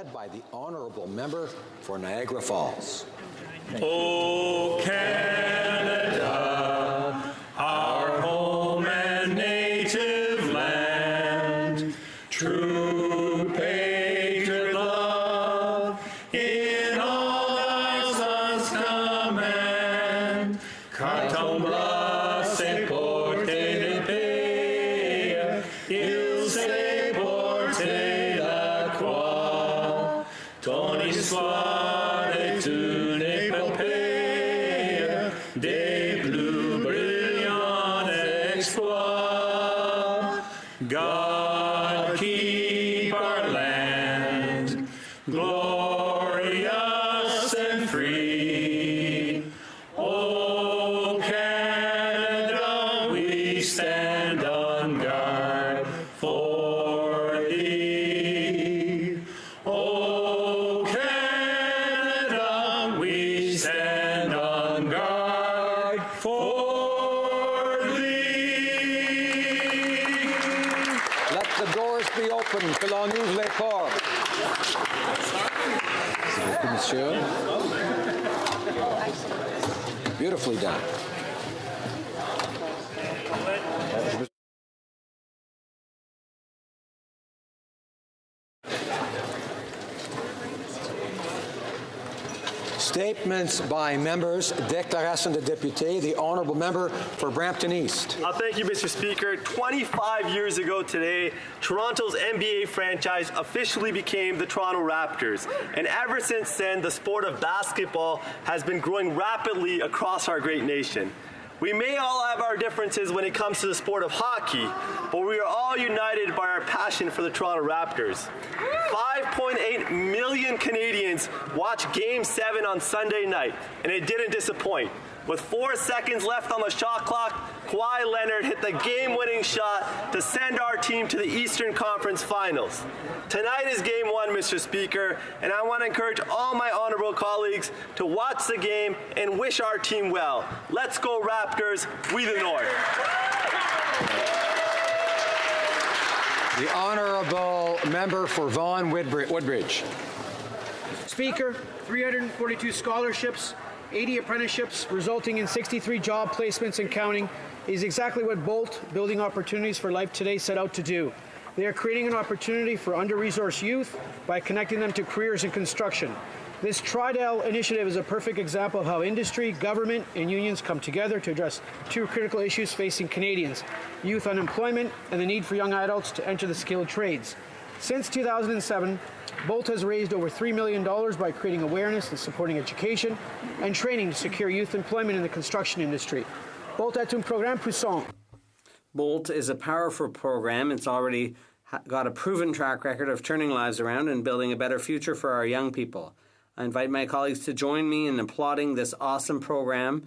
led by the Honourable Member for Niagara Falls. Oh, Canada, our home and native land, true patriot love, in all our sons command, Catombra se porte de paix, il se porte la croix, ton histoire est une épopée des plus brillants exploits. God keep our land glorious and free. Oh, Canada, we stand on guard for thee. Oh, Canada, we stand on guard for thee. Let the doors be open. Que l'on ouvre les portes. Merci beaucoup, monsieur. Beautifully done. Statements by members. Déclaration de député. The Honourable Member for Brampton East. Thank you, Mr. Speaker. 25 years ago today, Toronto's NBA franchise officially became the Toronto Raptors. And ever since then, the sport of basketball has been growing rapidly across our great nation. We may all have our differences when it comes to the sport of hockey, but we are all united by our passion for the Toronto Raptors. 5.8 million Canadians watched Game 7 on Sunday night, and it didn't disappoint. With 4 seconds left on the shot clock, Kawhi Leonard hit the game-winning shot to send our team to the Eastern Conference Finals. Tonight is Game 1, Mr. Speaker, and I want to encourage all my honourable colleagues to watch the game and wish our team well. Let's go Raptors, we the North. The Honourable Member for Vaughan Woodbridge. Speaker, 342 scholarships, 80 apprenticeships, resulting in 63 job placements and counting, is exactly what Bolt, Building Opportunities for Life Today, set out to do. They are creating an opportunity for under-resourced youth by connecting them to careers in construction. This Tridel initiative is a perfect example of how industry, government, and unions come together to address two critical issues facing Canadians: youth unemployment and the need for young adults to enter the skilled trades. Since 2007, Bolt has raised over $3 million by creating awareness and supporting education and training to secure youth employment in the construction industry. Bolt est un programme puissant. Bolt is a powerful program. It's already got a proven track record of turning lives around and building a better future for our young people. I invite my colleagues to join me in applauding this awesome program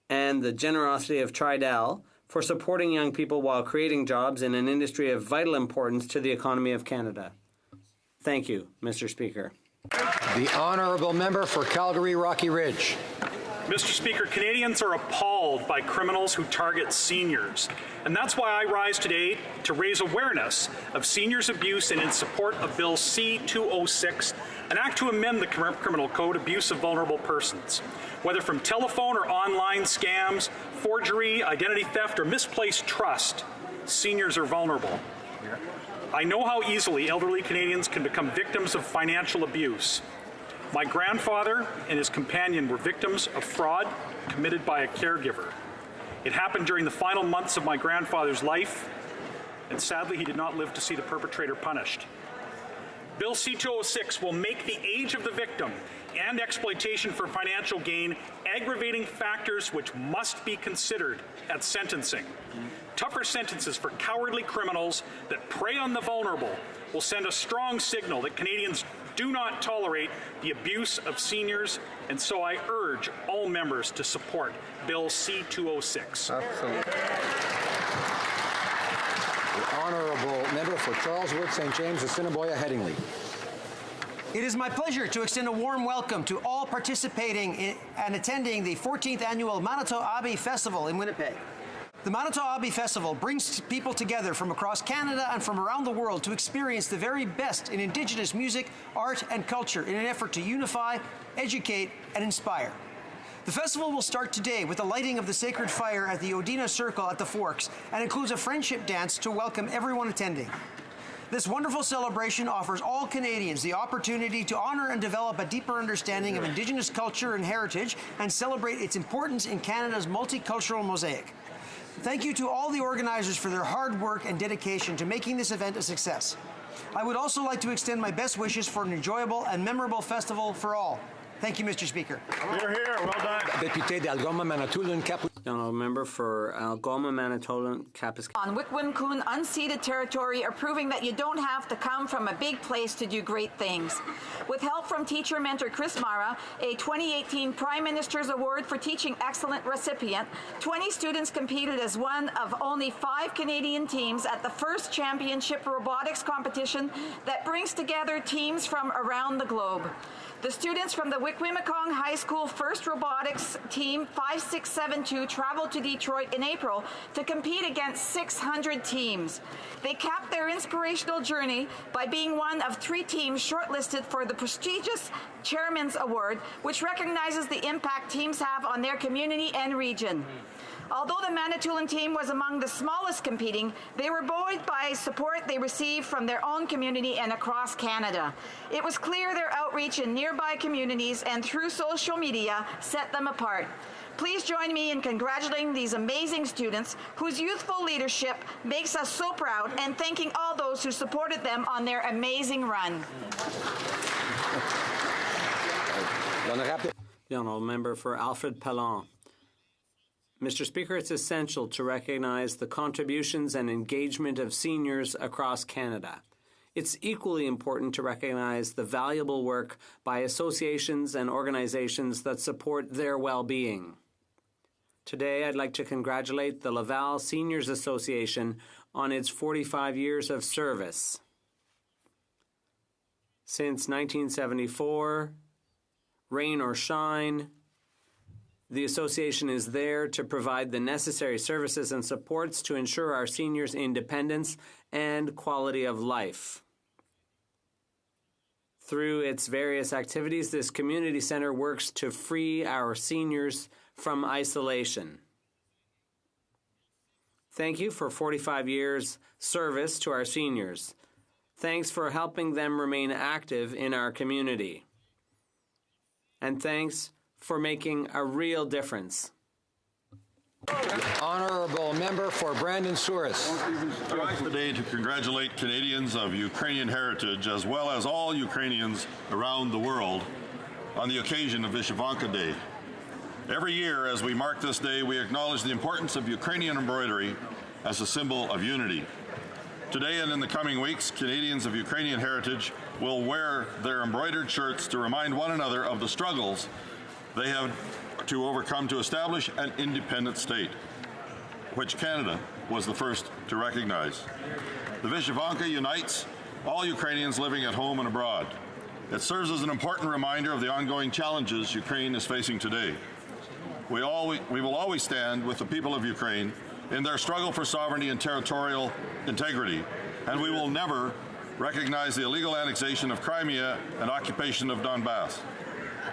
and the generosity of Tridel for supporting young people while creating jobs in an industry of vital importance to the economy of Canada. Thank you, Mr. Speaker. The Honourable Member for Calgary Rocky Ridge. Mr. Speaker, Canadians are appalled by criminals who target seniors. And that's why I rise today to raise awareness of seniors' abuse and in support of Bill C-206, an act to amend the Criminal Code, abuse of vulnerable persons. Whether from telephone or online scams, forgery, identity theft, or misplaced trust, seniors are vulnerable. I know how easily elderly Canadians can become victims of financial abuse. My grandfather and his companion were victims of fraud committed by a caregiver. It happened during the final months of my grandfather's life, and sadly he did not live to see the perpetrator punished. Bill C-206 will make the age of the victim and exploitation for financial gain aggravating factors which must be considered at sentencing. Tougher sentences for cowardly criminals that prey on the vulnerable will send a strong signal that Canadians do not tolerate the abuse of seniors, and so I urge all members to support Bill C-206. Absolutely. The Honourable Member for Charleswood, St. James, Assiniboia, Headingley. It is my pleasure to extend a warm welcome to all participating in and attending the 14th Annual Manito Abbey Festival in Winnipeg. The Manitowoc Festival brings people together from across Canada and from around the world to experience the very best in Indigenous music, art, and culture in an effort to unify, educate, and inspire. The festival will start today with the lighting of the sacred fire at the Odina Circle at the Forks and includes a friendship dance to welcome everyone attending. This wonderful celebration offers all Canadians the opportunity to honor and develop a deeper understanding of Indigenous culture and heritage and celebrate its importance in Canada's multicultural mosaic. Thank you to all the organizers for their hard work and dedication to making this event a success. I would also like to extend my best wishes for an enjoyable and memorable festival for all. Thank you, Mr. Speaker. Here, here. Well done. Député d'Algoma, Manitoulin, Cap. Honourable Member for Algoma, Manitoulin, Kapuskasing. On Witwim-Coon unceded territory are proving that you don't have to come from a big place to do great things. With help from teacher mentor Chris Mara, a 2018 Prime Minister's Award for Teaching Excellent recipient, 20 students competed as one of only 5 Canadian teams at the first championship robotics competition that brings together teams from around the globe. The students from the Wikwimacong High School First Robotics Team 5672 traveled to Detroit in April to compete against 600 teams. They capped their inspirational journey by being one of 3 teams shortlisted for the prestigious Chairman's Award, which recognizes the impact teams have on their community and region. Although the Manitoulin team was among the smallest competing, they were buoyed by support they received from their own community and across Canada. It was clear their outreach in nearby communities and through social media set them apart. Please join me in congratulating these amazing students whose youthful leadership makes us so proud and thanking all those who supported them on their amazing run. The Honourable Member for Alfred Pellant. Mr. Speaker, it's essential to recognize the contributions and engagement of seniors across Canada. It's equally important to recognize the valuable work by associations and organizations that support their well-being. Today, I'd like to congratulate the Laval Seniors Association on its 45 years of service. Since 1974, rain or shine, the association is there to provide the necessary services and supports to ensure our seniors' independence and quality of life. Through its various activities, this community center works to free our seniors from isolation. Thank you for 45 years' service to our seniors. Thanks for helping them remain active in our community. And thanks for making a real difference. Honourable Member for Brandon-Souris. I rise today to congratulate Canadians of Ukrainian heritage as well as all Ukrainians around the world on the occasion of Vyshyvanka Day. Every year as we mark this day, we acknowledge the importance of Ukrainian embroidery as a symbol of unity. Today and in the coming weeks, Canadians of Ukrainian heritage will wear their embroidered shirts to remind one another of the struggles they have to overcome to establish an independent state, which Canada was the first to recognize. The Vyshyvanka unites all Ukrainians living at home and abroad. It serves as an important reminder of the ongoing challenges Ukraine is facing today. We will always stand with the people of Ukraine in their struggle for sovereignty and territorial integrity, and we will never recognize the illegal annexation of Crimea and occupation of Donbass.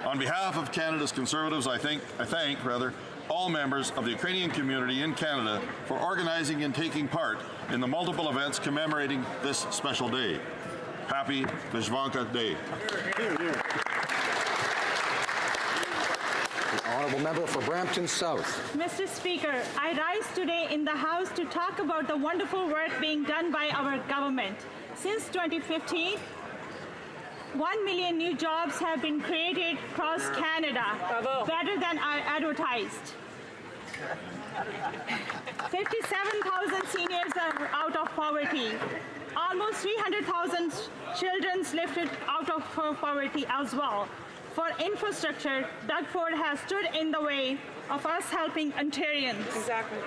On behalf of Canada's Conservatives, I thank all members of the Ukrainian community in Canada for organizing and taking part in the multiple events commemorating this special day. Happy Vyshyvanka Day. Honourable Member for Brampton South. Mr. Speaker, I rise today in the House to talk about the wonderful work being done by our government. Since 2015, 1 million new jobs have been created across Canada, better than advertised. 57,000 seniors are out of poverty. Almost 300,000 children lifted out of poverty as well. For infrastructure, Doug Ford has stood in the way of us helping Ontarians. Exactly.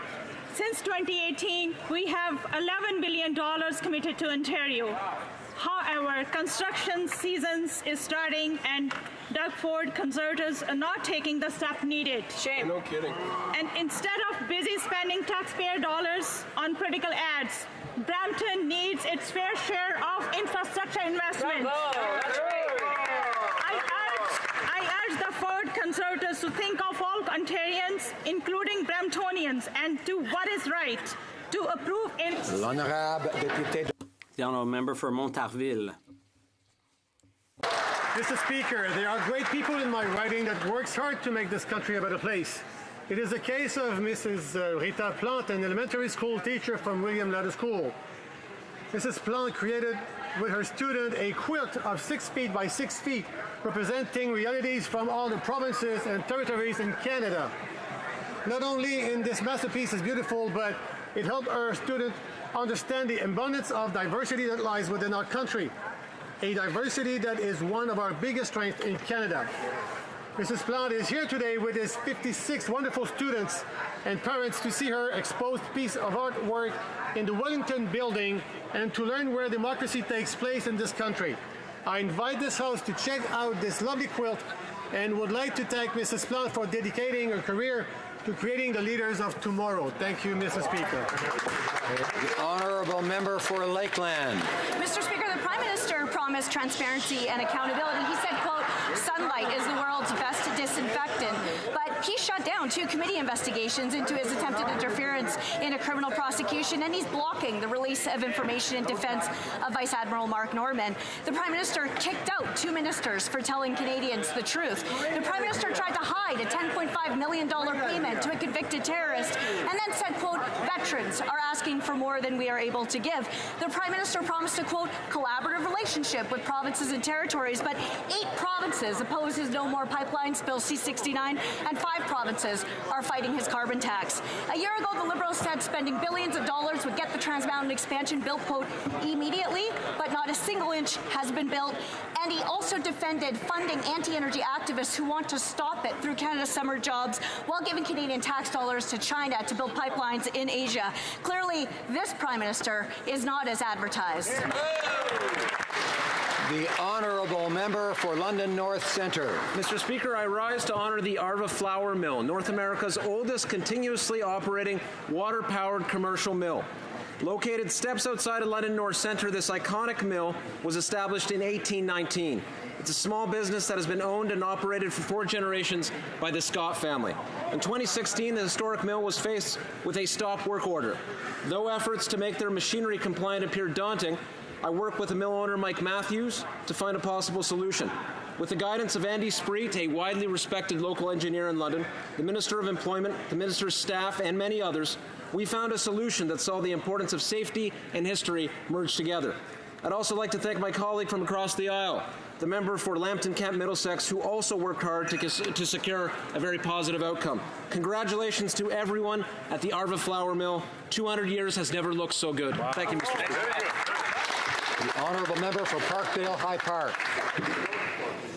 Since 2018, we have $11 billion committed to Ontario. However, However, construction seasons is starting and Doug Ford conservatives are not taking the step needed. Shame. No kidding. And instead of busy spending taxpayer dollars on political ads, Brampton needs its fair share of infrastructure investment. That's right. I urge the Ford conservatives to think of all Ontarians, including Bramptonians, and do what is right to approve L'honorable député. The honourable member for Montarville. Mr. Speaker, there are great people in my riding that works hard to make this country a better place. It is the case of Mrs. Rita Plante, an elementary school teacher from William Latta School. Mrs. Plante created with her student a quilt of 6 feet by 6 feet, representing realities from all the provinces and territories in Canada. Not only in this masterpiece is beautiful, but it helped our student understand the abundance of diversity that lies within our country, a diversity that is one of our biggest strengths in Canada. Mrs. Plante is here today with his 56 wonderful students and parents to see her exposed piece of artwork in the Wellington building and to learn where democracy takes place in this country. I invite this house to check out this lovely quilt and would like to thank Mrs. Plante for dedicating her career to creating the leaders of tomorrow. Thank you, Mr. Speaker. The honourable member for Lakeland. Mr. Speaker, the Prime Minister promised transparency and accountability. He said, quote, sunlight is the world's best disinfectant. But he shut down 2 committee investigations into his attempted interference in a criminal prosecution, and he's blocking the release of information in defense of Vice Admiral Mark Norman. The Prime Minister kicked out 2 ministers for telling Canadians the truth. The Prime Minister tried to hide a $10.5 million payment to a convicted terrorist and then said, quote, veterans are asking for more than we are able to give. The Prime Minister promised a, quote, collaborative relationship with provinces and territories, but 8 provinces oppose his No More Pipelines Bill C-69, and 5 provinces are fighting his carbon tax. A year ago, the Liberals said spending billions of dollars would get the Trans Mountain expansion built, quote, immediately, but not a single inch has been built. And he also defended funding anti-energy activists who want to stop it through Canada's summer jobs while giving Canadian tax dollars to China to build pipelines in Asia. Clearly, this Prime Minister is not as advertised. The honourable member for London North Centre. Mr. Speaker, I rise to honour the Arva Flour Mill, North America's oldest continuously operating water-powered commercial mill. Located steps outside of London North Centre, this iconic mill was established in 1819. It's a small business that has been owned and operated for 4 generations by the Scott family. In 2016, the historic mill was faced with a stop work order. Though efforts to make their machinery compliant appeared daunting, I worked with the mill owner, Mike Matthews, to find a possible solution. With the guidance of Andy Spreet, a widely respected local engineer in London, the Minister of Employment, the Minister's staff, and many others, we found a solution that saw the importance of safety and history merge together. I'd also like to thank my colleague from across the aisle, the member for Lambton Kent Middlesex, who also worked hard to secure a very positive outcome. Congratulations to everyone at the Arva Flour Mill. 200 years has never looked so good. Wow. Thank you, Mr. Speaker. The honourable member for Parkdale High Park.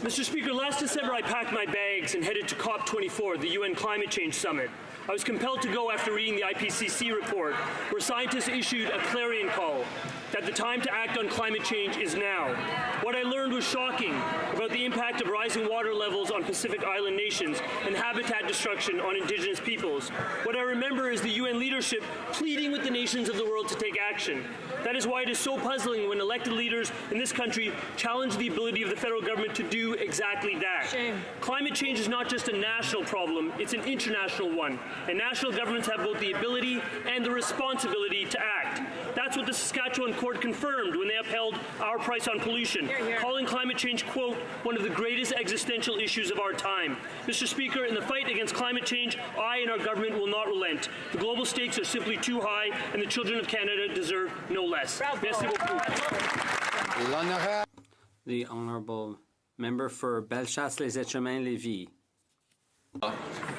Mr. Speaker, last December I packed my bags and headed to COP24, the UN Climate Change Summit. I was compelled to go after reading the IPCC report, where scientists issued a clarion call that the time to act on climate change is now. What I learned was shocking about the impact of rising water levels on Pacific Island nations and habitat destruction on Indigenous peoples. What I remember is the UN leadership pleading with the nations of the world to take action. That is why it is so puzzling when elected leaders in this country challenge the ability of the federal government to do exactly that. Shame. Climate change is not just a national problem, it's an international one. And national governments have both the ability and the responsibility to act. That's what the Saskatchewan court confirmed when they upheld our price on pollution, calling climate change, quote, one of the greatest existential issues of our time. Mr. Speaker, in the fight against climate change, I and our government will not relent. The global stakes are simply too high, and the children of Canada deserve no less. Merci beaucoup. The honourable member for Bellechasse-les-Etchemins-Lévis.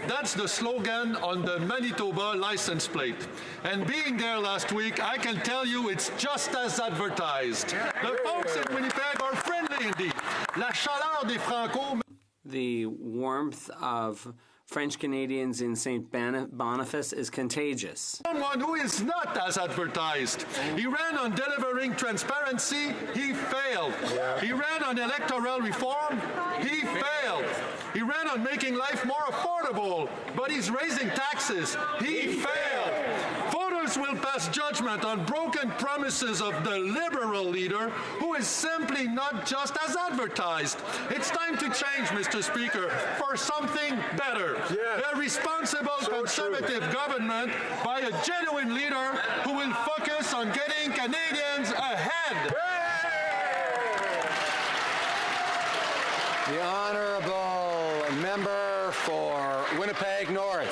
That's the slogan on the Manitoba license plate. And being there last week, I can tell you it's just as advertised. The folks in Winnipeg are friendly indeed. La chaleur des Franco. The warmth of French Canadians in St. Boniface is contagious. Someone who is not as advertised. He ran on delivering transparency, he failed. He ran on electoral reform, he failed. He ran on making life more affordable, but he's raising taxes, he failed. Voters will pass judgment on broken promises of the Liberal leader who is simply not just as advertised. It's time to change, Mr. Speaker, for something better. A responsible Conservative government by a genuine leader who will focus on getting Canadians ahead. The Honourable Member for Winnipeg North.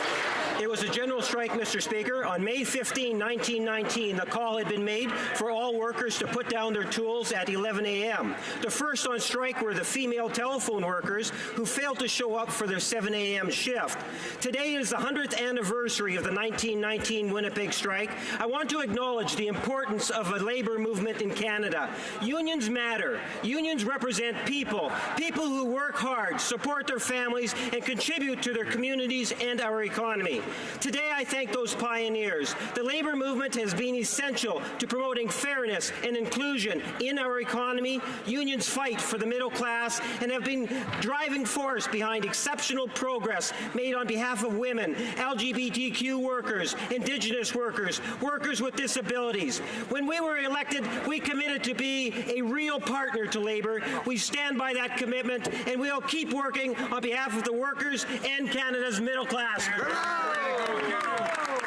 It was a general strike, Mr. Speaker. On May 15, 1919, the call had been made for all workers to put down their tools at 11 a.m. The first on strike were the female telephone workers who failed to show up for their 7 a.m. shift. Today is the 100th anniversary of the 1919 Winnipeg strike. I want to acknowledge the importance of a labour movement in Canada. Unions matter. Unions represent people who work hard, support their families, and contribute to their communities and our economy. Today, I thank those pioneers. The labour movement has been essential to promoting fairness and inclusion in our economy. Unions fight for the middle class and have been driving force behind exceptional progress made on behalf of women, LGBTQ workers, Indigenous workers, workers with disabilities. When we were elected, we committed to be a real partner to labour. We stand by that commitment, and we'll keep working on behalf of the workers and Canada's middle class.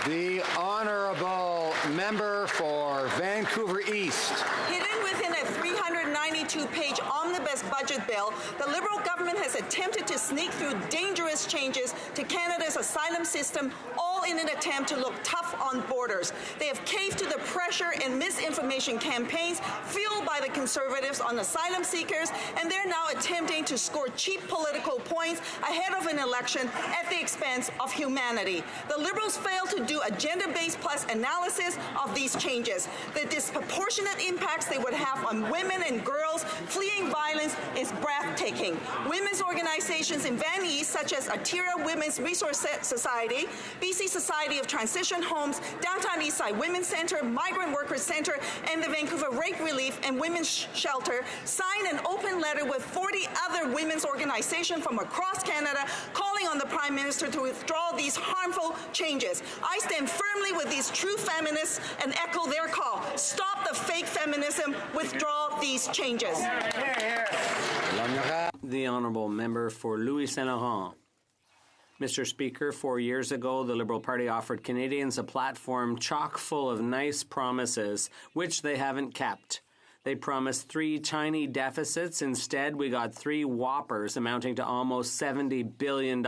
The Honourable Member for Vancouver East. Hidden within a 392-page omnibus budget bill, the Liberal government has attempted to sneak through dangerous changes to Canada's asylum system, all in an attempt to look tough on borders. They have caved to the pressure and misinformation campaigns fueled by the Conservatives on asylum seekers, and they're now attempting to score cheap political points ahead of an election at the expense of humanity. The Liberals failed to do a gender-based plus analysis of these changes. The disproportionate impacts they would have on women and girls fleeing violence is breathtaking. Women's organizations in Van East, such as Atira Women's Resource Society, BC Society of Transition Homes, Downtown Eastside Women's Centre, Migrant Workers Centre, and the Vancouver Rape Relief and Women's Shelter, signed an open letter with 40 other women's organizations from across Canada calling on the Prime Minister to withdraw these harmful changes. I stand firmly with these true feminists and echo their call. Stop the fake feminism. Withdraw these changes. The Honourable Member for Louis Saint Laurent. Mr. Speaker, 4 years ago, the Liberal Party offered Canadians a platform chock full of nice promises, which they haven't kept. They promised 3 tiny deficits. Instead, we got 3 whoppers amounting to almost $70 billion.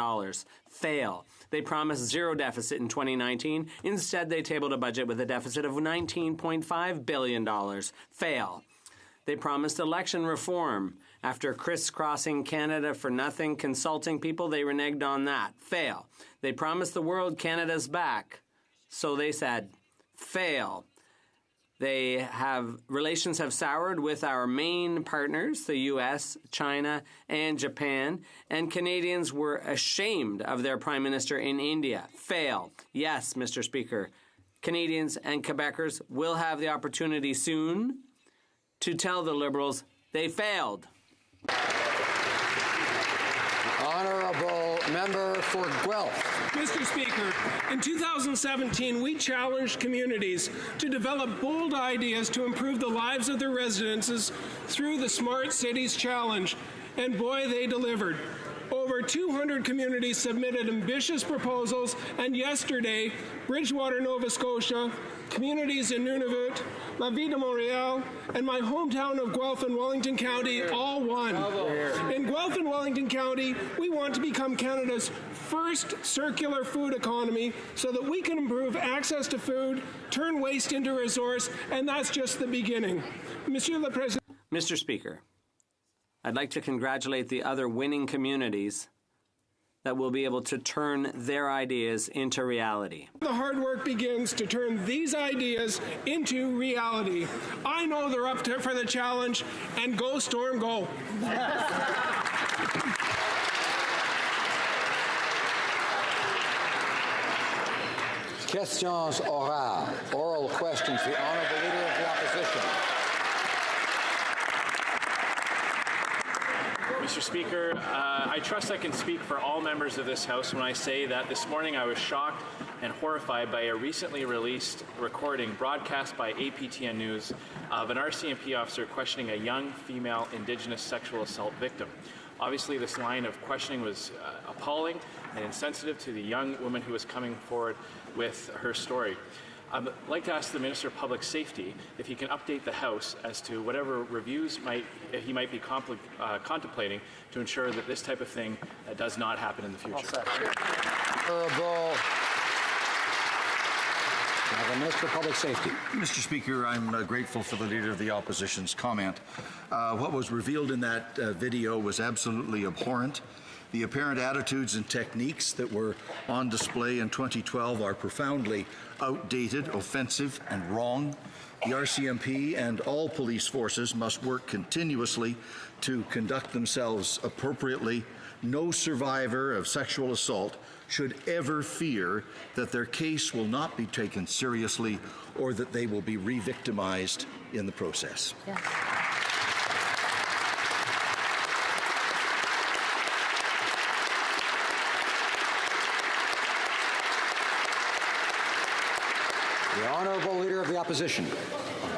Fail. They promised 0 deficit in 2019. Instead, they tabled a budget with a deficit of $19.5 billion. Fail. They promised election reform. After crisscrossing Canada for nothing, consulting people, they reneged on that. Fail. They promised the world Canada's back. So they said, fail. Relations have soured with our main partners, the U.S., China, and Japan, and Canadians were ashamed of their Prime Minister in India. Fail. Yes, Mr. Speaker, Canadians and Quebecers will have the opportunity soon to tell the Liberals they failed. Honourable Member for Guelph. Mr. Speaker, in 2017, we challenged communities to develop bold ideas to improve the lives of their residents through the Smart Cities Challenge, and boy, they delivered. Over 200 communities submitted ambitious proposals, and yesterday, Bridgewater, Nova Scotia, communities in Nunavut, La Ville de Montréal, and my hometown of Guelph and Wellington County all won. In Guelph and Wellington County, we want to become Canada's first circular food economy so that we can improve access to food, turn waste into a resource, and that's just the beginning. Monsieur le Président. Mr. Speaker, I'd like to congratulate the other winning communities that will be able to turn their ideas into reality. The hard work begins to turn these ideas into reality. I know they're up for the challenge, and go Storm, go. Questions orales. Oral questions. The Honourable Leader of the Opposition. Mr. Speaker, I trust I can speak for all members of this House when I say that this morning I was shocked and horrified by a recently released recording broadcast by APTN News of an RCMP officer questioning a young female Indigenous sexual assault victim. Obviously, this line of questioning was appalling and insensitive to the young woman who was coming forward with her story. I'd like to ask the Minister of Public Safety if he can update the House as to whatever reviews he might be contemplating to ensure that this type of thing does not happen in the future. The Minister of Public Safety. Mr. Speaker, I'm grateful for the Leader of the Opposition's comment. What was revealed in that video was absolutely abhorrent. The apparent attitudes and techniques that were on display in 2012 are profoundly outdated, offensive, and wrong. The RCMP and all police forces must work continuously to conduct themselves appropriately. No survivor of sexual assault should ever fear that their case will not be taken seriously or that they will be re-victimized in the process. The Honourable Leader of the Opposition.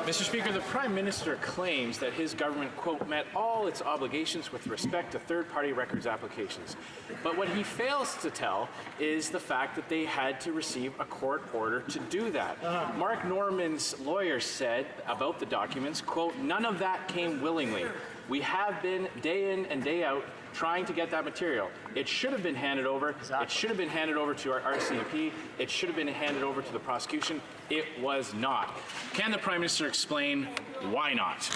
Mr. Speaker, the Prime Minister claims that his government, quote, met all its obligations with respect to third-party records applications. But what he fails to tell is the fact that they had to receive a court order to do that. Mark Norman's lawyer said about the documents, quote, none of that came willingly. We have been day in and day out trying to get that material. It should have been handed over. It should have been handed over to our RCMP. It should have been handed over to the prosecution. It was not. Can the Prime Minister explain why not?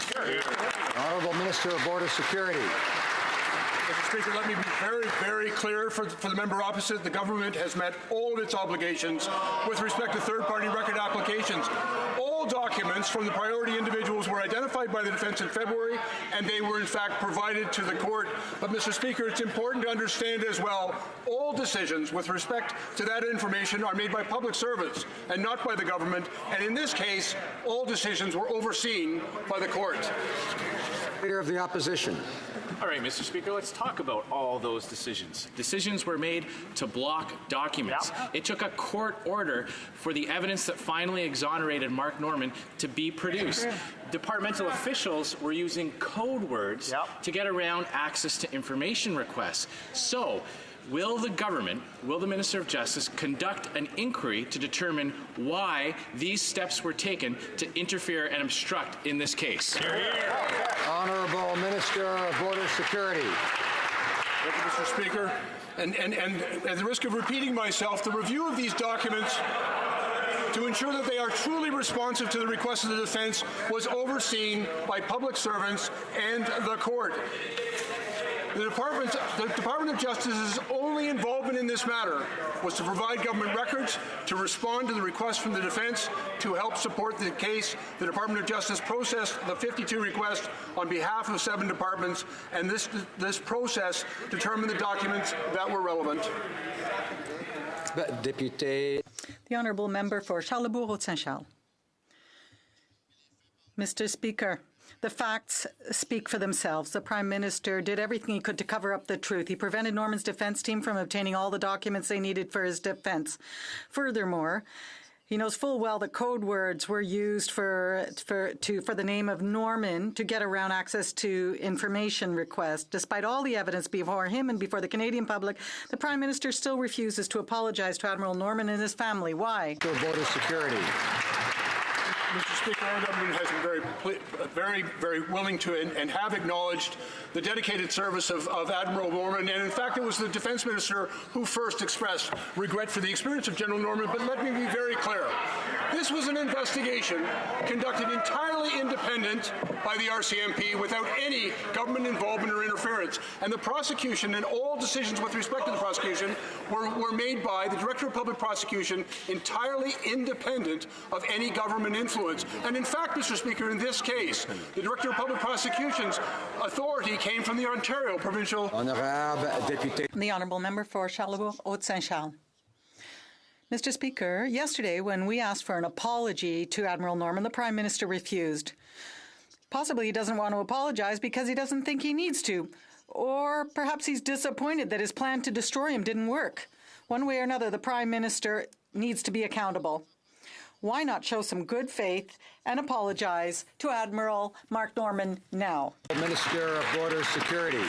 Honourable Minister of Border Security. Mr. Speaker, let me be very, very clear for the member opposite. The government has met all of its obligations with respect to third-party record applications. All documents from the priority individuals were identified by the defence in February, and they were in fact provided to the court. But, Mr. Speaker, it's important to understand as well, all decisions with respect to that information are made by public servants and not by the government. And in this case, all decisions were overseen by the court. Leader of the Opposition. All right, Mr. Speaker, let's talk about all those decisions. Decisions were made to block documents. It took a court order for the evidence that finally exonerated Mark Norman to be produced. Departmental officials were using code words to get around access to information requests. So, will the government, will the Minister of Justice conduct an inquiry to determine why these steps were taken to interfere and obstruct in this case? Honourable Minister of Border Security. Thank you, Mr. Speaker. And at the risk of repeating myself, the review of these documents to ensure that they are truly responsive to the request of the defence was overseen by public servants and the court. The Department of Justice's only involvement in this matter was to provide government records, to respond to the request from the defence, to help support the case. The Department of Justice processed the 52 requests on behalf of 7 departments, and this process determined the documents that were relevant. Député. The Honourable Member for Charlesbourg-Haute-Saint-Charles. Mr. Speaker, the facts speak for themselves. The Prime Minister did everything he could to cover up the truth. He prevented Norman's defence team from obtaining all the documents they needed for his defence. Furthermore, he knows full well that code words were used for the name of Norman to get around access to information requests. Despite all the evidence before him and before the Canadian public, the Prime Minister still refuses to apologize to Admiral Norman and his family. Why? Border Security. Mr. Speaker, our government has been very willing to and have acknowledged the dedicated service of Admiral Norman. And in fact, it was the Defence Minister who first expressed regret for the experience of General Norman. But let me be very clear. This was an investigation conducted entirely independent by the RCMP without any government involvement or interference. And the prosecution and all decisions with respect to the prosecution were made by the Director of Public Prosecution entirely independent of any government influence. And in fact, Mr. Speaker, in this case, the Director of Public Prosecution's authority came from the Ontario Provincial... Honorable Député. The Honourable Member for Charlesbourg-Haute-Saint-Charles. Mr. Speaker, yesterday when we asked for an apology to Admiral Norman, the Prime Minister refused. Possibly he doesn't want to apologize because he doesn't think he needs to. Or perhaps he's disappointed that his plan to destroy him didn't work. One way or another, the Prime Minister needs to be accountable. Why not show some good faith and apologize to Admiral Mark Norman now? Minister of Border Security.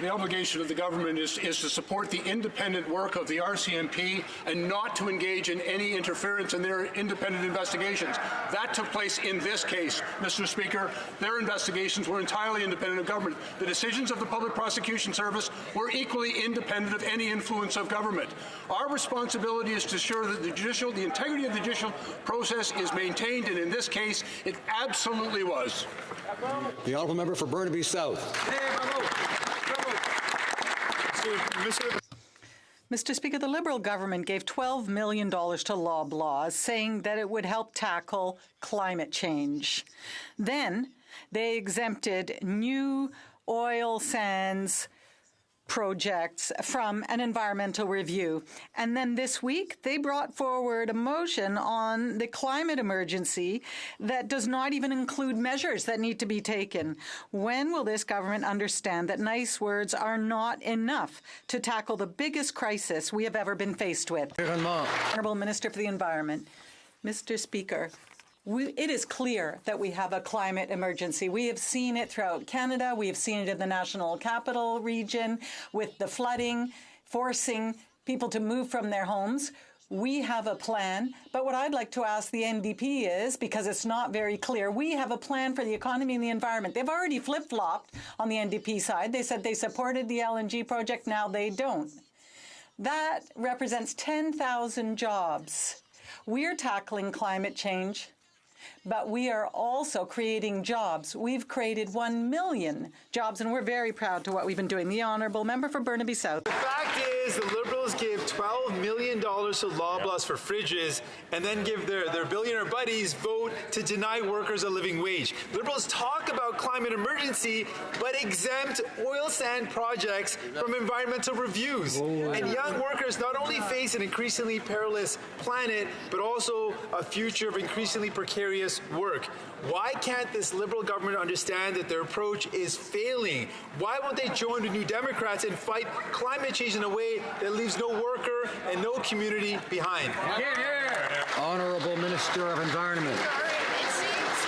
The obligation of the government is to support the independent work of the RCMP and not to engage in any interference in their independent investigations. That took place in this case, Mr. Speaker. Their investigations were entirely independent of government. The decisions of the Public Prosecution Service were equally independent of any influence of government. Our responsibility is to ensure that the integrity of the judicial process is maintained, and in this case, it absolutely was. The honourable member for Burnaby South. Mr. Speaker, the Liberal government gave $12 million to Loblaws, saying that it would help tackle climate change. Then they exempted new oil sands projects from an environmental review. And then this week, they brought forward a motion on the climate emergency that does not even include measures that need to be taken. When will this government understand that nice words are not enough to tackle the biggest crisis we have ever been faced with? Honourable Minister for the Environment. Mr. Speaker, it is clear that we have a climate emergency. We have seen it throughout Canada. We have seen it in the National Capital Region with the flooding, forcing people to move from their homes. We have a plan, but what I'd like to ask the NDP is, because it's not very clear, we have a plan for the economy and the environment. They've already flip-flopped on the NDP side. They said they supported the LNG project. Now they don't. That represents 10,000 jobs. We're tackling climate change, but we are also creating jobs. We've created 1 million jobs, and we're very proud to what we've been doing. The honourable member for Burnaby South. The fact is, the Liberals give $12 million to Loblaws for fridges and then give their billionaire buddies vote to deny workers a living wage. Liberals talk about climate emergency, but exempt oil sand projects from environmental reviews. And young workers not only face an increasingly perilous planet, but also a future of increasingly precarious work. Why can't this Liberal government understand that their approach is failing? Why won't they join the New Democrats and fight climate change in a way that leaves no worker and no community behind? Honourable Minister of Environment. It seems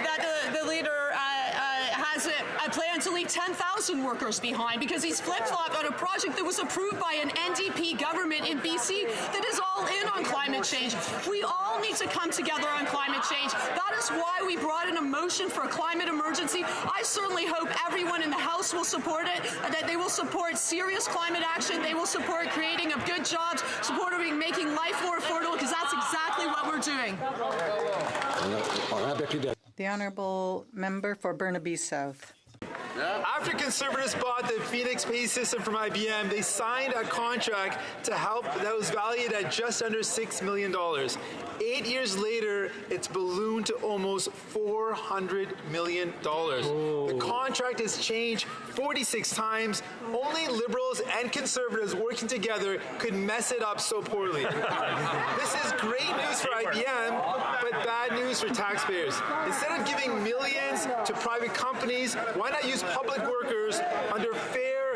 that the leader has a plan to leave 10,000 workers behind because he's flip-flopped on a project that was approved by an NDP government in BC that is all in on climate change. We all need to come together on climate change. That is why we brought in a motion for a climate emergency. I certainly hope everyone in the House will support it, that they will support serious climate action, they will support creating of good jobs, supporting making life more affordable, because that's exactly what we're doing. The honourable member for Burnaby South. After Conservatives bought the Phoenix Pay system from IBM, they signed a contract to help that was valued at just under $6 million. 8 years later, it's ballooned to almost $400 million. The contract has changed 46 times. Only Liberals and Conservatives working together could mess it up so poorly. This is great news for IBM, but bad news for taxpayers. Instead of giving millions to private companies, why not use public workers under fair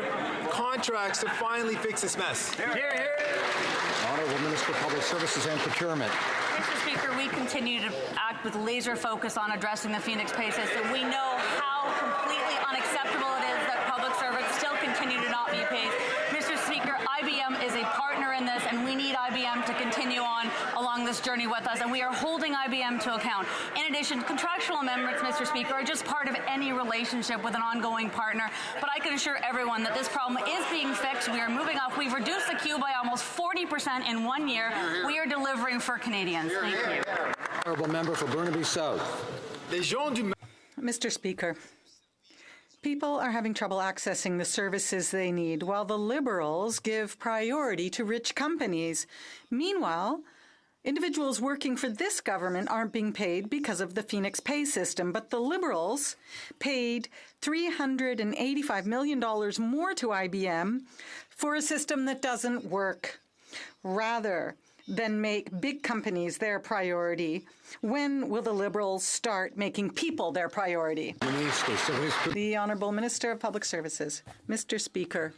contracts to finally fix this mess? Honourable Minister of Public Services and Procurement. Mr. Speaker, we continue to act with laser focus on addressing the Phoenix Pay system. We know how completely unacceptable it is that public servants still continue to not be paid. Mr. Speaker, IBM is a partner in this, and we need IBM to continue on along this journey with us, and we are holding IBM to account. In addition, contractual amendments, Mr. Speaker, are just part of any relationship with an ongoing partner, but I can assure everyone that this problem is being fixed. We are moving up. We've reduced the queue by almost 40% in 1 year. We are delivering for Canadians. Thank you. Honourable member for Burnaby South. Mr. Speaker, people are having trouble accessing the services they need, while the Liberals give priority to rich companies. Meanwhile, Individuals working for this government aren't being paid because of the Phoenix pay system, but the Liberals paid $385 million more to IBM for a system that doesn't work. Rather than make big companies their priority, when will the Liberals start making people their priority? The Honourable Minister of Public Services. Mr. Speaker,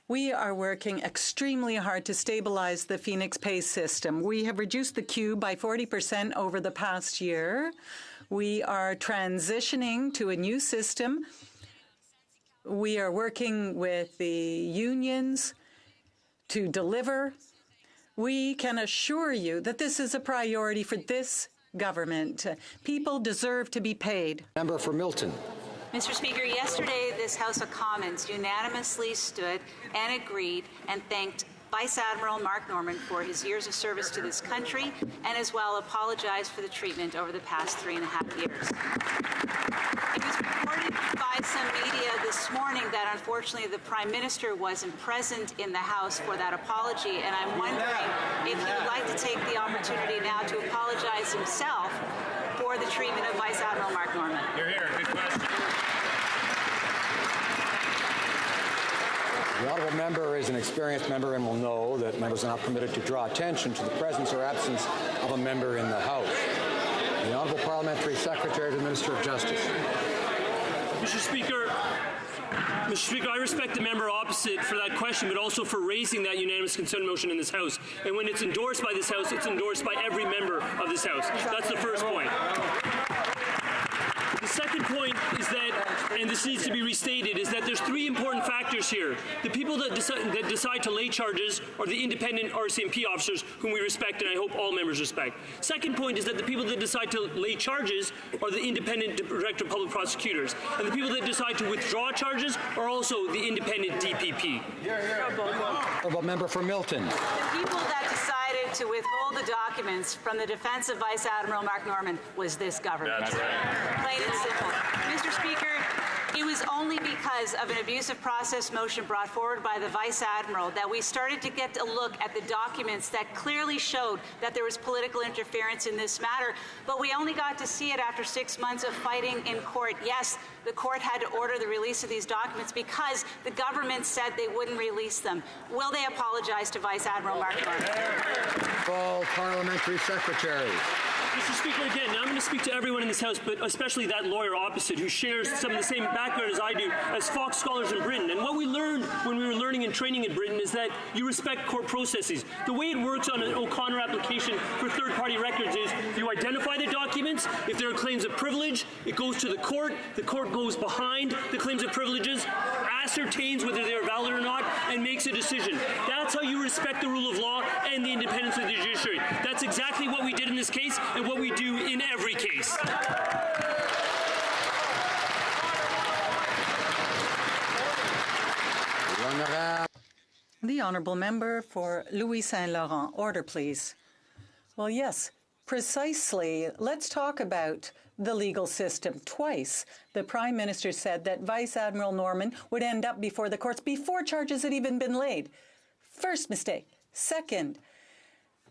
we are working extremely hard to stabilize the Phoenix pay system. We have reduced the queue by 40% over the past year. We are transitioning to a new system. We are working with the unions to deliver. We can assure you that this is a priority for this government. People deserve to be paid. Member for Milton. Mr. Speaker, yesterday this House of Commons unanimously stood and agreed and thanked Vice Admiral Mark Norman for his years of service to this country and as well apologized for the treatment over the past 3.5 years. It was reported by some media this morning that unfortunately the Prime Minister wasn't present in the House for that apology, and I'm wondering if he would like to take the opportunity now to apologize himself for the treatment of Vice Admiral Mark Norman. You're here. Good question. The honourable member is an experienced member and will know that members are not permitted to draw attention to the presence or absence of a member in the House. The Honourable Parliamentary Secretary to the Minister of Justice. Mr. Speaker, I respect the member opposite for that question, but also for raising that unanimous consent motion in this House. And when it's endorsed by this House, it's endorsed by every member of this House. That's the first point. The second point is that, and this needs to be restated, is that there's three important factors here. The people that decide to lay charges are the independent RCMP officers, whom we respect and I hope all members respect. Second point is that the people that decide to lay charges are the independent Director of Public Prosecutors. And the people that decide to withdraw charges are also the independent DPP. Honourable member for Milton. The people that decided to withhold the documents from the defense of Vice Admiral Mark Norman was this government. That's right. Plain and simple. Mr. Speaker, it was only because of an abusive process motion brought forward by the Vice Admiral that we started to get a look at the documents that clearly showed that there was political interference in this matter, but we only got to see it after 6 months of fighting in court. Yes, the court had to order the release of these documents because the government said they wouldn't release them. Will they apologize to Vice Admiral Mark Norman? Full Parliamentary Secretary. Mr. Speaker, again, I'm going to speak to everyone in this House, but especially that lawyer opposite who shares some of the same background as I do as FoC scholars in Britain. And what we learned when we were learning and training in Britain is that you respect court processes. The way it works on an O'Connor application for third-party records is you identify the documents. If there are claims of privilege, it goes to the court goes behind the claims of privileges, ascertains whether they are valid or not, and makes a decision. That's how you respect the rule of law and the independence of the judiciary. That's exactly what we did in this case and what we do in every case. The Honourable Member for Louis Saint Laurent. Order, please. Well, yes, precisely. Let's talk about the legal system. Twice, the Prime Minister said that Vice Admiral Norman would end up before the courts before charges had even been laid. First mistake. Second,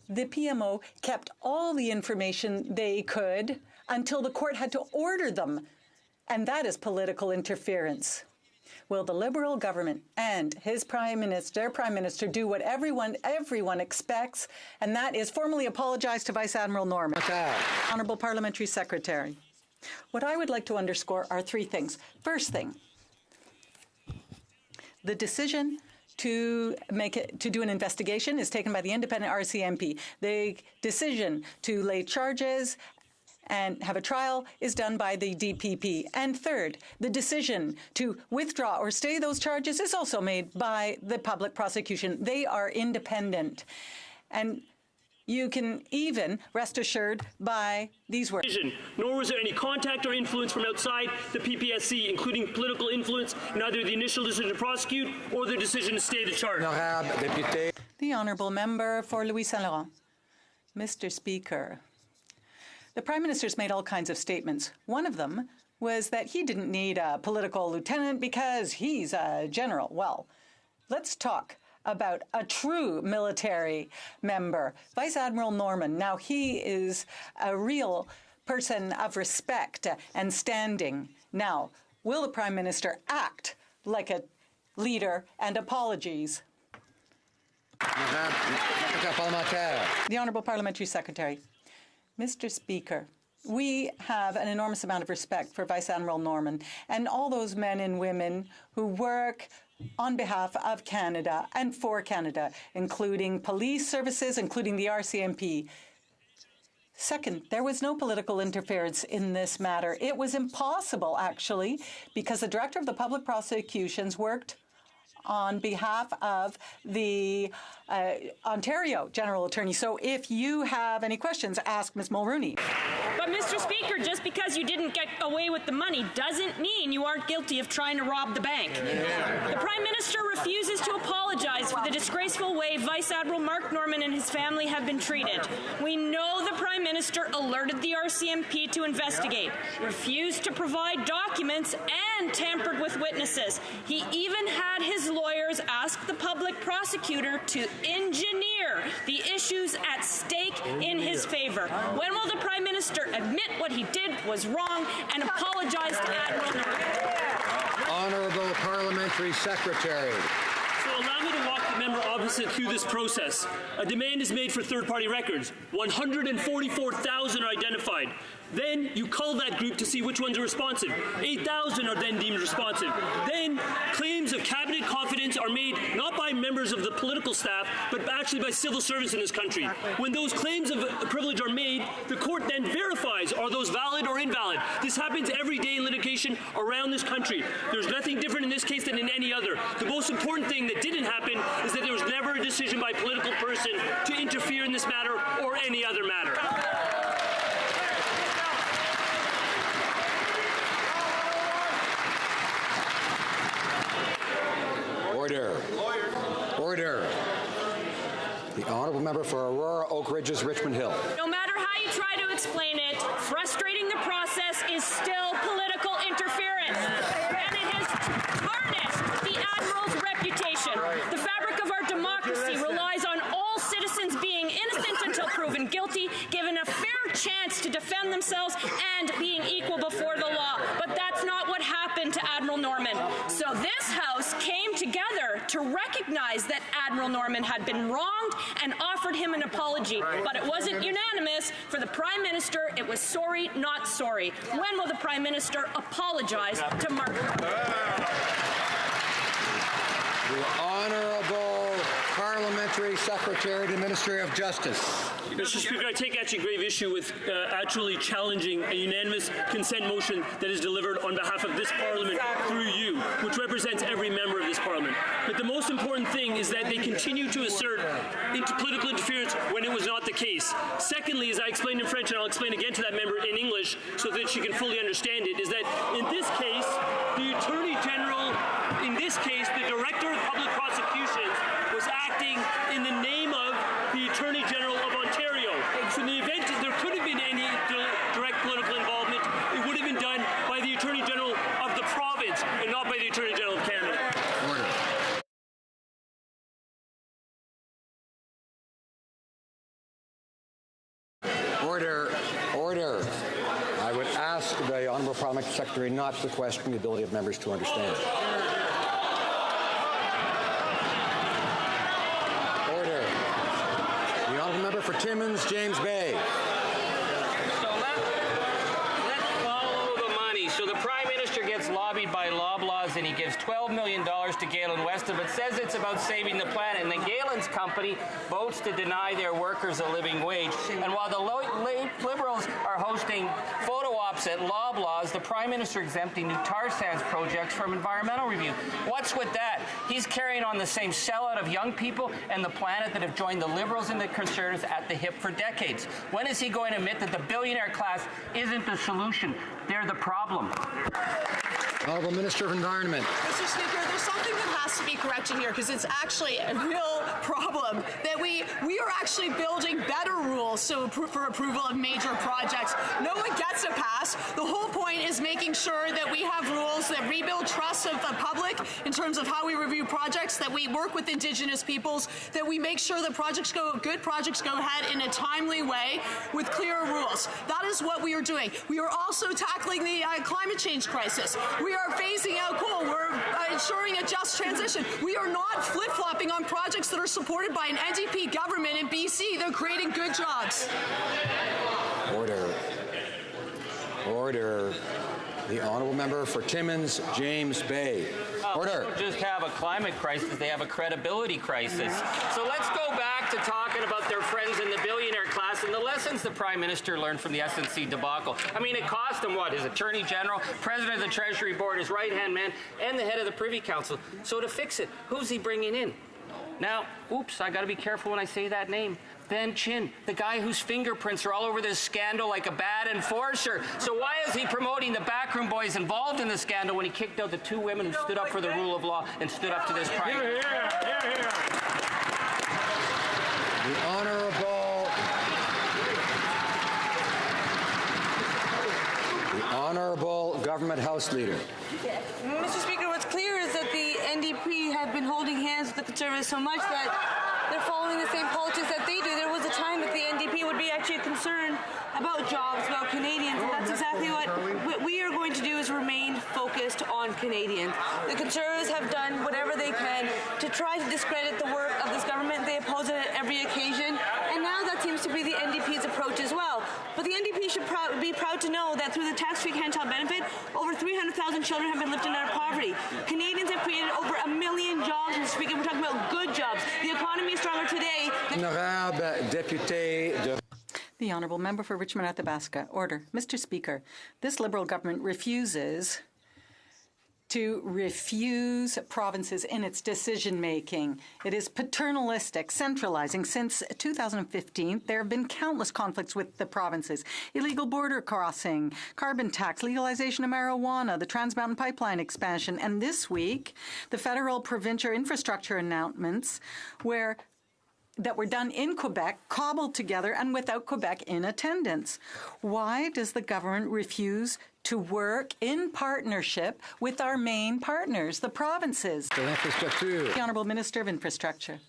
the PMO kept all the information they could until the court had to order them, and that is political interference. Will the Liberal government and his their Prime Minister, do what everyone expects, and that is formally apologize to Vice Admiral Norman? Honourable Parliamentary Secretary. What I would like to underscore are three things. First thing, the decision to do an investigation is taken by the independent RCMP. The decision to lay charges and have a trial is done by the DPP. And third, the decision to withdraw or stay those charges is also made by the public prosecution. They are independent. And you can even rest assured by these words. Nor was there any contact or influence from outside the PPSC, including political influence in either the initial decision to prosecute or the decision to stay the charge. The Honourable Member for Louis Saint Laurent. Mr. Speaker, the Prime Minister's made all kinds of statements. One of them was that he didn't need a political lieutenant because he's a general. Well, let's talk about a true military member, Vice Admiral Norman. Now, he is a real person of respect and standing. Now, will the Prime Minister act like a leader and apologies? The Honourable Parliamentary Secretary. Mr. Speaker, we have an enormous amount of respect for Vice Admiral Norman and all those men and women who work on behalf of Canada and for Canada, including police services, including the RCMP. Second, there was no political interference in this matter. It was impossible, actually, because the Director of the Public Prosecutions worked on behalf of the Ontario General Attorney. So if you have any questions, ask Ms. Mulrooney. But, Mr. Speaker, just because you didn't get away with the money doesn't mean you aren't guilty of trying to rob the bank. The Prime Minister refuses to apologize for the disgraceful way Vice Admiral Mark Norman and his family have been treated. We know the Prime Minister alerted the RCMP to investigate, refused to provide documents, and tampered with witnesses. He even had his lawyers ask the public prosecutor to engineer the issues at stake in his favor. When will the Prime Minister admit what he did was wrong and apologize to Admiral Norman? Honourable Parliamentary Secretary. So allow me to walk the member opposite through this process. A demand is made for third-party records. 144,000 are identified. Then you cull that group to see which ones are responsive. 8,000 are then deemed responsive. Then claims of cabinet confidence are made not by members of the political staff, but actually by civil servants in this country. When those claims of privilege are made, the court then verifies, are those valid or invalid? This happens every day in litigation around this country. There's nothing different in this case than in any other. The most important thing that didn't happen is that there was never a decision by a political person to interfere in this matter or any other matter. Order. Order. The Honourable Member for Aurora, Oak Ridges, Richmond Hill. No matter how you try to explain it, frustrating the process is still political interference. And it has tarnished the Admiral's reputation. The fabric of our democracy relies on all citizens being innocent until proven guilty, given a fair chance to defend themselves, and being equal before the law. But that's not what happened to Admiral Norman. So this House came together to recognize that Admiral Norman had been wronged and offered him an apology. But it wasn't unanimous. For the Prime Minister, it was sorry, not sorry. When will the Prime Minister apologize to Mark Norman? The Honourable Parliamentary Secretary to the Ministry of Justice. Mr. Speaker, I take actually grave issue with actually challenging a unanimous consent motion that is delivered on behalf of this Parliament through you, which represents every member of this Parliament. But the most important thing is that they continue to assert political interference when it was not the case. Secondly, as I explained in French, and I'll explain again to that member in English so that she can fully understand it, is that in this case, the Attorney General, in this case, the Director of Public Prosecutions, was acting in the name of the Attorney General of Ontario. So in the event that there could have been any direct political involvement, it would have been done by the Attorney General of the province and not by the Attorney General of Canada. Order. Order. I would ask the Honourable Parliamentary Secretary not to question the ability of members to understand. Order. The Honourable Member for Timmins, James Bay. So let's follow the money. So the Prime Minister gets lobbied by Loblaws and he gives $12 million to Galen Weston, but says it's about saving the planet. And then Galen's company votes to deny their workers a living wage. And while the Liberals are hosting photo ops at Loblaws, the Prime Minister exempting new tar sands projects from environmental review. What's with that? He's carrying on the same sellout of young people and the planet that have joined the Liberals and the Conservatives at the hip for decades. When is he going to admit that the billionaire class isn't the solution? They're the problem. Honourable Minister of Environment. Mr. Speaker, there's something that has to be corrected here because it's actually a real problem that we are actually building better rules for approval of major projects. No one gets a pass. The whole point is making sure that we have rules that rebuild trust of the public in terms of how we review projects, that we work with Indigenous peoples, that we make sure that good projects go ahead in a timely way with clear rules. That is what we are doing. We are also tackling the climate change crisis. We are phasing out coal. We're ensuring a just transition. We are not flip-flopping on projects that are supported by an NDP government in BC. They're creating good jobs. Order. Order. The Honourable Member for Timmins, James Bay. Order. They don't just have a climate crisis, they have a credibility crisis. So let's go back to talking about their friends in the billionaire class and the lessons the Prime Minister learned from the SNC debacle. I mean, it cost him what? His Attorney General, President of the Treasury Board, his right-hand man, and the head of the Privy Council. So to fix it, who's he bringing in? Now, oops, I got to be careful when I say that name. Ben Chin, the guy whose fingerprints are all over this scandal like a bad enforcer. So why is he promoting the backroom boys involved in the scandal when he kicked out the two women who stood up for the rule of law and stood up to this Prime Minister? The Honourable Government House Leader. Mr. Speaker, what's clear is that the NDP have been holding hands with the Conservatives so much that they're following the same politics that they do. There was a time that the NDP would be actually concerned about jobs, about Canadians, and that's exactly what we are going to do, is remain focused on Canadians. The Conservatives have done whatever they can to try to discredit the work of this government. They oppose it at every occasion, and now that seems to be the NDP's approach as well. But the NDP should be proud to know that through the tax-free hand-child benefit, over 300,000 children have been lifted out of poverty. Canadians have created over 1 million jobs, Mr. Speaker. We're talking about good jobs. The economy is stronger today. Honorable Député de... The Honourable Member for Richmond-Athabasca. Order. Mr. Speaker, this Liberal government refuses to refuse provinces in its decision-making. It is paternalistic, centralizing. Since 2015, there have been countless conflicts with the provinces. Illegal border crossing, carbon tax, legalization of marijuana, the Trans Mountain Pipeline expansion, and this week, the federal provincial infrastructure announcements that were done in Quebec, cobbled together, and without Quebec in attendance. Why does the government refuse to work in partnership with our main partners, the provinces? The Honourable Minister of Infrastructure.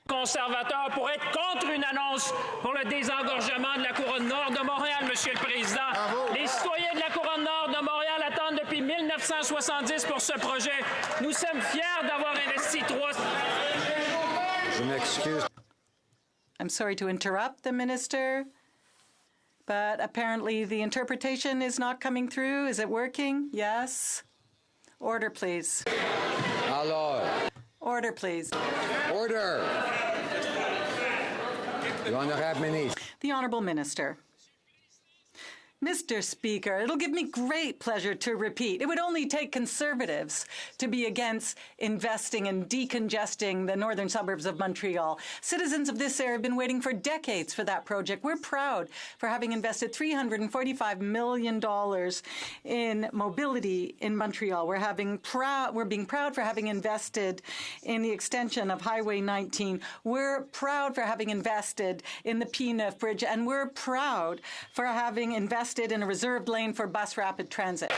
Conservateur pour être contre une annonce pour le désengorgement de la couronne nord de Montréal, Monsieur le Président. Les citoyens de la couronne nord de Montréal attendent depuis 1970 pour ce projet. Nous sommes fiers d'avoir investi 3... I'm sorry to interrupt the minister, but apparently the interpretation is not coming through. Is it working? Yes. Order, please. Alors. Order, please. Order. The Honourable Minister. The Honourable Minister. Mr. Speaker, it'll give me great pleasure to repeat. It would only take Conservatives to be against investing in decongesting the northern suburbs of Montreal. Citizens of this area have been waiting for decades for that project. We're proud for having invested $345 million in mobility in Montreal. We're being proud for having invested in the extension of Highway 19. We're proud for having invested in the P9 Bridge, and we're proud for having invested in a reserved lane for bus rapid transit.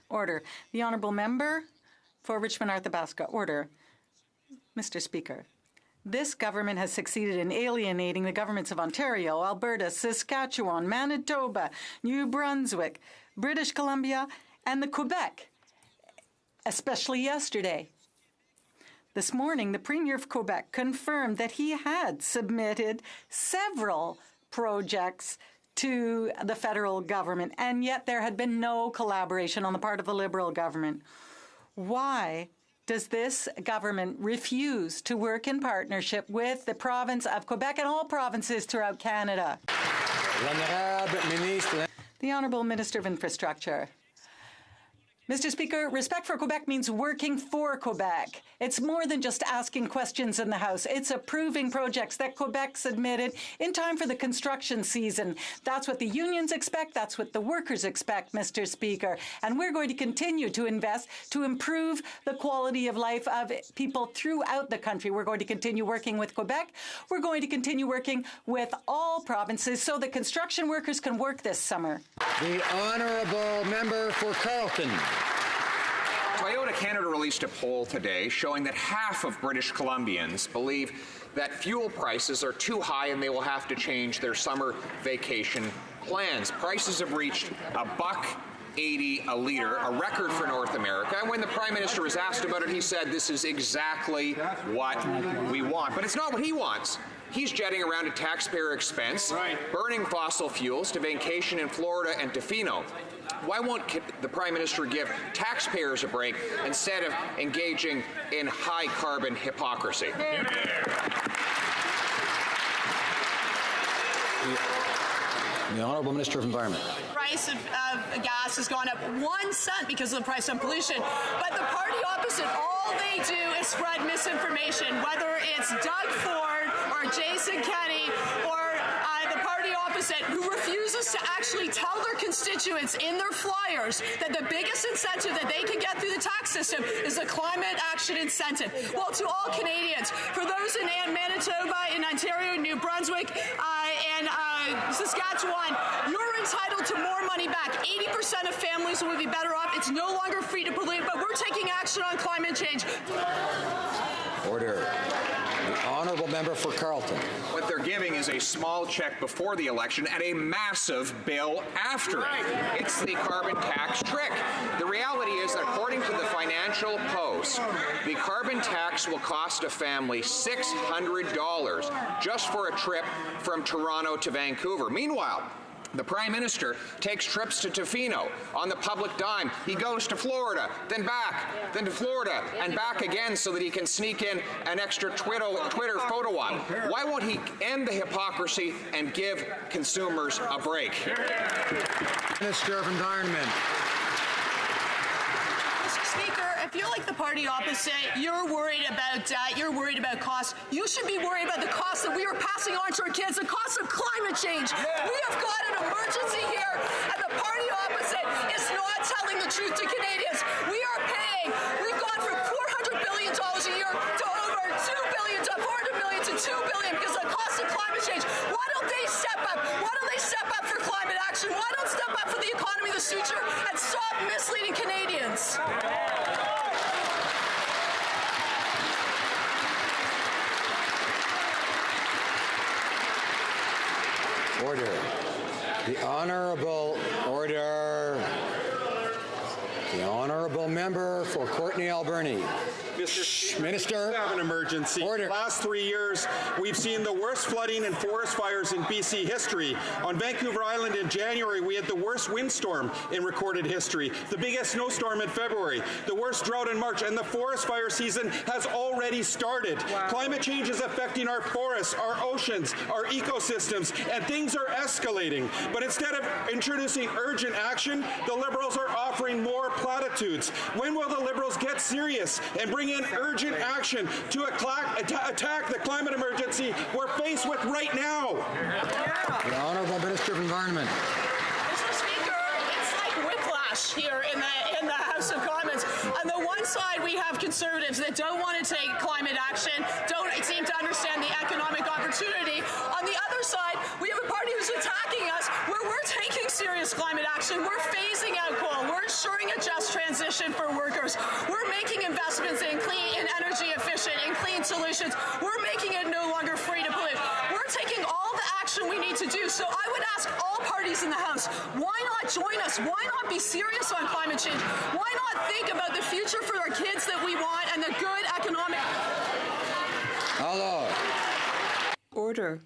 Order. The Honourable Member for Richmond-Athabasca. Order. Mr. Speaker, this government has succeeded in alienating the governments of Ontario, Alberta, Saskatchewan, Manitoba, New Brunswick, British Columbia, and the Quebec, especially yesterday. This morning, the Premier of Quebec confirmed that he had submitted several projects to the federal government, and yet there had been no collaboration on the part of the Liberal government. Why does this government refuse to work in partnership with the province of Quebec and all provinces throughout Canada? The Honourable Minister of Infrastructure. Mr. Speaker, respect for Quebec means working for Quebec. It's more than just asking questions in the House. It's approving projects that Quebec submitted in time for the construction season. That's what the unions expect. That's what the workers expect, Mr. Speaker. And we're going to continue to invest to improve the quality of life of people throughout the country. We're going to continue working with Quebec. We're going to continue working with all provinces so that construction workers can work this summer. The honourable member for Carleton. Toyota Canada released a poll today showing that half of British Columbians believe that fuel prices are too high and they will have to change their summer vacation plans. Prices have reached $1.80 a litre, a record for North America. And when the Prime Minister was asked about it, he said this is exactly what we want. But it's not what he wants. He's jetting around at taxpayer expense, burning fossil fuels to vacation in Florida and Tofino. Why won't the Prime Minister give taxpayers a break instead of engaging in high-carbon hypocrisy? The Honourable Minister of Environment. The price of gas has gone up 1 cent because of the price of pollution. But the party opposite, all they do is spread misinformation, whether it's Doug Ford or Jason Kenney or the party opposite, who refuses to actually tell their constituents in their flyers that the biggest incentive that they can get through the tax system is a climate action incentive. Well, to all Canadians, for those in Manitoba, in Ontario, New Brunswick, and Saskatchewan, you're entitled to more money back. 80% of families will be better off. It's no longer free to pollute, but we're taking action on climate change. Order. The honourable member for Carleton. What they're giving is a small check before the election and a massive bill after it. It's the carbon tax trick. The reality is that according to the Financial Post, the carbon tax will cost a family $600 just for a trip from Toronto to Vancouver. Meanwhile, the Prime Minister takes trips to Tofino on the public dime. He goes to Florida, then back, then to Florida, and back again so that he can sneak in an extra Twitter photo op. Why won't he end the hypocrisy and give consumers a break? Minister of Environment. Mr. Speaker, I feel like the party opposite, you're worried about costs. You should be worried about the costs that we are passing on to our kids, the cost of climate change. We have got an emergency here, and the party opposite is not telling the truth to Canadians. We've gone from $400 billion a year to over $2 billion, to $400 million to $2 billion because of the cost of climate change. Why don't they step up? Why don't they step up for climate action? Why don't step up for the economy of the future and stop misleading Canadians? Order. The Honourable member for Courtenay Alberni. Mr. Minister. We have an emergency. Order. The last 3 years, we've seen the worst flooding and forest fires in BC history. On Vancouver Island in January, we had the worst windstorm in recorded history, the biggest snowstorm in February, the worst drought in March, and the forest fire season has already started. Wow. Climate change is affecting our forests, our oceans, our ecosystems, and things are escalating. But instead of introducing urgent action, the Liberals are offering more platitudes. When will the Liberals get serious and bring in urgent action to attack the climate emergency we're faced with right now? The Honourable Minister of Environment. Mr. Speaker, it's like whiplash here in the House of Commons. On the one side, we have Conservatives that don't want to take climate action, don't seem to understand the economic opportunity. On the other side, we have a party who's attacking us where we're taking serious climate action. We're phasing out coal. We're ensuring a just transition for workers. We're making investments in energy efficient and clean solutions. We're making it no longer free to pollute. We're taking all the action we need to do. So I would ask all parties in the House, why not join us? Why not be serious on climate change? Why not think about the future for our kids that we want and the good economic... Hello. Order.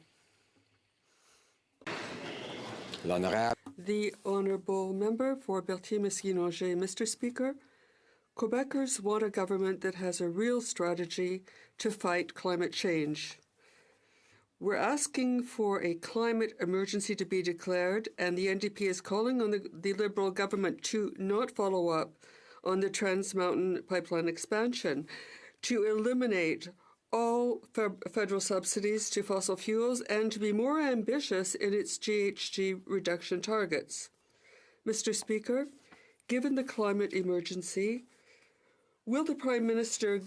L'honorable. The Honourable Member for Berthier-Masquinongé. Mr. Speaker, Quebecers want a government that has a real strategy to fight climate change. We're asking for a climate emergency to be declared, and the NDP is calling on the Liberal government to not follow up on the Trans Mountain Pipeline expansion, to eliminate all federal subsidies to fossil fuels, and to be more ambitious in its GHG reduction targets. Mr. Speaker, given the climate emergency, will the Prime Minister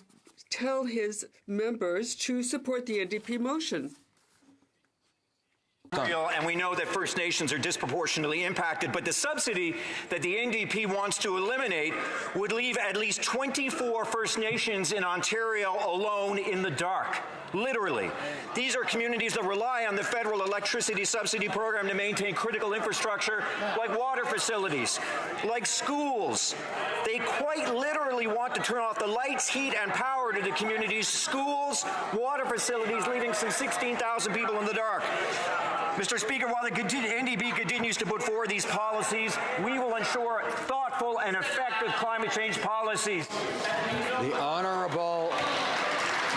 tell his members to support the NDP motion? And we know that First Nations are disproportionately impacted, but the subsidy that the NDP wants to eliminate would leave at least 24 First Nations in Ontario alone in the dark. Literally. These are communities that rely on the federal electricity subsidy program to maintain critical infrastructure like water facilities, like schools. They quite literally want to turn off the lights, heat, and power to the communities' schools, water facilities, leaving some 16,000 people in the dark. Mr. Speaker, while the NDP continues to put forward these policies, we will ensure thoughtful and effective climate change policies. The Honourable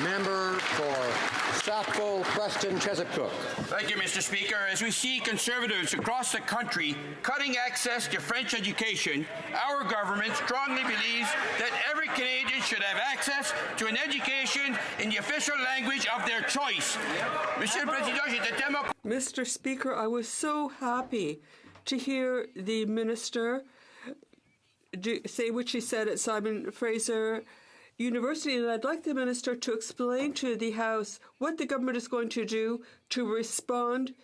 Member for Sackville, Preston, Chesapeake. Thank you, Mr. Speaker. As we see Conservatives across the country cutting access to French education, our government strongly believes that every Canadian should have access to an education in the official language of their choice. Mr. Speaker, I was so happy to hear the minister say what she said at Simon Fraser University, and I'd like the minister to explain to the House what the government is going to do to respond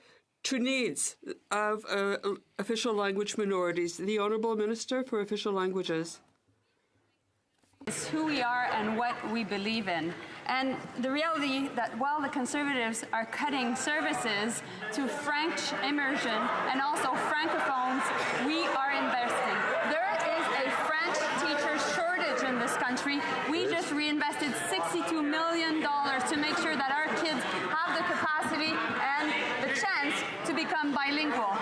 to needs of official language minorities. The Honourable Minister for Official Languages. It's who we are and what we believe in. And the reality that while the Conservatives are cutting services to French immersion and also Francophones, we are investing. There is a French teacher shortage in this country. We just reinvested $62 million to make sure that our kids have the capacity and the chance to become bilingual.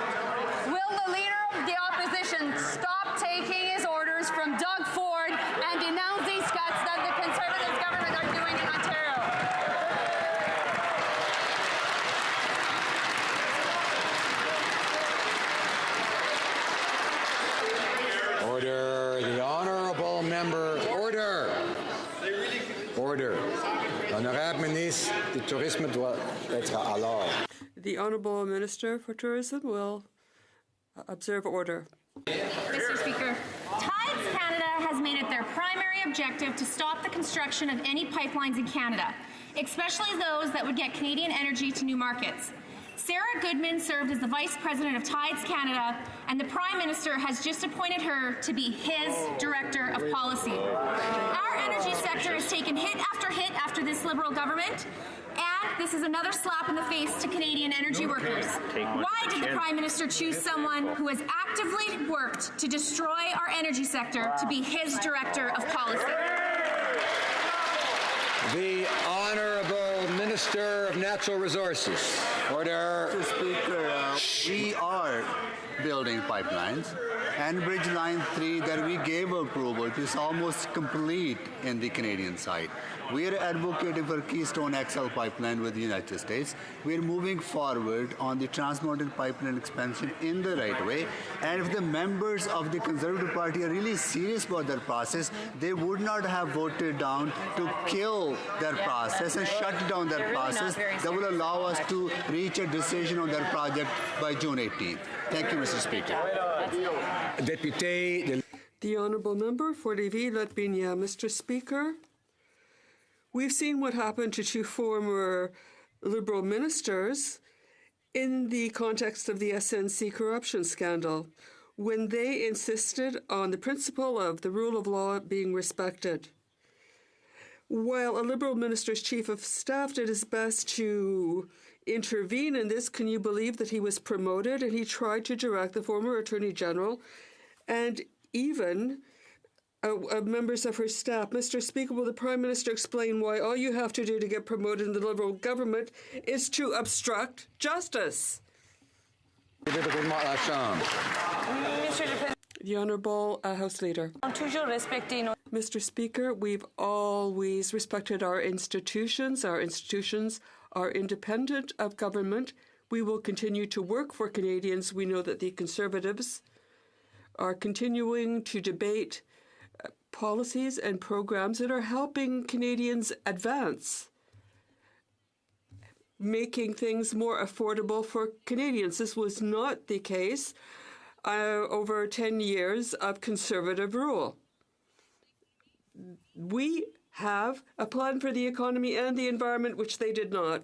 Will the leader of the opposition stop taking his orders from Doug Ford and denounce these cuts that the Conservative government are doing in Ontario? Order. The Honourable Member. Order. Order. L'Honorable Ministre du Tourisme doit être à l'ordre. The Honourable Minister for Tourism will observe order. Mr. Speaker, Tides Canada has made it their primary objective to stop the construction of any pipelines in Canada, especially those that would get Canadian energy to new markets. Sarah Goodman served as the Vice President of Tides Canada, and the Prime Minister has just appointed her to be his Director of Policy. Our energy sector has taken hit after this Liberal government, and this is another slap in the face to Canadian energy workers. Why did the Prime Minister choose someone who has actively worked to destroy our energy sector to be his Director of Policy? The Honourable Minister of Natural Resources. Order. Mr. Speaker, we are building pipelines, and Bridge Line 3 that we gave approval to is almost complete in the Canadian side. We are advocating for Keystone XL pipeline with the United States. We are moving forward on the Trans Mountain Pipeline expansion in the right way. And if the members of the Conservative Party are really serious about their process, they would not have voted down to kill their process and shut down their process that will allow us to reach a decision on their project by June 18th. Thank you, Mr. Speaker. Député. The Honourable Member for Lévis-Lotbinière. Mr. Speaker, we've seen what happened to two former Liberal ministers in the context of the SNC corruption scandal, when they insisted on the principle of the rule of law being respected. While a Liberal minister's chief of staff did his best to intervene in this, can you believe that he was promoted and he tried to direct the former Attorney General and even members of her staff? Mr. Speaker, will the Prime Minister explain why all you have to do to get promoted in the Liberal government is to obstruct justice? The Honourable House Leader. Mr. Speaker, we've always respected our institutions. Our institutions are independent of government. We will continue to work for Canadians. We know that the Conservatives are continuing to debate policies and programs that are helping Canadians advance, making things more affordable for Canadians. This was not the case over 10 years of Conservative rule. We have a plan for the economy and the environment, which they did not.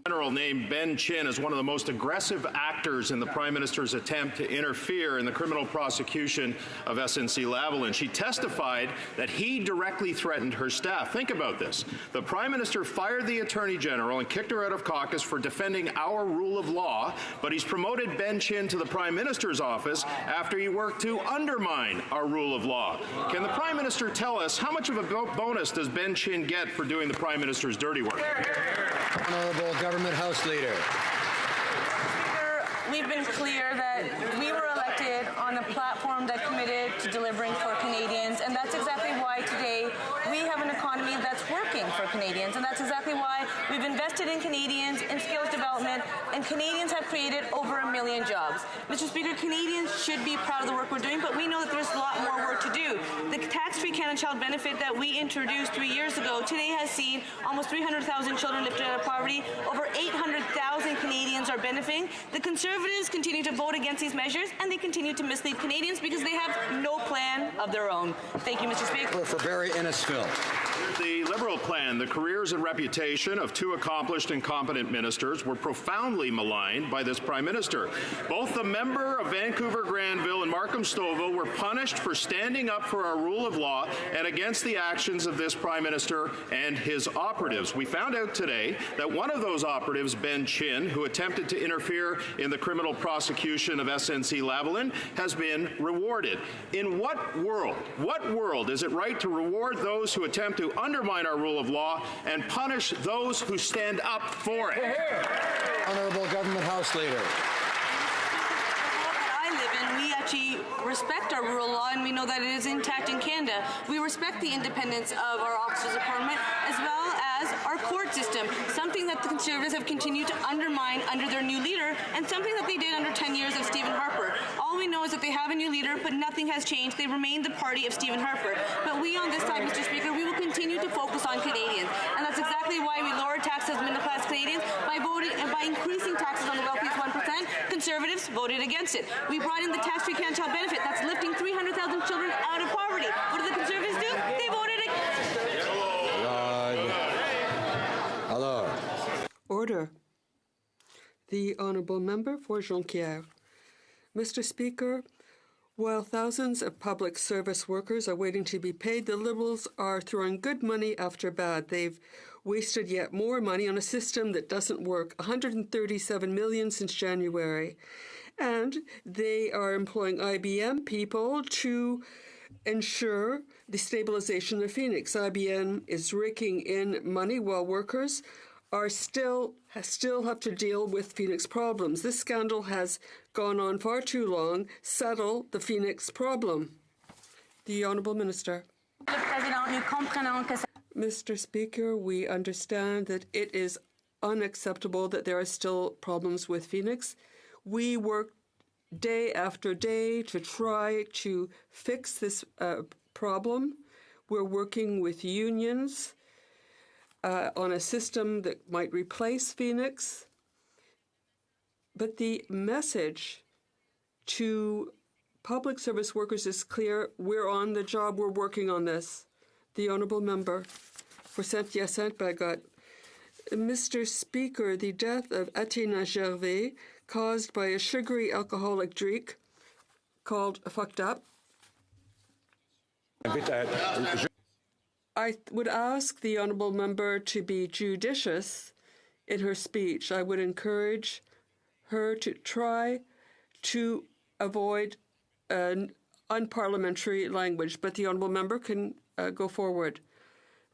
General named Ben Chin as one of the most aggressive actors in the Prime Minister's attempt to interfere in the criminal prosecution of SNC-Lavalin. She testified that he directly threatened her staff. Think about this. The Prime Minister fired the Attorney General and kicked her out of caucus for defending our rule of law, but he's promoted Ben Chin to the Prime Minister's office after he worked to undermine our rule of law. Can the Prime Minister tell us how much of a bonus does Ben Chin get for doing the Prime Minister's dirty work? Honourable Government House Leader. Speaker, we've been clear that we were elected on a platform that committed to delivering for Canadians, and that's exactly why today we have an economy that's working for Canadians, and that's exactly why we've invested in Canadians in skills development, and Canadians have created over 1 million jobs. Mr. Speaker, Canadians should be proud of the work we're doing, but we know that there's a lot more work to do. The tax-free Canada Child benefit that we introduced 3 years ago today has seen almost 300,000 children lifted out of poverty. Over 800,000 Canadians are benefiting. The Conservatives continue to vote against these measures, and they continue to mislead Canadians because they have no plan of their own. Thank you, Mr. Speaker. For Barrie Innisfil. The Liberal plan, the careers and reputation of two accomplished and competent ministers were profoundly maligned by this Prime Minister. Both the member of Vancouver Granville and Markham Stouffville were punished for standing up for our rule of law and against the actions of this Prime Minister and his operatives. We found out today that one of those operatives, Ben Chin, who attempted to interfere in the criminal prosecution of SNC-Lavalin, has been rewarded. In what world is it right to reward those who attempt to undermine our rule of law and punish those who stand up for it? Honourable Government House Leader. We actually respect our rule of law, and we know that it is intact in Canada. We respect the independence of our officers of parliament as well as our court system, something that the Conservatives have continued to undermine under their new leader, and something that they did under 10 years of Stephen Harper. All we know is that they have a new leader, but nothing has changed. They remain the party of Stephen Harper. But we on this side, Mr. Speaker, we will continue to focus on Canadians, and that's exactly why we lowered taxes on middle-class Canadians by increasing taxes on the wealthiest 1%. Conservatives voted against it. We brought in the tax-free Canada Child benefit that's lifting 300,000 children out of poverty. What did the Conservatives do? They voted against it. Hello. Order. The Honourable Member for Jonquière. Mr. Speaker, while thousands of public service workers are waiting to be paid, the Liberals are throwing good money after bad. They've wasted yet more money on a system that doesn't work, $137 million since January. And they are employing IBM people to ensure the stabilization of Phoenix. IBM is raking in money while workers are still have to deal with Phoenix problems. This scandal has gone on far too long. Settle the Phoenix problem. The Honourable Minister. Mr. Speaker, we understand that it is unacceptable that there are still problems with Phoenix. We work day after day to try to fix this problem. We're working with unions on a system that might replace Phoenix. But the message to public service workers is clear. We're on the job. We're working on this. The Honourable Member for Saint-Hyacinthe-Bagot. Mr. Speaker, the death of Athéna Gervais, caused by a sugary alcoholic drink called Fucked Up. I would ask the Honourable Member to be judicious in her speech. I would encourage her to try to avoid unparliamentary language, but the Honourable Member can go forward.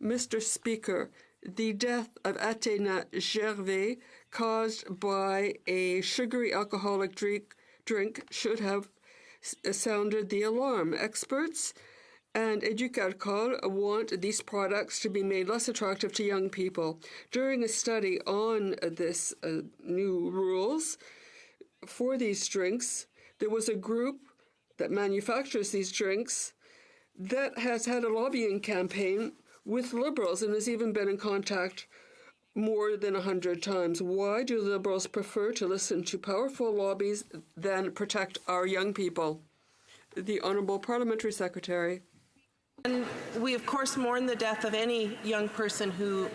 Mr. Speaker, the death of Athéna Gervais caused by a sugary alcoholic drink should have sounded the alarm. Experts and Éducalcool want these products to be made less attractive to young people. During a study on this new rules for these drinks, there was a group that manufactures these drinks that has had a lobbying campaign with Liberals and has even been in contact more than 100 times. Why do Liberals prefer to listen to powerful lobbies than protect our young people? The Honourable Parliamentary Secretary. And we, of course, mourn the death of any young person who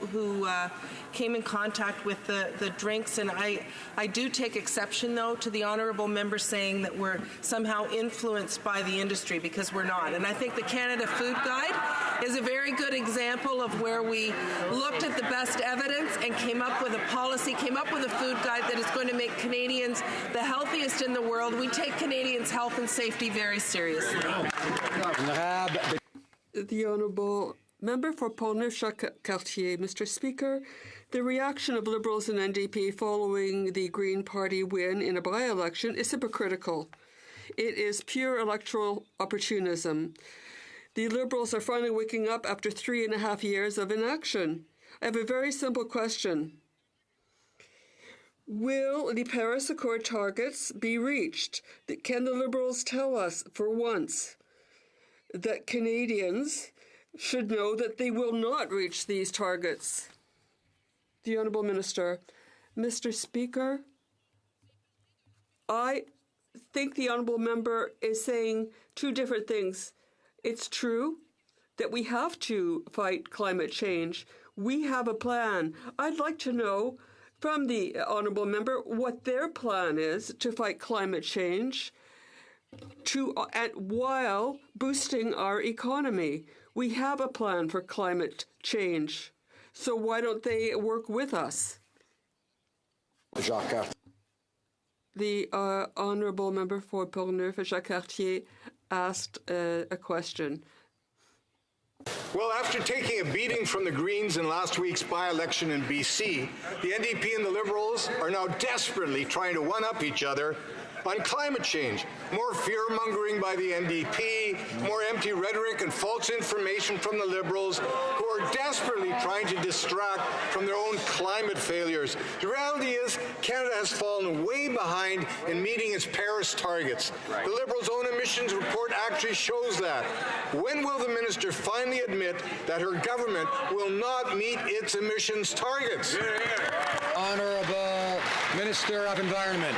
came in contact with the drinks. And I do take exception, though, to the honourable member saying that we're somehow influenced by the industry, because we're not. And I think the Canada Food Guide is a very good example of where we looked at the best evidence and came up with a policy, came up with a food guide that is going to make Canadians the healthiest in the world. We take Canadians' health and safety very seriously. The Honourable Member for Portneuf-Jacques-Cartier. Mr. Speaker, the reaction of Liberals and NDP following the Green Party win in a by-election is hypocritical. It is pure electoral opportunism. The Liberals are finally waking up after 3.5 years of inaction. I have a very simple question. Will the Paris Accord targets be reached? Can the Liberals tell us, for once, that Canadians should know that they will not reach these targets? The Honourable Minister. Mr. Speaker, I think the Honourable Member is saying two different things. It's true that we have to fight climate change. We have a plan. I'd like to know from the Honourable Member what their plan is to fight climate change while boosting our economy. We have a plan for climate change. So why don't they work with us? Jacques. The Honourable Member for Portneuf-Jacques-Cartier asked a question. Well, after taking a beating from the Greens in last week's by-election in BC, the NDP and the Liberals are now desperately trying to one-up each other on climate change. More fear-mongering by the NDP, more empty rhetoric and false information from the Liberals, who are desperately trying to distract from their own climate failures. The reality is, Canada has fallen way behind in meeting its Paris targets. The Liberals' own emissions report actually shows that. When will the minister finally admit that her government will not meet its emissions targets? Honourable Minister of Environment.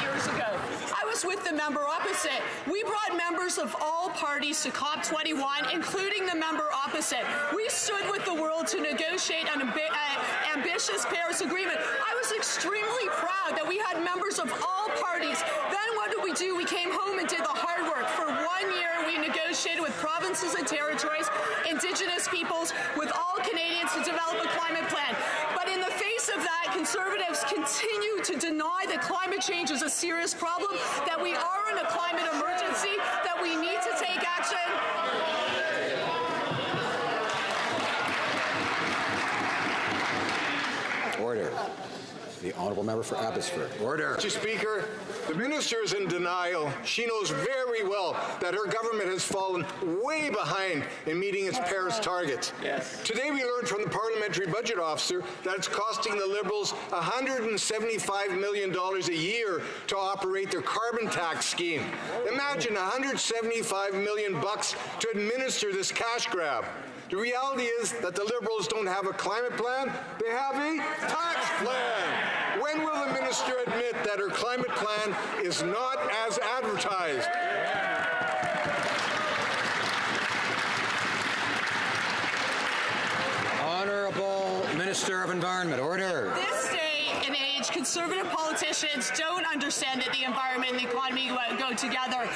Years ago, I was with the member opposite. We brought members of all parties to COP21, including the member opposite. We stood with the world to negotiate an ambitious Paris Agreement. I was extremely proud that we had members of all parties. Then what did we do? We came home and did the hard work. For 1 year, we negotiated with provinces and territories, Indigenous peoples, with all Canadians to develop a climate plan. But in the face of that, Conservatives continue to deny that climate change is a serious problem, that we are in a climate emergency, that we need to take action. Order. The Honourable Member for Abbotsford. Order. Mr. Speaker, the minister is in denial. She knows very well that her government has fallen way behind in meeting its Paris targets. Yes. Today we learned from the Parliamentary Budget Officer that it's costing the Liberals $175 million a year to operate their carbon tax scheme. Imagine $175 million to administer this cash grab. The reality is that the Liberals don't have a climate plan, they have a tax plan. When will the minister admit that her climate plan is not as advertised? Honourable Minister of Environment. Order. This day and age, Conservative politicians don't understand that the environment and the economy go together.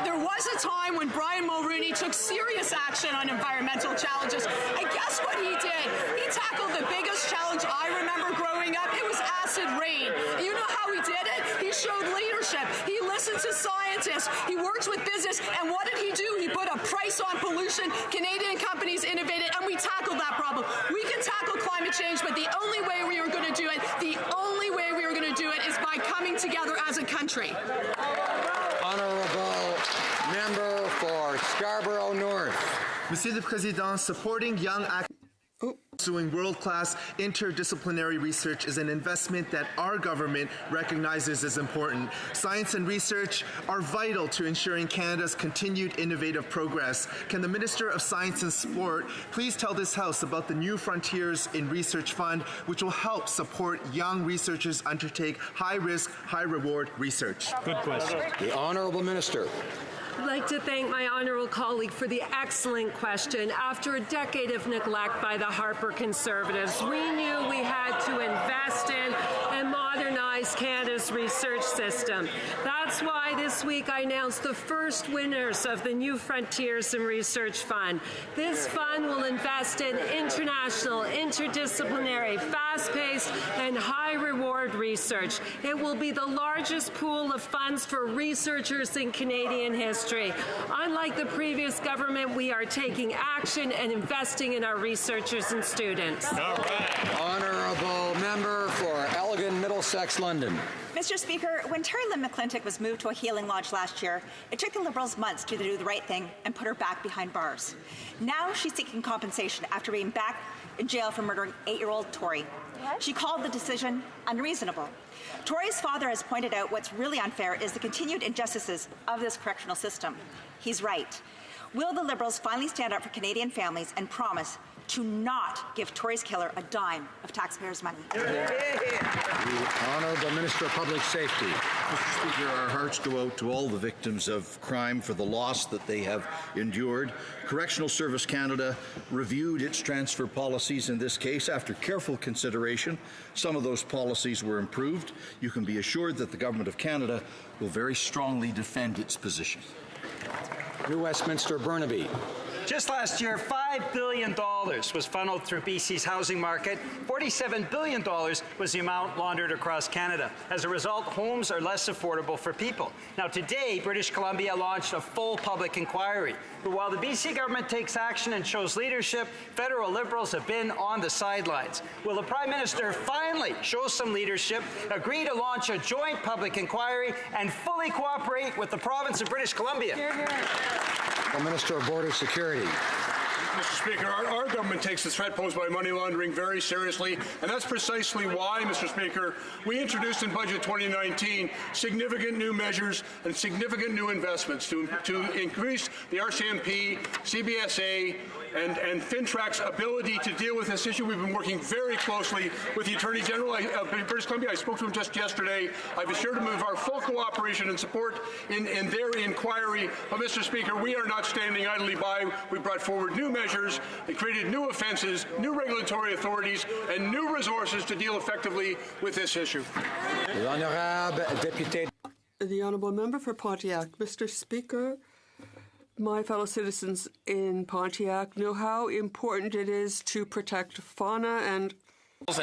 There was a time when Brian Mulroney took serious action on environmental challenges. And guess what he did? He tackled the biggest challenge I remember growing up. It was acid rain. You know how he did it? He showed leadership. He listened to scientists. He worked with business. And what did he do? He put a price on pollution. Canadian companies innovated, and we tackled that problem. We can tackle climate change, but the only way we are going to do it, is by coming together as a country. Honourable Member for Scarborough North. Monsieur le Président, supporting young pursuing world-class interdisciplinary research is an investment that our government recognizes as important. Science and research are vital to ensuring Canada's continued innovative progress. Can the Minister of Science and Sport please tell this House about the New Frontiers in Research Fund, which will help support young researchers undertake high-risk, high-reward research? Good question. The Honourable Minister. I'd like to thank my honourable colleague for the excellent question. After a decade of neglect by the Harper Conservatives, we knew we had to invest in and modernize Canada's research system. That's why this week I announced the first winners of the New Frontiers in Research Fund. This fund will invest in international, interdisciplinary, fast-paced, and high-reward research. It will be the largest pool of funds for researchers in Canadian history. Unlike the previous government, we are taking action and investing in our researchers and students. All right. Honourable Member for Elgin, Middlesex, London. Mr. Speaker, when Terry Lynn McClintock was moved to a healing lodge last year, it took the Liberals months to do the right thing and put her back behind bars. Now she's seeking compensation after being back in jail for murdering 8-year-old Tori. She called the decision unreasonable. Tori's father has pointed out what's really unfair is the continued injustices of this correctional system. He's right. Will the Liberals finally stand up for Canadian families and promise to not give Tori's killer a dime of taxpayers' money? The Honourable Minister of Public Safety. Mr. Speaker, our hearts go out to all the victims of crime for the loss that they have endured. Correctional Service Canada reviewed its transfer policies in this case after careful consideration. Some of those policies were improved. You can be assured that the Government of Canada will very strongly defend its position. New Westminster, Burnaby. Just last year, $5 billion was funneled through BC's housing market. $47 billion was the amount laundered across Canada. As a result, homes are less affordable for people. Now, today, British Columbia launched a full public inquiry. But while the BC government takes action and shows leadership, federal Liberals have been on the sidelines. Will the Prime Minister finally show some leadership, agree to launch a joint public inquiry, and fully cooperate with the province of British Columbia? Hear, hear. The Minister of Border Security. Mr. Speaker, our government takes the threat posed by money laundering very seriously, and that's precisely why, Mr. Speaker, we introduced in Budget 2019 significant new measures and significant new investments to increase the RCMP, CBSA, and FinTrack's ability to deal with this issue. We've been working very closely with the Attorney General of British Columbia. I spoke to him just yesterday. I've assured him of our full cooperation and support in their inquiry. But, Mr. Speaker, we are not standing idly by. We brought forward new measures. They created new offences, new regulatory authorities, and new resources to deal effectively with this issue. The Honourable Member for Pontiac. Mr. Speaker, my fellow citizens in Pontiac know how important it is to protect fauna and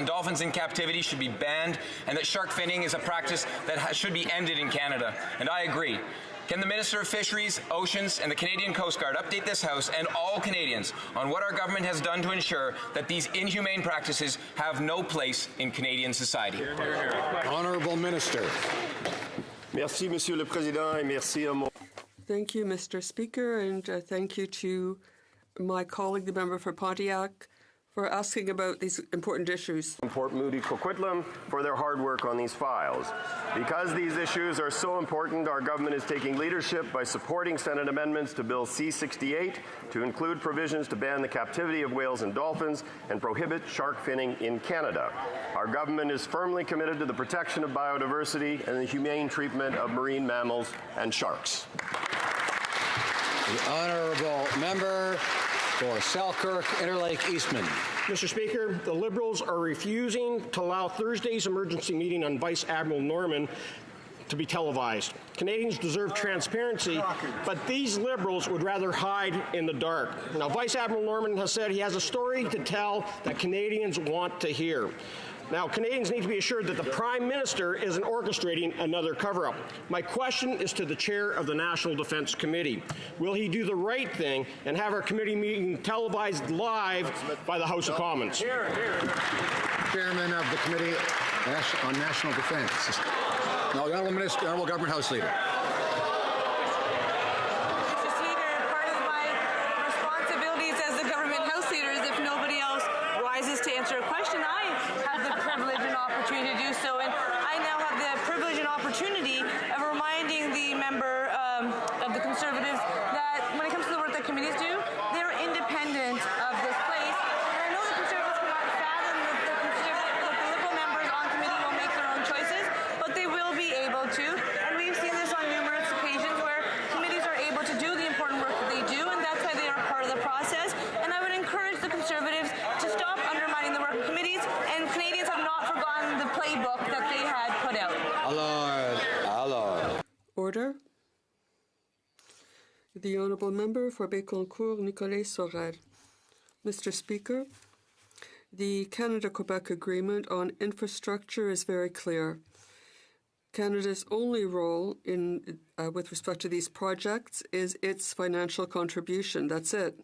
dolphins in captivity should be banned, and that shark finning is a practice that should be ended in Canada. And I agree. Can the Minister of Fisheries, Oceans and the Canadian Coast Guard update this House and all Canadians on what our government has done to ensure that these inhumane practices have no place in Canadian society? Honourable Minister. Merci, Monsieur le Président, et merci à mon... Thank you, Mr. Speaker, and thank you to my colleague, the member for Pontiac, for asking about these important issues. Port Moody Coquitlam for their hard work on these files. Because these issues are so important, our government is taking leadership by supporting Senate amendments to Bill C-68 to include provisions to ban the captivity of whales and dolphins and prohibit shark finning in Canada. Our government is firmly committed to the protection of biodiversity and the humane treatment of marine mammals and sharks. The Honourable Member for Selkirk, Interlake, Eastman. Mr. Speaker, the Liberals are refusing to allow Thursday's emergency meeting on Vice Admiral Norman to be televised. Canadians deserve transparency, but these Liberals would rather hide in the dark. Now, Vice Admiral Norman has said he has a story to tell that Canadians want to hear. Now, Canadians need to be assured that the Prime Minister isn't orchestrating another cover-up. My question is to the Chair of the National Defence Committee. Will he do the right thing and have our committee meeting televised live by the House of Commons? Chairman of the Committee on National Defence. Now, the Honourable Minister, Honourable Government House Leader. Mr. Speaker, part of my responsibilities as the Government House Leader is, if nobody else rises had the privilege and opportunity to do so. And I now have the privilege and opportunity of reminding the member of the Conservatives that when it comes to the work that committees do, they're independent of this place. And I know the Conservatives cannot fathom that the Liberal members on committee will make their own choices, but they will be able to. And we've seen this on numerous occasions where committees are able to do the important work that they do, and that's why they are part of the process. And I would encourage the Conservatives to stop undermining the work of committees, and Canadians have not forgotten the playbook that they had put out. Order. The Honourable Member for Bécancour, Nicolet Sorel. Mr. Speaker, the Canada-Quebec Agreement on infrastructure is very clear. Canada's only role in, with respect to these projects is its financial contribution. That's it.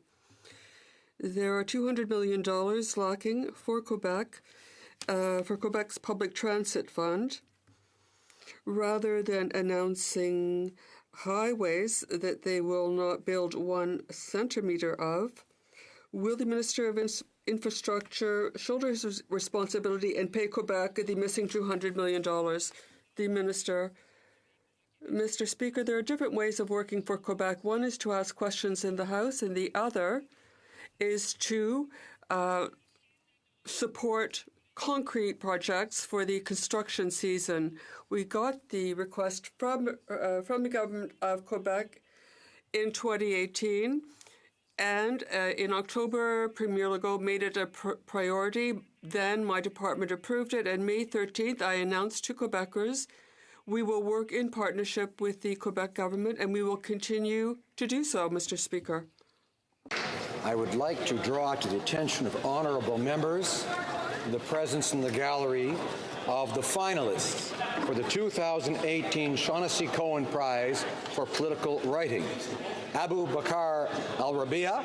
There are $200 million lacking for Quebec, for Quebec's public transit fund. Rather than announcing highways that they will not build 1 centimetre of, will the Minister of Infrastructure shoulder his responsibility and pay Quebec the missing $200 million? The Minister. Mr. Speaker, there are different ways of working for Quebec. One is to ask questions in the House, and the other is to support concrete projects for the construction season. We got the request from the government of Quebec in 2018, and in October, Premier Legault made it a priority. Then my department approved it, and May 13th, I announced to Quebecers we will work in partnership with the Quebec government, and we will continue to do so, Mr. Speaker. I would like to draw to the attention of honourable members the presence in the gallery of the finalists for the 2018 Shaughnessy Cohen Prize for Political Writing. Abu Bakr Al-Rabia,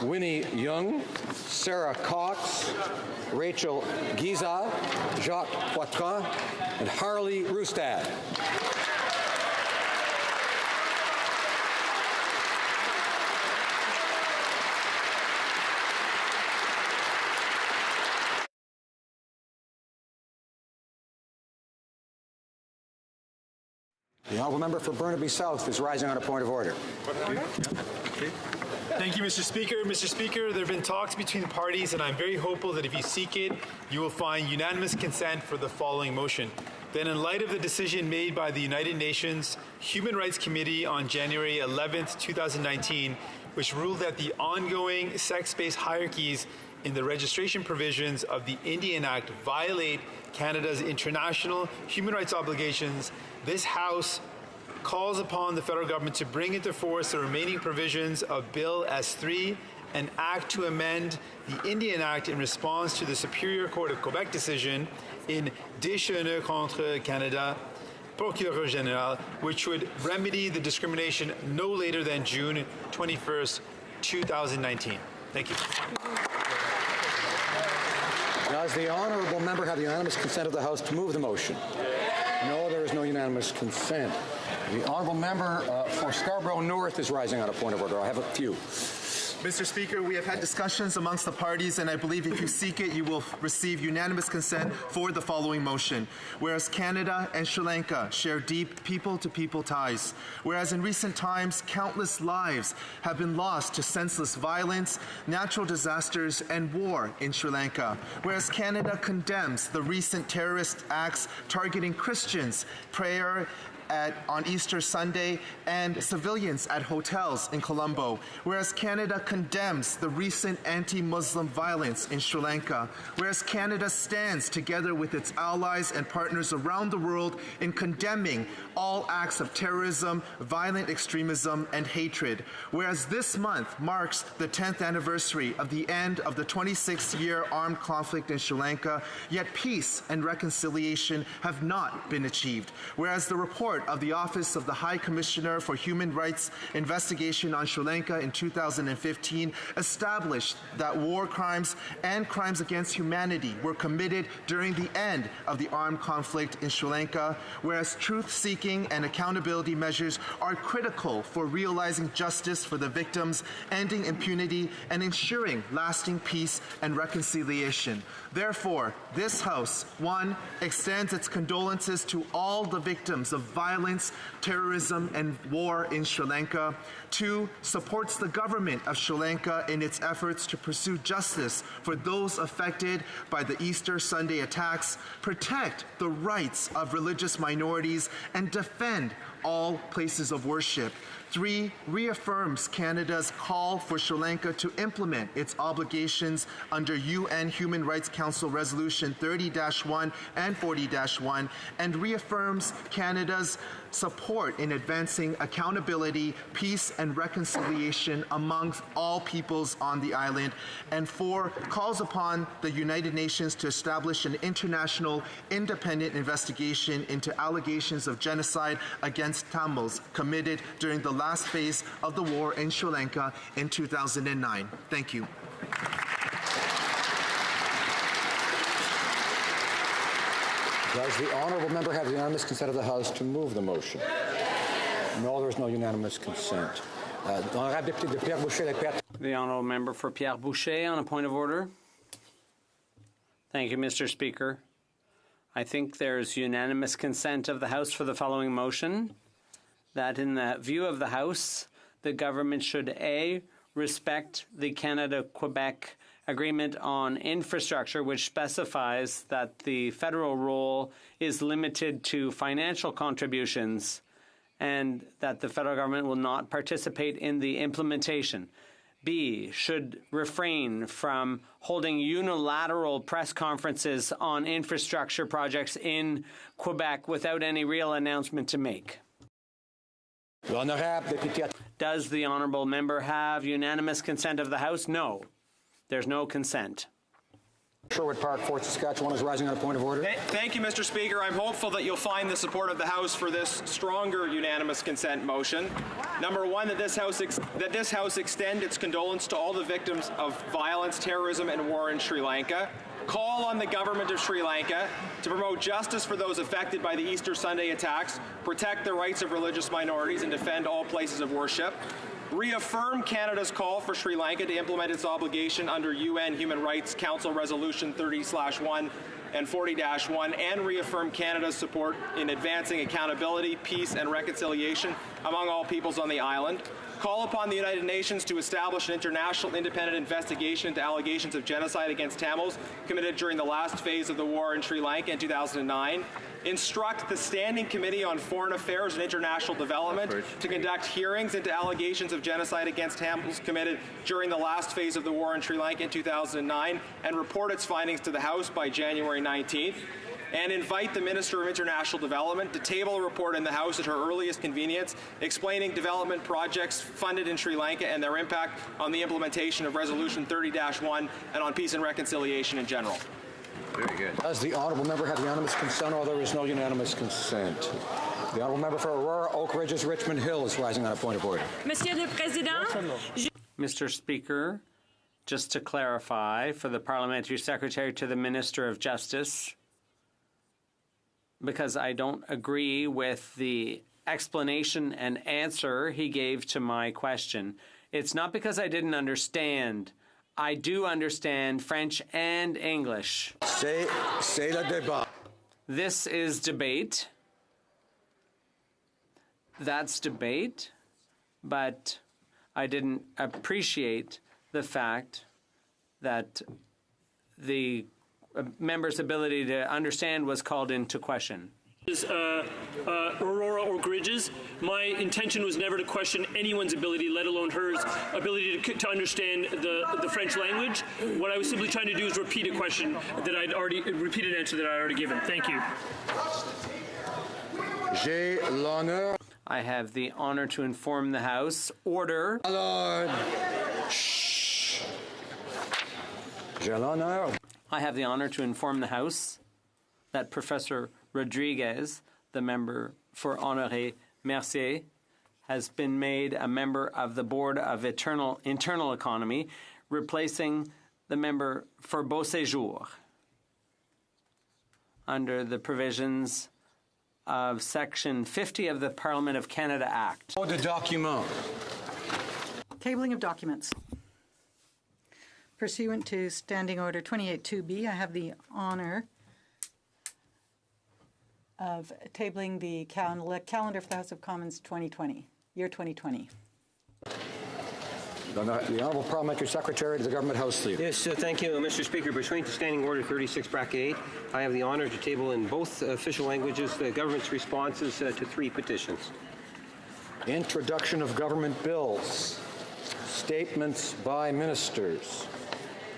Winnie Young, Sarah Cox, Rachel Giza, Jacques Poitras, and Harley Rustad. The honourable member for Burnaby South is rising on a point of order. Thank you, Mr. Speaker. Mr. Speaker, there have been talks between the parties, and I'm very hopeful that if you seek it, you will find unanimous consent for the following motion. Then, in light of the decision made by the United Nations Human Rights Committee on January 11th, 2019, which ruled that the ongoing sex-based hierarchies in the registration provisions of the Indian Act violate Canada's international human rights obligations, this House calls upon the federal government to bring into force the remaining provisions of Bill S3 and act to amend the Indian Act in response to the Superior Court of Quebec decision in Descheneux contre Canada, Procureur Général, which would remedy the discrimination no later than June 21st, 2019. Thank you. Does the honourable member have the unanimous consent of the House to move the motion? No, there is no unanimous consent. The honourable member for Scarborough North is rising on a point of order. I have a few. Mr. Speaker, we have had discussions amongst the parties, and I believe if you seek it, you will receive unanimous consent for the following motion. Whereas Canada and Sri Lanka share deep people-to-people ties, whereas in recent times, countless lives have been lost to senseless violence, natural disasters, and war in Sri Lanka, whereas Canada condemns the recent terrorist acts targeting Christians, prayer on Easter Sunday, and civilians at hotels in Colombo, whereas Canada condemns the recent anti-Muslim violence in Sri Lanka, whereas Canada stands together with its allies and partners around the world in condemning all acts of terrorism, violent extremism, and hatred, whereas this month marks the 10th anniversary of the end of the 26-year armed conflict in Sri Lanka, yet peace and reconciliation have not been achieved, whereas the report report of the Office of the High Commissioner for Human Rights investigation on Sri Lanka in 2015 established that war crimes and crimes against humanity were committed during the end of the armed conflict in Sri Lanka, whereas truth-seeking and accountability measures are critical for realizing justice for the victims, ending impunity, and ensuring lasting peace and reconciliation. Therefore, this House, 1, extends its condolences to all the victims of violence, terrorism, and war in Sri Lanka. 2, supports the government of Sri Lanka in its efforts to pursue justice for those affected by the Easter Sunday attacks, protect the rights of religious minorities, and defend all places of worship. 3, reaffirms Canada's call for Sri Lanka to implement its obligations under UN Human Rights Council Resolution 30-1 and 40-1, and reaffirms Canada's support in advancing accountability, peace, and reconciliation amongst all peoples on the island. And 4, calls upon the United Nations to establish an international independent investigation into allegations of genocide against Tamils committed during the last phase of the war in Sri Lanka in 2009. Thank you. Does the honourable member have the unanimous consent of the House to move the motion? No, there is no unanimous consent. The honourable member for Pierre Boucher on a point of order. Thank you, Mr. Speaker. I think there's unanimous consent of the House for the following motion, that in the view of the House, the government should A, respect the Canada-Quebec Agreement on Infrastructure, which specifies that the federal role is limited to financial contributions and that the federal government will not participate in the implementation. B, should refrain from holding unilateral press conferences on infrastructure projects in Quebec without any real announcement to make. Does the honourable member have unanimous consent of the House? No. There's no consent. Sherwood Park, Fort Saskatchewan is rising on a point of order. Thank you, Mr. Speaker. I'm hopeful that you'll find the support of the House for this stronger unanimous consent motion. Number 1, that this House extend its condolence to all the victims of violence, terrorism, and war in Sri Lanka. Call on the government of Sri Lanka to promote justice for those affected by the Easter Sunday attacks, protect the rights of religious minorities, and defend all places of worship. Reaffirm Canada's call for Sri Lanka to implement its obligation under UN Human Rights Council Resolution 30-1 and 40-1, and reaffirm Canada's support in advancing accountability, peace, and reconciliation among all peoples on the island. Call upon the United Nations to establish an international independent investigation into allegations of genocide against Tamils committed during the last phase of the war in Sri Lanka in 2009. Instruct the Standing Committee on Foreign Affairs and International Development to conduct hearings into allegations of genocide against Tamils committed during the last phase of the war in Sri Lanka in 2009 and report its findings to the House by January 19th. And invite the Minister of International Development to table a report in the House at her earliest convenience explaining development projects funded in Sri Lanka and their impact on the implementation of Resolution 30-1 and on peace and reconciliation in general. Very good. Does the honourable member have unanimous consent, or there is no unanimous consent? The honourable member for Aurora, Oak Ridges, Richmond Hill is rising on a point of order. Monsieur le Président, Mr. Speaker, just to clarify for the Parliamentary Secretary to the Minister of Justice, because I don't agree with the explanation and answer he gave to my question. It's not because I didn't understand. I do understand French and English. C'est le débat. This is debate. That's debate, but I didn't appreciate the fact that the member's ability to understand was called into question. Aurora Oak Ridges. My intention was never to question anyone's ability, let alone hers ability to understand the French language. What I was simply trying to do is repeat a question that I'd already repeat an answer that I'd already given. Thank you. J'ai l'honneur. I have the honor to inform the House. Order. Alors, shh. J'ai l'honneur. I have the honor to inform the House that Professor Rodriguez, the member for Honoré Mercier has been made a member of the Board of Internal Economy, replacing the member for Beauséjour under the provisions of Section 50 of the Parliament of Canada Act. Tabling of documents. Pursuant to Standing Order 28.2b, I have the honor of tabling the calendar for the House of Commons 2020, year 2020. The Honourable Parliamentary Secretary to the Government House Leader. Yes, thank you, Mr. Speaker. Pursuant to Standing Order 36(8), I have the honour to table in both official languages the government's responses to 3 petitions. Introduction of government bills. Statements by ministers.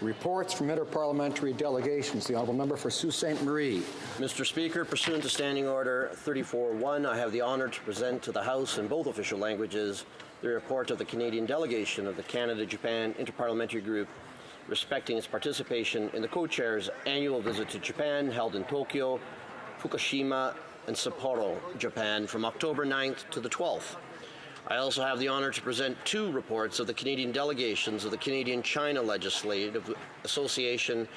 Reports from interparliamentary delegations. The Honourable Member for Sault Ste. Marie. Mr. Speaker, pursuant to Standing Order 34.1, I have the honour to present to the House in both official languages the report of the Canadian delegation of the Canada-Japan Interparliamentary Group respecting its participation in the co-chair's annual visit to Japan held in Tokyo, Fukushima, and Sapporo, Japan from October 9th to the 12th. I also have the honour to present 2 reports of the Canadian delegations of the Canadian-China Legislative Association,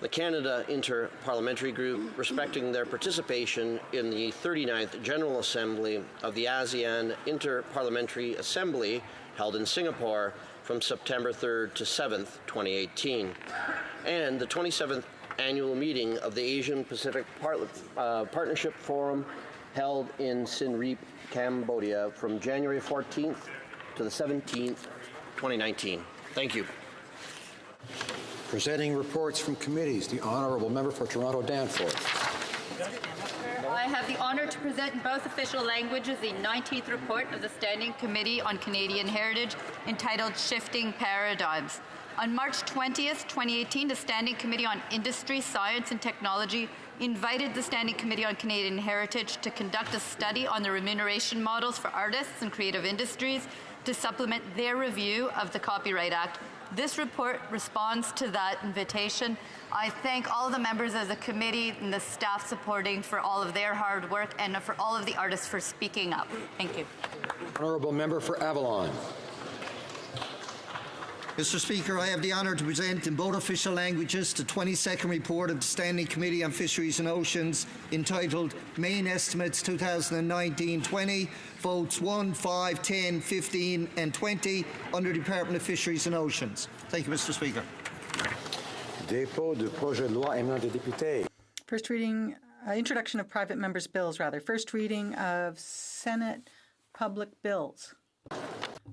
the Canada Inter-Parliamentary Group, respecting their participation in the 39th General Assembly of the ASEAN Inter-Parliamentary Assembly held in Singapore from September 3rd to 7th, 2018, and the 27th Annual Meeting of the Asian Pacific Partnership Forum held in Siem Reap, Cambodia from January 14th to the 17th, 2019. Thank you. Presenting reports from committees, the Honourable Member for Toronto Danforth. I have the honour to present in both official languages the 19th report of the Standing Committee on Canadian Heritage entitled Shifting Paradigms. On March 20th, 2018, the Standing Committee on Industry, Science and Technology invited the Standing Committee on Canadian Heritage to conduct a study on the remuneration models for artists and creative industries to supplement their review of the Copyright Act. This report responds to that invitation. I thank all of the members of the committee and the staff supporting for all of their hard work and for all of the artists for speaking up. Thank you. Honourable Member for Avalon. Mr. Speaker, I have the honour to present in both official languages the 22nd report of the Standing Committee on Fisheries and Oceans entitled Main Estimates 2019-20, Votes 1, 5, 10, 15 and 20 under the Department of Fisheries and Oceans. Thank you, Mr. Speaker. Dépôt de projet de loi émanant des députés. First reading, introduction of private members' bills, rather. First reading of Senate public bills.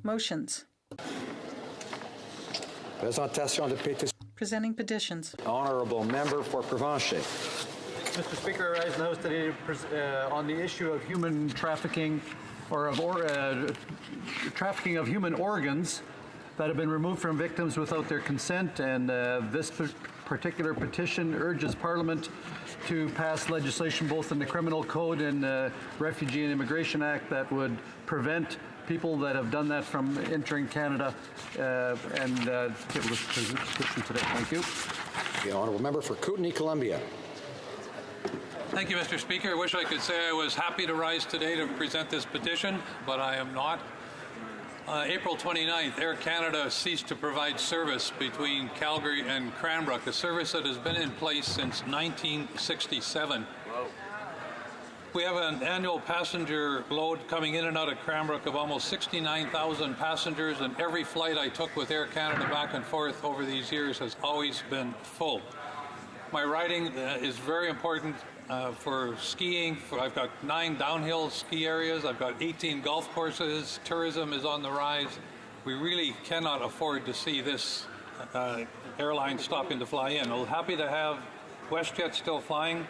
Motions. Présentation de pétitions. Presenting petitions. Honourable Member for Provencher. Mr. Speaker, I rise in the House today on the issue of human trafficking or of trafficking of human organs that have been removed from victims without their consent, and this particular petition urges Parliament to pass legislation both in the Criminal Code and the Refugee and Immigration Act that would prevent people that have done that from entering Canada and table this petition today. Thank you. The Honourable Member for Kootenay, Columbia. Thank you, Mr. Speaker. I wish I could say I was happy to rise today to present this petition, but I am not. April 29th, Air Canada ceased to provide service between Calgary and Cranbrook, a service that has been in place since 1967. We have an annual passenger load coming in and out of Cranbrook of almost 69,000 passengers, and every flight I took with Air Canada back and forth over these years has always been full. My riding is very important for skiing. I've got 9 downhill ski areas. I've got 18 golf courses. Tourism is on the rise. We really cannot afford to see this airline stopping to fly in. We're happy to have WestJet still flying,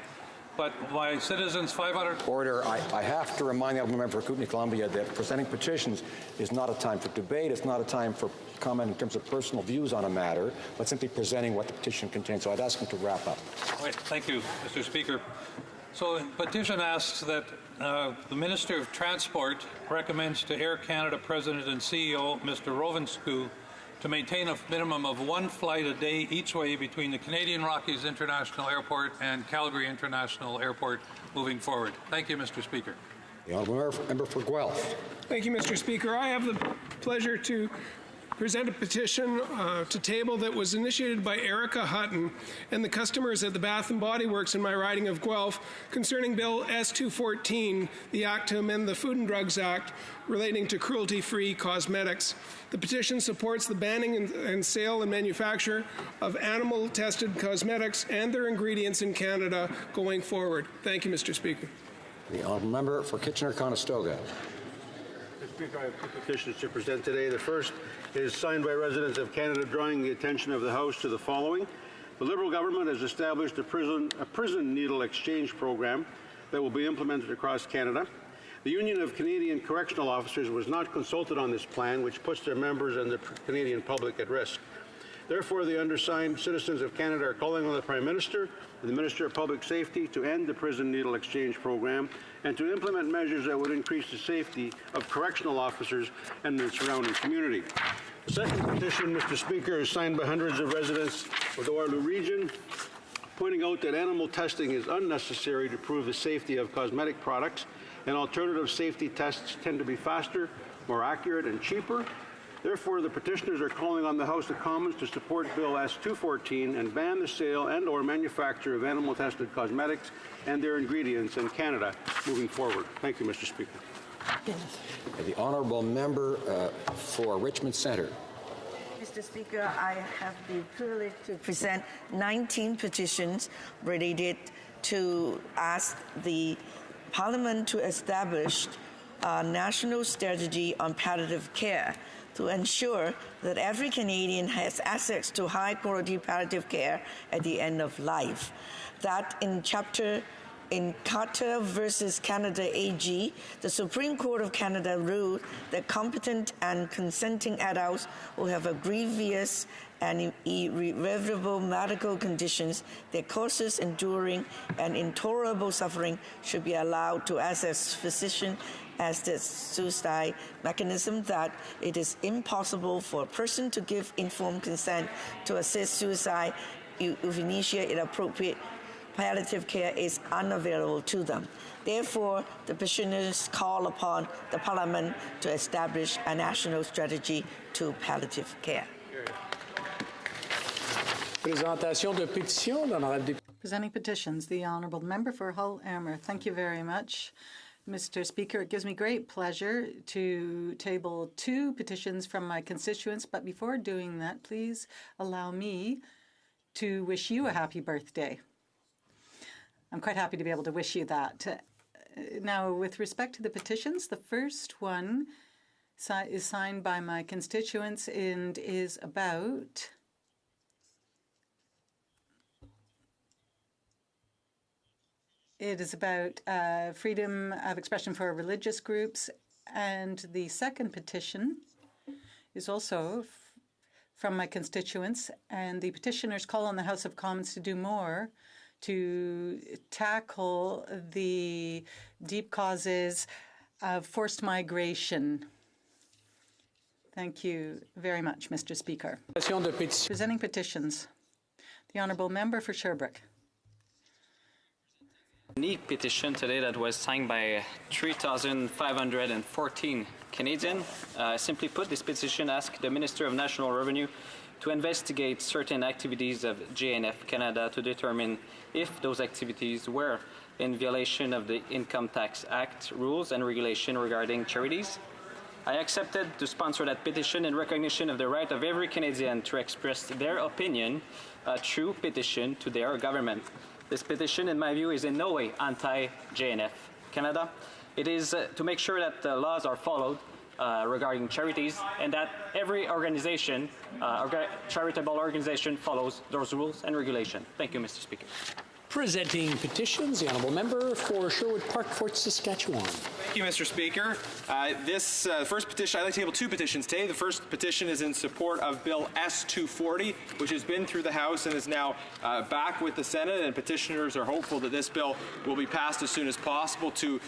but my citizens 500... Order. I have to remind the Honourable Member for Kootenay, Columbia that presenting petitions is not a time for debate. It's not a time for comment in terms of personal views on a matter, but simply presenting what the petition contains. So I'd ask him to wrap up. Right. Thank you, Mr. Speaker. So the petition asks that the Minister of Transport recommends to Air Canada President and CEO, Mr. Rovensku, to maintain a minimum of 1 flight a day each way between the Canadian Rockies International Airport and Calgary International Airport moving forward. Thank you, Mr. Speaker. The honourable member for Guelph. Thank you, Mr. Speaker. I have the pleasure to present a petition to table that was initiated by Erica Hutton and the customers at the Bath & Body Works in my riding of Guelph concerning Bill S-214, the Act to amend the Food and Drugs Act relating to cruelty-free cosmetics. The petition supports the banning and sale and manufacture of animal-tested cosmetics and their ingredients in Canada going forward. Thank you, Mr. Speaker. The honourable member for Kitchener-Conestoga. Mr. Speaker, I have two petitions to present today. The first is signed by residents of Canada, drawing the attention of the House to the following. The Liberal government has established a prison needle exchange program that will be implemented across Canada. The Union of Canadian Correctional Officers was not consulted on this plan, which puts their members and the Canadian public at risk. Therefore, the undersigned citizens of Canada are calling on the Prime Minister and the Minister of Public Safety to end the prison needle exchange program and to implement measures that would increase the safety of correctional officers and the surrounding community. The second petition, Mr. Speaker, is signed by hundreds of residents of the Waterloo region, pointing out that animal testing is unnecessary to prove the safety of cosmetic products, and alternative safety tests tend to be faster, more accurate, and cheaper. Therefore, the petitioners are calling on the House of Commons to support Bill S-214 and ban the sale and or manufacture of animal-tested cosmetics and their ingredients in Canada moving forward. Thank you, Mr. Speaker. The honourable member for Richmond Centre. Mr. Speaker, I have the privilege to present 19 petitions related to ask the Parliament to establish a national strategy on palliative care to ensure that every Canadian has access to high-quality palliative care at the end of life. That in Carter versus Canada AG, the Supreme Court of Canada ruled that competent and consenting adults who have a grievous and irreversible medical conditions that causes enduring and intolerable suffering should be allowed to access physician as the suicide mechanism, that it is impossible for a person to give informed consent to assist suicide, euthanasia, inappropriate palliative care is unavailable to them. Therefore, the petitioners call upon the Parliament to establish a national strategy to palliative care. Presenting petitions, the Honourable Member for Hull-Amer. Thank you very much, Mr. Speaker. It gives me great pleasure to table two petitions from my constituents, but before doing that, please allow me to wish you a happy birthday. I'm quite happy to be able to wish you that. Now, with respect to the petitions, the first one is signed by my constituents and is about freedom of expression for religious groups. And the second petition is also from my constituents, and the petitioners call on the House of Commons to do more to tackle the deep causes of forced migration. Thank you very much, Mr. Speaker. Presenting petitions, the Honourable Member for Sherbrooke. Unique petition today that was signed by 3,514 Canadians. Simply put, this petition asks the Minister of National Revenue to investigate certain activities of JNF Canada to determine if those activities were in violation of the Income Tax Act rules and regulation regarding charities. I accepted to sponsor that petition in recognition of the right of every Canadian to express their opinion through petition to their government. This petition, in my view, is in no way anti-JNF Canada. It is to make sure that the laws are followed regarding charities and that every organization, charitable organization, follows those rules and regulations. Thank you, Mr. Speaker. Presenting petitions, the Honourable Member for Sherwood Park, Fort Saskatchewan. Thank you, Mr. Speaker. This first petition, I'd like to table two petitions today. The first petition is in support of Bill S-240, which has been through the House and is now back with the Senate, and petitioners are hopeful that this bill will be passed as soon as possible to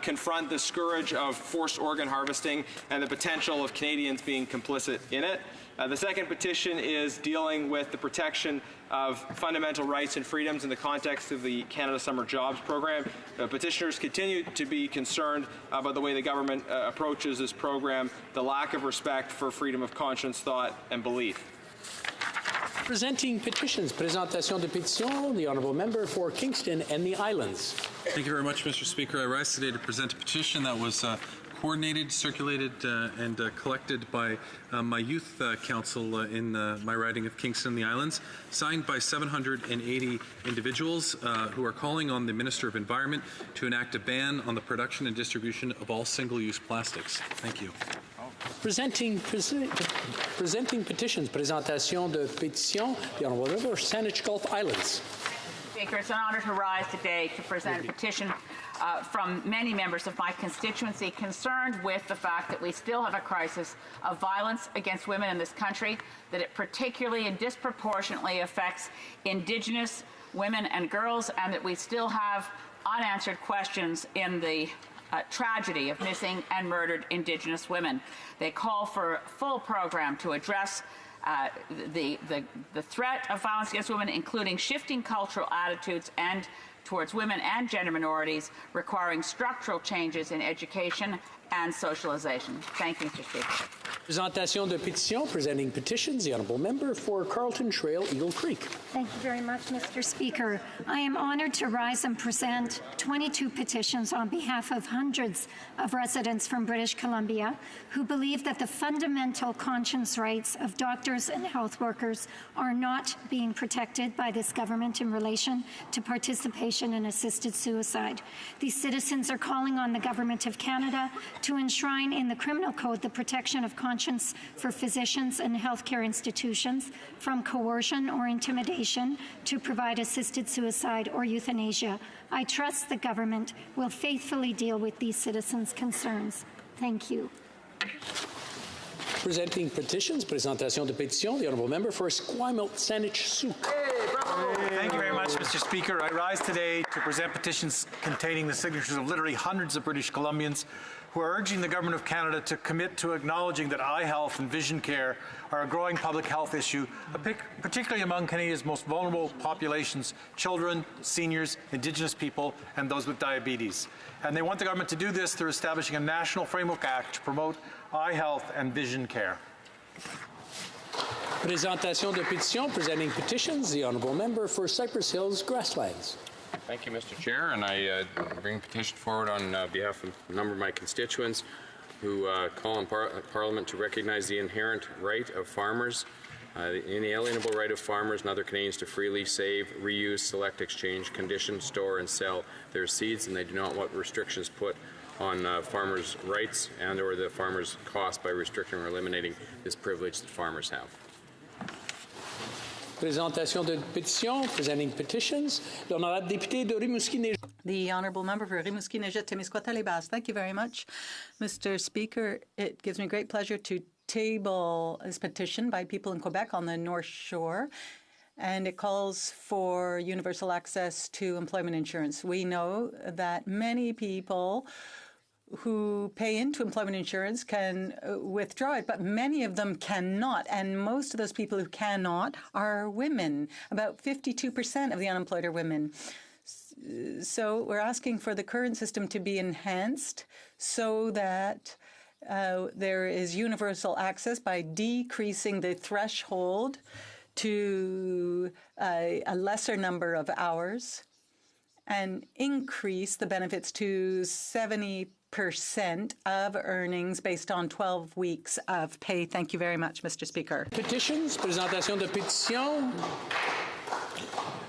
confront the scourge of forced organ harvesting and the potential of Canadians being complicit in it. The second petition is dealing with the protection of fundamental rights and freedoms in the context of the Canada Summer Jobs Program. Petitioners continue to be concerned about the way the government approaches this program, the lack of respect for freedom of conscience, thought, and belief. Presenting petitions, présentation de pétitions, the honourable member for Kingston and the Islands. Thank you very much, Mr. Speaker. I rise today to present a petition that was coordinated, circulated, and collected by my youth council in my riding of Kingston and the Islands, signed by 780 individuals who are calling on the Minister of Environment to enact a ban on the production and distribution of all single-use plastics. Thank you. Presenting petitions, présentation de pétitions, the honourable member for Saanich Gulf Islands. Speaker, it's an honour to rise today to present a petition from many members of my constituency concerned with the fact that we still have a crisis of violence against women in this country, that it particularly and disproportionately affects Indigenous women and girls, and that we still have unanswered questions in the tragedy of missing and murdered Indigenous women. They call for a full program to address the threat of violence against women, including shifting cultural attitudes and towards women and gender minorities, requiring structural changes in education and socialization. Thank you, Mr. Speaker. Presentation de pétitions, presenting petitions, the honourable member for Carlton Trail, Eagle Creek. Thank you very much, Mr. Speaker. I am honoured to rise and present 22 petitions on behalf of hundreds of residents from British Columbia who believe that the fundamental conscience rights of doctors and health workers are not being protected by this government in relation to participation in assisted suicide. These citizens are calling on the Government of Canada to enshrine in the Criminal Code the protection of conscience for physicians and healthcare institutions from coercion or intimidation to provide assisted suicide or euthanasia. I trust the government will faithfully deal with these citizens' concerns. Thank you. Presenting petitions, présentation de pétitions, the honourable member for Esquimalt, Saanich Sooke. Thank you very much, Mr. Speaker. I rise today to present petitions containing the signatures of literally hundreds of British Columbians who are urging the Government of Canada to commit to acknowledging that eye health and vision care are a growing public health issue, particularly among Canada's most vulnerable populations, children, seniors, Indigenous people, and those with diabetes. And they want the government to do this through establishing a National Framework Act to promote eye health and vision care. Présentation de pétitions, presenting petitions, the honourable member for Cypress Hills, Grasslands. Thank you, Mr. Chair, and I bring a petition forward on behalf of a number of my constituents who call on Parliament to recognize the inherent right of farmers, the inalienable right of farmers and other Canadians to freely save, reuse, select, exchange, condition, store, and sell their seeds, and they do not want restrictions put on farmers' rights and or the farmers' cost by restricting or eliminating this privilege that farmers have. Présentation de pétitions, presenting petitions. L'honorable député de Rimouski-Neige. The honourable member for Rimouski-Neige-Témiscouata-les-Basses. Thank you very much, Mr. Speaker. It gives me great pleasure to table this petition by people in Quebec on the North Shore, and it calls for universal access to employment insurance. We know that many people who pay into employment insurance can withdraw it, but many of them cannot. And most of those people who cannot are women. About 52% of the unemployed are women. So we're asking for the current system to be enhanced so that there is universal access by decreasing the threshold to a lesser number of hours and increase the benefits to 70% of earnings based on 12 weeks of pay. Thank you very much, Mr. Speaker. Petitions, présentation de pétitions.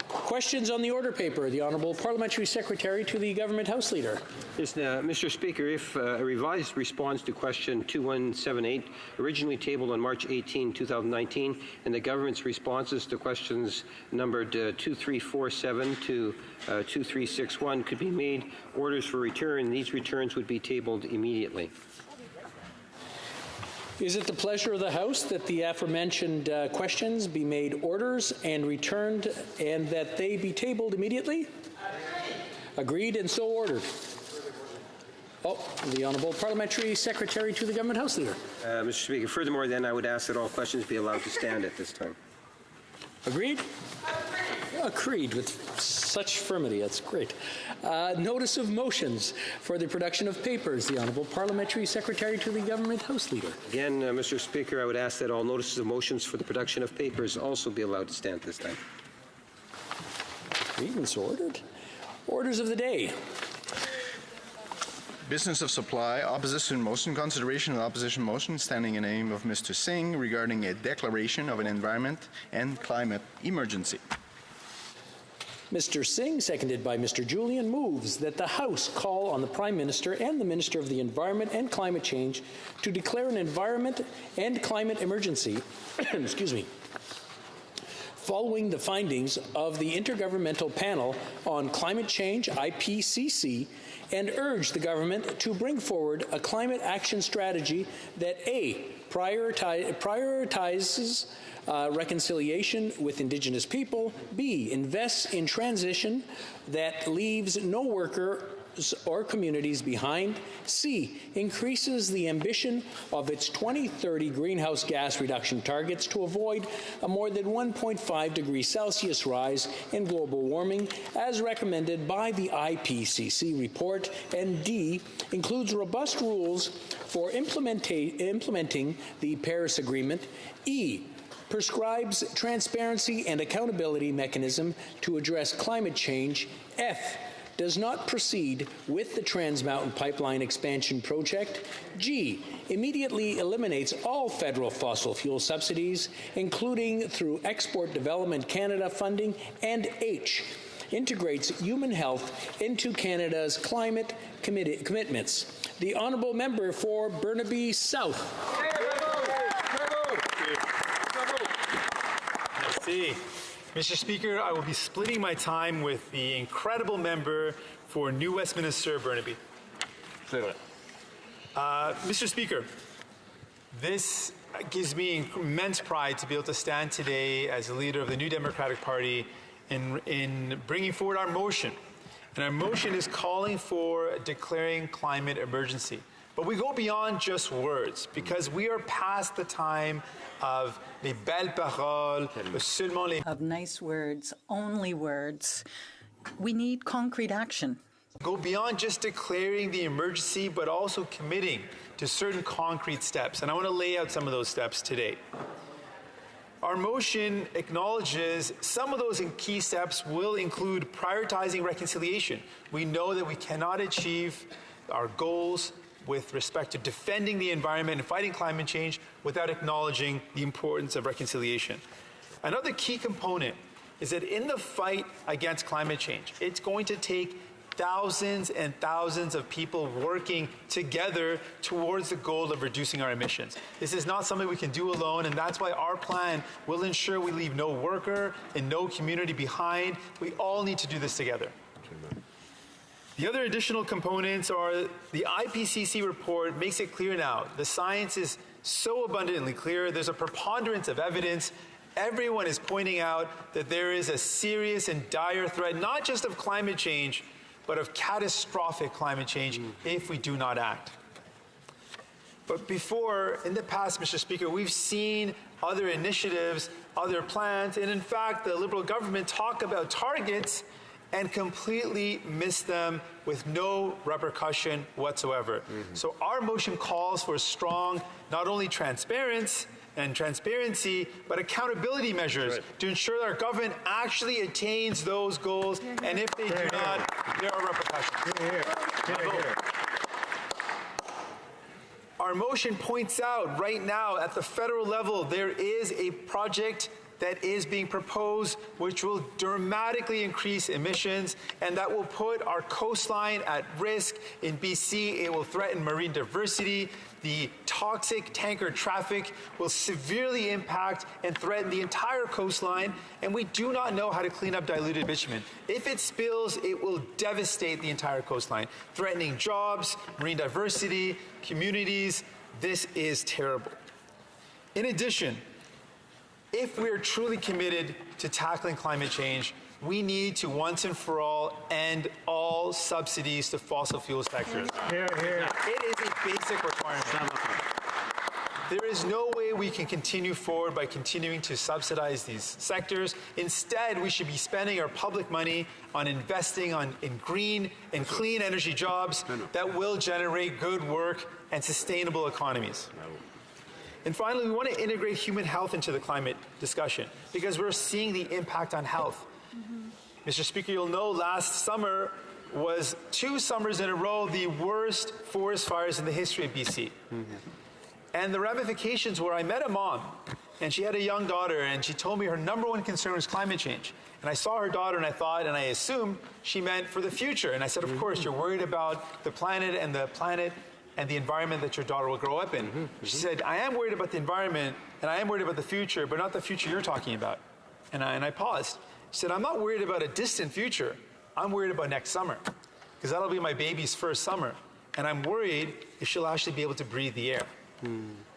Questions on the order paper. The Honourable Parliamentary Secretary to the Government House Leader. Yes, Mr. Speaker, if a revised response to question 2178, originally tabled on March 18, 2019, and the government's responses to questions numbered 2347 to 2361 could be made orders for return, these returns would be tabled immediately. Is it the pleasure of the House that the aforementioned questions be made orders and returned and that they be tabled immediately? Agreed and so ordered. The Honourable Parliamentary Secretary to the Government House Leader. Mr. Speaker, furthermore, then I would ask that all questions be allowed to stand at this time. Agreed? Agreed with such firmity. That's great. Notice of motions for the production of papers. The Honourable Parliamentary Secretary to the Government House Leader. Again, Mr. Speaker, I would ask that all notices of motions for the production of papers also be allowed to stand this time. Agreed and so ordered. Orders of the day. Business of supply, opposition motion, consideration of opposition motion standing in name of Mr. Singh regarding a declaration of an environment and climate emergency. Mr. Singh, seconded by Mr. Julian, moves that the House call on the Prime Minister and the Minister of the Environment and Climate Change to declare an environment and climate emergency, excuse me, following the findings of the Intergovernmental Panel on Climate Change, IPCC, and urge the government to bring forward a climate action strategy that A, prioritizes reconciliation with Indigenous people, B, invests in transition that leaves no workers or communities behind, C, increases the ambition of its 2030 greenhouse gas reduction targets to avoid a more than 1.5 degrees Celsius rise in global warming as recommended by the IPCC report, and D, includes robust rules for implementing the Paris Agreement, E, prescribes transparency and accountability mechanism to address climate change, F, does not proceed with the Trans Mountain Pipeline expansion project, G, immediately eliminates all federal fossil fuel subsidies, including through Export Development Canada funding, and H, integrates human health into Canada's climate commitments. The Honourable Member for Burnaby South. Merci. Mr. Speaker, I will be splitting my time with the incredible member for New Westminster, Burnaby. Mr. Speaker, this gives me immense pride to be able to stand today as the leader of the New Democratic Party in bringing forward our motion. And our motion is calling for declaring climate emergency. But we go beyond just words, because we are past the time of les belles paroles, seulement les... Of nice words, only words. We need concrete action. Go beyond just declaring the emergency, but also committing to certain concrete steps. And I want to lay out some of those steps today. Our motion acknowledges some of those key steps will include prioritizing reconciliation. We know that we cannot achieve our goals with respect to defending the environment and fighting climate change without acknowledging the importance of reconciliation. Another key component is that in the fight against climate change, it's going to take thousands and thousands of people working together towards the goal of reducing our emissions. This is not something we can do alone, and that's why our plan will ensure we leave no worker and no community behind. We all need to do this together. The other additional components are the IPCC report makes it clear now. The science is so abundantly clear. There's a preponderance of evidence. Everyone is pointing out that there is a serious and dire threat, not just of climate change, but of catastrophic climate change if we do not act. But before, in the past, Mr. Speaker, we've seen other initiatives, other plans, and in fact, the Liberal government talk about targets and completely miss them with no repercussion whatsoever. So our motion calls for strong, not only transparency, but accountability measures to ensure that our government actually attains those goals, and if they do not, there are repercussions. Our motion points out right now at the federal level there is a project that is being proposed which will dramatically increase emissions, and that will put our coastline at risk. In BC, it will threaten marine diversity. The toxic tanker traffic will severely impact and threaten the entire coastline, and we do not know how to clean up diluted bitumen. If it spills, it will devastate the entire coastline, threatening jobs, marine diversity, communities. This is terrible. In addition, if we are truly committed to tackling climate change, we need to once and for all end all subsidies to fossil fuel sectors. It is a basic requirement. There is no way we can continue forward by continuing to subsidize these sectors. Instead, we should be spending our public money on investing in green and clean energy jobs that will generate good work and sustainable economies. And finally, we want to integrate human health into the climate discussion because we're seeing the impact on health. Mr. Speaker, you'll know last summer was 2 summers in a row the worst forest fires in the history of BC. And the ramifications were I met a mom, and she had a young daughter, and she told me her #1 concern was climate change. And I saw her daughter, and I thought, and I assumed she meant for the future. And I said, of course, you're worried about the planet and the environment that your daughter will grow up in. She said, I am worried about the environment, and I am worried about the future, but not the future you're talking about. And I paused. She said, I'm not worried about a distant future. I'm worried about next summer, because that'll be my baby's first summer. And I'm worried if she'll actually be able to breathe the air.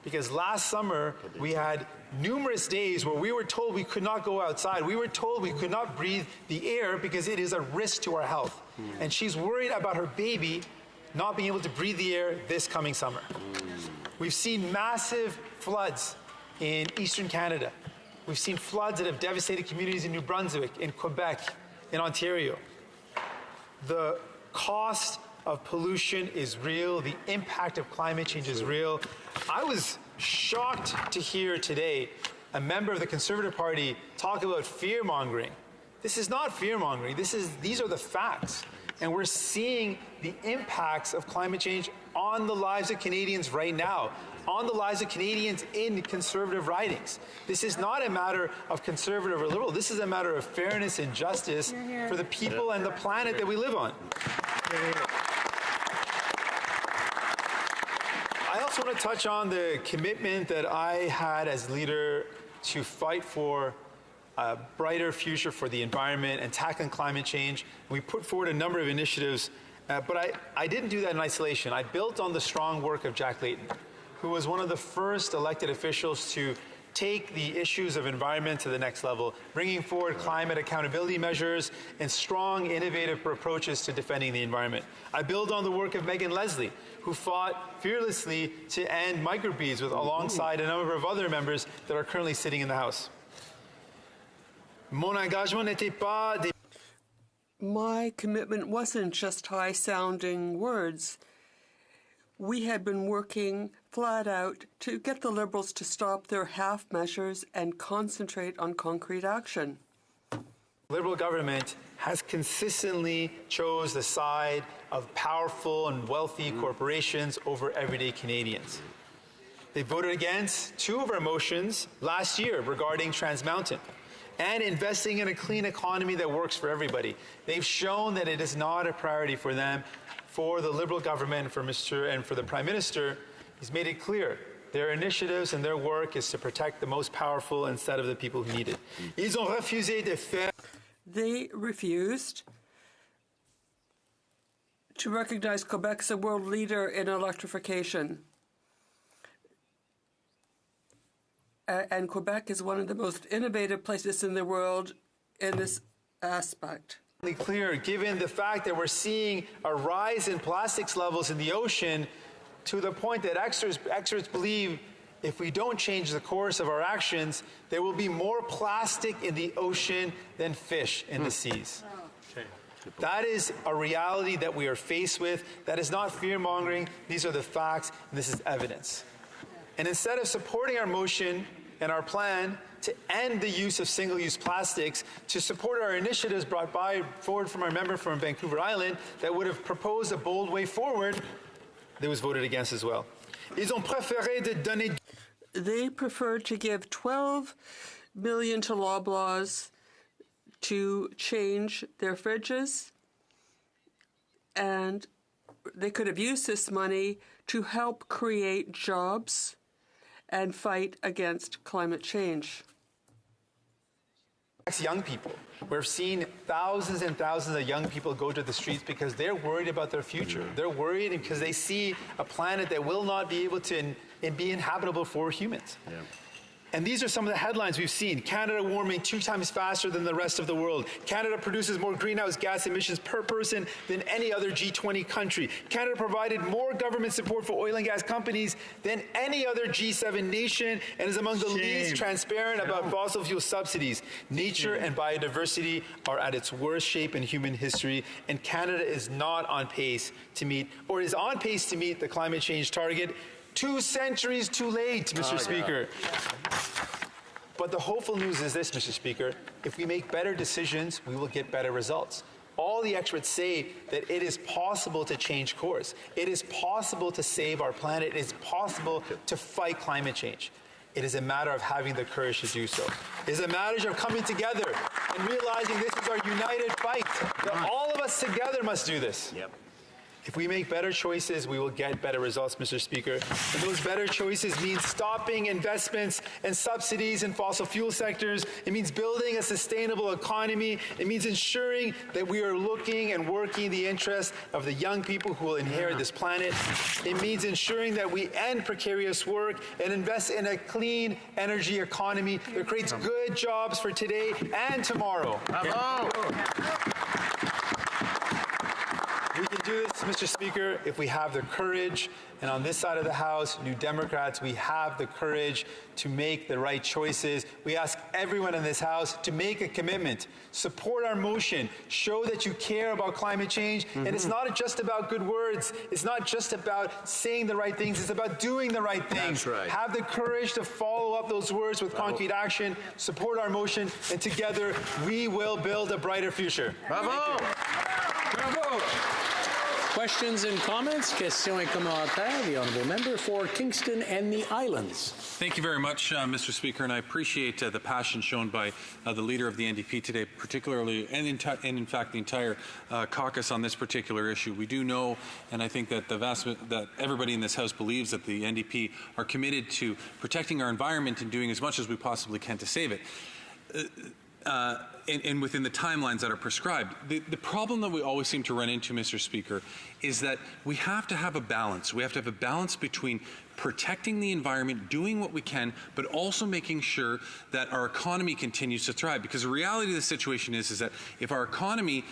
Because last summer, we had numerous days where we were told we could not go outside. We were told we could not breathe the air because it is a risk to our health. And she's worried about her baby not being able to breathe the air this coming summer. We've seen massive floods in eastern Canada. We've seen floods that have devastated communities in New Brunswick, in Quebec, in Ontario. The cost of pollution is real. The impact of climate change is real. I was shocked to hear today a member of the Conservative Party talk about fear-mongering. This is not fear-mongering. These are the facts. And we're seeing the impacts of climate change on the lives of Canadians right now, on the lives of Canadians in Conservative ridings. This is not a matter of Conservative or Liberal. This is a matter of fairness and justice for the people and the planet that we live on. I also want to touch on the commitment that I had as leader to fight for a brighter future for the environment and tackling climate change. We put forward a number of initiatives, but I didn't do that in isolation. I built on the strong work of Jack Layton, who was one of the first elected officials to take the issues of environment to the next level, bringing forward climate accountability measures and strong, innovative approaches to defending the environment. I build on the work of Megan Leslie, who fought fearlessly to end microbeads alongside a number of other members that are currently sitting in the House. My commitment wasn't just high-sounding words. We had been working flat out to get the Liberals to stop their half measures and concentrate on concrete action. Liberal government has consistently chose the side of powerful and wealthy corporations over everyday Canadians. They voted against 2 of our motions last year regarding Trans Mountain and investing in a clean economy that works for everybody. They've shown that it is not a priority for them. For the Liberal government, and for the Prime Minister, he's made it clear their initiatives and their work is to protect the most powerful instead of the people who need it. They refused to recognize Quebec as a world leader in electrification. And Quebec is one of the most innovative places in the world in this aspect. Clear, given the fact that we're seeing a rise in plastics levels in the ocean to the point that experts believe if we don't change the course of our actions, there will be more plastic in the ocean than fish in the seas. That is a reality that we are faced with. That is not fear-mongering. These are the facts, and this is evidence. And instead of supporting our motion and our plan to end the use of single-use plastics, to support our initiatives brought forward from our member from Vancouver Island that would have proposed a bold way forward, that was voted against as well. They preferred to give $12 million to Loblaws to change their fridges, and they could have used this money to help create jobs and fight against climate change. Young people. We're seeing thousands and thousands of young people go to the streets because they're worried about their future. They're worried because they see a planet that will not be able to be inhabitable for humans. And these are some of the headlines we've seen. Canada warming 2 times faster than the rest of the world. Canada produces more greenhouse gas emissions per person than any other G20 country. Canada provided more government support for oil and gas companies than any other G7 nation and is among the least transparent about fossil fuel subsidies. Nature and biodiversity are at its worst shape in human history, and Canada is not on pace to meet, or is on pace to meet, the climate change target 2 centuries too late, Mr. Speaker. But the hopeful news is this, Mr. Speaker. If we make better decisions, we will get better results. All the experts say that it is possible to change course. It is possible to save our planet. It is possible to fight climate change. It is a matter of having the courage to do so. It is a matter of coming together and realizing this is our united fight. That all of us together must do this. If we make better choices, we will get better results, Mr. Speaker. And those better choices mean stopping investments and subsidies in fossil fuel sectors. It means building a sustainable economy. It means ensuring that we are looking and working in the interests of the young people who will inherit this planet. It means ensuring that we end precarious work and invest in a clean energy economy that creates good jobs for today and tomorrow. We can do this, Mr. Speaker, if we have the courage, and on this side of the House, New Democrats, we have the courage to make the right choices. We ask everyone in this House to make a commitment, support our motion, show that you care about climate change, and it's not just about good words. It's not just about saying the right things. It's about doing the right things. That's right. Have the courage to follow up those words with concrete action, support our motion, and together we will build a brighter future. Bravo! Bravo! Questions and comments? Questions et commentaires. The Honourable Member for Kingston and the Islands. Thank you very much, Mr. Speaker, and I appreciate the passion shown by the Leader of the NDP today, particularly, and in fact the entire caucus on this particular issue. We do know, and I think that that everybody in this House believes that the NDP are committed to protecting our environment and doing as much as we possibly can to save it. And within the timelines that are prescribed. The problem that we always seem to run into, Mr. Speaker, is that we have to have a balance. We have to have a balance between protecting the environment, doing what we can, but also making sure that our economy continues to thrive. Because the reality of the situation is that if our economy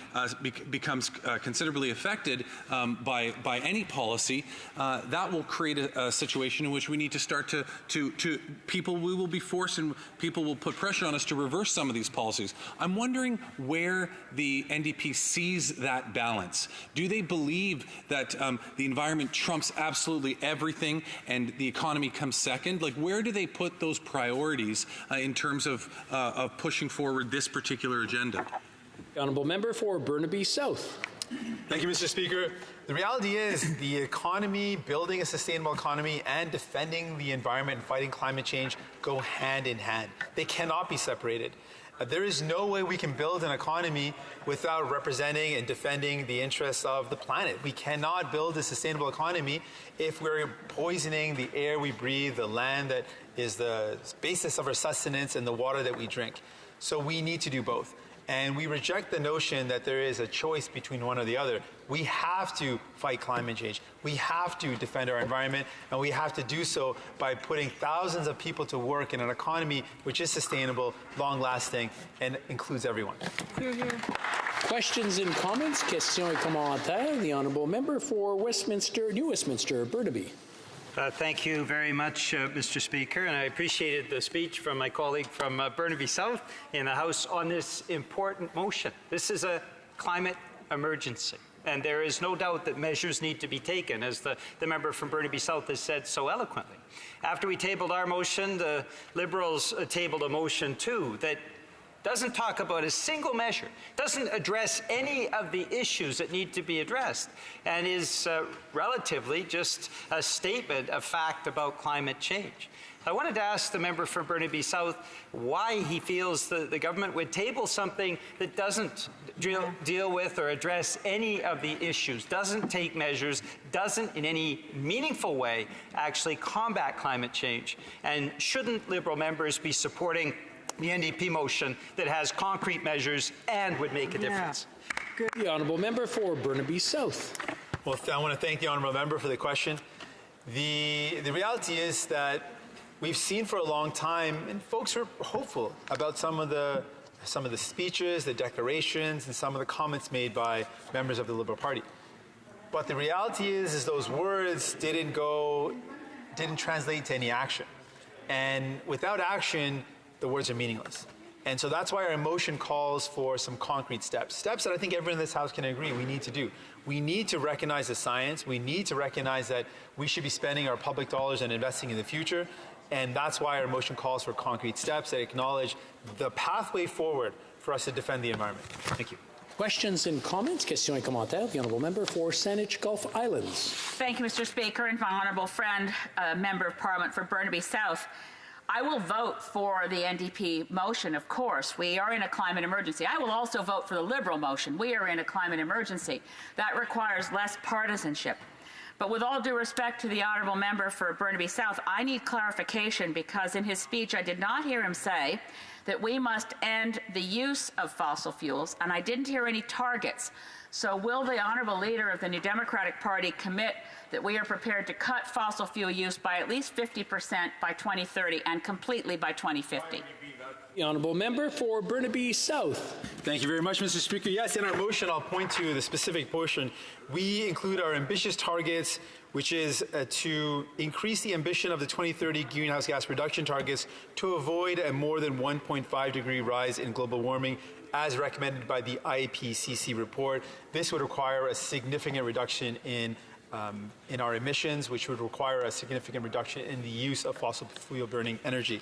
becomes considerably affected by any policy, that will create a situation in which we need to start we will be forced and people will put pressure on us to reverse some of these policies. I'm wondering where the NDP sees that balance. Do they believe that the environment trumps absolutely everything and the economy comes second? Like, where do they put those priorities in terms of pushing forward this particular agenda? The Honourable Member for Burnaby South. Thank you, Mr. Speaker. The reality is the economy, building a sustainable economy, and defending the environment and fighting climate change go hand in hand. They cannot be separated. There is no way we can build an economy without representing and defending the interests of the planet. We cannot build a sustainable economy if we're poisoning the air we breathe, the land that is the basis of our sustenance, and the water that we drink. So we need to do both. And we reject the notion that there is a choice between one or the other. We have to fight climate change. We have to defend our environment, and we have to do so by putting thousands of people to work in an economy which is sustainable, long-lasting, and includes everyone. Questions and comments? Questions et commentaires. The Honourable Member for New Westminster, Burnaby. Thank you very much, Mr. Speaker, and I appreciated the speech from my colleague from Burnaby South in the House on this important motion. This is a climate emergency, and there is no doubt that measures need to be taken, as the member from Burnaby South has said so eloquently. After we tabled our motion, the Liberals tabled a motion too that doesn't talk about a single measure, doesn't address any of the issues that need to be addressed, and is relatively just a statement of fact about climate change. I wanted to ask the member for Burnaby South why he feels the government would table something that doesn't deal with or address any of the issues, doesn't take measures, doesn't in any meaningful way actually combat climate change, and shouldn't Liberal members be supporting the NDP motion that has concrete measures and would make a difference? Good. The Honourable Member for Burnaby South. Well, I want to thank the Honourable Member for the question. The reality is that we've seen for a long time, and folks are hopeful about some of the speeches, the declarations, and some of the comments made by members of the Liberal Party. But the reality is those words didn't translate to any action. And without action, the words are meaningless. And so that's why our motion calls for some concrete steps that I think everyone in this House can agree we need to do. We need to recognize the science. We need to recognize that we should be spending our public dollars and investing in the future. And that's why our motion calls for concrete steps that acknowledge the pathway forward for us to defend the environment. Thank you. Questions and comments? Questions et commentaires. The Honourable Member for Saanich Gulf Islands. Thank you, Mr. Speaker, and my honourable friend, Member of Parliament for Burnaby South. I will vote for the NDP motion, of course. We are in a climate emergency. I will also vote for the Liberal motion. We are in a climate emergency. That requires less partisanship. But with all due respect to the honourable member for Burnaby South, I need clarification because in his speech I did not hear him say that we must end the use of fossil fuels, and I didn't hear any targets. So will the honourable leader of the New Democratic Party commit that we are prepared to cut fossil fuel use by at least 50% by 2030 and completely by 2050? The Honourable Member for Burnaby South. Thank you very much, Mr. Speaker. Yes, in our motion, I'll point to the specific portion. We include our ambitious targets, which is to increase the ambition of the 2030 greenhouse gas reduction targets to avoid a more than 1.5 degree rise in global warming as recommended by the IPCC report. This would require a significant reduction in our emissions, which would require a significant reduction in the use of fossil fuel burning energy.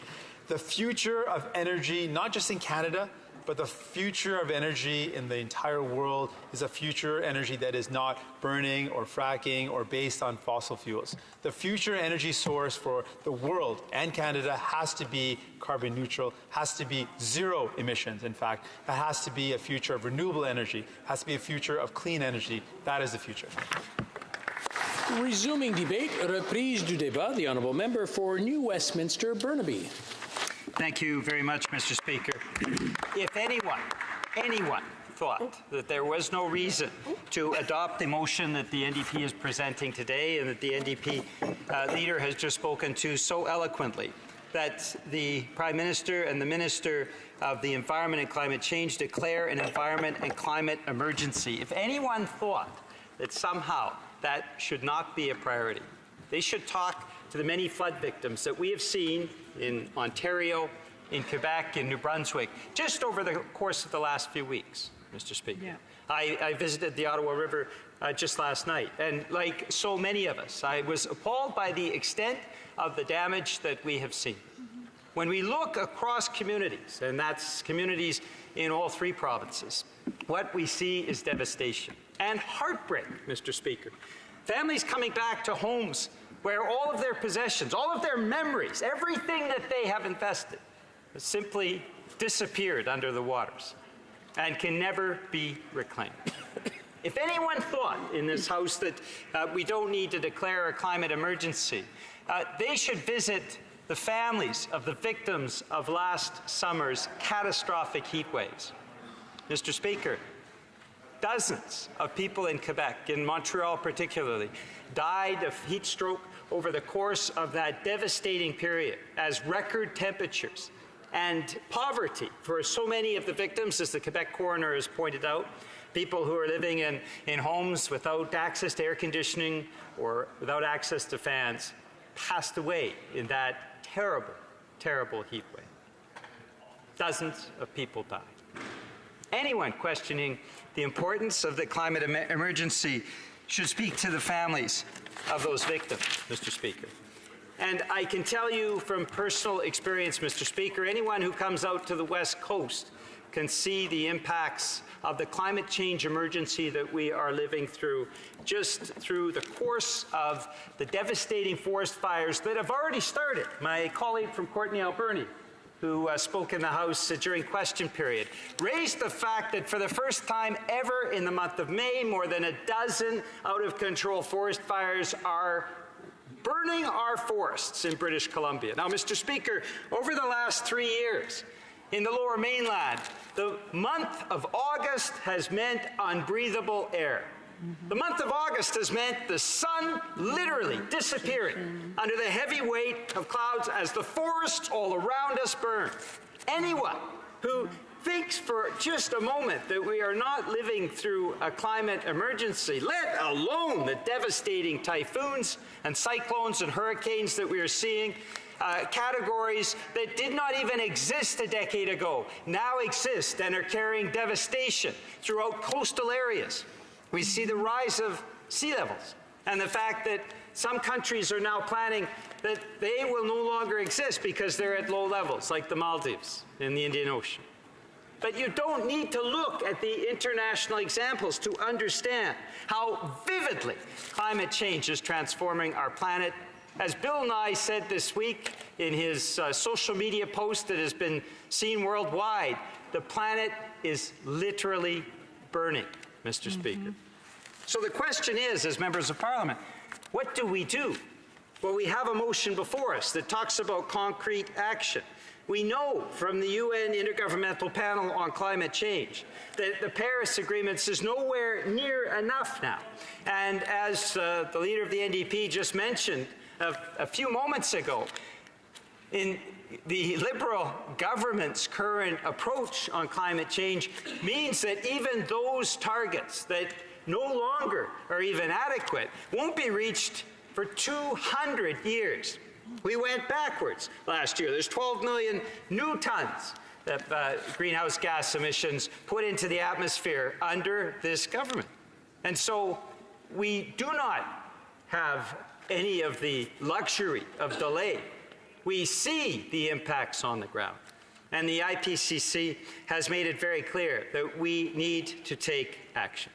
The future of energy, not just in Canada, but the future of energy in the entire world is a future energy that is not burning or fracking or based on fossil fuels. The future energy source for the world and Canada has to be carbon neutral, has to be zero emissions, in fact. It has to be a future of renewable energy, has to be a future of clean energy. That is the future. Resuming debate, reprise du débat. The Honourable Member for New Westminster, Burnaby. Thank you very much, Mr. Speaker. If anyone thought that there was no reason to adopt the motion that the NDP is presenting today and that the NDP leader has just spoken to so eloquently, that the Prime Minister and the Minister of the Environment and Climate Change declare an environment and climate emergency, if anyone thought that somehow that should not be a priority, they should talk to the many flood victims that we have seen in Ontario, in Quebec, in New Brunswick, just over the course of the last few weeks, Mr. Speaker. Yeah. I visited the Ottawa River just last night, and like so many of us, I was appalled by the extent of the damage that we have seen. When we look across communities, and that's communities in all three provinces, what we see is devastation and heartbreak, Mr. Speaker. Families coming back to homes where all of their possessions, all of their memories, everything that they have invested has simply disappeared under the waters and can never be reclaimed. If anyone thought in this House that we don't need to declare a climate emergency, they should visit the families of the victims of last summer's catastrophic heat waves. Mr. Speaker, dozens of people in Quebec, in Montreal particularly, died of heat stroke over the course of that devastating period as record temperatures and poverty for so many of the victims, as the Quebec coroner has pointed out, people who are living in homes without access to air conditioning or without access to fans, passed away in that terrible, terrible heat wave. Dozens of people died. Anyone questioning the importance of the climate emergency should speak to the families of those victims, Mr. Speaker. And I can tell you from personal experience, Mr. Speaker, anyone who comes out to the West Coast can see the impacts of the climate change emergency that we are living through, just through the course of the devastating forest fires that have already started. My colleague from Courtenay, Alberni, who spoke in the House during question period, raised the fact that for the first time ever in the month of May, more than a dozen out-of-control forest fires are burning our forests in British Columbia. Now, Mr. Speaker, over the last 3 years, in the Lower Mainland, the month of August has meant unbreathable air. The month of August has meant the sun literally disappearing under the heavy weight of clouds as the forests all around us burn. Anyone who thinks for just a moment that we are not living through a climate emergency, let alone the devastating typhoons and cyclones and hurricanes that we are seeing, categories that did not even exist a decade ago, now exist and are carrying devastation throughout coastal areas. We see the rise of sea levels and the fact that some countries are now planning that they will no longer exist because they're at low levels, like the Maldives in the Indian Ocean. But you don't need to look at the international examples to understand how vividly climate change is transforming our planet. As Bill Nye said this week in his social media post that has been seen worldwide, the planet is literally burning, Mr. Speaker. So the question is, as members of Parliament, what do we do? Well, we have a motion before us that talks about concrete action. We know from the UN Intergovernmental Panel on Climate Change that the Paris Agreement is nowhere near enough now. And as the leader of the NDP just mentioned a few moments ago, in the Liberal government's current approach on climate change means that even those targets that no longer are even adequate won't be reached for 200 years. We went backwards last year. There's 12 million new tons of greenhouse gas emissions put into the atmosphere under this government. And so we do not have any of the luxury of delay. We see the impacts on the ground. And the IPCC has made it very clear that we need to take action.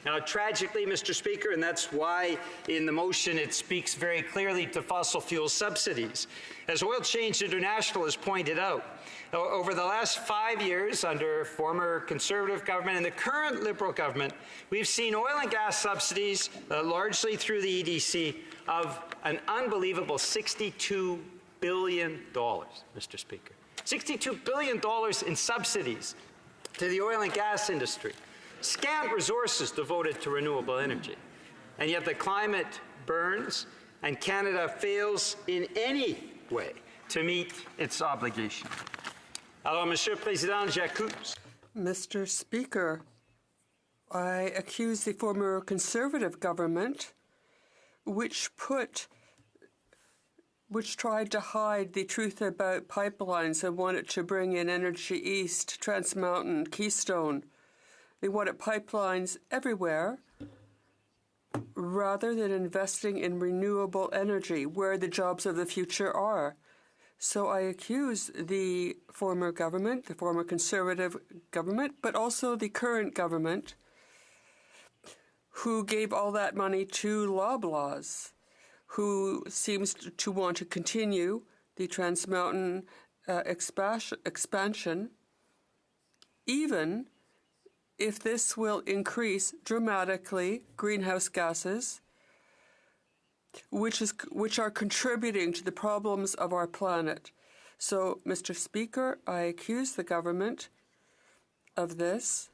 Now, tragically, Mr. Speaker, and that's why in the motion it speaks very clearly to fossil fuel subsidies. As Oil Change International has pointed out, over the last 5 years under former Conservative government and the current Liberal government, we've seen oil and gas subsidies, largely through the EDC, of an unbelievable $62 billion, Mr. Speaker. $62 billion in subsidies to the oil and gas industry. Scant resources devoted to renewable energy. And yet the climate burns and Canada fails in any way to meet its obligation. Alors, Monsieur le Président, j'accuse. Mr. Speaker, I accuse the former Conservative government, which tried to hide the truth about pipelines and wanted to bring in Energy East, Trans Mountain, Keystone. They wanted pipelines everywhere rather than investing in renewable energy where the jobs of the future are. So I accuse the former government, the former Conservative government, but also the current government who gave all that money to Loblaws, who seems to want to continue the Trans Mountain expansion, even if this will increase dramatically greenhouse gases, which are contributing to the problems of our planet. So, Mr. Speaker, I accuse the government of this.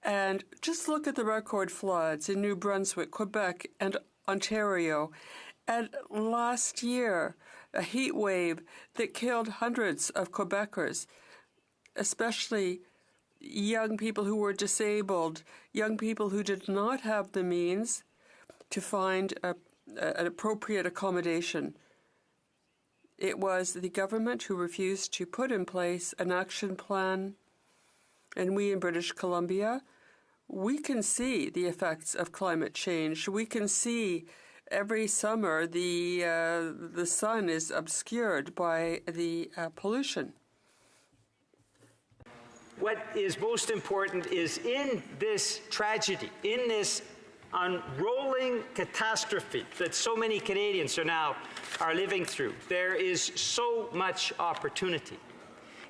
And just look at the record floods in New Brunswick, Quebec, and Ontario. And last year, a heat wave that killed hundreds of Quebecers, especially young people who were disabled, young people who did not have the means to find an appropriate accommodation. It was the government who refused to put in place an action plan, and we in British Columbia, we can see the effects of climate change. We can see every summer the sun is obscured by the pollution. What is most important is in this tragedy, in this unrolling catastrophe that so many Canadians are living through, there is so much opportunity.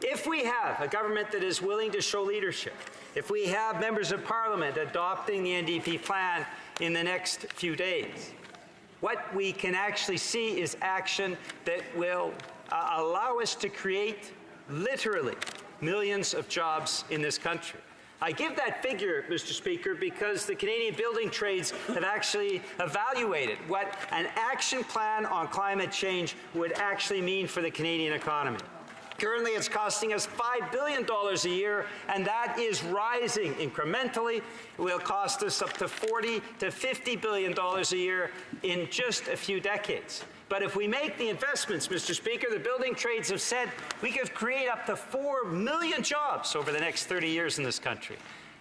If we have a government that is willing to show leadership, if we have members of Parliament adopting the NDP plan in the next few days, what we can actually see is action that will allow us to create literally millions of jobs in this country, I give that figure, Mr. Speaker, because the Canadian building trades have actually evaluated what an action plan on climate change would actually mean for the Canadian economy. Currently, it's costing us $5 billion a year, and that is rising incrementally. It will cost us up to $40 to $50 billion a year in just a few decades. But if we make the investments, Mr. Speaker, the building trades have said we could create up to 4 million jobs over the next 30 years in this country.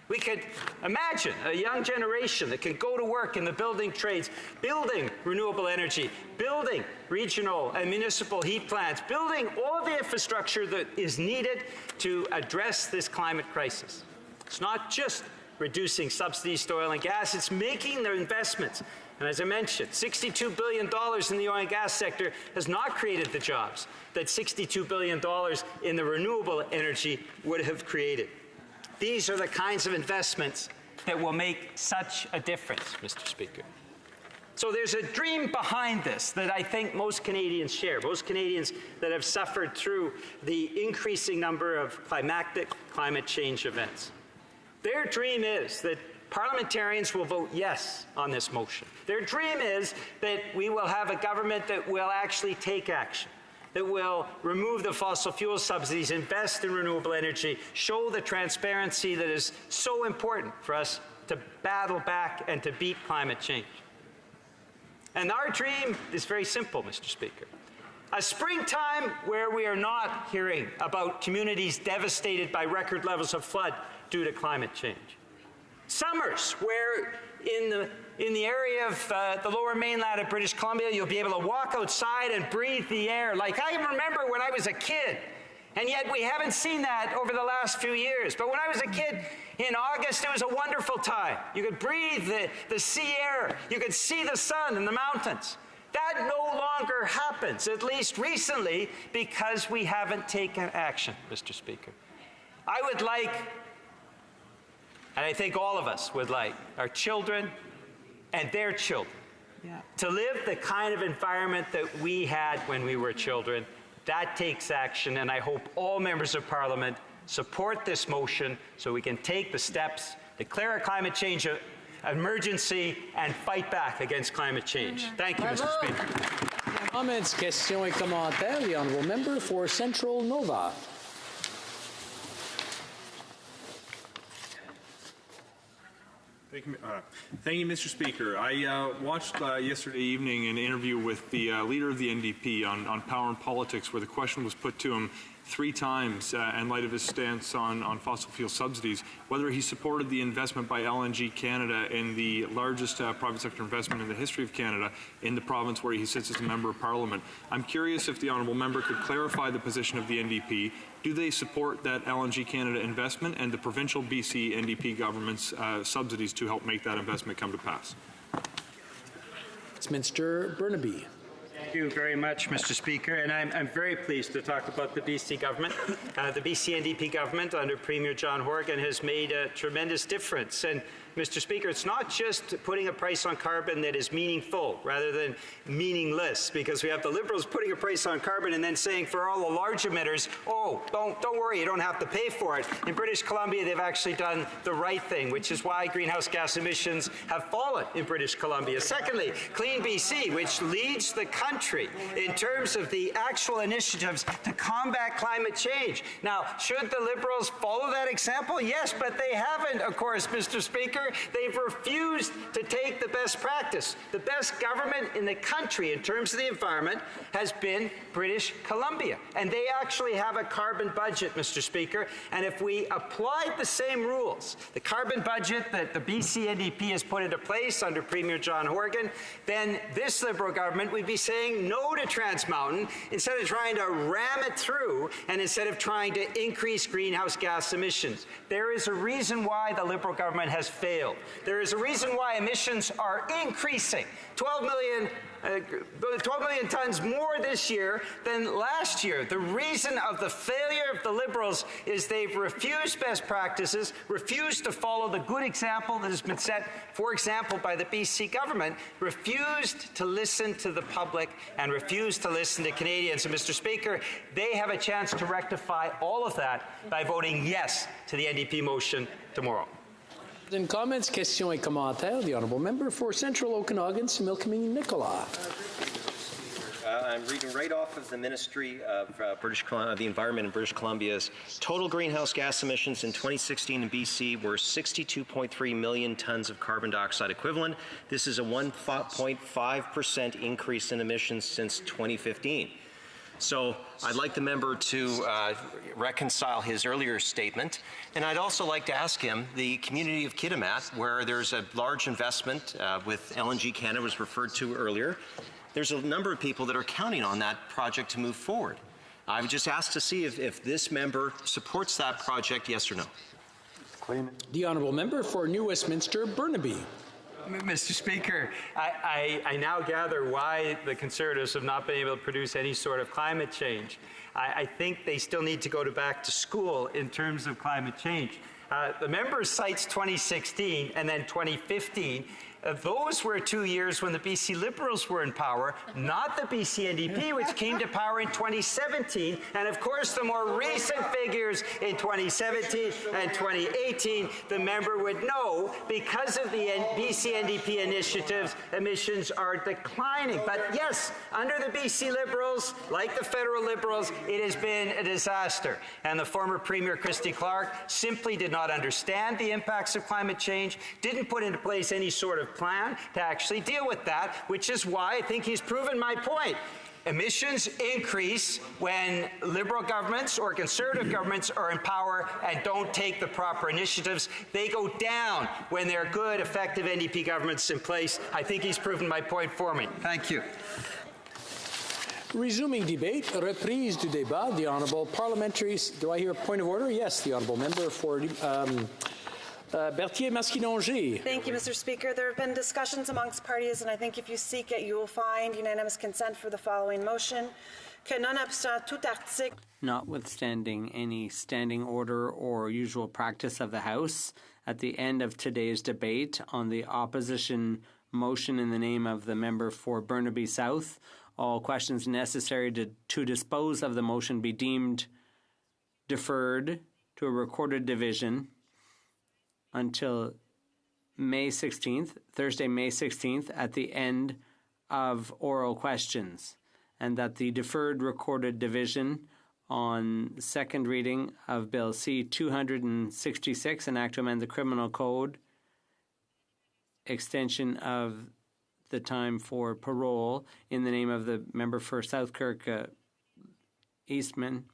We could imagine a young generation that can go to work in the building trades, building renewable energy, building regional and municipal heat plants, building all of the infrastructure that is needed to address this climate crisis. It's not just reducing subsidies to oil and gas, it's making the investments. And as I mentioned, $62 billion in the oil and gas sector has not created the jobs that $62 billion in the renewable energy would have created. These are the kinds of investments that will make such a difference, Mr. Speaker. So there's a dream behind this that I think most Canadians share, most Canadians that have suffered through the increasing number of climate change events. Their dream is that parliamentarians will vote yes on this motion. Their dream is that we will have a government that will actually take action, that will remove the fossil fuel subsidies, invest in renewable energy, show the transparency that is so important for us to battle back and to beat climate change. And our dream is very simple, Mr. Speaker. A springtime where we are not hearing about communities devastated by record levels of flood due to climate change. Summers where in the area of the lower mainland of British Columbia, you'll be able to walk outside and breathe the air like I remember when I was a kid. And yet we haven't seen that over the last few years. But when I was a kid, in August, it was a wonderful time. You could breathe the sea air. You could see the sun and the mountains. That no longer happens, at least recently, because we haven't taken action, Mr. Speaker. I would like, and I think all of us would like, our children and their children to live the kind of environment that we had when we were children. That takes action, and I hope all members of Parliament support this motion so we can take the steps, declare a climate change emergency, and fight back against climate change. Thank you, Mr. Speaker. Comments, questions et commentaires. The honourable member for Central Nova. Thank you, Mr. Speaker. I watched yesterday evening an interview with the leader of the NDP on power and politics, where the question was put to him 3 times in light of his stance on fossil fuel subsidies, whether he supported the investment by LNG Canada in the largest private sector investment in the history of Canada in the province where he sits as a member of Parliament. I'm curious if the honourable member could clarify the position of the NDP. Do they support that LNG Canada investment and the provincial BC NDP government's subsidies to help make that investment come to pass? Mr. Burnaby. Thank you very much, Mr. Speaker, and I'm very pleased to talk about the BC government. The BC NDP government under Premier John Horgan has made a tremendous difference. And Mr. Speaker, it's not just putting a price on carbon that is meaningful rather than meaningless, because we have the Liberals putting a price on carbon and then saying for all the large emitters, oh, don't worry, you don't have to pay for it. In British Columbia, they've actually done the right thing, which is why greenhouse gas emissions have fallen in British Columbia. Secondly, Clean BC, which leads the country in terms of the actual initiatives to combat climate change. Now, should the Liberals follow that example? Yes, but they haven't, of course, Mr. Speaker. They've refused to take the best practice. The best government in the country in terms of the environment has been British Columbia. And they actually have a carbon budget, Mr. Speaker. And if we applied the same rules, the carbon budget that the BC NDP has put into place under Premier John Horgan, then this Liberal government would be saying no to Trans Mountain instead of trying to ram it through and instead of trying to increase greenhouse gas emissions. There is a reason why the Liberal government has failed failed. There is a reason why emissions are increasing. 12 million tons more this year than last year. The reason of the failure of the Liberals is they've refused best practices, refused to follow the good example that has been set, for example, by the BC government, refused to listen to the public and refused to listen to Canadians. And Mr. Speaker, they have a chance to rectify all of that by voting yes to the NDP motion tomorrow. In comments, questions et commentaires, the honourable member for Central Okanagan, Similkameen Nicola. I'm reading right off of the Ministry of the Environment in British Columbia's total greenhouse gas emissions in 2016 in BC were 62.3 million tons of carbon dioxide equivalent. This is a 1.5% increase in emissions since 2015. So I'd like the member to reconcile his earlier statement, and I'd also like to ask him, the community of Kitimat, where there's a large investment with LNG Canada was referred to earlier, there's a number of people that are counting on that project to move forward. I would just ask to see if this member supports that project, yes or no. The honourable member for New Westminster, Burnaby. Mr. Speaker, I now gather why the Conservatives have not been able to produce any sort of climate change. I think they still need to go back to school in terms of climate change. The member cites 2016 and then 2015. Those were 2 years when the BC Liberals were in power, not the BC NDP, which came to power in 2017. And of course, the more recent figures in 2017 and 2018, the member would know because of the BC NDP initiatives, emissions are declining. But yes, under the BC Liberals, like the federal Liberals, it has been a disaster. And the former Premier Christy Clark simply did not understand the impacts of climate change, didn't put into place any sort of plan to actually deal with that, which is why I think he's proven my point. Emissions increase when Liberal governments or Conservative governments are in power and don't take the proper initiatives. They go down when there are good, effective NDP governments in place. I think he's proven my point for me. Thank you. Resuming debate, reprise du débat, the honourable parliamentary. Do I hear a point of order? Yes, the honourable member for Berthier-Masquinongé. Thank you, Mr. Speaker. There have been discussions amongst parties, and I think if you seek it, you will find unanimous consent for the following motion. Que nonobstant tout article. Notwithstanding any standing order or usual practice of the House, at the end of today's debate on the opposition motion in the name of the member for Burnaby South, all questions necessary to dispose of the motion be deemed deferred to a recorded division until May 16th, Thursday, May 16th, at the end of oral questions, and that the deferred recorded division on second reading of Bill C-266, an act to amend the Criminal Code, extension of the time for parole in the name of the member for Southkirk Eastman,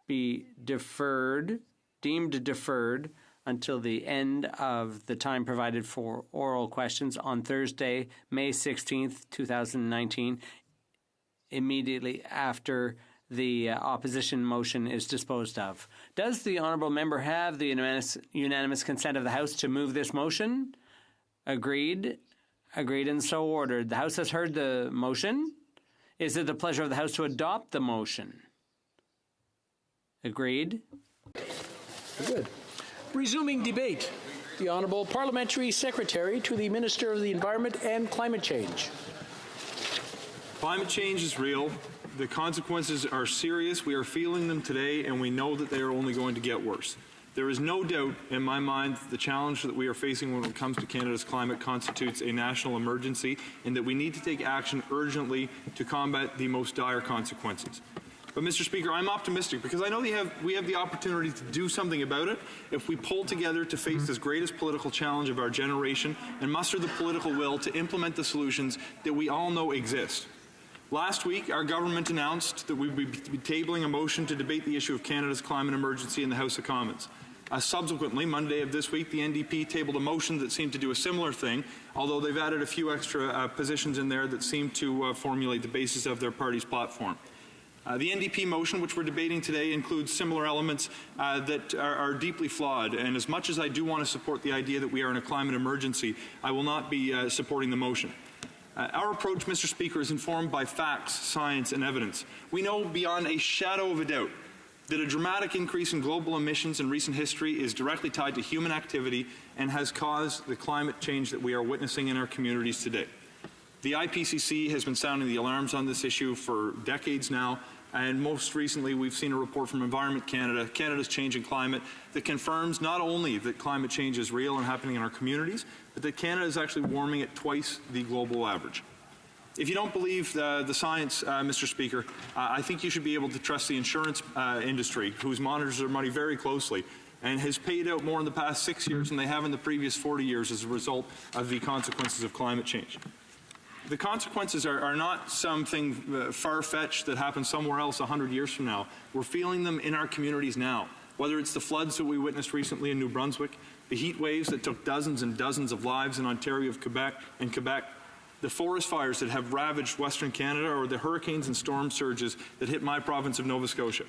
be deferred, deemed deferred, until the end of the time provided for oral questions on Thursday, May 16th, 2019, immediately after the opposition motion is disposed of. Does the honourable member have the unanimous consent of the House to move this motion? Agreed. Agreed and so ordered. The House has heard the motion. Is it the pleasure of the House to adopt the motion? Agreed. Good. Resuming debate, the Honourable Parliamentary Secretary to the Minister of the Environment and Climate Change. Climate change is real. The consequences are serious. We are feeling them today, and we know that they are only going to get worse. There is no doubt in my mind that the challenge that we are facing when it comes to Canada's climate constitutes a national emergency, and that we need to take action urgently to combat the most dire consequences. But, Mr. Speaker, I'm optimistic because I know we have the opportunity to do something about it if we pull together to face this greatest political challenge of our generation and muster the political will to implement the solutions that we all know exist. Last week, our government announced that we would be tabling a motion to debate the issue of Canada's climate emergency in the House of Commons. Subsequently, Monday of this week, the NDP tabled a motion that seemed to do a similar thing, although they've added a few extra positions in there that seem to formulate the basis of their party's platform. The NDP motion, which we're debating today, includes similar elements that are deeply flawed. And as much as I do want to support the idea that we are in a climate emergency, I will not be supporting the motion. Our approach, Mr. Speaker, is informed by facts, science, and evidence. We know beyond a shadow of a doubt that a dramatic increase in global emissions in recent history is directly tied to human activity and has caused the climate change that we are witnessing in our communities today. The IPCC has been sounding the alarms on this issue for decades now, and most recently we've seen a report from Environment Canada, Canada's Changing Climate, that confirms not only that climate change is real and happening in our communities, but that Canada is actually warming at twice the global average. If you don't believe the science, Mr. Speaker, I think you should be able to trust the insurance industry, who monitors their money very closely and has paid out more in the past 6 years than they have in the previous 40 years as a result of the consequences of climate change. The consequences are not something far-fetched that happens somewhere else 100 years from now. We're feeling them in our communities now, whether it's the floods that we witnessed recently in New Brunswick, the heat waves that took dozens and dozens of lives in Ontario and Quebec, the forest fires that have ravaged Western Canada, or the hurricanes and storm surges that hit my province of Nova Scotia.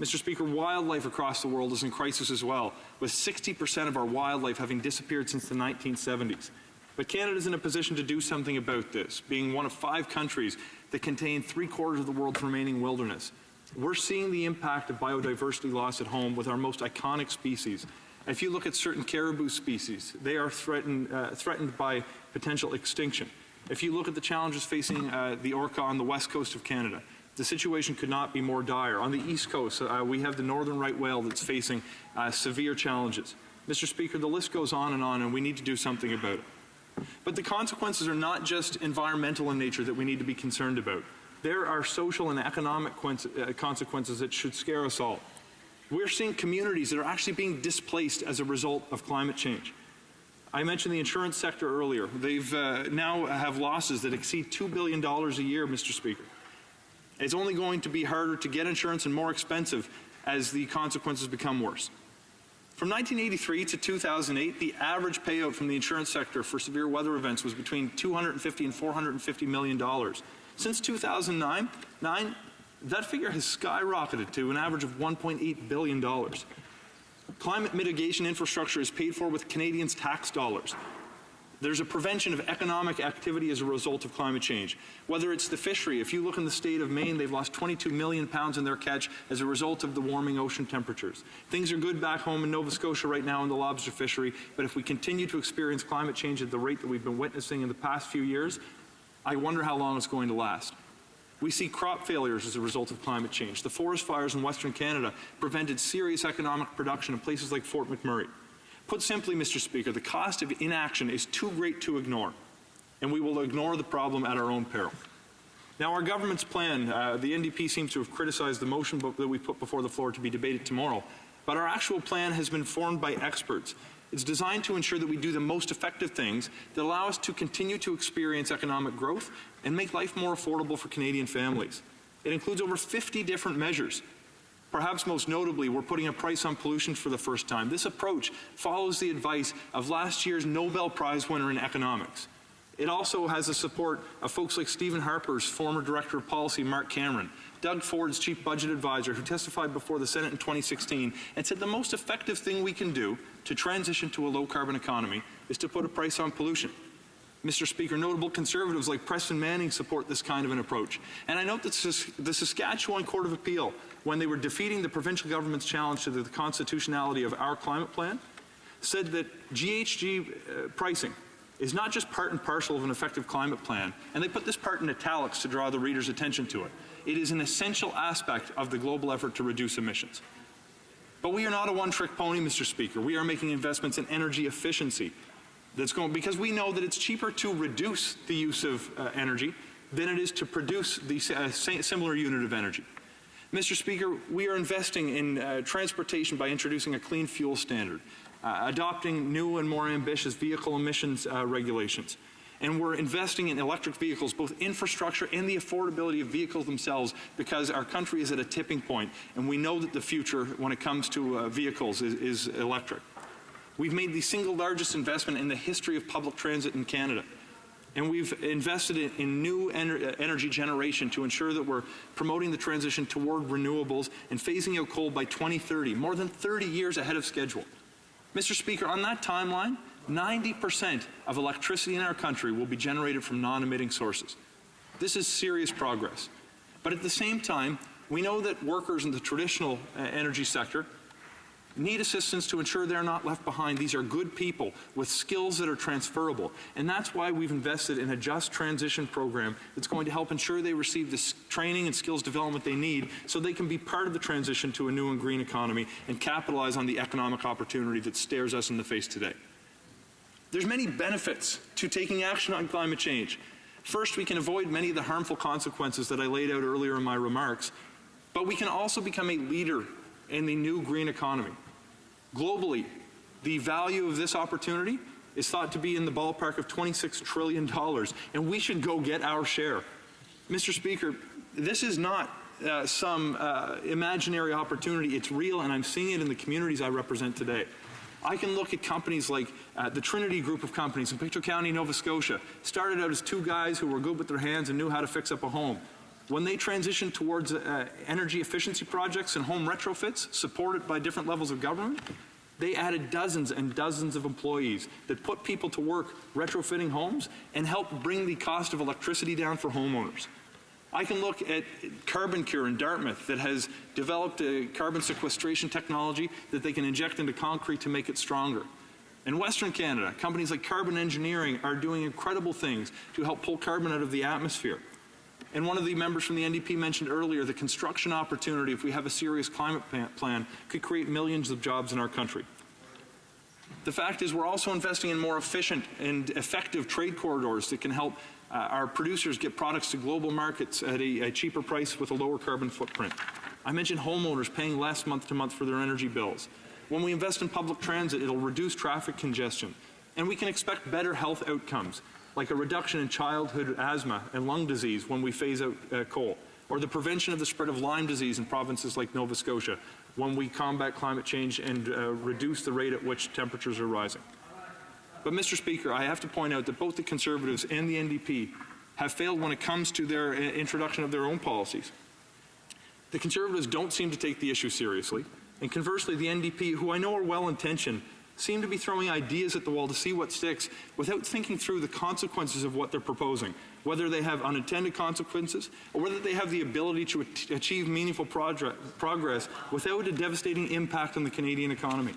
Mr. Speaker, wildlife across the world is in crisis as well, with 60% of our wildlife having disappeared since the 1970s. But Canada is in a position to do something about this, being one of 5 countries that contain 3/4 of the world's remaining wilderness. We're seeing the impact of biodiversity loss at home with our most iconic species. If you look at certain caribou species, they are threatened by potential extinction. If you look at the challenges facing the orca on the west coast of Canada, the situation could not be more dire. On the east coast, we have the northern right whale that's facing severe challenges. Mr. Speaker, the list goes on, and we need to do something about it. But the consequences are not just environmental in nature that we need to be concerned about. There are social and economic consequences that should scare us all. We're seeing communities that are actually being displaced as a result of climate change. I mentioned the insurance sector earlier. They've now have losses that exceed $2 billion a year, Mr. Speaker. It's only going to be harder to get insurance and more expensive as the consequences become worse. From 1983 to 2008, the average payout from the insurance sector for severe weather events was between $250 and $450 million. Since 2009, that figure has skyrocketed to an average of $1.8 billion. Climate mitigation infrastructure is paid for with Canadians' tax dollars. There's a prevention of economic activity as a result of climate change. Whether it's the fishery, if you look in the state of Maine, they've lost 22 million pounds in their catch as a result of the warming ocean temperatures. Things are good back home in Nova Scotia right now in the lobster fishery, but if we continue to experience climate change at the rate that we've been witnessing in the past few years, I wonder how long it's going to last. We see crop failures as a result of climate change. The forest fires in Western Canada prevented serious economic production in places like Fort McMurray. Put simply, Mr. Speaker, the cost of inaction is too great to ignore, and we will ignore the problem at our own peril. Now, our government's plan, the NDP seems to have criticized the motion that we put before the floor to be debated tomorrow, but our actual plan has been formed by experts. It's designed to ensure that we do the most effective things that allow us to continue to experience economic growth and make life more affordable for Canadian families. It includes over 50 different measures. Perhaps most notably, we're putting a price on pollution for the first time. This approach follows the advice of last year's Nobel Prize winner in economics. It also has the support of folks like Stephen Harper's former Director of Policy, Mark Cameron, Doug Ford's Chief Budget Advisor, who testified before the Senate in 2016 and said the most effective thing we can do to transition to a low-carbon economy is to put a price on pollution. Mr. Speaker, notable conservatives like Preston Manning support this kind of an approach. And I note that the Saskatchewan Court of Appeal, when they were defeating the provincial government's challenge to the constitutionality of our climate plan, said that GHG pricing is not just part and parcel of an effective climate plan, and they put this part in italics to draw the reader's attention to it. It is an essential aspect of the global effort to reduce emissions. But we are not a one-trick pony, Mr. Speaker. We are making investments in energy efficiency because we know that it's cheaper to reduce the use of energy than it is to produce the similar unit of energy. Mr. Speaker, we are investing in transportation by introducing a clean fuel standard, adopting new and more ambitious vehicle emissions regulations, and we're investing in electric vehicles, both infrastructure and the affordability of vehicles themselves, because our country is at a tipping point, and we know that the future, when it comes to vehicles, is electric. We've made the single largest investment in the history of public transit in Canada. And we've invested in new energy generation to ensure that we're promoting the transition toward renewables and phasing out coal by 2030, more than 30 years ahead of schedule. Mr. Speaker, on that timeline, 90% of electricity in our country will be generated from non-emitting sources. This is serious progress. But at the same time, we know that workers in the traditional energy sector need assistance to ensure they're not left behind. These are good people with skills that are transferable. And that's why we've invested in a just transition program that's going to help ensure they receive the training and skills development they need so they can be part of the transition to a new and green economy and capitalize on the economic opportunity that stares us in the face today. There's many benefits to taking action on climate change. First, we can avoid many of the harmful consequences that I laid out earlier in my remarks, but we can also become a leader in the new green economy. Globally, the value of this opportunity is thought to be in the ballpark of $26 trillion, and we should go get our share. Mr. Speaker, this is not some imaginary opportunity. It's real, and I'm seeing it in the communities I represent today. I can look at companies like the Trinity Group of companies in Pictou County, Nova Scotia. Started out as two guys who were good with their hands and knew how to fix up a home. When they transitioned towards energy efficiency projects and home retrofits supported by different levels of government, they added dozens and dozens of employees that put people to work retrofitting homes and helped bring the cost of electricity down for homeowners. I can look at Carbon Cure in Dartmouth that has developed a carbon sequestration technology that they can inject into concrete to make it stronger. In Western Canada, companies like Carbon Engineering are doing incredible things to help pull carbon out of the atmosphere. And one of the members from the NDP mentioned earlier, the construction opportunity, if we have a serious climate plan, could create millions of jobs in our country. The fact is we're also investing in more efficient and effective trade corridors that can help our producers get products to global markets at a cheaper price with a lower carbon footprint. I mentioned homeowners paying less month to month for their energy bills. When we invest in public transit, it'll reduce traffic congestion. And we can expect better health outcomes, like a reduction in childhood asthma and lung disease when we phase out coal, or the prevention of the spread of Lyme disease in provinces like Nova Scotia when we combat climate change and reduce the rate at which temperatures are rising. But, Mr. Speaker, I have to point out that both the Conservatives and the NDP have failed when it comes to their introduction of their own policies. The Conservatives don't seem to take the issue seriously, and conversely, the NDP, who I know are well-intentioned, seem to be throwing ideas at the wall to see what sticks without thinking through the consequences of what they're proposing, whether they have unintended consequences or whether they have the ability to achieve meaningful progress without a devastating impact on the Canadian economy.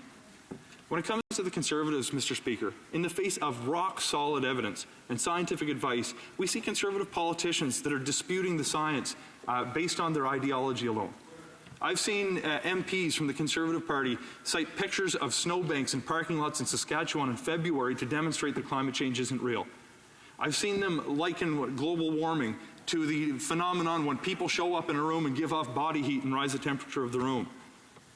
When it comes to the Conservatives, Mr. Speaker, in the face of rock-solid evidence and scientific advice, we see Conservative politicians that are disputing the science based on their ideology alone. I've seen MPs from the Conservative Party cite pictures of snowbanks in parking lots in Saskatchewan in February to demonstrate that climate change isn't real. I've seen them liken global warming to the phenomenon when people show up in a room and give off body heat and rise the temperature of the room.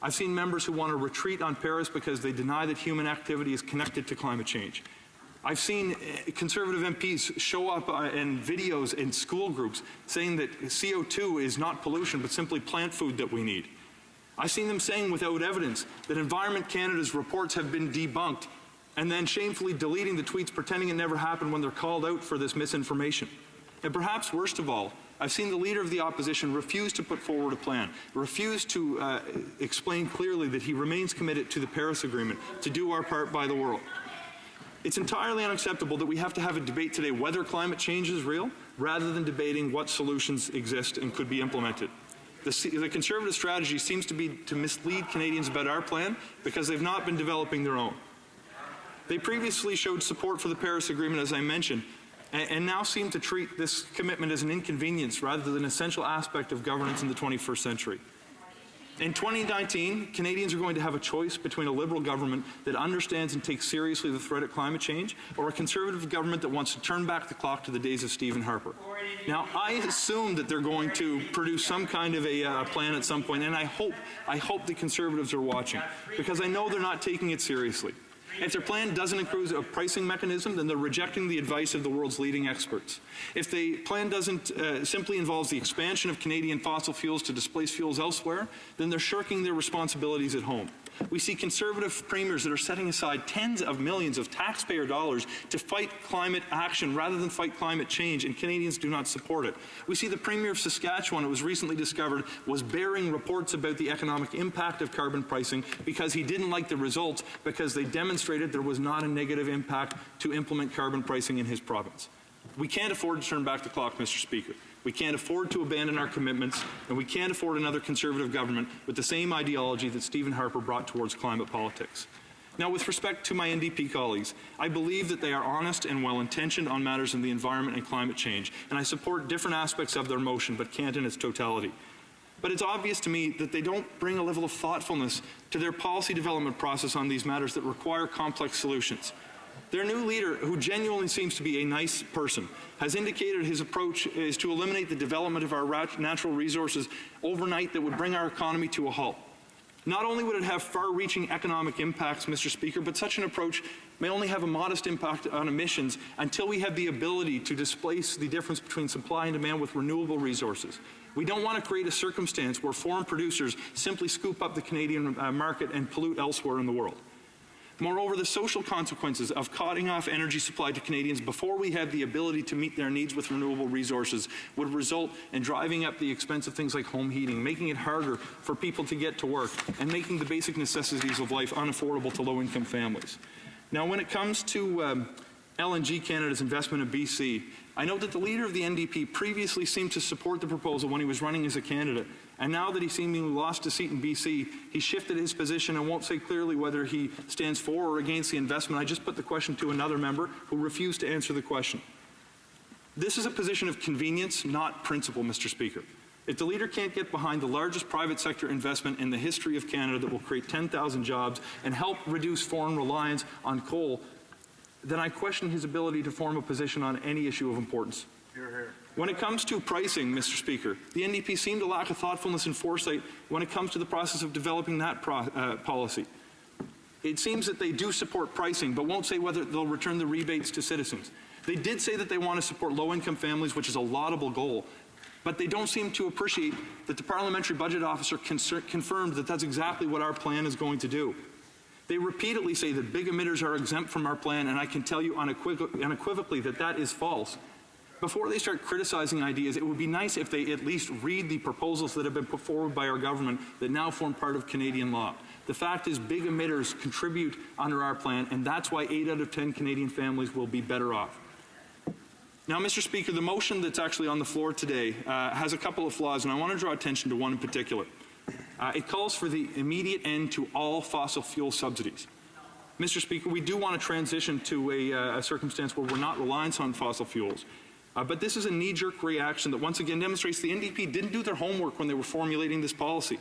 I've seen members who want to retreat on Paris because they deny that human activity is connected to climate change. I've seen Conservative MPs show up in videos in school groups saying that CO2 is not pollution but simply plant food that we need. I've seen them saying without evidence that Environment Canada's reports have been debunked and then shamefully deleting the tweets pretending it never happened when they're called out for this misinformation. And perhaps worst of all, I've seen the Leader of the Opposition refuse to put forward a plan, refuse to explain clearly that he remains committed to the Paris Agreement to do our part by the world. It's entirely unacceptable that we have to have a debate today whether climate change is real, rather than debating what solutions exist and could be implemented. The Conservative strategy seems to be to mislead Canadians about our plan because they've not been developing their own. They previously showed support for the Paris Agreement, as I mentioned, and now seem to treat this commitment as an inconvenience rather than an essential aspect of governance in the 21st century. In 2019, Canadians are going to have a choice between a Liberal government that understands and takes seriously the threat of climate change or a Conservative government that wants to turn back the clock to the days of Stephen Harper. Now, I assume that they're going to produce some kind of a plan at some point, and I hope the Conservatives are watching, because I know they're not taking it seriously. If their plan doesn't include a pricing mechanism, then they're rejecting the advice of the world's leading experts. If the plan doesn't simply involves the expansion of Canadian fossil fuels to displace fuels elsewhere, then they're shirking their responsibilities at home. We see conservative premiers that are setting aside tens of millions of taxpayer dollars to fight climate action rather than fight climate change, and Canadians do not support it. We see the Premier of Saskatchewan, it was recently discovered, was bearing reports about the economic impact of carbon pricing because he didn't like the results because they demonstrated there was not a negative impact to implement carbon pricing in his province. We can't afford to turn back the clock, Mr. Speaker. We can't afford to abandon our commitments, and we can't afford another Conservative government with the same ideology that Stephen Harper brought towards climate politics. Now, with respect to my NDP colleagues, I believe that they are honest and well-intentioned on matters in the environment and climate change, and I support different aspects of their motion, but can't in its totality. But it's obvious to me that they don't bring a level of thoughtfulness to their policy development process on these matters that require complex solutions. Their new leader, who genuinely seems to be a nice person, has indicated his approach is to eliminate the development of our natural resources overnight that would bring our economy to a halt. Not only would it have far-reaching economic impacts, Mr. Speaker, but such an approach may only have a modest impact on emissions until we have the ability to displace the difference between supply and demand with renewable resources. We don't want to create a circumstance where foreign producers simply scoop up the Canadian market and pollute elsewhere in the world. Moreover, the social consequences of cutting off energy supply to Canadians before we have the ability to meet their needs with renewable resources would result in driving up the expense of things like home heating, making it harder for people to get to work, and making the basic necessities of life unaffordable to low-income families. Now, when it comes to LNG Canada's investment in BC, I note that the leader of the NDP previously seemed to support the proposal when he was running as a candidate, and now that he seemingly lost a seat in BC, he shifted his position and won't say clearly whether he stands for or against the investment. I just put the question to another member who refused to answer the question. This is a position of convenience, not principle, Mr. Speaker. If the leader can't get behind the largest private sector investment in the history of Canada that will create 10,000 jobs and help reduce foreign reliance on coal, then I question his ability to form a position on any issue of importance. Hear, hear. When it comes to pricing, Mr. Speaker, the NDP seem to lack a thoughtfulness and foresight when it comes to the process of developing that policy. It seems that they do support pricing, but won't say whether they'll return the rebates to citizens. They did say that they want to support low-income families, which is a laudable goal, but they don't seem to appreciate that the Parliamentary Budget Officer confirmed that that's exactly what our plan is going to do. They repeatedly say that big emitters are exempt from our plan, and I can tell you unequivocally that that is false. Before they start criticizing ideas, it would be nice if they at least read the proposals that have been put forward by our government that now form part of Canadian law. The fact is, big emitters contribute under our plan, and that's why 8 out of 10 Canadian families will be better off. Now, Mr. Speaker, the motion that's actually on the floor today has a couple of flaws, and I want to draw attention to one in particular. It calls for the immediate end to all fossil fuel subsidies. Mr. Speaker, we do want to transition to a circumstance where we're not reliant on fossil fuels. But this is a knee-jerk reaction that once again demonstrates the NDP didn't do their homework when they were formulating this policy.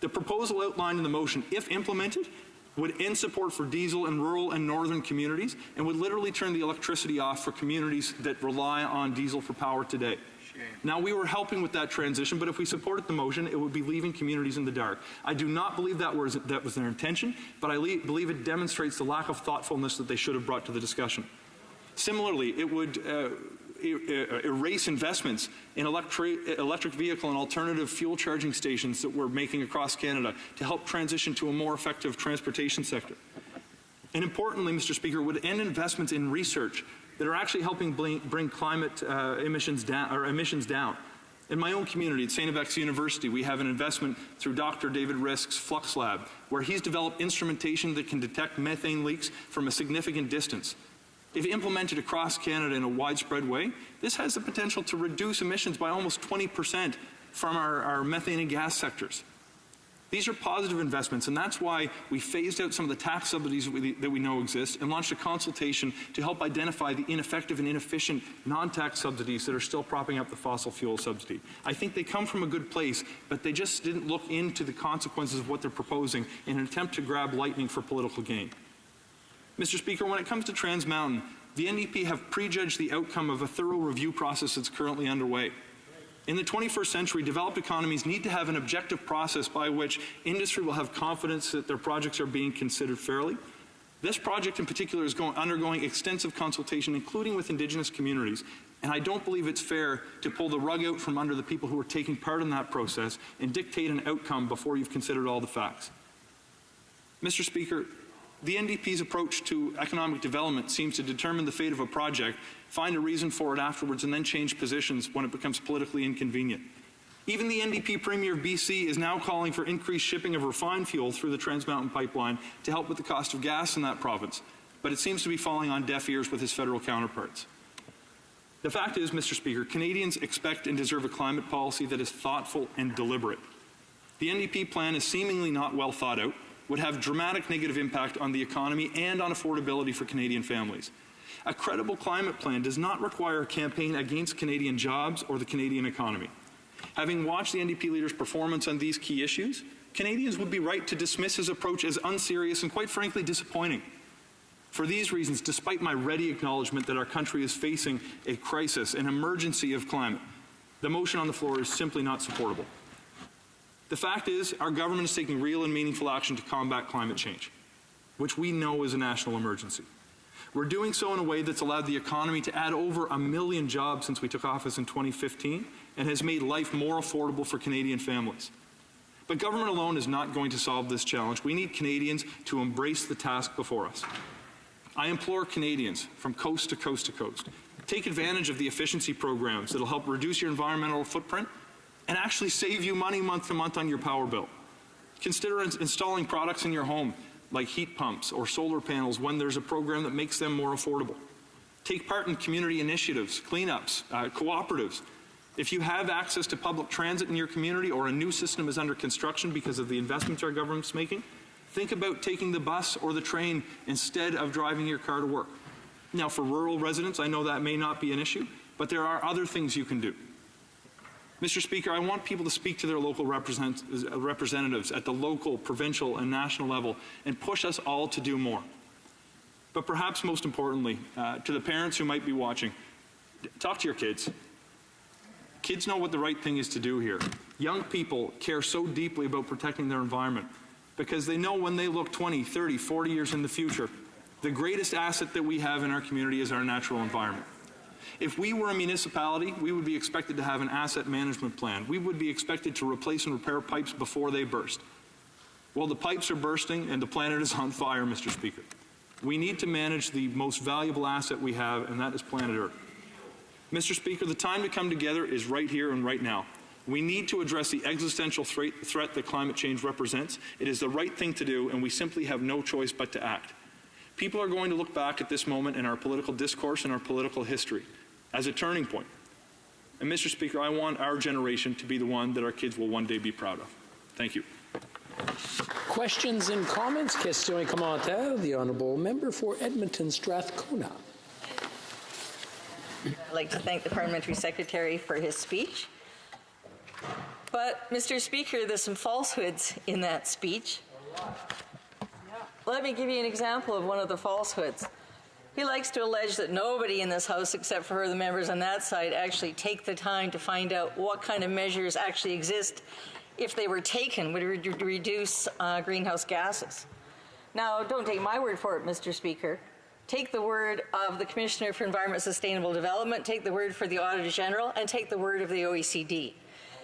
The proposal outlined in the motion, if implemented, would end support for diesel in rural and northern communities and would literally turn the electricity off for communities that rely on diesel for power today. Now, we were helping with that transition, but if we supported the motion, it would be leaving communities in the dark. I do not believe that was their intention, but I believe it demonstrates the lack of thoughtfulness that they should have brought to the discussion. Similarly, it would erase investments in electric vehicle and alternative fuel charging stations that we're making across Canada to help transition to a more effective transportation sector. And importantly, Mr. Speaker, it would end investments in research that are actually helping bring climate emissions down. In my own community at St. FX University, we have an investment through Dr. David Risk's Flux Lab, where he's developed instrumentation that can detect methane leaks from a significant distance. If implemented across Canada in a widespread way, this has the potential to reduce emissions by almost 20% from our methane and gas sectors. These are positive investments, and that's why we phased out some of the tax subsidies that we know exist and launched a consultation to help identify the ineffective and inefficient non-tax subsidies that are still propping up the fossil fuel subsidy. I think they come from a good place, but they just didn't look into the consequences of what they're proposing in an attempt to grab lightning for political gain. Mr. Speaker, when it comes to Trans Mountain, the NDP have prejudged the outcome of a thorough review process that's currently underway. In the 21st century, developed economies need to have an objective process by which industry will have confidence that their projects are being considered fairly. This project in particular is undergoing extensive consultation, including with Indigenous communities, and I don't believe it's fair to pull the rug out from under the people who are taking part in that process and dictate an outcome before you've considered all the facts. Mr. Speaker, the NDP's approach to economic development seems to determine the fate of a project, find a reason for it afterwards, and then change positions when it becomes politically inconvenient. Even the NDP Premier of BC is now calling for increased shipping of refined fuel through the Trans Mountain Pipeline to help with the cost of gas in that province, but it seems to be falling on deaf ears with his federal counterparts. The fact is, Mr. Speaker, Canadians expect and deserve a climate policy that is thoughtful and deliberate. The NDP plan is seemingly not well thought out, would have dramatic negative impact on the economy and on affordability for Canadian families. A credible climate plan does not require a campaign against Canadian jobs or the Canadian economy. Having watched the NDP leader's performance on these key issues, Canadians would be right to dismiss his approach as unserious and, quite frankly, disappointing. For these reasons, despite my ready acknowledgement that our country is facing a crisis, an emergency of climate, the motion on the floor is simply not supportable. The fact is, our government is taking real and meaningful action to combat climate change, which we know is a national emergency. We're doing so in a way that's allowed the economy to add over 1 million jobs since we took office in 2015 and has made life more affordable for Canadian families. But government alone is not going to solve this challenge. We need Canadians to embrace the task before us. I implore Canadians from coast to coast to coast, take advantage of the efficiency programs that will help reduce your environmental footprint and actually save you money month to month on your power bill. Consider installing products in your home like heat pumps or solar panels when there's a program that makes them more affordable. Take part in community initiatives, cleanups, cooperatives. If you have access to public transit in your community or a new system is under construction because of the investments our government's making, think about taking the bus or the train instead of driving your car to work. Now, for rural residents, I know that may not be an issue, but there are other things you can do. Mr. Speaker, I want people to speak to their local representatives at the local, provincial, and national level and push us all to do more. But perhaps most importantly, to the parents who might be watching, talk to your kids. Kids know what the right thing is to do here. Young people care so deeply about protecting their environment because they know when they look 20, 30, 40 years in the future, the greatest asset that we have in our community is our natural environment. If we were a municipality, we would be expected to have an asset management plan. We would be expected to replace and repair pipes before they burst. Well, the pipes are bursting and the planet is on fire, Mr. Speaker. We need to manage the most valuable asset we have, and that is planet Earth. Mr. Speaker, the time to come together is right here and right now. We need to address the existential threat that climate change represents. It is the right thing to do, and we simply have no choice but to act. People are going to look back at this moment in our political discourse and our political history as a turning point. And Mr. Speaker, I want our generation to be the one that our kids will one day be proud of. Thank you. Questions and comments? Question et commentaire. The Honourable Member for Edmonton Strathcona. I'd like to thank the Parliamentary Secretary for his speech. But, Mr. Speaker, there's some falsehoods in that speech. Let me give you an example of one of the falsehoods. He likes to allege that nobody in this House, except for the members on that side, actually take the time to find out what kind of measures actually exist, if they were taken, would reduce greenhouse gases. Now, don't take my word for it, Mr. Speaker. Take the word of the Commissioner for Environment and Sustainable Development, take the word for the Auditor General, and take the word of the OECD.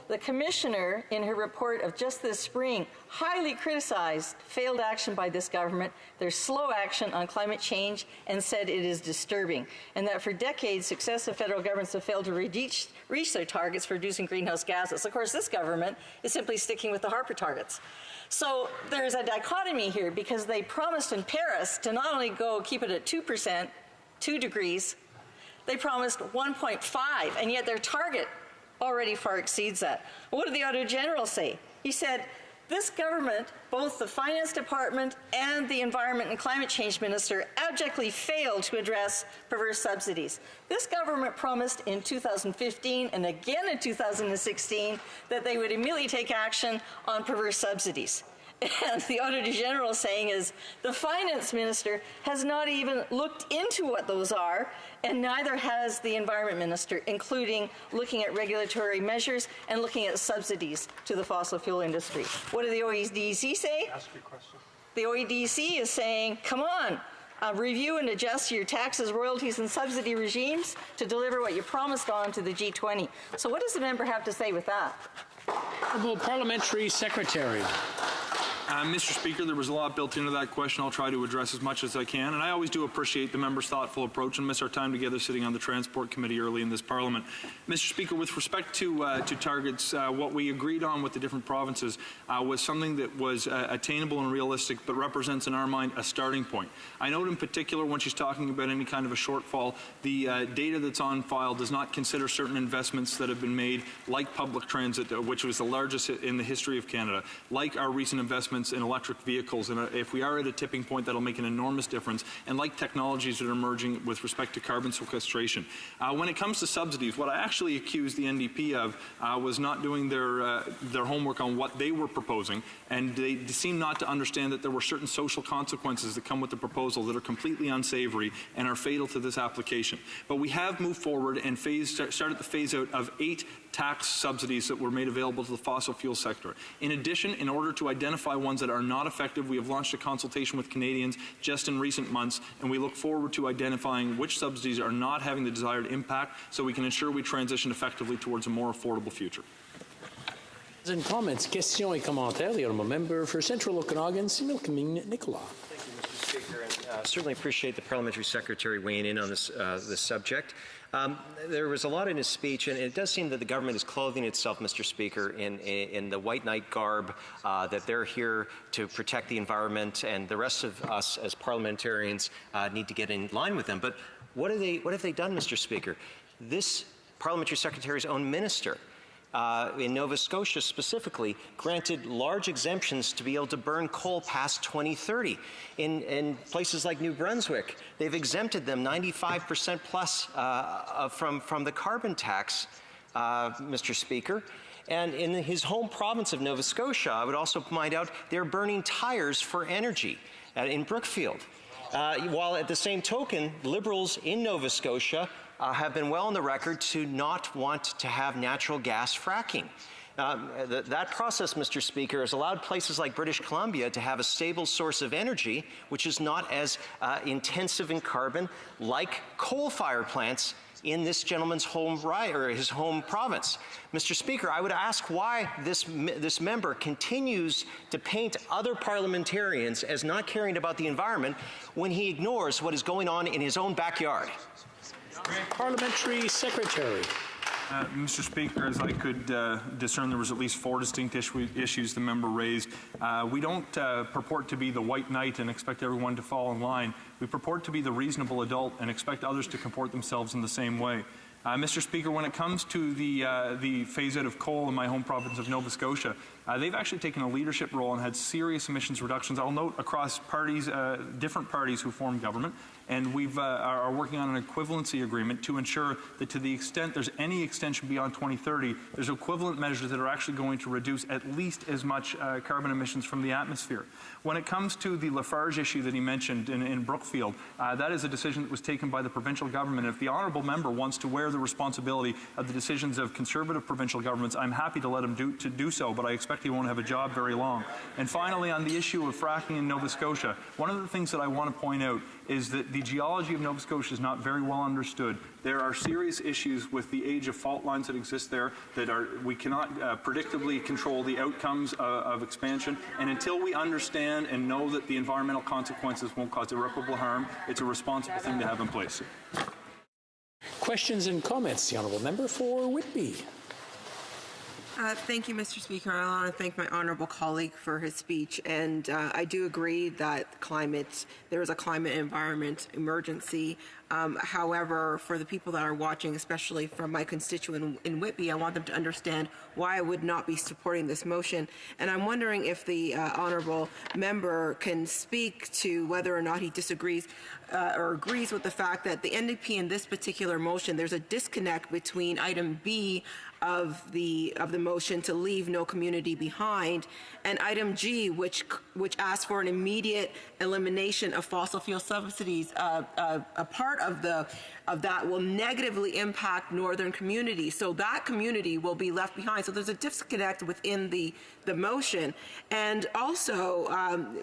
The Commissioner, in her report of just this spring, highly criticized failed action by this government, their slow action on climate change, and said it is disturbing, and that for decades, successive federal governments have failed to reach their targets for reducing greenhouse gases. Of course, this government is simply sticking with the Harper targets. So there's a dichotomy here because they promised in Paris to not only go keep it at 2%, 2 degrees, they promised 1.5, and yet their target already far exceeds that. What did the Auditor General say? He said, this government, both the Finance Department and the Environment and Climate Change Minister, abjectly failed to address perverse subsidies. This government promised in 2015 and again in 2016 that they would immediately take action on perverse subsidies. And the Auditor General saying is the Finance Minister has not even looked into what those are, and neither has the Environment Minister, including looking at regulatory measures and looking at subsidies to the fossil fuel industry. What did the OEDC say? Ask your question. The OEDC is saying, come on, review and adjust your taxes, royalties, and subsidy regimes to deliver what you promised on to the G20. So what does the member have to say with that? Honourable Parliamentary Secretary. Mr. Speaker, there was a lot built into that question. I'll try to address as much as I can, and I always do appreciate the member's thoughtful approach and miss our time together sitting on the Transport Committee early in this Parliament. Mr. Speaker, with respect to targets, what we agreed on with the different provinces was something that was attainable and realistic, but represents in our mind a starting point. I note in particular when she's talking about any kind of a shortfall, the data that's on file does not consider certain investments that have been made, like public transit, which was the largest in the history of Canada, like our recent investments in electric vehicles. And if we are at a tipping point, that'll make an enormous difference, and like technologies that are emerging with respect to carbon sequestration. When it comes to subsidies, what I actually accused the NDP of was not doing their homework on what they were proposing, and they seem not to understand that there were certain social consequences that come with the proposal that are completely unsavory and are fatal to this application. But we have moved forward and started the phase out of 8 tax subsidies that were made available to the fossil fuel sector. In addition, in order to identify ones that are not effective, we have launched a consultation with Canadians just in recent months, and we look forward to identifying which subsidies are not having the desired impact so we can ensure we transition effectively towards a more affordable future. And comments, questions et commentaires. The honourable member for Central Okanagan, Similkaming Nicola. Thank you, Mr. Speaker, and certainly appreciate the Parliamentary Secretary weighing in on this subject. There was a lot in his speech, and it does seem that the government is clothing itself, Mr. Speaker, in the white knight garb, that they're here to protect the environment, and the rest of us as parliamentarians need to get in line with them. But what have they done, Mr. Speaker? This Parliamentary Secretary's own minister, in Nova Scotia specifically, granted large exemptions to be able to burn coal past 2030. In places like New Brunswick, they've exempted them 95% plus from the carbon tax, Mr. Speaker. And in his home province of Nova Scotia, I would also point out, they're burning tires for energy in Brookfield. While at the same token, Liberals in Nova Scotia have been well on the record to not want to have natural gas fracking. That process, Mr. Speaker, has allowed places like British Columbia to have a stable source of energy, which is not as intensive in carbon like coal-fired plants in this gentleman's home his home province. Mr. Speaker, I would ask why this member continues to paint other parliamentarians as not caring about the environment when he ignores what is going on in his own backyard. Parliamentary Secretary. Mr. Speaker, as I could discern, there was at least 4 distinct issues the member raised. We don't purport to be the white knight and expect everyone to fall in line. We purport to be the reasonable adult and expect others to comport themselves in the same way. Mr. Speaker, when it comes to the phase-out of coal in my home province of Nova Scotia, they've actually taken a leadership role and had serious emissions reductions. I'll note across parties, different parties who form government, and we are working on an equivalency agreement to ensure that to the extent there's any extension beyond 2030, there's equivalent measures that are actually going to reduce at least as much carbon emissions from the atmosphere. When it comes to the Lafarge issue that he mentioned in Brookfield, that is a decision that was taken by the provincial government. If the honourable member wants to wear the responsibility of the decisions of Conservative provincial governments, I'm happy to let him do so, but I expect he won't have a job very long. And finally, on the issue of fracking in Nova Scotia, one of the things that I want to point out is that the geology of Nova Scotia is not very well understood. There are serious issues with the age of fault lines that exist there that we cannot predictably control the outcomes of expansion. And until we understand and know that the environmental consequences won't cause irreparable harm, it's a responsible thing to have in place. Questions and comments. The honourable member for Whitby. Thank you, Mr. Speaker. I want to thank my honourable colleague for his speech. And I do agree that there is a climate environment emergency. However, for the people that are watching, especially from my constituent in Whitby, I want them to understand why I would not be supporting this motion. And I'm wondering if the honourable member can speak to whether or not he disagrees or agrees with the fact that the NDP in this particular motion, there's a disconnect between item B of the motion to leave no community behind, and item G, which asks for an immediate elimination of fossil fuel subsidies. A part of that will negatively impact northern communities, so that community will be left behind. So there's a disconnect within the motion. And also,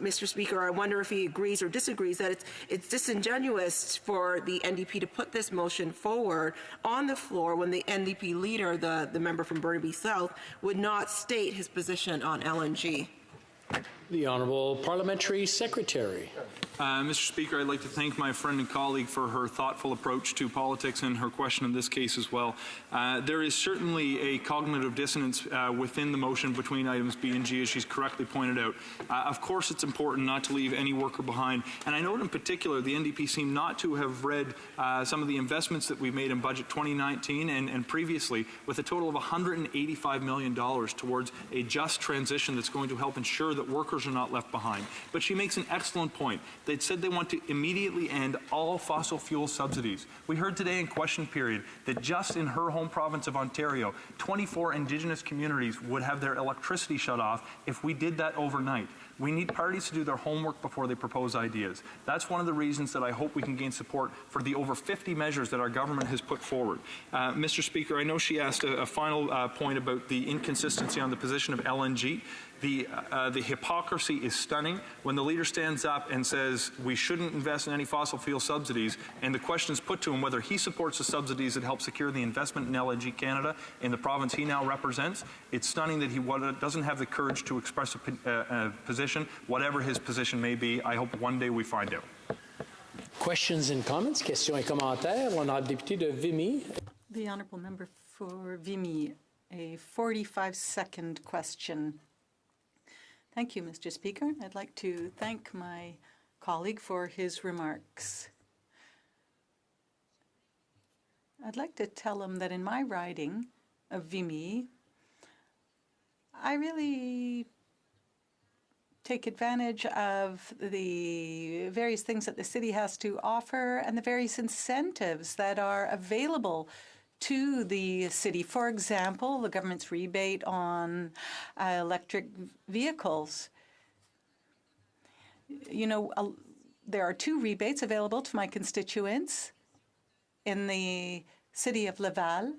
Mr. Speaker, I wonder if he agrees or disagrees that it's disingenuous for the NDP to put this motion forward on the floor when the NDP leader, the member from Burnaby South, would not state his position on LNG. The Honourable Parliamentary Secretary. Mr. Speaker, I'd like to thank my friend and colleague for her thoughtful approach to politics and her question in this case as well. There is certainly a cognitive dissonance within the motion between items B and G, as she's correctly pointed out. Of course, it's important not to leave any worker behind. And I note in particular, the NDP seem not to have read some of the investments that we've made in Budget 2019 and previously, with a total of $185 million towards a just transition that's going to help ensure that workers are not left behind. But she makes an excellent point. They said they want to immediately end all fossil fuel subsidies. We heard today in question period that just in her home province of Ontario, 24 Indigenous communities would have their electricity shut off if we did that overnight. We need parties to do their homework before they propose ideas. That's one of the reasons that I hope we can gain support for the over 50 measures that our government has put forward. Mr. Speaker, I know she asked a final point about the inconsistency on the position of LNG. The hypocrisy is stunning when the leader stands up and says we shouldn't invest in any fossil fuel subsidies, and the question is put to him whether he supports the subsidies that help secure the investment in LNG Canada in the province he now represents. It's stunning that he doesn't have the courage to express a position, whatever his position may be. I hope one day we find out. Questions and comments? Questions et commentaires. Honorable député de Vimy. The Honourable Member for Vimy, a 45-second question. Thank you, Mr. Speaker. I'd like to thank my colleague for his remarks. I'd like to tell him that in my riding of Vimy, I really take advantage of the various things that the city has to offer and the various incentives that are available to the city. For example, the government's rebate on electric vehicles. You know, there are 2 rebates available to my constituents in the city of Laval.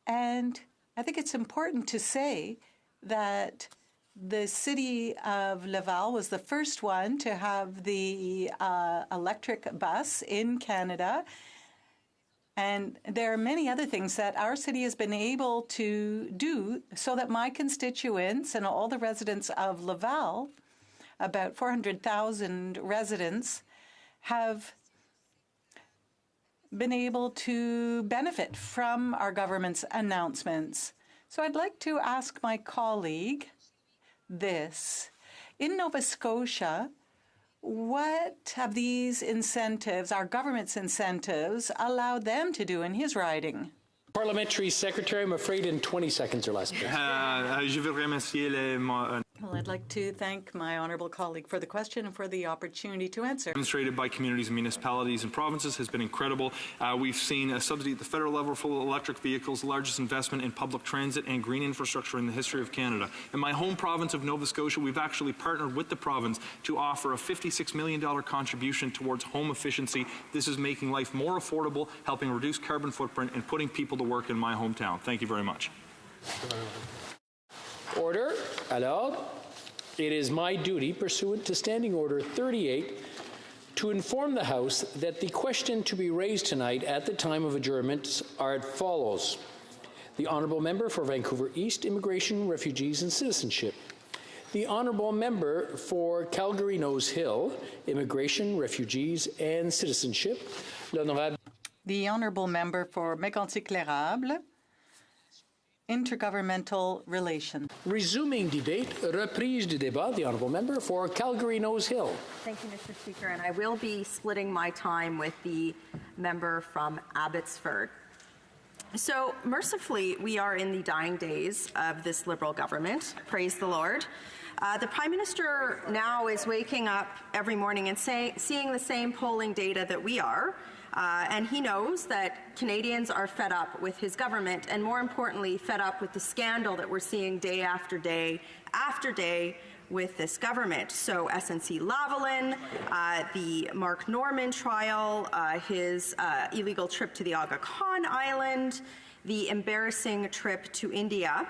And I think it's important to say that the city of Laval was the first one to have the electric bus in Canada. And there are many other things that our city has been able to do so that my constituents and all the residents of Laval, about 400,000 residents, have been able to benefit from our government's announcements. So I'd like to ask my colleague this. In Nova Scotia, what have these incentives, our government's incentives, allowed them to do in his riding? Parliamentary Secretary, I'm afraid in 20 seconds or less, please. Je veux remercier Well, I'd like to thank my honourable colleague for the question and for the opportunity to answer. Demonstrated by communities and municipalities and provinces has been incredible. We've seen a subsidy at the federal level for electric vehicles, the largest investment in public transit and green infrastructure in the history of Canada. In my home province of Nova Scotia, we've actually partnered with the province to offer a $56 million contribution towards home efficiency. This is making life more affordable, helping reduce carbon footprint, and putting people to work in my hometown. Thank you very much. Order. Alors, it is my duty, pursuant to Standing Order 38, to inform the House that the question to be raised tonight at the time of adjournment are as follows. The Honourable Member for Vancouver East, Immigration, Refugees and Citizenship. The Honourable Member for Calgary Nose Hill, Immigration, Refugees and Citizenship. The Honourable Member for Mégantic-L'Érable, Intergovernmental Relations. Resuming debate, reprise du débat, the Honourable Member for Calgary Nose Hill. Thank you, Mr. Speaker, and I will be splitting my time with the member from Abbotsford. So, mercifully, we are in the dying days of this Liberal government. Praise the Lord. The Prime Minister now is waking up every morning and seeing the same polling data that we are. And he knows that Canadians are fed up with his government and, more importantly, fed up with the scandal that we're seeing day after day with this government. So SNC-Lavalin, the Mark Norman trial, his illegal trip to the Aga Khan Island, the embarrassing trip to India.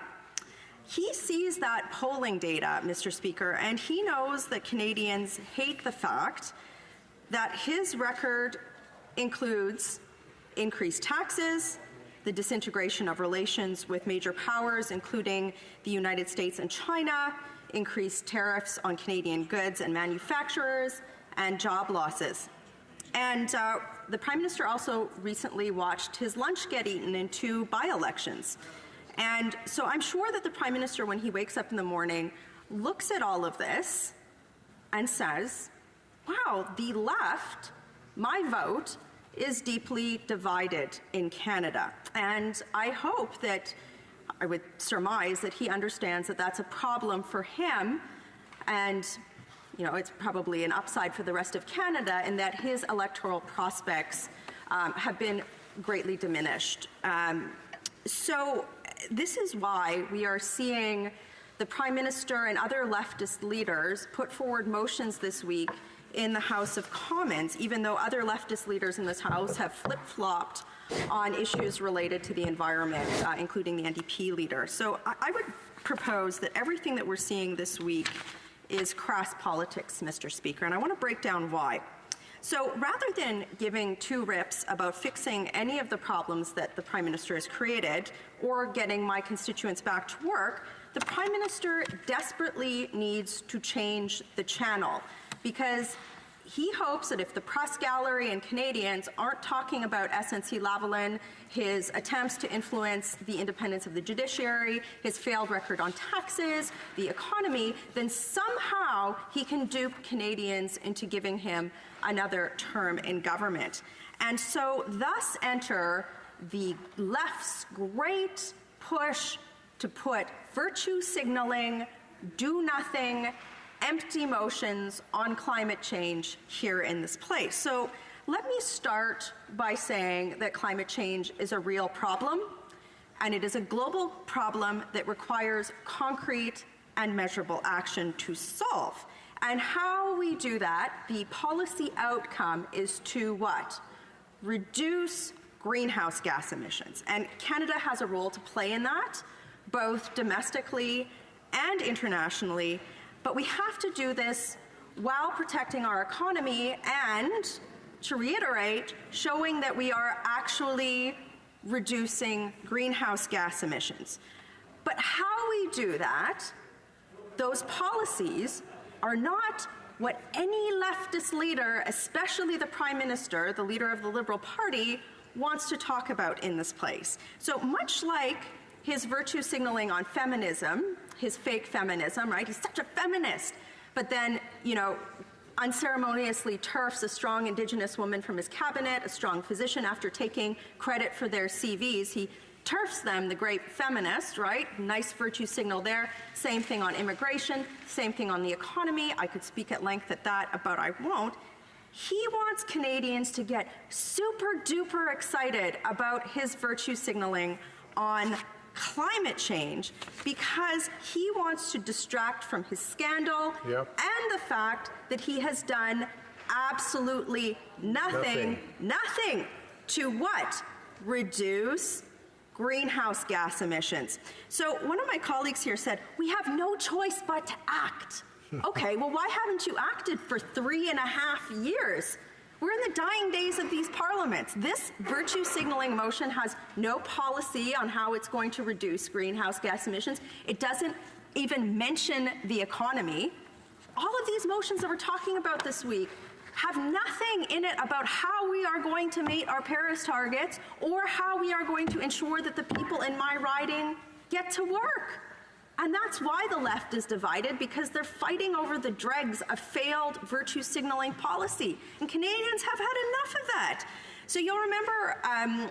He sees that polling data, Mr. Speaker, and he knows that Canadians hate the fact that his record includes increased taxes, the disintegration of relations with major powers, including the United States and China, increased tariffs on Canadian goods and manufacturers, and job losses. And the Prime Minister also recently watched his lunch get eaten in 2 by-elections. And so I'm sure that the Prime Minister, when he wakes up in the morning, looks at all of this and says, wow, the left, my vote, is deeply divided in Canada. And I hope that, I would surmise that he understands that that's a problem for him, and it's probably an upside for the rest of Canada, in that his electoral prospects have been greatly diminished. So this is why we are seeing the Prime Minister and other leftist leaders put forward motions this week in the House of Commons, even though other leftist leaders in this House have flip-flopped on issues related to the environment, including the NDP leader. So I would propose that everything that we're seeing this week is crass politics, Mr. Speaker, and I want to break down why. So rather than giving 2 rips about fixing any of the problems that the Prime Minister has created or getting my constituents back to work, the Prime Minister desperately needs to change the channel, because he hopes that if the press gallery and Canadians aren't talking about SNC-Lavalin, his attempts to influence the independence of the judiciary, his failed record on taxes, the economy, then somehow he can dupe Canadians into giving him another term in government. And so thus enter the left's great push to put virtue signaling, do nothing, empty motions on climate change here in this place. So let me start by saying that climate change is a real problem, and it is a global problem that requires concrete and measurable action to solve. And how we do that, the policy outcome is to what? Reduce greenhouse gas emissions. And Canada has a role to play in that, both domestically and internationally. But we have to do this while protecting our economy and, to reiterate, showing that we are actually reducing greenhouse gas emissions. But how we do that, those policies are not what any leftist leader, especially the Prime Minister, the leader of the Liberal Party, wants to talk about in this place. So much like his virtue signaling on feminism, his fake feminism, right? He's such a feminist. But then, unceremoniously turfs a strong Indigenous woman from his cabinet, a strong physician, after taking credit for their CVs. He turfs them, the great feminist, right? Nice virtue signal there. Same thing on immigration, same thing on the economy. I could speak at length at that, but I won't. He wants Canadians to get super duper excited about his virtue signaling on climate change, because he wants to distract from his scandal and the fact that he has done absolutely nothing to what? Reduce greenhouse gas emissions. So one of my colleagues here said, we have no choice but to act. Okay, well, why haven't you acted for 3.5 years? We're in the dying days of these parliaments. This virtue signaling motion has no policy on how it's going to reduce greenhouse gas emissions. It doesn't even mention the economy. All of these motions that we're talking about this week have nothing in it about how we are going to meet our Paris targets or how we are going to ensure that the people in my riding get to work. And that's why the left is divided, because they're fighting over the dregs of failed virtue signaling policy. And Canadians have had enough of that. So you'll remember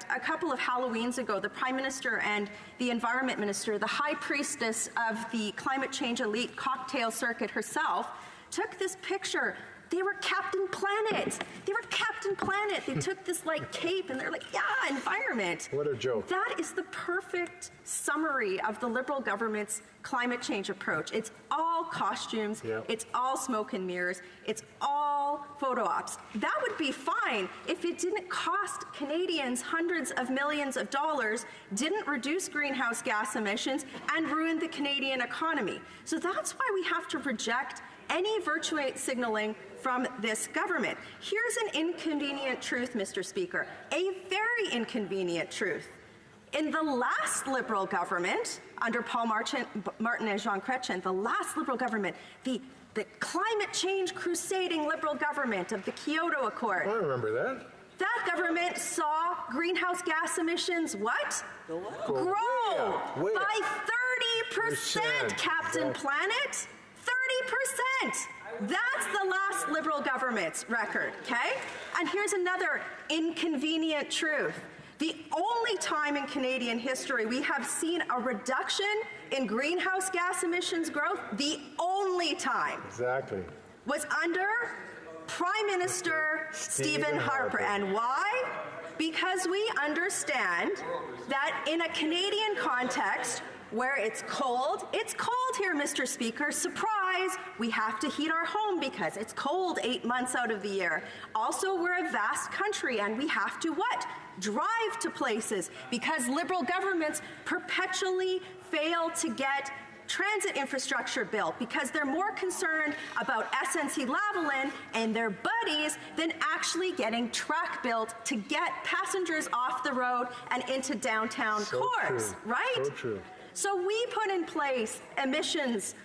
a couple of Halloweens ago, the Prime Minister and the Environment Minister, the high priestess of the climate change elite cocktail circuit herself, took this picture. They were Captain Planet. They took this cape and they're like, yeah, environment. What a joke. That is the perfect summary of the Liberal government's climate change approach. It's all costumes. It's all smoke and mirrors. It's all photo ops. That would be fine if it didn't cost Canadians hundreds of millions of dollars, didn't reduce greenhouse gas emissions, and ruined the Canadian economy. So that's why we have to reject any virtue signaling from this government. Here's an inconvenient truth, Mr. Speaker, a very inconvenient truth. In the last Liberal government, under Paul Martin and Jean Chrétien, the last Liberal government, the climate change crusading Liberal government of the Kyoto Accord. I remember that. That government saw greenhouse gas emissions what? Grow by 30%, Captain Planet. 30%. That's the last Liberal government's record, okay? And here's another inconvenient truth. The only time in Canadian history we have seen a reduction in greenhouse gas emissions growth, the only time, was under Prime Minister Stephen Harper. And why? Because we understand that in a Canadian context, where it's cold here, Mr. Speaker. Surprise, we have to heat our home because it's cold 8 months out of the year. Also, we're a vast country and we have to what? Drive to places because Liberal governments perpetually fail to get transit infrastructure built because they're more concerned about SNC-Lavalin and their buddies than actually getting track built to get passengers off the road and into downtown cores, right? So true. So we put in place emissions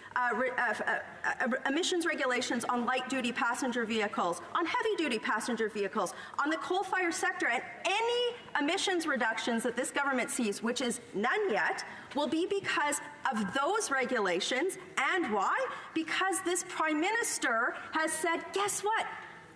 regulations on light-duty passenger vehicles, on heavy-duty passenger vehicles, on the coal-fired sector, and any emissions reductions that this government sees, which is none yet, will be because of those regulations. And why? Because this Prime Minister has said, guess what?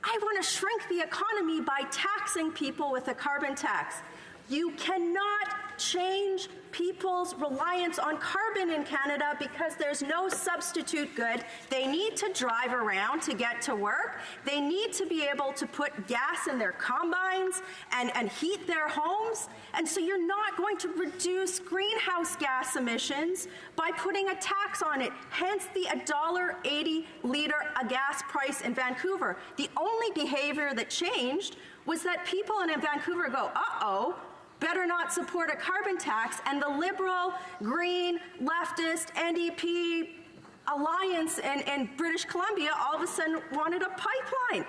I want to shrink the economy by taxing people with a carbon tax. You cannot change people's reliance on carbon in Canada because there's no substitute good. They need to drive around to get to work. They need to be able to put gas in their combines and heat their homes. And so you're not going to reduce greenhouse gas emissions by putting a tax on it, hence the $1.80 liter a gas price in Vancouver. The only behavior that changed was that people in Vancouver go, uh-oh, better not support a carbon tax, and the Liberal, Green, leftist, NDP alliance in British Columbia all of a sudden wanted a pipeline.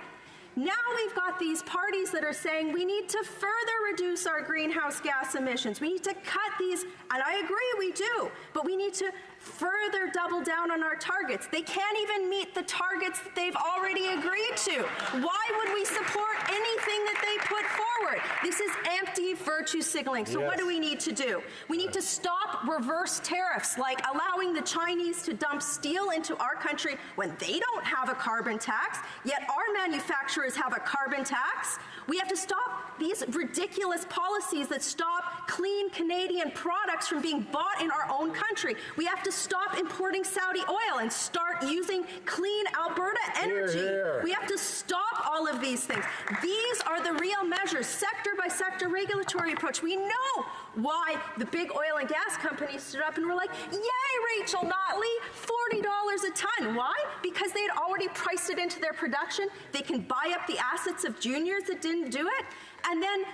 Now we've got these parties that are saying we need to further reduce our greenhouse gas emissions. We need to cut these, and I agree we do, but we need to further double down on our targets. They can't even meet the targets that they've already agreed to. Why would we support anything that they put forward? This is empty virtue signaling. So what do we need to do? We need to stop reverse tariffs, like allowing the Chinese to dump steel into our country when they don't have a carbon tax, yet our manufacturers have a carbon tax. We have to stop these ridiculous policies that stop clean Canadian products from being bought in our own country. We have to stop importing Saudi oil and start using clean Alberta energy. We have to stop all of these things. These are the real measures, sector by sector regulatory approach. We know why the big oil and gas companies stood up and were like, yay, Rachel Notley, $40 a ton. Why? Because they had already priced it into their production. They can buy up the assets of juniors that didn't do it and then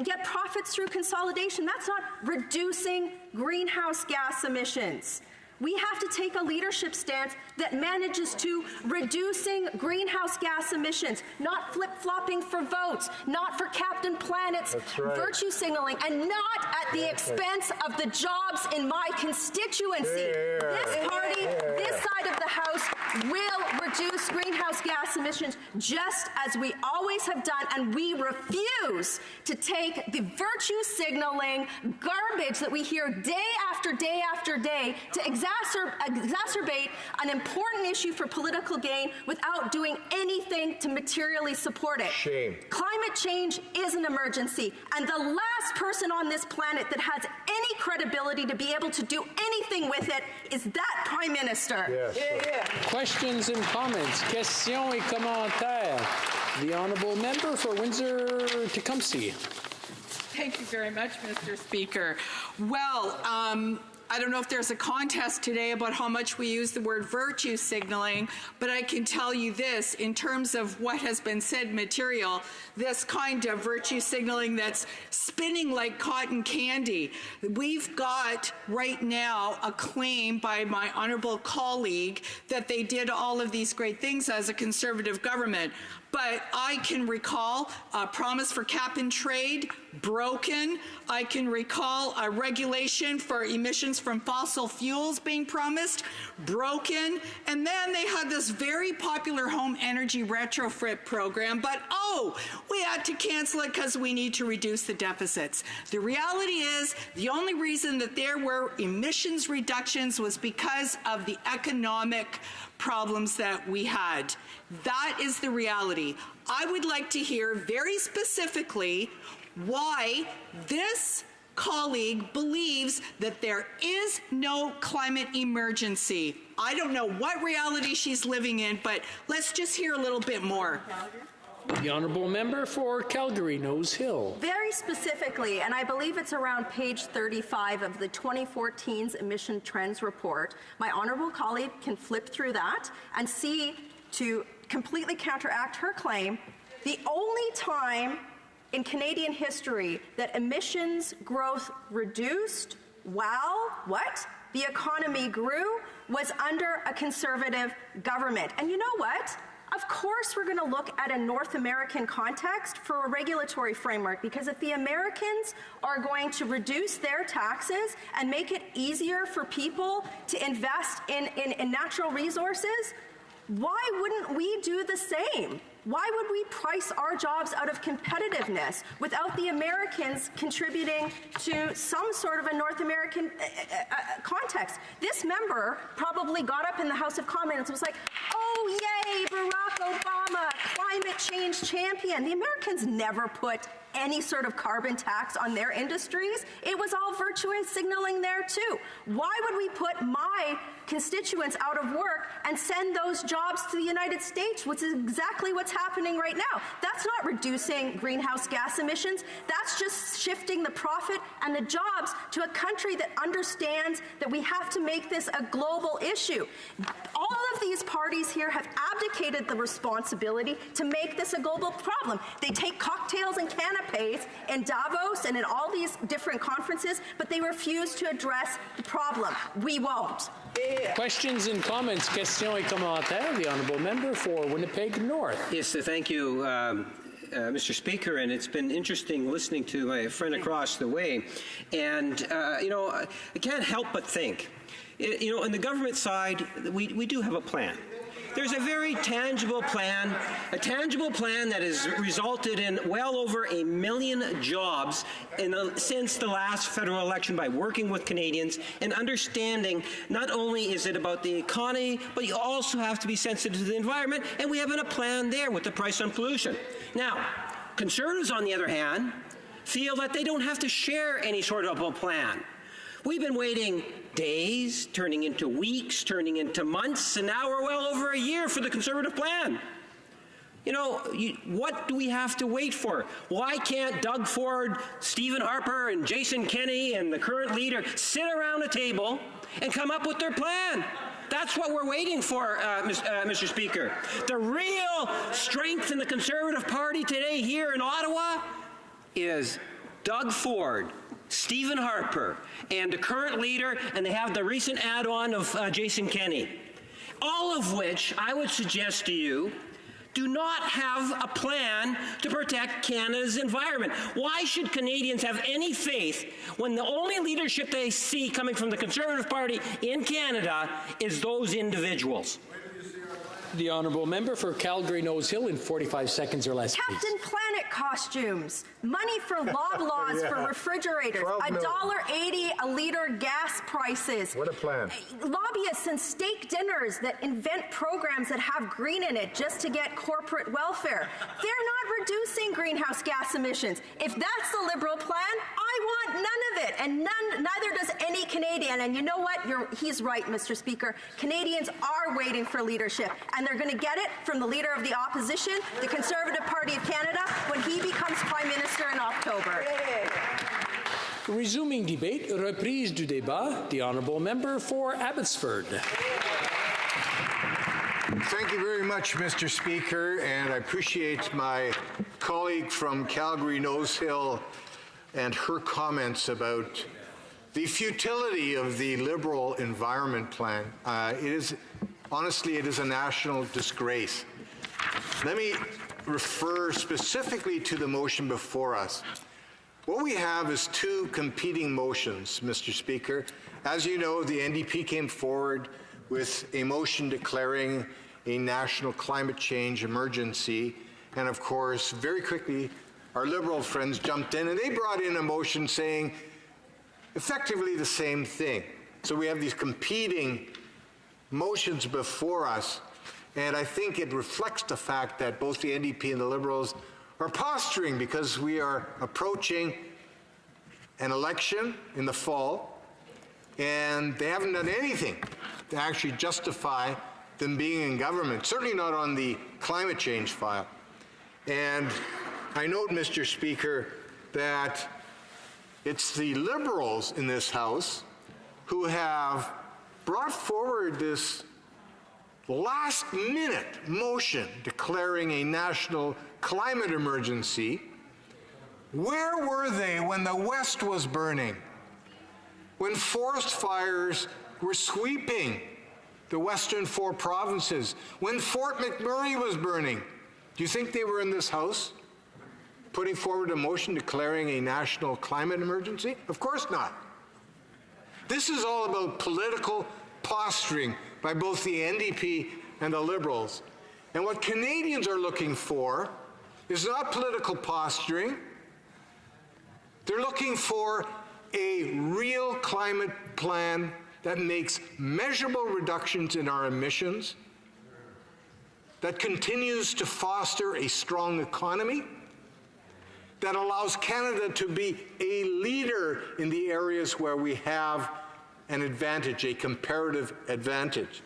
get profits through consolidation. That's not reducing greenhouse gas emissions. We have to take a leadership stance that manages to reducing greenhouse gas emissions, not flip-flopping for votes, not for Captain Planet's virtue signaling, and not at the expense of the jobs in my constituency. This party, this side of the House, will reduce greenhouse gas emissions just as we always have done, and we refuse to take the virtue signaling garbage that we hear day after day after day to exacerbate an important issue for political gain without doing anything to materially support it. Shame. Climate change is an emergency, and the last person on this planet that has any credibility to be able to do anything with it is that Prime Minister. Questions and comments, questions et commentaires. The Honourable Member for Windsor-Tecumseh. Thank you very much, Mr. Speaker. Well, I don't know if there's a contest today about how much we use the word virtue signaling, but I can tell you this, in terms of what has been said material, this kind of virtue signaling that's spinning like cotton candy. We've got right now a claim by my honorable colleague that they did all of these great things as a Conservative government. But I can recall a promise for cap and trade, broken. I can recall a regulation for emissions from fossil fuels being promised, broken. And then they had this very popular home energy retrofit program, but we had to cancel it because we need to reduce the deficits. The reality is the only reason that there were emissions reductions was because of the economic problems that we had. That is the reality. I would like to hear very specifically why this colleague believes that there is no climate emergency. I don't know what reality she's living in, but let's just hear a little bit more. The honourable member for Calgary Nose Hill. Very specifically, and I believe it's around page 35 of the 2014's Emission Trends Report, my honourable colleague can flip through that and see, to completely counteract her claim, the only time in Canadian history that emissions growth reduced while, the economy grew, was under a Conservative government. And you know what? Of course we're going to look at a North American context for a regulatory framework, because if the Americans are going to reduce their taxes and make it easier for people to invest in natural resources, why wouldn't we do the same? Why would we price our jobs out of competitiveness without the Americans contributing to some sort of a North American context? This member probably got up in the House of Commons and was like, oh, yay, Barack Obama, climate change champion. The Americans never put any sort of carbon tax on their industries. It was all virtuous signaling there too. Why would we put my constituents out of work and send those jobs to the United States, which is exactly what's happening right now? That's not reducing greenhouse gas emissions. That's just shifting the profit and the jobs to a country that understands that we have to make this a global issue. All of these parties here have abdicated the responsibility to make this a global problem. They take cocktails and canapes in Davos and in all these different conferences, but they refuse to address the problem. We won't. Questions and comments, questions et commentaires. The honourable member for Winnipeg North. Yes, thank you, Mr. Speaker, and it's been interesting listening to my friend across the way. And, I can't help but think, on the government side, we do have a plan. There's a very tangible plan, that has resulted in well over 1 million jobs since the last federal election by working with Canadians and understanding not only is it about the economy, but you also have to be sensitive to the environment, and we have a plan there with the price on pollution. Now, Conservatives, on the other hand, feel that they don't have to share any sort of a plan. We've been waiting days, turning into weeks, turning into months, and now we're well over a year for the Conservative plan. What do we have to wait for? Why can't Doug Ford, Stephen Harper, and Jason Kenney and the current leader sit around a table and come up with their plan? That's what we're waiting for, Mr. Speaker. The real strength in the Conservative Party today here in Ottawa is Doug Ford, Stephen Harper, and the current leader, and they have the recent add-on of Jason Kenney. All of which, I would suggest to you, do not have a plan to protect Canada's environment. Why should Canadians have any faith when the only leadership they see coming from the Conservative Party in Canada is those individuals? The honourable member for Calgary Nose Hill in 45 seconds or less, Captain please. Planet costumes, money for loblaws for refrigerators, $1.80 a litre gas prices. What a plan. Lobbyists and steak dinners that invent programs that have green in it just to get corporate welfare. They're not reducing greenhouse gas emissions. If that's the Liberal plan, I want none of it, and neither does any Canadian. And you know what? He's right, Mr. Speaker. Canadians are waiting for leadership, and they're going to get it from the Leader of the Opposition, the Conservative Party of Canada, when he becomes Prime Minister in October. Resuming debate, reprise du débat, the Honourable Member for Abbotsford. Thank you very much, Mr. Speaker, and I appreciate my colleague from Calgary Nose Hill and her comments about the futility of the Liberal Environment Plan. Honestly, it is a national disgrace. Let me refer specifically to the motion before us. What we have is two competing motions, Mr. Speaker. As you know, the NDP came forward with a motion declaring a national climate change emergency, and of course, very quickly, our Liberal friends jumped in and they brought in a motion saying effectively the same thing. So we have these competing motions before us, and I think it reflects the fact that both the NDP and the Liberals are posturing because we are approaching an election in the fall, and they haven't done anything to actually justify them being in government, certainly not on the climate change file. And I note, Mr. Speaker, that it's the Liberals in this House who have brought forward this last-minute motion declaring a national climate emergency. Where were they when the West was burning? When forest fires were sweeping the western four provinces? When Fort McMurray was burning? Do you think they were in this House putting forward a motion declaring a national climate emergency? Of course not. This is all about political posturing by both the NDP and the Liberals. And what Canadians are looking for is not political posturing. They're looking for a real climate plan that makes measurable reductions in our emissions, that continues to foster a strong economy, that allows Canada to be a leader in the areas where we have an advantage, a comparative advantage.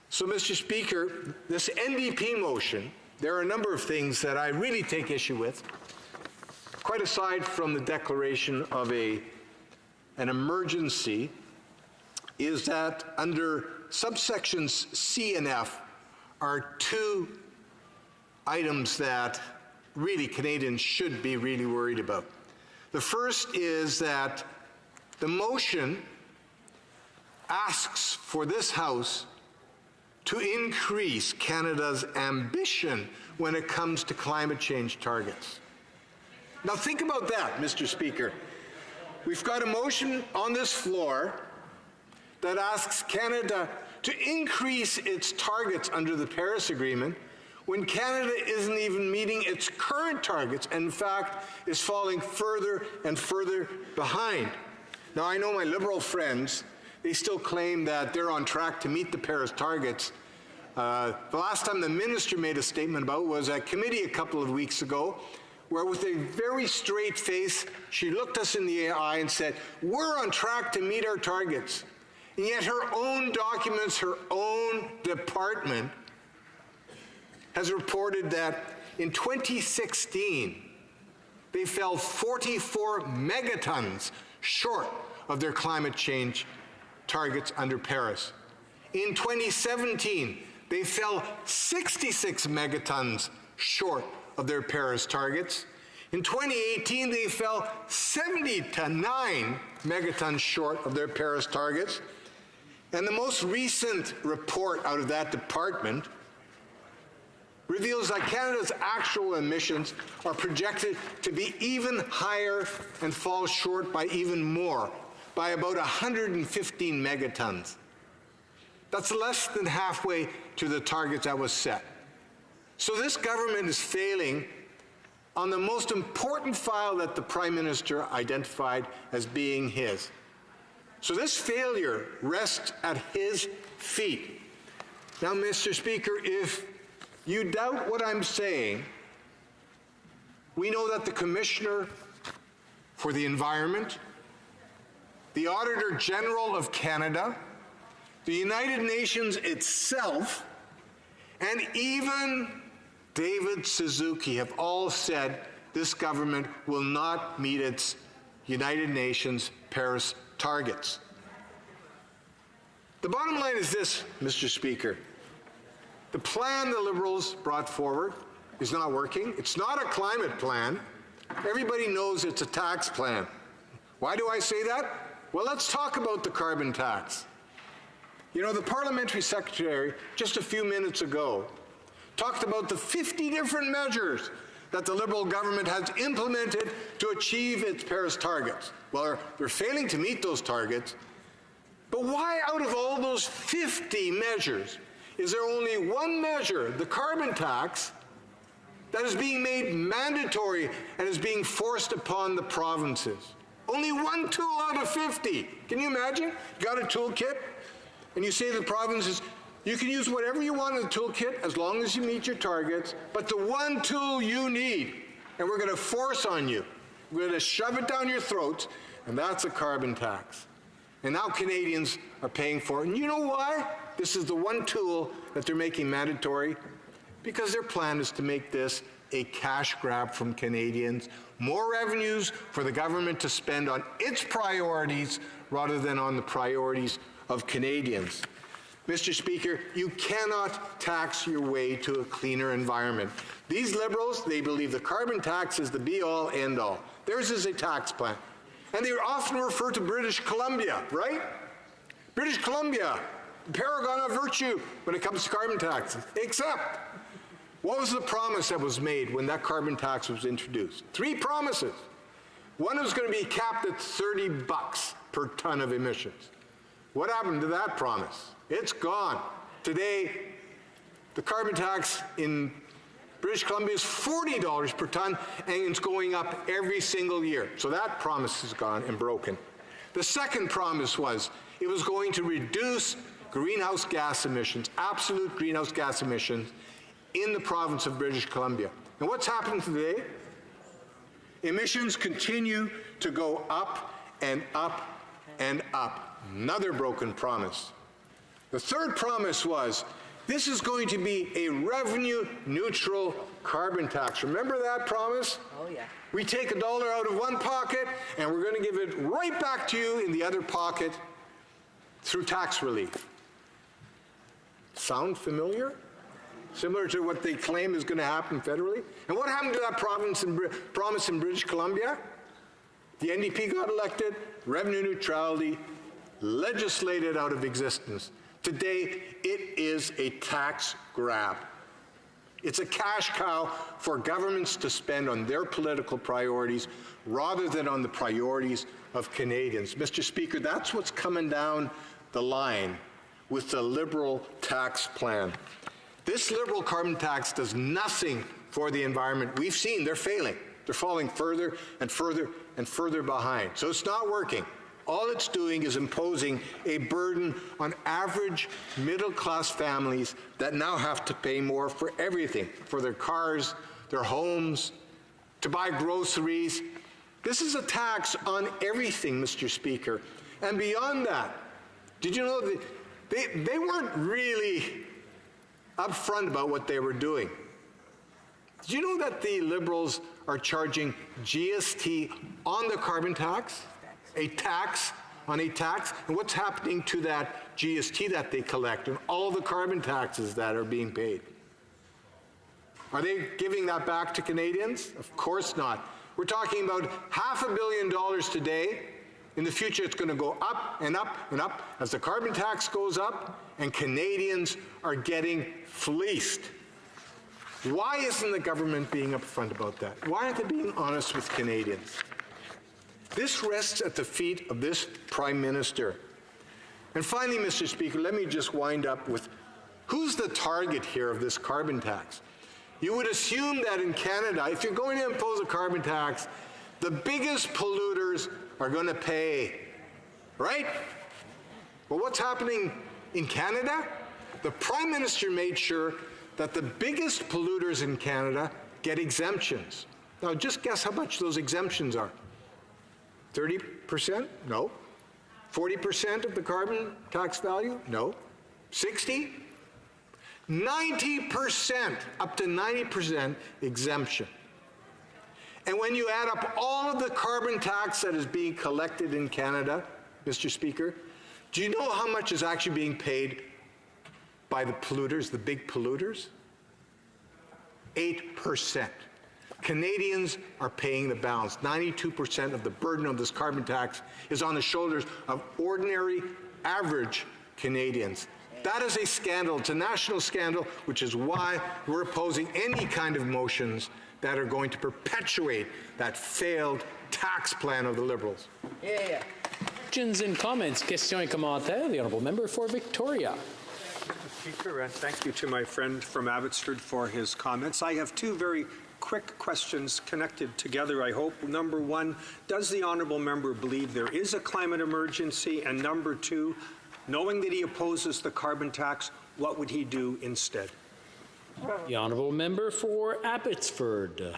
So, Mr. Speaker, this NDP motion, there are a number of things that I really take issue with, quite aside from the declaration of an emergency, is that under subsections C and F are two items that really Canadians should be really worried about. The first is that the motion asks for this House to increase Canada's ambition when it comes to climate change targets. Now think about that, Mr. Speaker. We've got a motion on this floor that asks Canada to increase its targets under the Paris Agreement when Canada isn't even meeting its current targets and, in fact, is falling further and further behind. Now, I know my Liberal friends, they still claim that they're on track to meet the Paris targets. The last time the minister made a statement about it was at committee a couple of weeks ago, where with a very straight face, she looked us in the eye and said, we're on track to meet our targets. And yet her own documents, her own department has reported that in 2016, they fell 44 megatons short of their climate change targets under Paris. In 2017, they fell 66 megatons short of their Paris targets. In 2018, they fell 79 megatons short of their Paris targets. And the most recent report out of that department reveals that Canada's actual emissions are projected to be even higher and fall short by even more, by about 115 megatons. That's less than halfway to the targets that was set. So this government is failing on the most important file that the Prime Minister identified as being his. So this failure rests at his feet. Now, Mr. Speaker, if you doubt what I'm saying, we know that the Commissioner for the Environment, the Auditor General of Canada, the United Nations itself, and even David Suzuki have all said this government will not meet its United Nations Paris targets. The bottom line is this, Mr. Speaker. The plan the Liberals brought forward is not working. It's not a climate plan. Everybody knows it's a tax plan. Why do I say that? Well, let's talk about the carbon tax. You know, the parliamentary secretary, just a few minutes ago, talked about the 50 different measures that the Liberal government has implemented to achieve its Paris targets. Well, they're failing to meet those targets. But why, out of all those 50 measures, is there only one measure, the carbon tax, that is being made mandatory and is being forced upon the provinces? Only one tool out of 50. Can you imagine? You got a toolkit, and you say to the provinces, you can use whatever you want in the toolkit as long as you meet your targets, but the one tool you need, and we're going to force on you, we're going to shove it down your throats, and that's a carbon tax. And now Canadians are paying for it. And you know why? This is the one tool that they're making mandatory, because their plan is to make this a cash grab from Canadians, more revenues for the government to spend on its priorities rather than on the priorities of Canadians. Mr. Speaker, you cannot tax your way to a cleaner environment. These Liberals, they believe the carbon tax is the be-all, end-all. Theirs is a tax plan. And they often refer to British Columbia, right? British Columbia, the paragon of virtue when it comes to carbon taxes. Except, what was the promise that was made when that carbon tax was introduced? 3 promises. One was going to be capped at $30 per ton of emissions. What happened to that promise? It's gone. Today, the carbon tax in British Columbia is $40 per ton, and it's going up every single year. So that promise is gone and broken. The second promise was it was going to reduce greenhouse gas emissions, absolute greenhouse gas emissions, in the province of British Columbia. And what's happened today? Emissions continue to go up and up and up. Another broken promise. The third promise was this is going to be a revenue-neutral carbon tax. Remember that promise? Oh, yeah. We take $1 out of one pocket, and we're going to give it right back to you in the other pocket through tax relief. Sound familiar? Similar to what they claim is going to happen federally? And what happened to that promise in British Columbia? The NDP got elected, revenue neutrality legislated out of existence. Today, it is a tax grab. It's a cash cow for governments to spend on their political priorities rather than on the priorities of Canadians. Mr. Speaker, that's what's coming down the line with the Liberal tax plan. This Liberal carbon tax does nothing for the environment. We've seen they're failing. They're falling further and further and further behind. So it's not working. All it's doing is imposing a burden on average middle-class families that now have to pay more for everything, for their cars, their homes, to buy groceries. This is a tax on everything, Mr. Speaker. And beyond that, did you know that they weren't really upfront about what they were doing? Did you know that the Liberals are charging GST on the carbon tax? A tax on a tax? And what's happening to that GST that they collect and all the carbon taxes that are being paid? Are they giving that back to Canadians? Of course not. We're talking about $500 million today. In the future, it's going to go up and up and up as the carbon tax goes up, and Canadians are getting fleeced. Why isn't the government being upfront about that? Why aren't they being honest with Canadians? This rests at the feet of this Prime Minister. And finally, Mr. Speaker, let me just wind up with who's the target here of this carbon tax? You would assume that in Canada, if you're going to impose a carbon tax, the biggest polluters are going to pay, right? Well, what's happening in Canada? The Prime Minister made sure that the biggest polluters in Canada get exemptions. Now, just guess how much those exemptions are. 30%? No. 40% of the carbon tax value? No. 60? 90%, up to 90% exemption. And when you add up all of the carbon tax that is being collected in Canada, Mr. Speaker, do you know how much is actually being paid by the polluters, the big polluters? 8%. Canadians are paying the balance. 92% of the burden of this carbon tax is on the shoulders of ordinary, average Canadians. That is a scandal. It's a national scandal, which is why we're opposing any kind of motions that are going to perpetuate that failed tax plan of the Liberals. Yeah. Questions and comments. Questions et commentaires. The Honourable Member for Victoria. Mr. Speaker, and thank you to my friend from Abbotsford for his comments. I have two very quick questions connected together, I hope. Number one, does the honourable member believe there is a climate emergency? And number two, knowing that he opposes the carbon tax, what would he do instead? The Honourable Member for Abbotsford.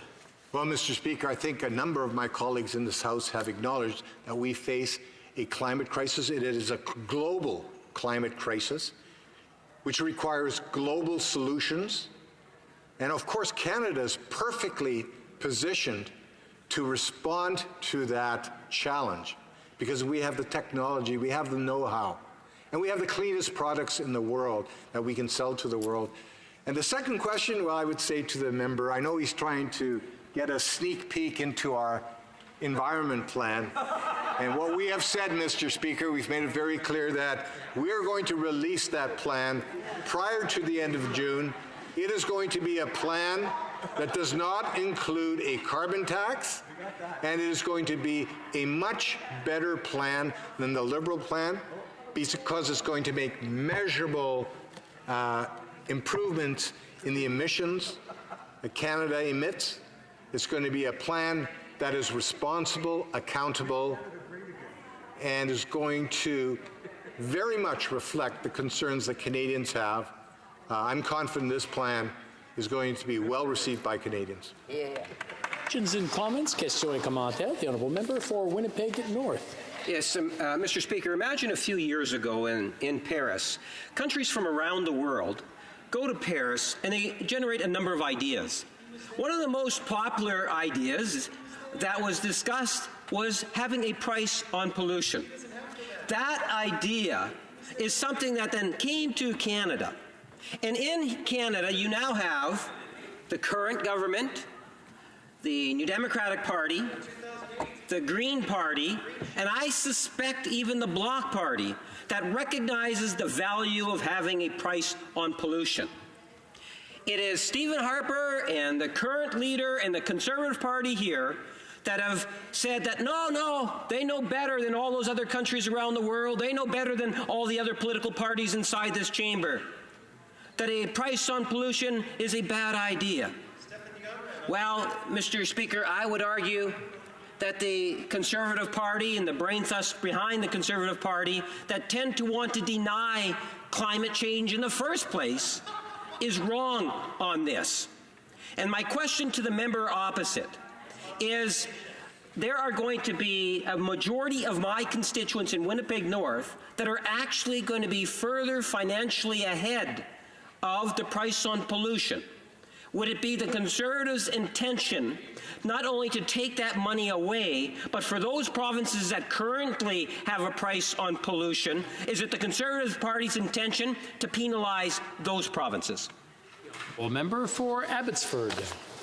Well, Mr. Speaker, I think a number of my colleagues in this House have acknowledged that we face a climate crisis. It is a global climate crisis, which requires global solutions. And of course, Canada is perfectly positioned to respond to that challenge because we have the technology, we have the know-how, and we have the cleanest products in the world that we can sell to the world. And the second question, well, I would say to the member, I know he's trying to get a sneak peek into our environment plan. And what we have said, Mr. Speaker, we've made it very clear that we are going to release that plan prior to the end of June. It is going to be a plan that does not include a carbon tax, and it is going to be a much better plan than the Liberal plan because it's going to make measurable improvements in the emissions that Canada emits. It's going to be a plan that is responsible, accountable, and is going to very much reflect the concerns that Canadians have. I'm confident this plan is going to be well received by Canadians. Questions and comments. Questions et commentaires. The Honourable Member for Winnipeg North. Yes, Mr. Speaker, imagine a few years ago in Paris, countries from around the world go to Paris and they generate a number of ideas. One of the most popular ideas that was discussed was having a price on pollution. That idea is something that then came to Canada. And in Canada, you now have the current government, the New Democratic Party, the Green Party, and I suspect even the Bloc Party that recognizes the value of having a price on pollution. It is Stephen Harper and the current leader and the Conservative Party here that have said that no, they know better than all those other countries around the world. They know better than all the other political parties inside this chamber. That a price on pollution is a bad idea. Well, Mr. Speaker, I would argue that the Conservative Party and the brain trust behind the Conservative Party that tend to want to deny climate change in the first place is wrong on this. And my question to the member opposite is, there are going to be a majority of my constituents in Winnipeg North that are actually going to be further financially ahead of the price on pollution. Would it be the Conservatives' intention not only to take that money away, but for those provinces that currently have a price on pollution, is it the Conservative Party's intention to penalize those provinces? Well, member for Abbotsford.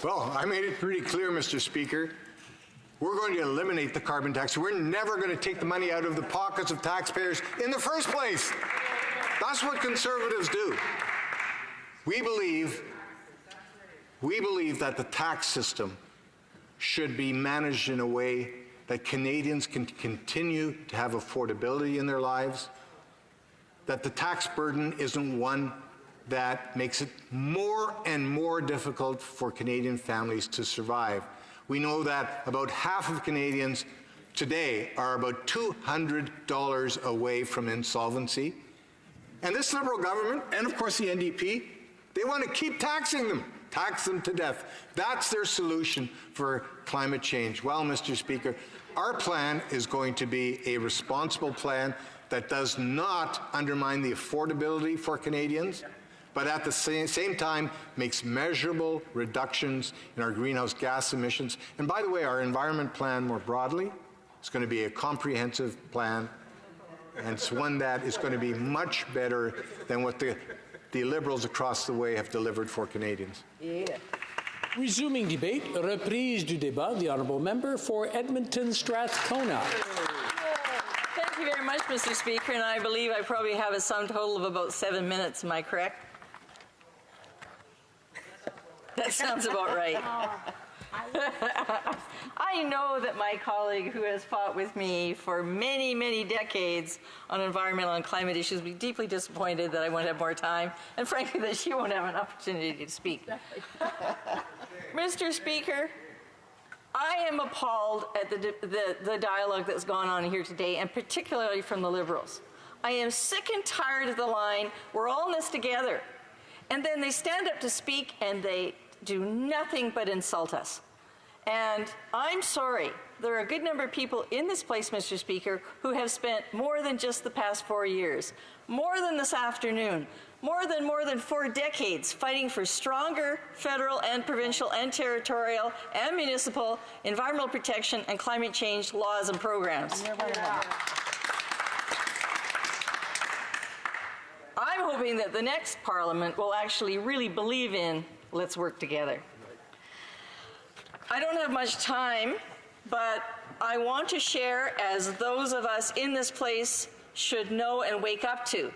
Well, I made it pretty clear, Mr. Speaker. We're going to eliminate the carbon tax. We're never going to take the money out of the pockets of taxpayers in the first place. That's what Conservatives do. We believe that the tax system should be managed in a way that Canadians can continue to have affordability in their lives, that the tax burden isn't one that makes it more and more difficult for Canadian families to survive. We know that about half of Canadians today are about $200 away from insolvency. And this Liberal government, and of course the NDP, they want to keep taxing them. Tax them to death. That's their solution for climate change. Well, Mr. Speaker, our plan is going to be a responsible plan that does not undermine the affordability for Canadians, but at the same time makes measurable reductions in our greenhouse gas emissions. And by the way, our environment plan more broadly is going to be a comprehensive plan, and it's one that is going to be much better than what the Liberals across the way have delivered for Canadians. Yeah. Resuming debate, reprise du débat, the honourable member for Edmonton Strathcona. Thank you very much, Mr. Speaker, and I believe I probably have a sum total of about 7 minutes. Am I correct? That sounds about right. I know that my colleague who has fought with me for many, many decades on environmental and climate issues will be deeply disappointed that I won't have more time, and frankly that she won't have an opportunity to speak. Mr. Speaker, I am appalled at the dialogue that's gone on here today, and particularly from the Liberals. I am sick and tired of the line, we're all in this together. And then they stand up to speak and they do nothing but insult us. And I'm sorry, there are a good number of people in this place, Mr. Speaker, who have spent more than just the past 4 years, more than this afternoon, more than 4 decades fighting for stronger federal and provincial and territorial and municipal environmental protection and climate change laws and programs. I'm hoping that the next Parliament will actually really believe in let's work together. I don't have much time, but I want to share, as those of us in this place should know and wake up to.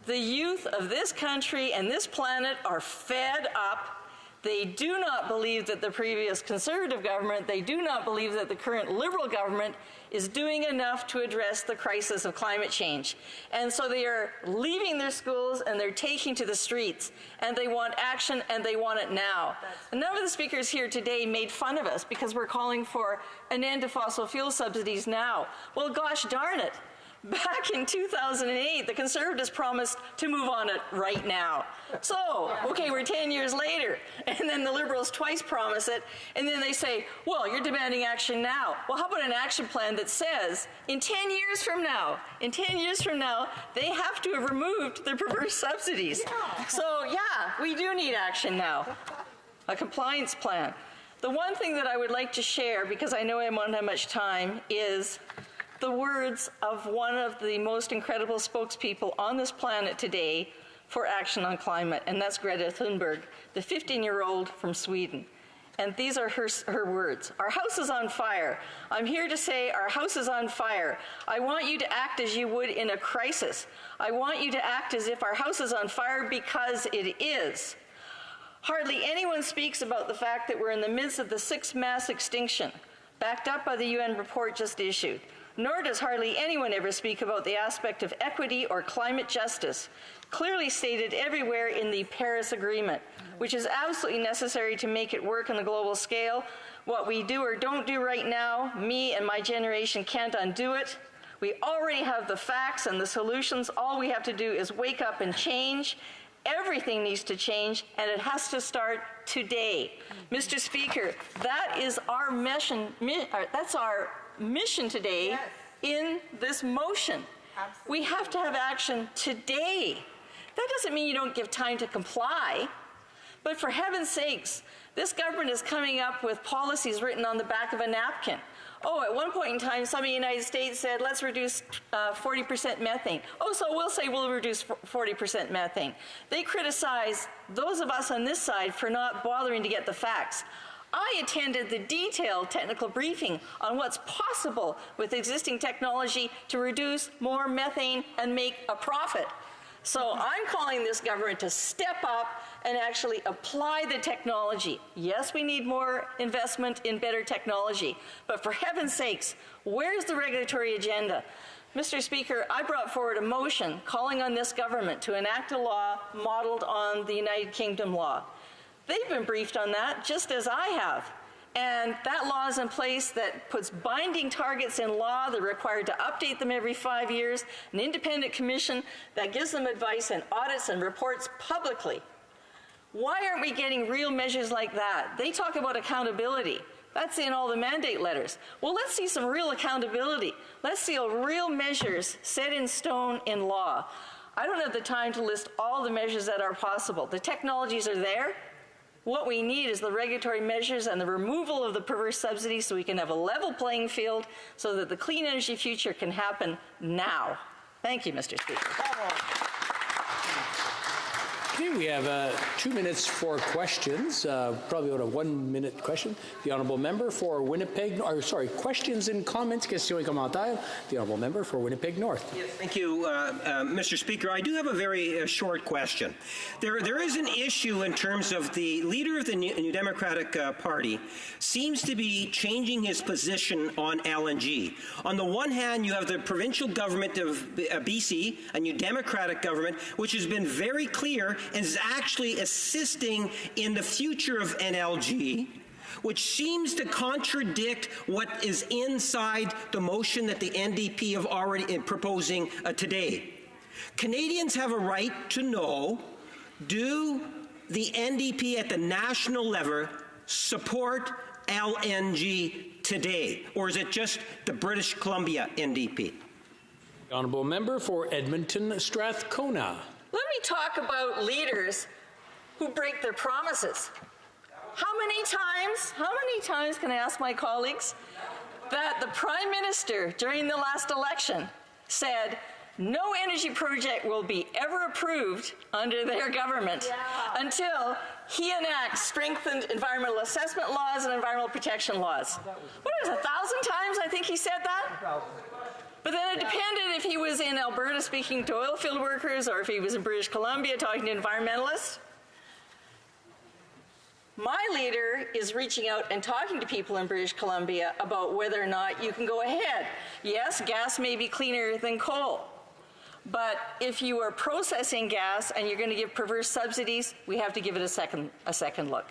The youth of this country and this planet are fed up. They do not believe that the previous Conservative government, they do not believe that the current Liberal government is doing enough to address the crisis of climate change. And so they are leaving their schools and they're taking to the streets. And they want action and they want it now. A number of the speakers here today made fun of us because we're calling for an end to fossil fuel subsidies now. Well, gosh darn it. Back in 2008, the Conservatives promised to move on it right now. So, okay, we're 10 years later, and then the Liberals twice promise it, and then they say, well, you're demanding action now. Well, how about an action plan that says, in 10 years from now, they have to have removed the perverse subsidies. So, yeah, we do need action now. A compliance plan. The one thing that I would like to share, because I know I won't have much time, is the words of one of the most incredible spokespeople on this planet today for action on climate, and that's Greta Thunberg, the 15-year-old from Sweden. And these are her words. Our house is on fire. I'm here to say our house is on fire. I want you to act as you would in a crisis. I want you to act as if our house is on fire because it is. Hardly anyone speaks about the fact that we're in the midst of the 6th mass extinction, backed up by the UN report just issued. Nor does hardly anyone ever speak about the aspect of equity or climate justice, clearly stated everywhere in the Paris Agreement, which is absolutely necessary to make it work on a global scale. What we do or don't do right now, me and my generation can't undo it. We already have the facts and the solutions. All we have to do is wake up and change. Everything needs to change, and it has to start today. Mr. Speaker, that is our mission. That's our mission today. Yes. In this motion. Absolutely. We have to have action today. That doesn't mean you don't give time to comply, but for heaven's sakes, this government is coming up with policies written on the back of a napkin. Oh, at one point in time, some of the United States said, let's reduce 40% methane. Oh, so we'll say we'll reduce 40% methane. They criticize those of us on this side for not bothering to get the facts. I attended the detailed technical briefing on what's possible with existing technology to reduce more methane and make a profit. So I'm calling this government to step up and actually apply the technology. Yes, we need more investment in better technology, but for heaven's sakes, where's the regulatory agenda? Mr. Speaker, I brought forward a motion calling on this government to enact a law modeled on the United Kingdom law. They've been briefed on that, just as I have. And that law is in place that puts binding targets in law. They're required to update them every 5 years, an independent commission that gives them advice and audits and reports publicly. Why aren't we getting real measures like that? They talk about accountability. That's in all the mandate letters. Well, let's see some real accountability. Let's see real measures set in stone in law. I don't have the time to list all the measures that are possible. The technologies are there. What we need is the regulatory measures and the removal of the perverse subsidies so we can have a level playing field so that the clean energy future can happen now. Thank you, Mr. Speaker. Okay, we have 2 minutes for questions. Probably about a 1 minute question. The honourable member for Winnipeg, or sorry, questions and comments, questions et commentaires. The honourable member for Winnipeg North. Yes, thank you, Mr. Speaker. I do have a very short question. There is an issue in terms of the leader of the New Democratic Party seems to be changing his position on LNG. On the one hand, you have the provincial government of BC, a New Democratic government, which has been very clear and is actually assisting in the future of NLG, which seems to contradict what is inside the motion that the NDP have already proposing today. Canadians have a right to know, do the NDP at the national level support LNG today, or is it just the British Columbia NDP? The honourable member for Edmonton Strathcona. Let me talk about leaders who break their promises. How many times can I ask my colleagues that the Prime Minister during the last election said no energy project will be ever approved under their government until he enacts strengthened environmental assessment laws and environmental protection laws? What is it, 1,000 times I think he said that? But then it depended if he was in Alberta speaking to oil field workers or if he was in British Columbia talking to environmentalists. My leader is reaching out and talking to people in British Columbia about whether or not you can go ahead. Yes, gas may be cleaner than coal. But if you are processing gas and you're going to give perverse subsidies, we have to give it a second look.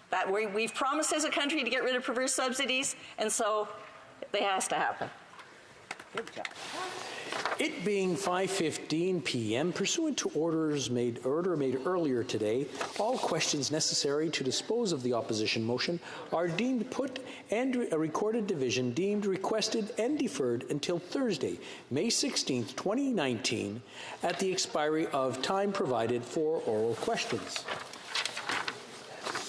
That we've promised as a country to get rid of perverse subsidies, and so it has to happen. Good job. It being 5:15 p.m., pursuant to order made earlier today, all questions necessary to dispose of the opposition motion are deemed put and a recorded division deemed requested and deferred until Thursday, May 16th, 2019, at the expiry of time provided for oral questions.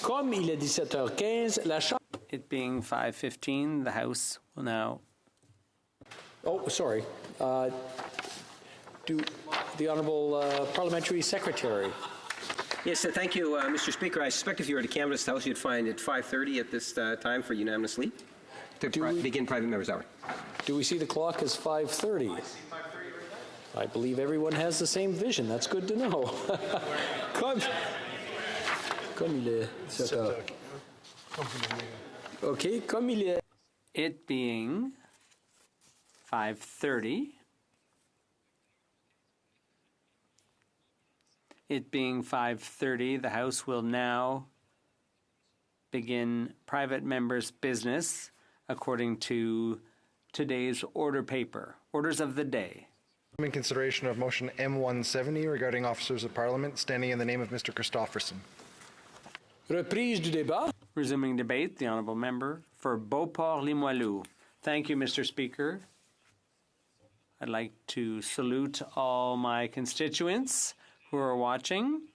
Comme il est 17h15, la Chambre... It being 5:15, the House will now... Oh, sorry. Do the Honourable Parliamentary Secretary. Yes, thank you, Mr. Speaker. I suspect if you were to canvass the House, you'd find it 5:30 at this time for unanimous lead to begin private members' hour. Do we see the clock as 5:30? I see 5:30 I believe everyone has the same vision. That's good to know. Comme il est 7 heures. Okay, comme il est... It being 5:30. It being 5:30, the House will now begin private members' business according to today's order paper. Orders of the day. In consideration of motion M170 regarding officers of Parliament, standing in the name of Mr. Christofferson. Reprise du débat. Resuming debate, the honourable member for Beauport-Limoilou. Thank you, Mr. Speaker. I'd like to salute all my constituents who are watching.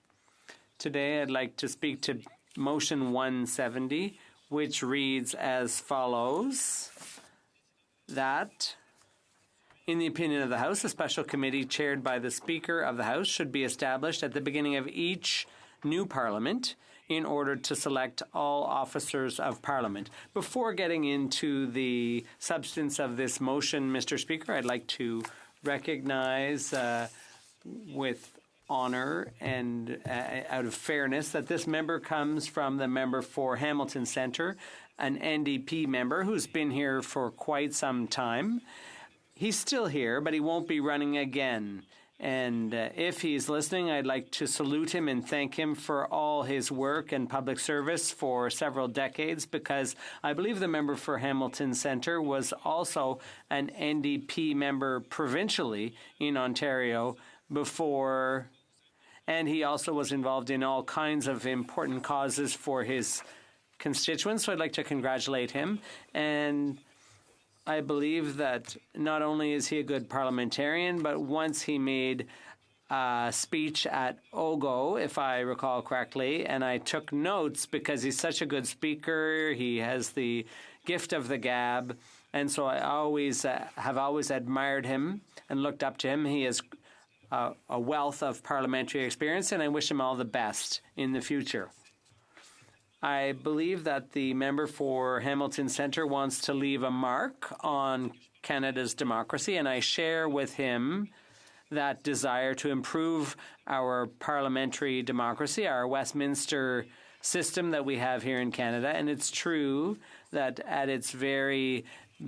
Today, I'd like to speak to motion 170, which reads as follows: that, in the opinion of the House, a special committee chaired by the Speaker of the House should be established at the beginning of each new Parliament in order to select all officers of Parliament. Before getting into the substance of this motion, Mr. Speaker, I'd like to recognize with honor and out of fairness that this member comes from the member for Hamilton Centre, an NDP member who's been here for quite some time. He's still here, but he won't be running again. And if he's listening, I'd like to salute him and thank him for all his work and public service for several decades, because I believe the member for Hamilton Centre was also an NDP member provincially in Ontario before, and he also was involved in all kinds of important causes for his constituents. So I'd like to congratulate him. And I believe that not only is he a good parliamentarian, but once he made speech at OGO, if I recall correctly, and I took notes because he's such a good speaker. He has the gift of the gab, and so I have always admired him and looked up to him. He has a wealth of parliamentary experience, and I wish him all the best in the future. I believe that the member for Hamilton Centre wants to leave a mark on Canada's democracy, and I share with him that desire to improve our parliamentary democracy, our Westminster system that we have here in Canada. And it's true that at its very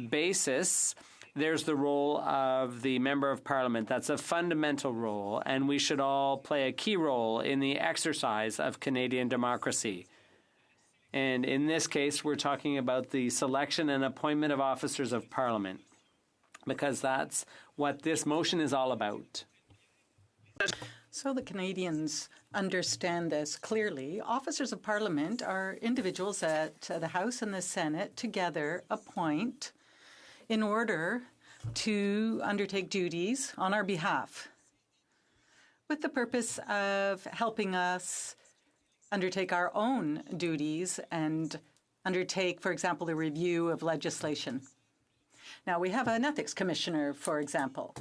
basis, there's the role of the Member of Parliament. That's a fundamental role, and we should all play a key role in the exercise of Canadian democracy. And in this case, we're talking about the selection and appointment of officers of Parliament, because that's what this motion is all about. So the Canadians understand this clearly. Officers of Parliament are individuals that the House and the Senate together appoint in order to undertake duties on our behalf, with the purpose of helping us undertake our own duties and undertake, for example, the review of legislation. Now, we have an ethics commissioner, for example.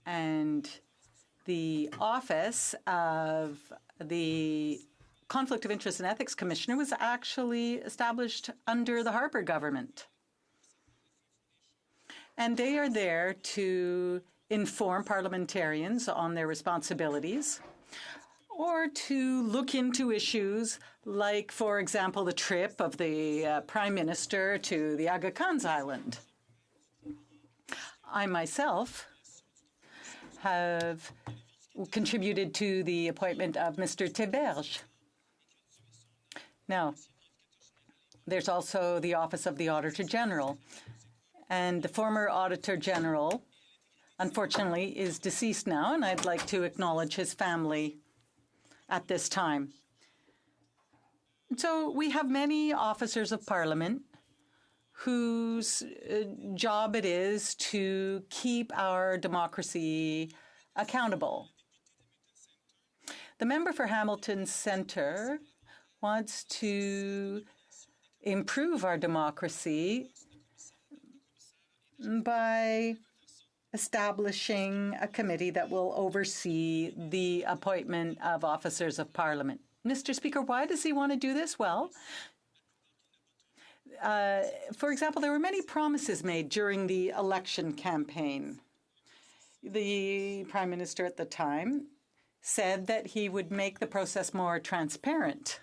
And the office of the Conflict of Interest and Ethics Commissioner was actually established under the Harper government. And they are there to inform parliamentarians on their responsibilities, or to look into issues like, for example, the trip of the Prime Minister to the Aga Khan's Island. I myself have contributed to the appointment of Mr. Theberge. Now, there's also the Office of the Auditor General, and the former Auditor General, unfortunately, is deceased now, and I'd like to acknowledge his family at this time. So we have many officers of Parliament whose job it is to keep our democracy accountable. The member for Hamilton Centre wants to improve our democracy by establishing a committee that will oversee the appointment of officers of Parliament. Mr. Speaker, why does he want to do this? Well, for example, there were many promises made during the election campaign. The Prime Minister at the time said that he would make the process more transparent.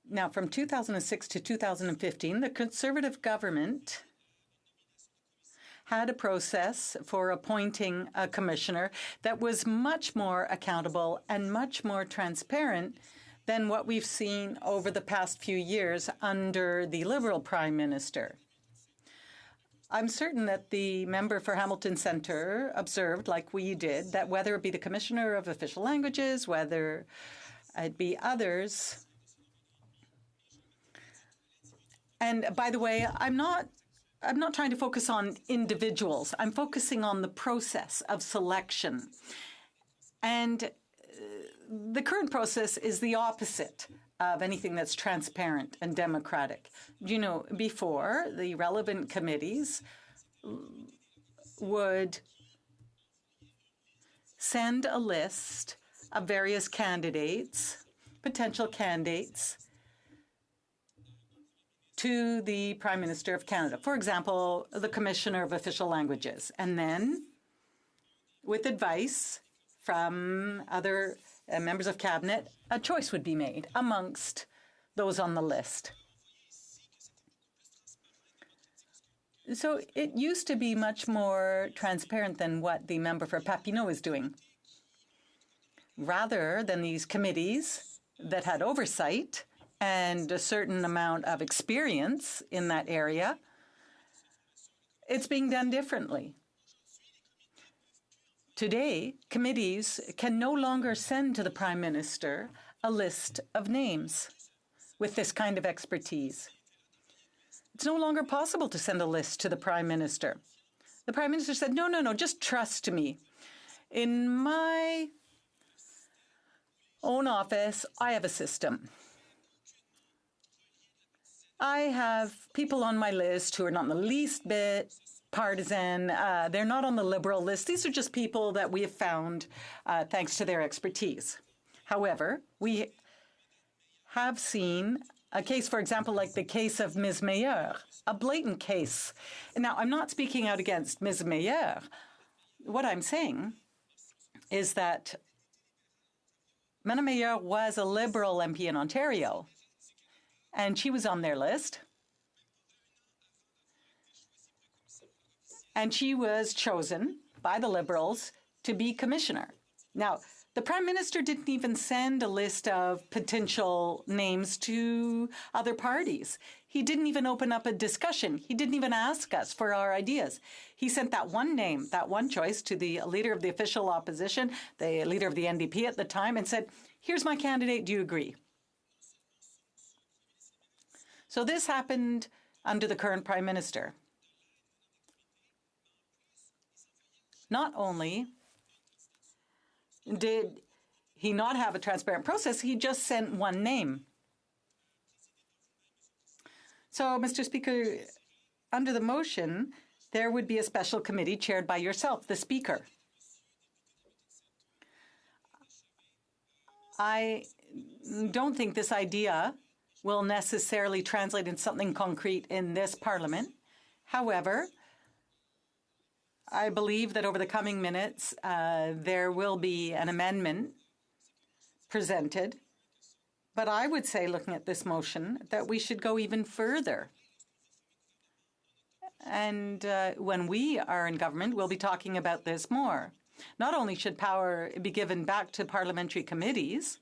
Now, from 2006 to 2015, the Conservative government had a process for appointing a commissioner that was much more accountable and much more transparent than what we've seen over the past few years under the Liberal Prime Minister. I'm certain that the member for Hamilton Centre observed, like we did, that whether it be the Commissioner of Official Languages, whether it be others. And by the way, I'm not trying to focus on individuals. I'm focusing on the process of selection. And the current process is the opposite of anything that's transparent and democratic. You know, before, the relevant committees would send a list of various candidates, potential candidates, to the Prime Minister of Canada. For example, the Commissioner of Official Languages. And then, with advice from other members of Cabinet, a choice would be made amongst those on the list. So it used to be much more transparent than what the member for Papineau is doing. Rather than these committees that had oversight and a certain amount of experience in that area, it's being done differently. Today, committees can no longer send to the Prime Minister a list of names with this kind of expertise. It's no longer possible to send a list to the Prime Minister. The Prime Minister said, no, no, no, just trust me. In my own office, I have a system. I have people on my list who are not in the least bit partisan. They're not on the Liberal list. These are just people that we have found thanks to their expertise. However, we have seen a case, for example, like the case of Ms. Meyer, a blatant case. Now, I'm not speaking out against Ms. Meyer. What I'm saying is that Madame Meyer was a Liberal MP in Ontario, and she was on their list. And she was chosen by the Liberals to be commissioner. Now, the Prime Minister didn't even send a list of potential names to other parties. He didn't even open up a discussion. He didn't even ask us for our ideas. He sent that one name, that one choice to the leader of the official opposition, the leader of the NDP at the time, and said, here's my candidate, do you agree? So this happened under the current Prime Minister. Not only did he not have a transparent process, he just sent one name. So, Mr. Speaker, under the motion, there would be a special committee chaired by yourself, the Speaker. I don't think this idea will necessarily translate into something concrete in this Parliament. However, I believe that over the coming minutes, there will be an amendment presented. But I would say, looking at this motion, that we should go even further. And when we are in government, we'll be talking about this more. Not only should power be given back to parliamentary committees,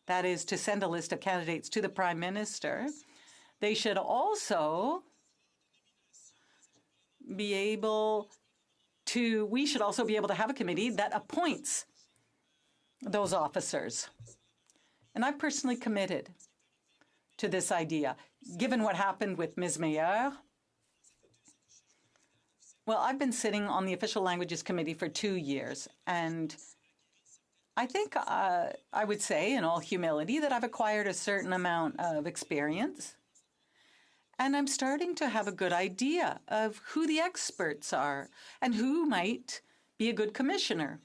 that is to send a list of candidates to the Prime Minister, they should also be able to, we should also be able to have a committee that appoints those officers. And I've personally committed to this idea. Given what happened with Ms. Meyer, well, I've been sitting on the Official Languages Committee for 2 years, and I think I would say, in all humility, that I've acquired a certain amount of experience. And I'm starting to have a good idea of who the experts are and who might be a good commissioner.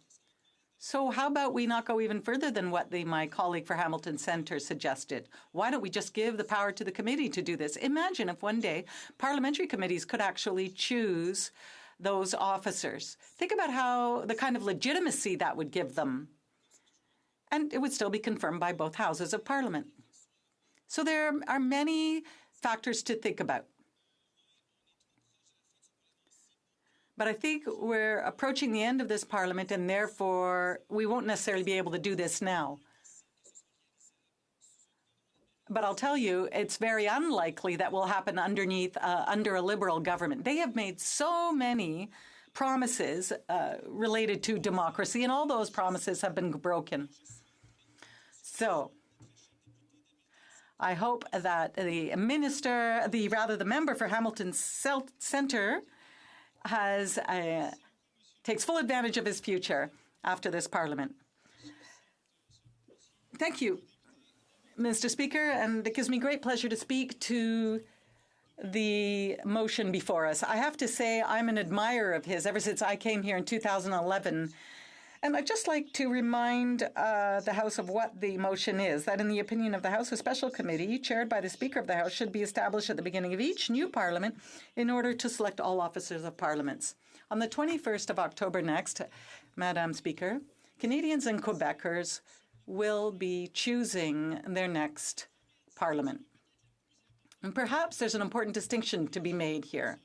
So how about we not go even further than what my colleague for Hamilton Centre suggested? Why don't we just give the power to the committee to do this? Imagine if one day parliamentary committees could actually choose those officers. Think about how the kind of legitimacy that would give them. And it would still be confirmed by both houses of Parliament. So there are many factors to think about. But I think we're approaching the end of this Parliament, and therefore we won't necessarily be able to do this now. But I'll tell you, it's very unlikely that will happen under a Liberal government. They have made so many promises related to democracy, and all those promises have been broken. So I hope that the member for Hamilton Centre takes full advantage of his future after this Parliament. Thank you, Mr. Speaker, and it gives me great pleasure to speak to the motion before us. I have to say I'm an admirer of his ever since I came here in 2011. And I'd just like to remind the House of what the motion is, that in the opinion of the House, a special committee chaired by the Speaker of the House should be established at the beginning of each new Parliament in order to select all officers of Parliaments. On the 21st of October next, Madam Speaker, Canadians and Quebecers will be choosing their next Parliament. And perhaps there's an important distinction to be made here.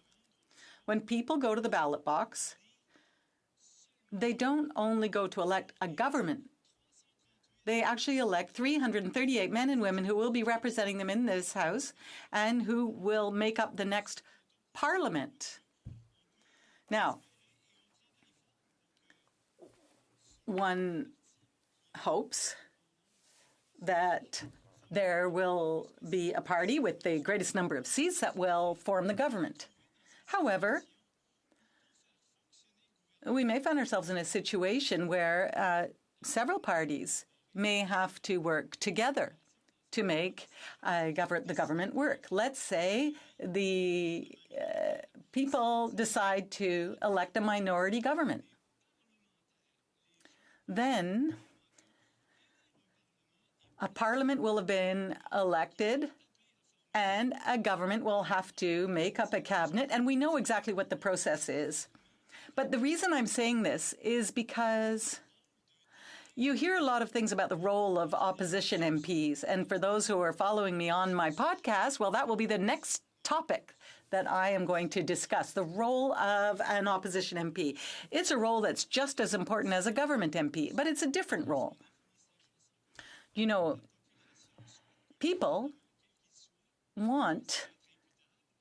When people go to the ballot box, they don't only go to elect a government. They actually elect 338 men and women who will be representing them in this House and who will make up the next Parliament. Now, one hopes that there will be a party with the greatest number of seats that will form the government. However, we may find ourselves in a situation where several parties may have to work together to make the government work. Let's say the people decide to elect a minority government. Then a parliament will have been elected and a government will have to make up a cabinet, and we know exactly what the process is. But the reason I'm saying this is because you hear a lot of things about the role of opposition MPs. And for those who are following me on my podcast, well, that will be the next topic that I am going to discuss, the role of an opposition MP. It's a role that's just as important as a government MP, but it's a different role. You know, people want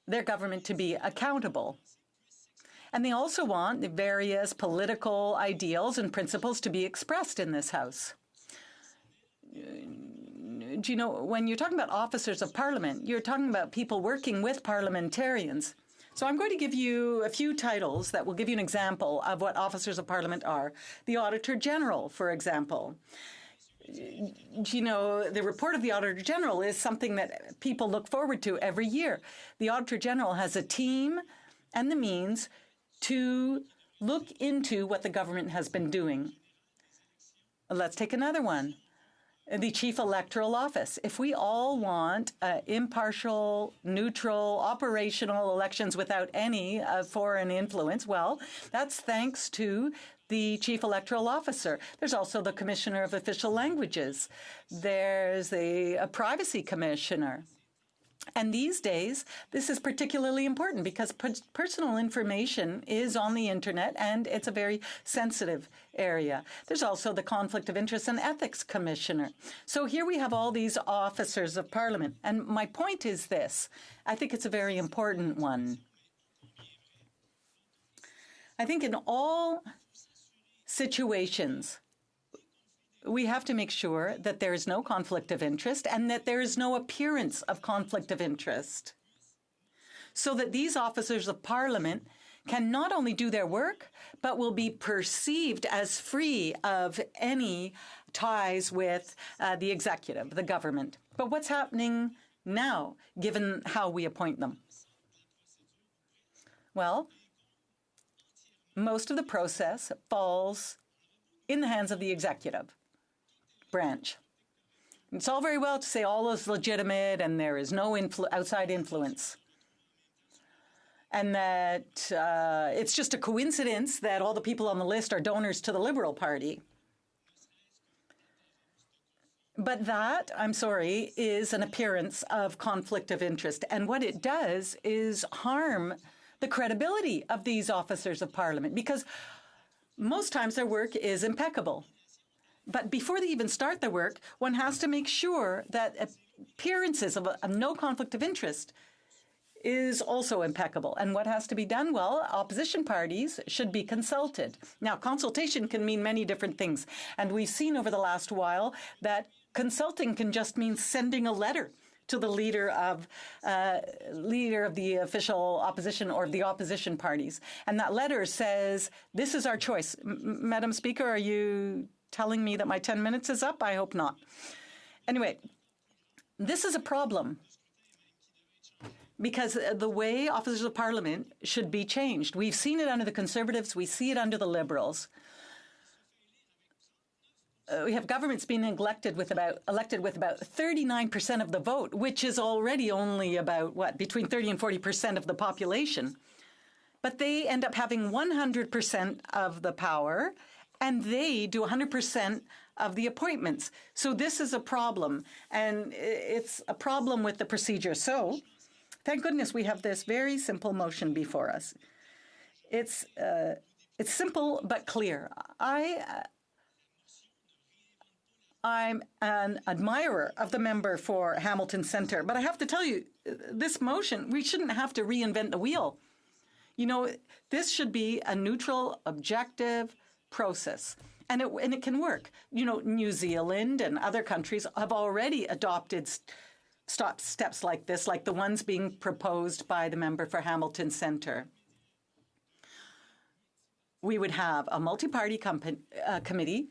their government to be accountable. And they also want the various political ideals and principles to be expressed in this House. Do you know, when you're talking about officers of Parliament, you're talking about people working with parliamentarians. So I'm going to give you a few titles that will give you an example of what officers of Parliament are. The Auditor General, for example. You know, the report of the Auditor General is something that people look forward to every year. The Auditor General has a team and the means to look into what the government has been doing. Let's take another one. The Chief Electoral Office. If we all want impartial, neutral, operational elections without any foreign influence, well, that's thanks to the Chief Electoral Officer. There's also the Commissioner of Official Languages. There's a Privacy Commissioner. And these days, this is particularly important because personal information is on the internet and it's a very sensitive area. There's also the Conflict of Interest and Ethics Commissioner. So here we have all these officers of Parliament. And my point is this. I think it's a very important one. I think in all situations, we have to make sure that there is no conflict of interest and that there is no appearance of conflict of interest, so that these officers of Parliament can not only do their work, but will be perceived as free of any ties with the executive, the government. But what's happening now, given how we appoint them? Well, most of the process falls in the hands of the executive branch. It's all very well to say all is legitimate and there is no outside influence, and that it's just a coincidence that all the people on the list are donors to the Liberal Party. But that, I'm sorry, is an appearance of conflict of interest. And what it does is harm the credibility of these officers of Parliament, because most times their work is impeccable. But before they even start their work, one has to make sure that appearances of no conflict of interest is also impeccable. And what has to be done? Well, opposition parties should be consulted. Now, consultation can mean many different things. And we've seen over the last while that consulting can just mean sending a letter to the leader of the official opposition or the opposition parties. And that letter says, this is our choice. Madam Speaker, are you telling me that my 10 minutes is up? I hope not. Anyway, this is a problem because the way officers of Parliament should be changed. We've seen it under the Conservatives. We see it under the Liberals. We have governments being elected with about 39% of the vote, which is already only about, between 30 and 40% of the population. But they end up having 100% of the power, and they do 100% of the appointments. So this is a problem, and it's a problem with the procedure. So thank goodness we have this very simple motion before us. It's simple but clear. I'm an admirer of the member for Hamilton Centre, but I have to tell you, this motion, we shouldn't have to reinvent the wheel. You know, this should be a neutral, objective process, and it can work. You know, New Zealand and other countries have already adopted steps like this, like the ones being proposed by the member for Hamilton Centre. we would have a multi-party committee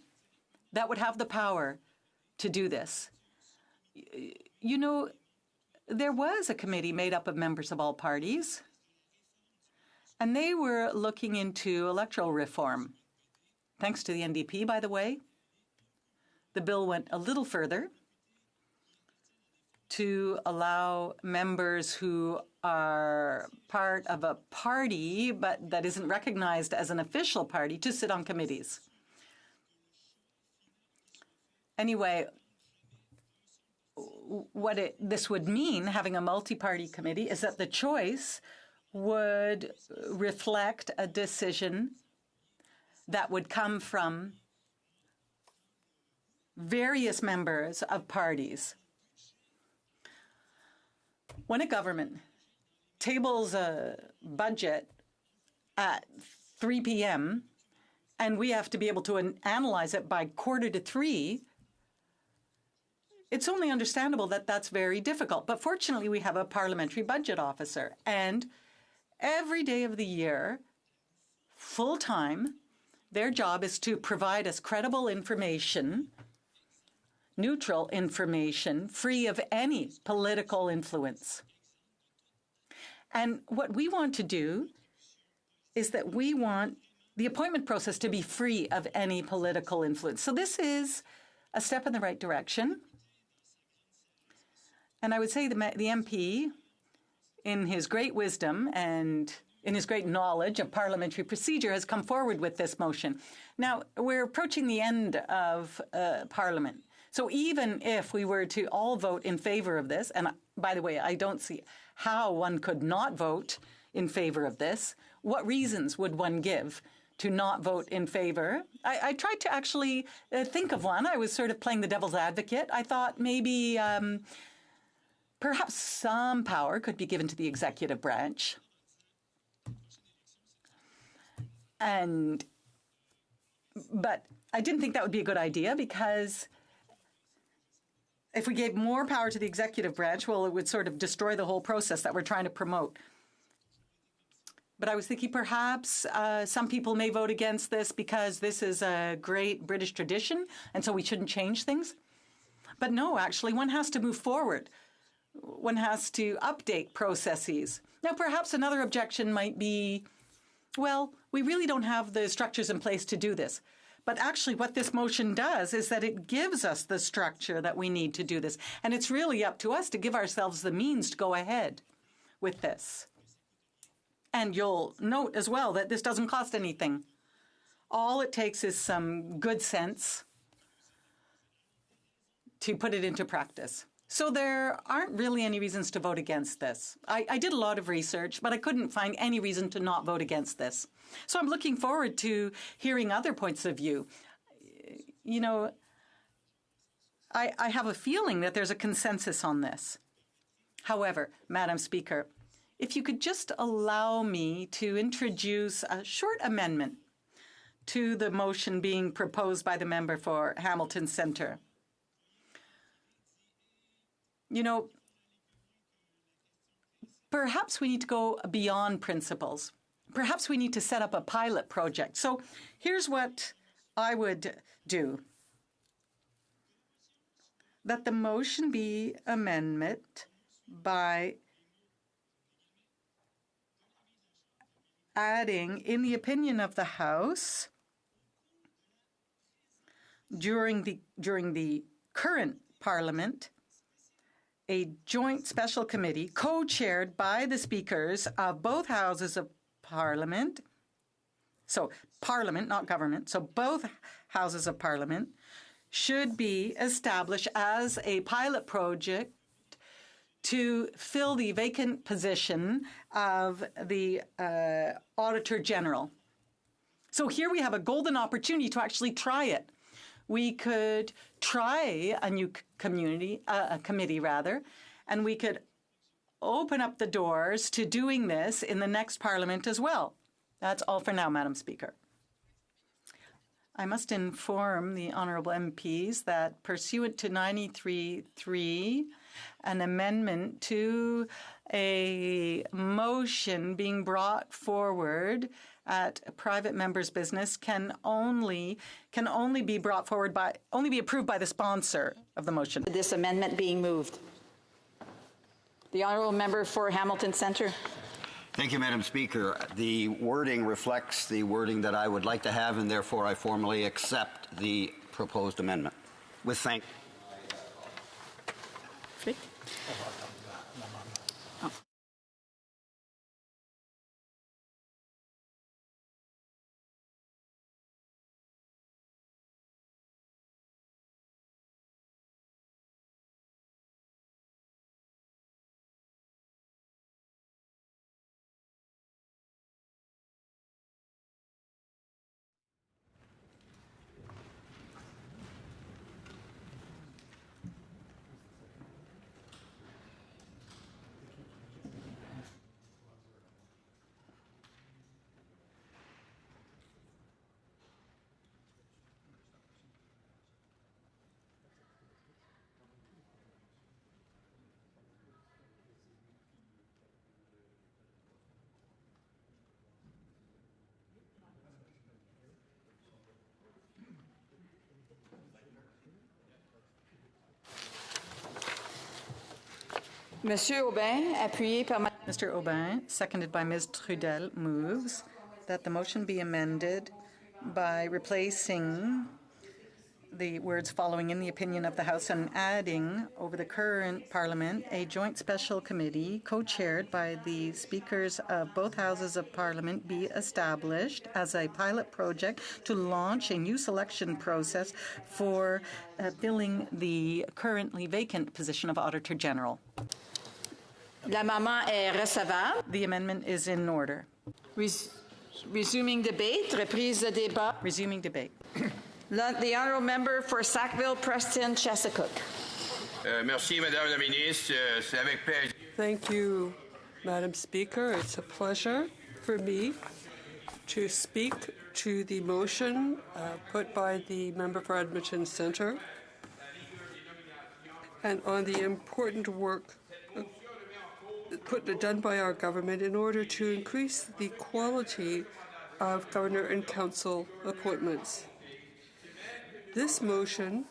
that would have the power to do this. You know, there was a committee made up of members of all parties, and they were looking into electoral reform. Thanks to the NDP, by the way, the bill went a little further to allow members who are part of a party but that isn't recognized as an official party to sit on committees. Anyway, what this would mean, having a multi-party committee, is that the choice would reflect a decision that would come from various members of parties. When a government tables a budget at 3 p.m. and we have to be able to analyze it by 2:45, it's only understandable that that's very difficult. But fortunately, we have a parliamentary budget officer, and every day of the year, full-time, their job is to provide us credible information, neutral information, free of any political influence. And what we want to do is that we want the appointment process to be free of any political influence. So this is a step in the right direction. And I would say the MP, in his great wisdom and in his great knowledge of parliamentary procedure, has come forward with this motion. Now, we're approaching the end of Parliament. So even if we were to all vote in favor of this, and by the way, I don't see how one could not vote in favor of this, what reasons would one give to not vote in favor? I tried to actually think of one. I was sort of playing the devil's advocate. I thought maybe perhaps some power could be given to the executive branch. But I didn't think that would be a good idea, because if we gave more power to the executive branch, well, it would sort of destroy the whole process that we're trying to promote. But I was thinking perhaps some people may vote against this because this is a great British tradition, and so we shouldn't change things. But no, actually, one has to move forward. One has to update processes. Now, perhaps another objection might be, well, we really don't have the structures in place to do this. But actually what this motion does is that it gives us the structure that we need to do this. And it's really up to us to give ourselves the means to go ahead with this. And you'll note as well that this doesn't cost anything. All it takes is some good sense to put it into practice. So there aren't really any reasons to vote against this. I did a lot of research, but I couldn't find any reason to not vote against this. So I'm looking forward to hearing other points of view. You know, I have a feeling that there's a consensus on this. However, Madam Speaker, if you could just allow me to introduce a short amendment to the motion being proposed by the member for Hamilton Centre. You know, perhaps we need to go beyond principles. Perhaps we need to set up a pilot project. So here's what I would do. That the motion be amended by adding, in the opinion of the House, during the current Parliament, a joint special committee co-chaired by the speakers of both houses of Parliament, so Parliament, not government, so both houses of Parliament, should be established as a pilot project to fill the vacant position of the Auditor General. So here we have a golden opportunity to actually try it. We could try a new committee, and we could open up the doors to doing this in the next Parliament as well. That's all for now, Madam Speaker. I must inform the honourable MPs that pursuant to 93.3, an amendment to a motion being brought forward at a private member's business can only be brought forward by, only be approved by the sponsor of the motion. This amendment being moved. The honourable member for Hamilton Centre. Thank you, Madam Speaker. The wording reflects the wording that I would like to have, and therefore I formally accept the proposed amendment. With thanks. Monsieur Aubin, appuyé par Mr. Aubin, seconded by Ms. Trudel, moves that the motion be amended by replacing the words following in the opinion of the House and adding over the current Parliament a joint special committee co-chaired by the speakers of both houses of Parliament be established as a pilot project to launch a new selection process for filling the currently vacant position of Auditor General. L'amendement est recevable. The amendment is in order. Resuming debate, reprise de débat. Resuming debate. The honourable member for Sackville, Preston, Chesapeake. Merci, Madame la Ministre. C'est avec plaisir. Thank you, Madam Speaker. It's a pleasure for me to speak to the motion put by the member for Edmonton Centre and on the important work done by our government in order to increase the quality of governor and council appointments. This motion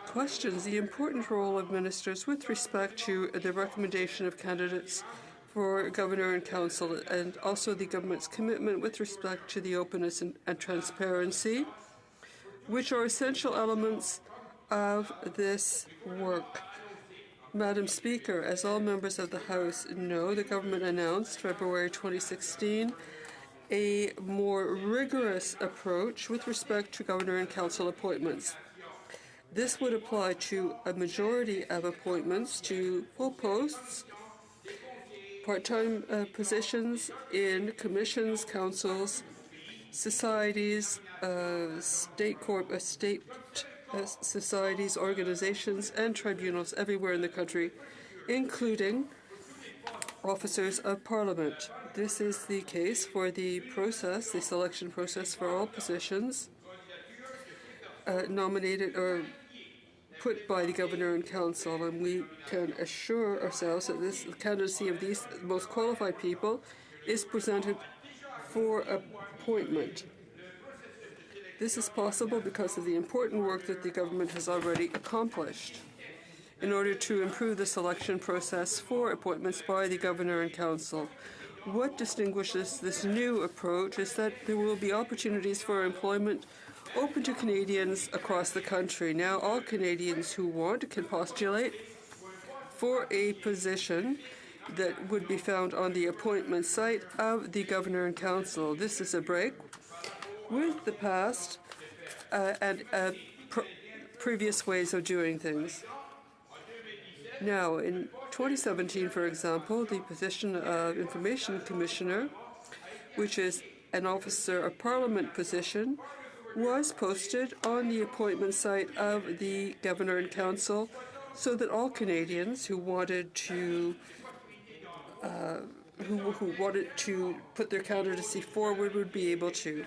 questions the important role of ministers with respect to the recommendation of candidates for governor and council, and also the government's commitment with respect to the openness and transparency, which are essential elements of this work. Madam Speaker, as all members of the House know, the government announced February 2016 a more rigorous approach with respect to governor and council appointments. This would apply to a majority of appointments to full posts, part-time positions in commissions, councils, societies, state societies, organizations, and tribunals everywhere in the country, including officers of Parliament. This is the case for the process, the selection process for all positions nominated or put by the Governor and Council, and we can assure ourselves that this candidacy of these most qualified people is presented for appointment. This is possible because of the important work that the government has already accomplished in order to improve the selection process for appointments by the Governor and Council. What distinguishes this new approach is that there will be opportunities for employment open to Canadians across the country. Now, all Canadians who want can postulate for a position that would be found on the appointment site of the Governor and Council. This is a break with the past and previous ways of doing things. Now, in 2017, for example, the position of Information Commissioner, which is an Officer of Parliament position, was posted on the appointment site of the Governor and Council so that all Canadians who wanted to who wanted to put their candidacy forward would be able to.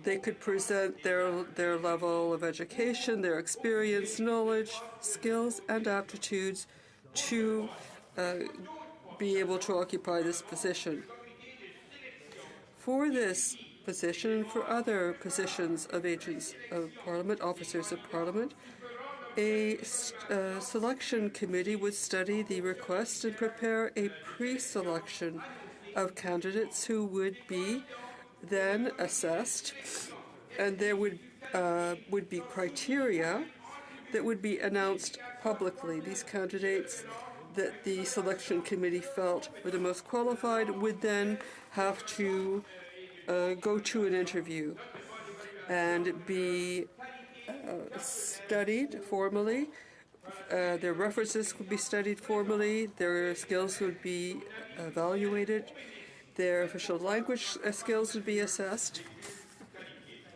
they could present their level of education, their experience, knowledge, skills, and aptitudes to be able to occupy this position. For this position and for other positions of agents of Parliament, officers of Parliament, a selection committee would study the request and prepare a pre-selection of candidates who would be then assessed, and there would be criteria that would be announced publicly. These candidates that the selection committee felt were the most qualified would then have to go to an interview and be studied formally. Their references would be studied formally, their skills would be evaluated, their official language skills would be assessed,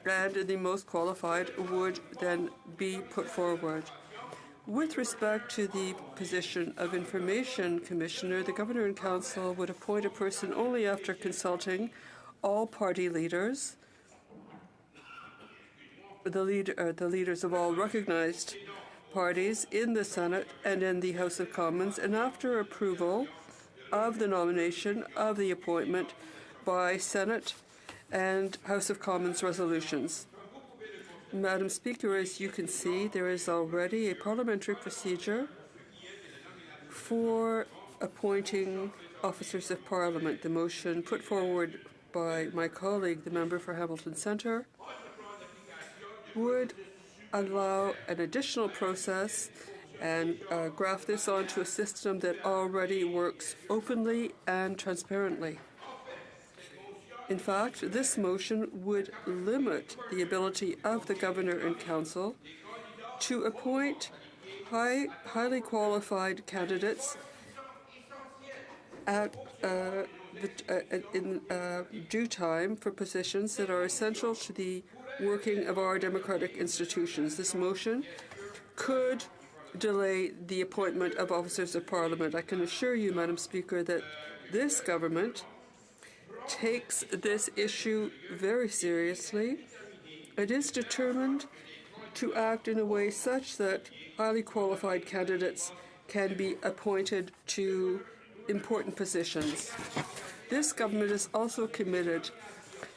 and the most qualified would then be put forward. With respect to the position of Information Commissioner, the Governor and Council would appoint a person only after consulting all party leaders, the leaders of all recognized parties in the Senate and in the House of Commons, and after approval of the nomination of the appointment by Senate and House of Commons resolutions. Madam Speaker, as you can see, there is already a parliamentary procedure for appointing officers of Parliament. The motion put forward by my colleague, the member for Hamilton Centre, would allow an additional process and graft this onto a system that already works openly and transparently. In fact, this motion would limit the ability of the Governor and Council to appoint highly qualified candidates at in due time for positions that are essential to the working of our democratic institutions. This motion could delay the appointment of officers of Parliament. I can assure you, Madam Speaker, that this government takes this issue very seriously. It is determined to act in a way such that highly qualified candidates can be appointed to important positions. This government is also committed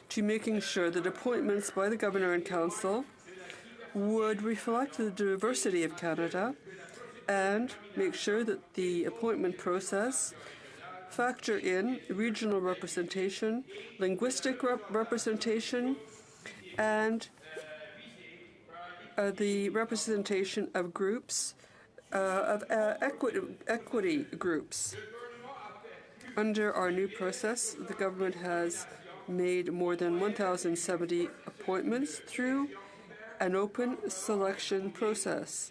to making sure that appointments by the Governor and Council would reflect the diversity of Canada and make sure that the appointment process factor in regional representation, linguistic representation, and the representation of groups, equity groups. Under our new process, the government has made more than 1,070 appointments through an open selection process,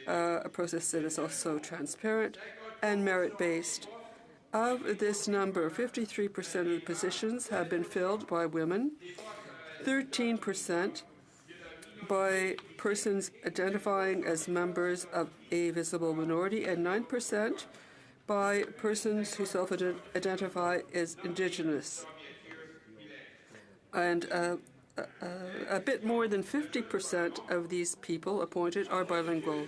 a process that is also transparent and merit-based. Of this number, 53% of the positions have been filled by women, 13% by persons identifying as members of a visible minority, and 9% by persons who self-identify as Indigenous. And a bit more than 50% of these people appointed are bilingual.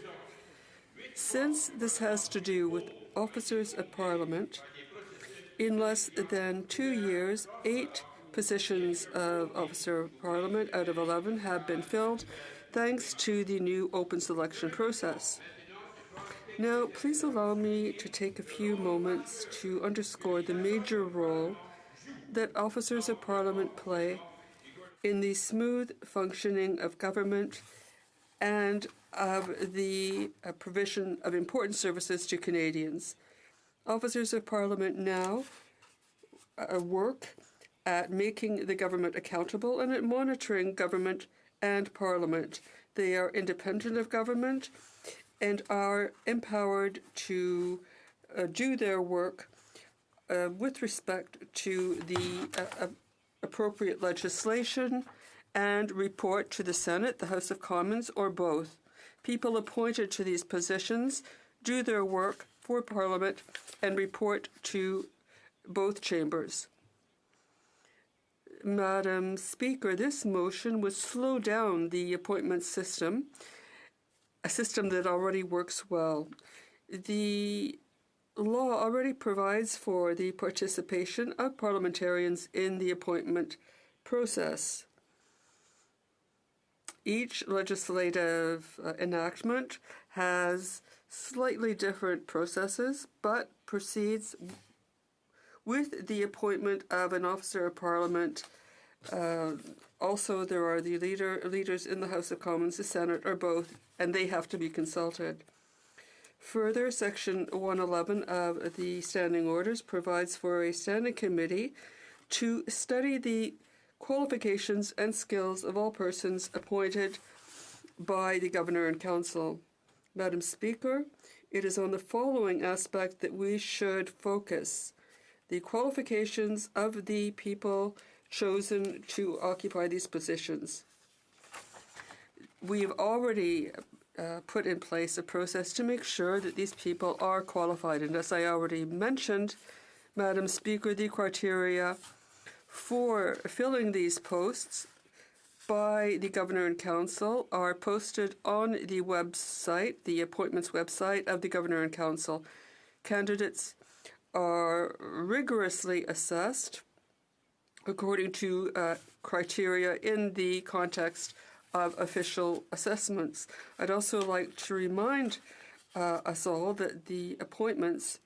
Since this has to do with officers of Parliament, in less than 2 years, 8 positions of Officer of Parliament out of 11 have been filled thanks to the new open selection process. Now, please allow me to take a few moments to underscore the major role that officers of Parliament play in the smooth functioning of government and of the provision of important services to Canadians. Officers of Parliament now work at making the government accountable and at monitoring government and Parliament. They are independent of government and are empowered to do their work with respect to the appropriate legislation and report to the Senate, the House of Commons, or both. People appointed to these positions do their work for Parliament and report to both chambers. Madam Speaker, this motion would slow down the appointment system, a system that already works well. The law already provides for the participation of parliamentarians in the appointment process. Each legislative enactment has slightly different processes, but proceeds with the appointment of an officer of Parliament. Also, there are the leaders in the House of Commons, the Senate, or both, and they have to be consulted. Further, Section 111 of the Standing Orders provides for a standing committee to study the qualifications and skills of all persons appointed by the Governor and Council. Madam Speaker, it is on the following aspect that we should focus: the qualifications of the people chosen to occupy these positions. We've already put in place a process to make sure that these people are qualified. And as I already mentioned, Madam Speaker, the criteria for filling these posts by the Governor and Council are posted on the website, the appointments website of the Governor and Council. Candidates are rigorously assessed according to criteria in the context of official assessments. I'd also like to remind us all that the appointments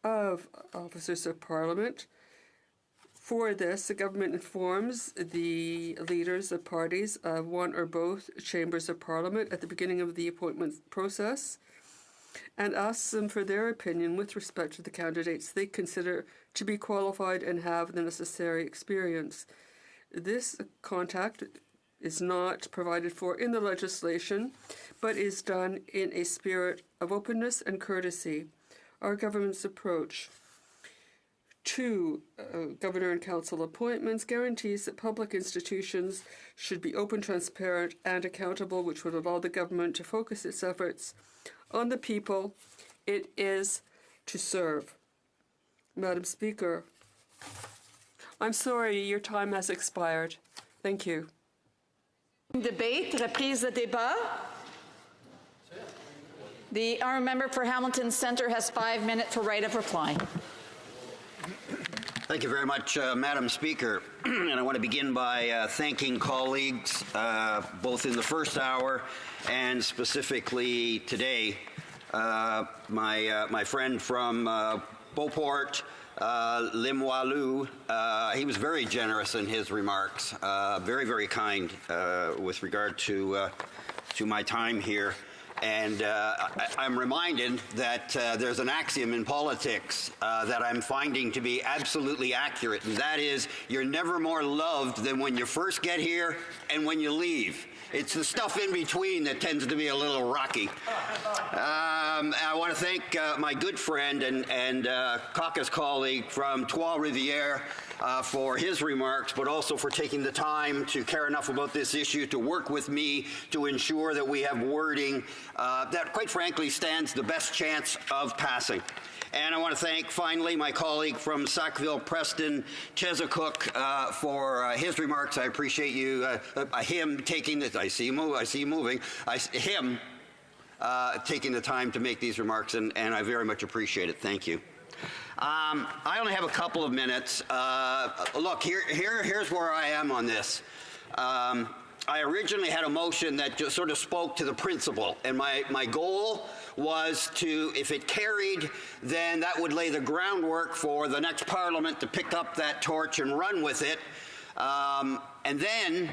of officers of Parliament, for this, the government informs the leaders of parties of one or both chambers of Parliament at the beginning of the appointment process and asks them for their opinion with respect to the candidates they consider to be qualified and have the necessary experience. This contact is not provided for in the legislation, but is done in a spirit of openness and courtesy. Our government's approach to Governor and Council appointments guarantees that public institutions should be open, transparent, and accountable, which would allow the government to focus its efforts on the people it is to serve. Madam Speaker, I'm sorry, your time has expired. Thank you. Debate, reprise de débat. The honourable member for Hamilton Centre has 5 minutes for right of reply. Thank you very much, Madam Speaker. And I want to begin by thanking colleagues, both in the first hour and specifically today. My friend from Beauport, Limoilou, he was very generous in his remarks, very, very kind with regard to my time here. And I'm reminded that there's an axiom in politics that I'm finding to be absolutely accurate, and that is, you're never more loved than when you first get here and when you leave. It's the stuff in between that tends to be a little rocky. I want to thank my good friend and caucus colleague from Trois-Rivières for his remarks, but also for taking the time to care enough about this issue to work with me to ensure that we have wording that, quite frankly, stands the best chance of passing. And I want to thank, finally, my colleague from Sackville, Preston, Chesapeake, for his remarks. I appreciate him taking the, I see you moving, him taking the time to make these remarks, and I very much appreciate it. Thank you. I only have a couple of minutes. Look, here's where I am on this. I originally had a motion that just sort of spoke to the principle, and my goal was to, if it carried, then that would lay the groundwork for the next Parliament to pick up that torch and run with it. And then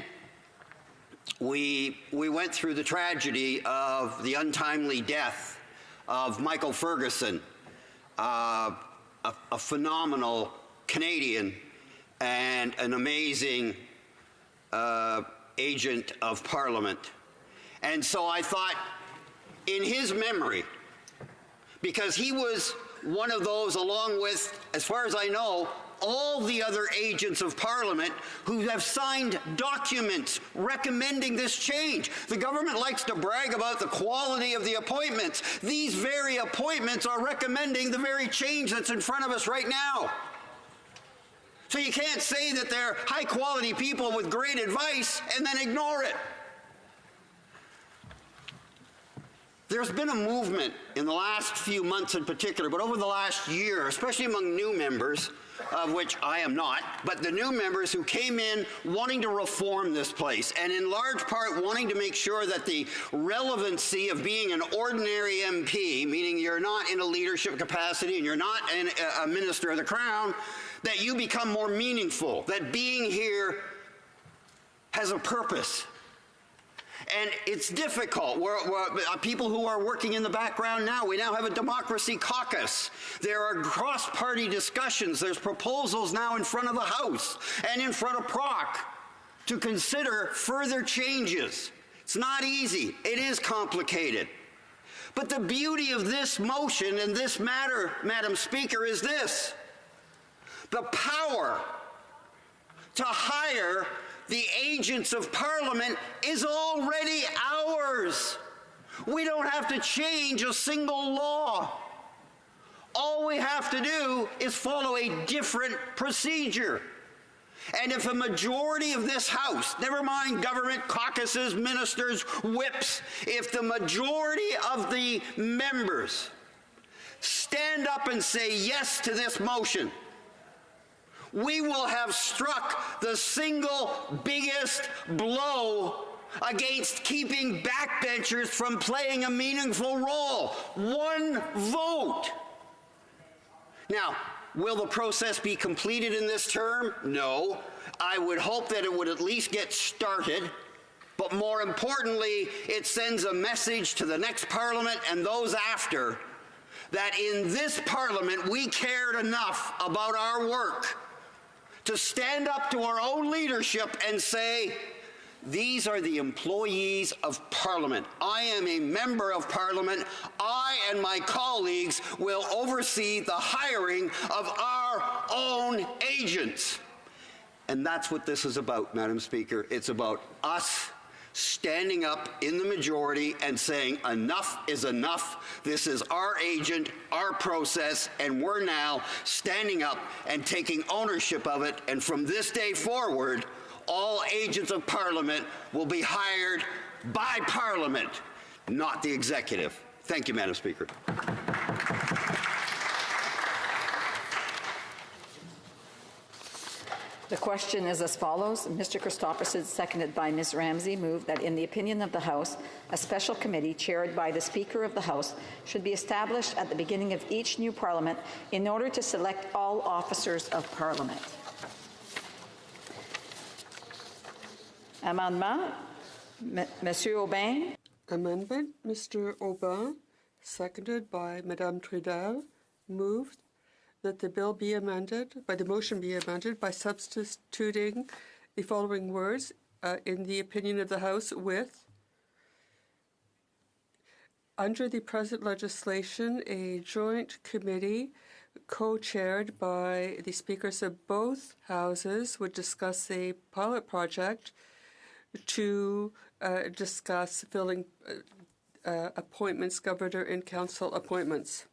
we went through the tragedy of the untimely death of Michael Ferguson, a phenomenal Canadian and an amazing agent of Parliament. And so I thought, in his memory, because he was one of those, along with, as far as I know, all the other agents of Parliament who have signed documents recommending this change. The government likes to brag about the quality of the appointments. These very appointments are recommending the very change that's in front of us right now. So you can't say that they're high-quality people with great advice and then ignore it. There's been a movement in the last few months in particular, but over the last year, especially among new members, of which I am not, but the new members who came in wanting to reform this place, and in large part wanting to make sure that the relevancy of being an ordinary MP, meaning you're not in a leadership capacity and you're not a minister of the Crown, that you become more meaningful, that being here has a purpose. And it's difficult. We're people who are working in the background now. We now have a democracy caucus. There are cross-party discussions. There's proposals now in front of the House and in front of PROC to consider further changes. It's not easy. It is complicated. But the beauty of this motion and this matter, Madam Speaker, is this: the power to hire the agents of Parliament is already ours. We don't have to change a single law. All we have to do is follow a different procedure. And if a majority of this House, never mind government caucuses, ministers, whips, if the majority of the members stand up and say yes to this motion, we will have struck the single biggest blow against keeping backbenchers from playing a meaningful role. One vote. Now, will the process be completed in this term? No. I would hope that it would at least get started. But more importantly, it sends a message to the next Parliament and those after that in this Parliament we cared enough about our work to stand up to our own leadership and say, these are the employees of Parliament. I am a member of Parliament. I and my colleagues will oversee the hiring of our own agents. And that's what this is about, Madam Speaker. It's about us standing up in the majority and saying enough is enough. This is our agent, our process, and we're now standing up and taking ownership of it. And from this day forward, all agents of Parliament will be hired by Parliament, not the executive. Thank you, Madam Speaker. The question is as follows. Mr. Christopherson, seconded by Ms. Ramsey, moved that in the opinion of the House, a special committee chaired by the Speaker of the House should be established at the beginning of each new Parliament in order to select all officers of Parliament. Amendement, Monsieur Aubin. Amendment, Mr. Aubin, seconded by Madame Trudel, moved that the bill be amended, the motion be amended by substituting the following words in the opinion of the House with, under the present legislation, a joint committee co-chaired by the speakers of both houses would discuss a pilot project to discuss filling appointments, governor and council appointments.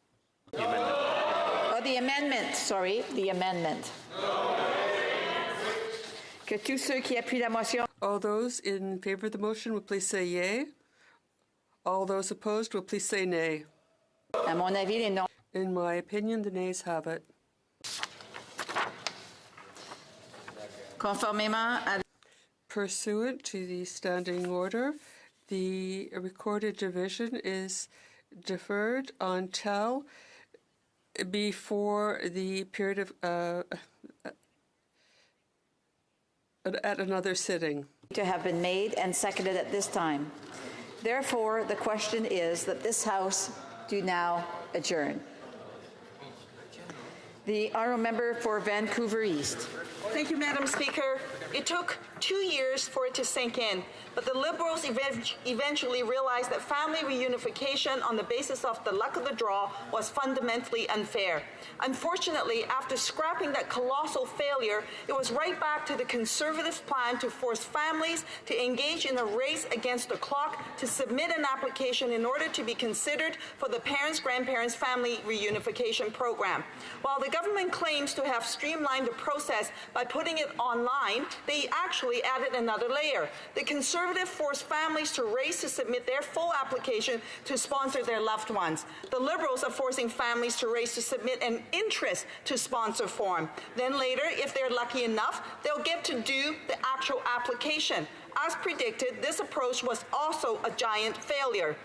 The amendment, sorry, the amendment. Que tous ceux qui appuient la motion. All those in favor of the motion will please say yea. All those opposed will please say nay. À mon avis, les non. In my opinion, the nays have it. Conformément à... Pursuant to the standing order, the recorded division is deferred until before the period of at another sitting. To have been made and seconded at this time. Therefore, the question is that this House do now adjourn. The honourable member for Vancouver East. Thank you, Madam Speaker. It took 2 years for it to sink in. But the Liberals eventually realized that family reunification on the basis of the luck of the draw was fundamentally unfair. Unfortunately, after scrapping that colossal failure, it was right back to the Conservatives' plan to force families to engage in a race against the clock to submit an application in order to be considered for the Parents-Grandparents Family Reunification Program. While the government claims to have streamlined the process by putting it online, they actually added another layer. The Conservatives forced families to race to submit their full application to sponsor their loved ones. The Liberals are forcing families to race to submit an interest to sponsor form. Then later, if they're lucky enough, they'll get to do the actual application. As predicted, this approach was also a giant failure.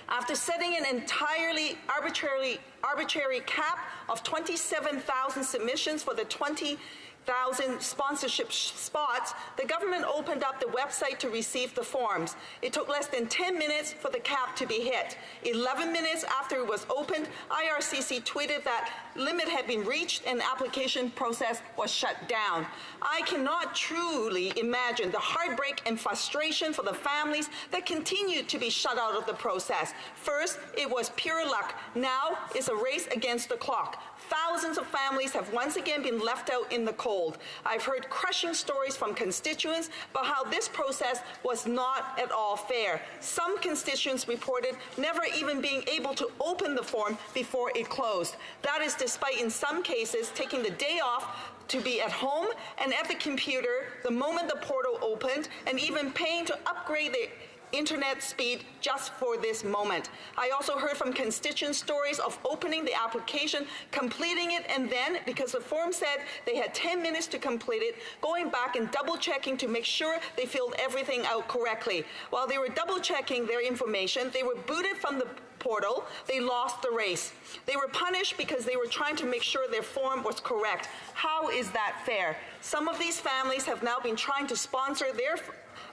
After setting an entirely arbitrary cap of 27,000 submissions for the 20,000 sponsorship spots, the government opened up the website to receive the forms. It took less than 10 minutes for the cap to be hit. 11 minutes after it was opened, IRCC tweeted that limit had been reached and the application process was shut down. I cannot truly imagine the heartbreak and frustration for the families that continued to be shut out of the process. First, it was pure luck. Now, it's a race against the clock. Thousands of families have once again been left out in the cold. I've heard crushing stories from constituents about how this process was not at all fair. Some constituents reported never even being able to open the form before it closed. That is despite, in some cases, taking the day off to be at home and at the computer the moment the portal opened, and even paying to upgrade the internet speed just for this moment. I also heard from constituent stories of opening the application, completing it, and then, because the form said they had 10 minutes to complete it, going back and double-checking to make sure they filled everything out correctly. While they were double-checking their information, they were booted from the portal. They lost the race. They were punished because they were trying to make sure their form was correct. How is that fair? Some of these families have now been trying to sponsor their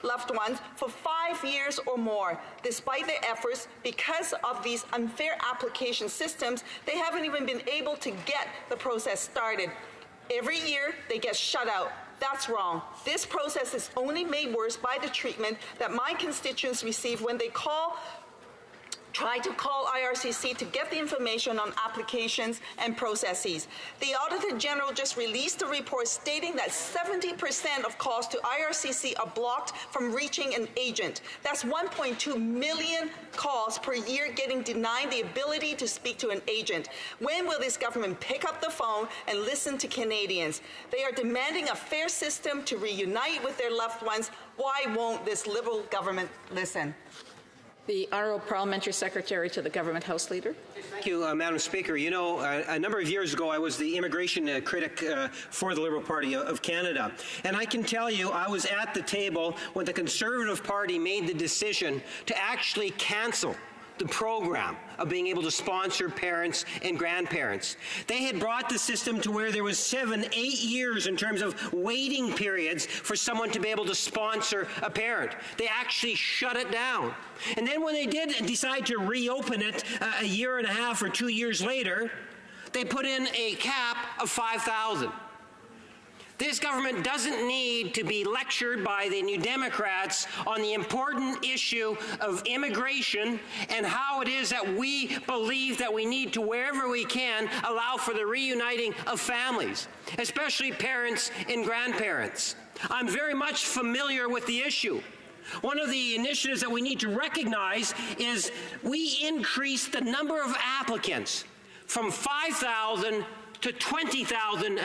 loved ones for 5 years or more. Despite their efforts, because of these unfair application systems, they haven't even been able to get the process started. Every year, they get shut out. That's wrong. This process is only made worse by the treatment that my constituents receive when they try to call IRCC to get the information on applications and processes. The Auditor General just released a report stating that 70% of calls to IRCC are blocked from reaching an agent. That's 1.2 million calls per year getting denied the ability to speak to an agent. When will this government pick up the phone and listen to Canadians? They are demanding a fair system to reunite with their loved ones. Why won't this Liberal government listen? The Honourable Parliamentary Secretary to the Government House Leader. Thank you, Madam Speaker. You know, a number of years ago, I was the immigration critic for the Liberal Party of Canada. And I can tell you, I was at the table when the Conservative Party made the decision to actually cancel the program of being able to sponsor parents and grandparents. They had brought the system to where there was 7-8 years in terms of waiting periods for someone to be able to sponsor a parent. They actually shut it down. And then when they did decide to reopen it a year and a half or 2 years later, they put in a cap of 5,000. This government doesn't need to be lectured by the New Democrats on the important issue of immigration and how it is that we believe that we need to, wherever we can, allow for the reuniting of families, especially parents and grandparents. I'm very much familiar with the issue. One of the initiatives that we need to recognize is we increased the number of applicants from 5,000 to 20,000,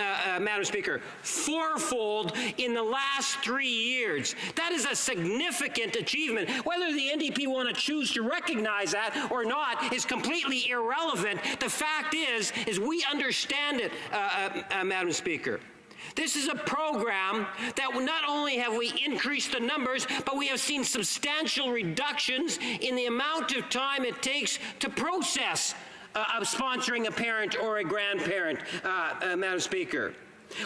Madam Speaker, fourfold in the last 3 years. That is a significant achievement. Whether the NDP want to choose to recognize that or not is completely irrelevant. The fact is we understand it, Madam Speaker. This is a program that not only have we increased the numbers, but we have seen substantial reductions in the amount of time it takes to process of sponsoring a parent or a grandparent, Madam Speaker.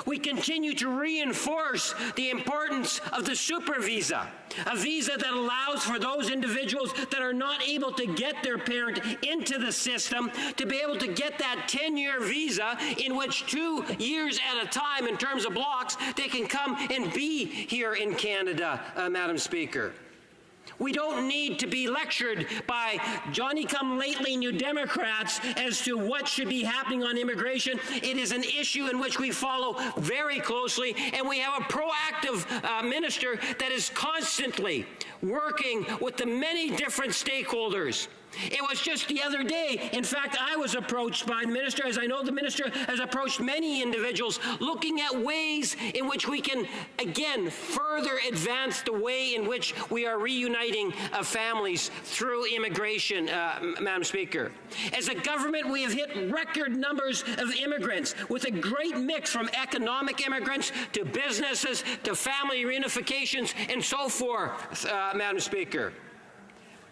We continue to reinforce the importance of the super visa, a visa that allows for those individuals that are not able to get their parent into the system to be able to get that 10-year visa in which 2 years at a time in terms of blocks they can come and be here in Canada, Madam Speaker. We don't need to be lectured by Johnny-come-lately New Democrats as to what should be happening on immigration. It is an issue in which we follow very closely, and we have a proactive minister that is constantly working with the many different stakeholders. It was just the other day, in fact, I was approached by the minister, as I know the minister has approached many individuals, looking at ways in which we can, again, further advance the way in which we are reuniting families through immigration, Madam Speaker. As a government, we have hit record numbers of immigrants with a great mix from economic immigrants to businesses to family reunifications and so forth, Madam Speaker.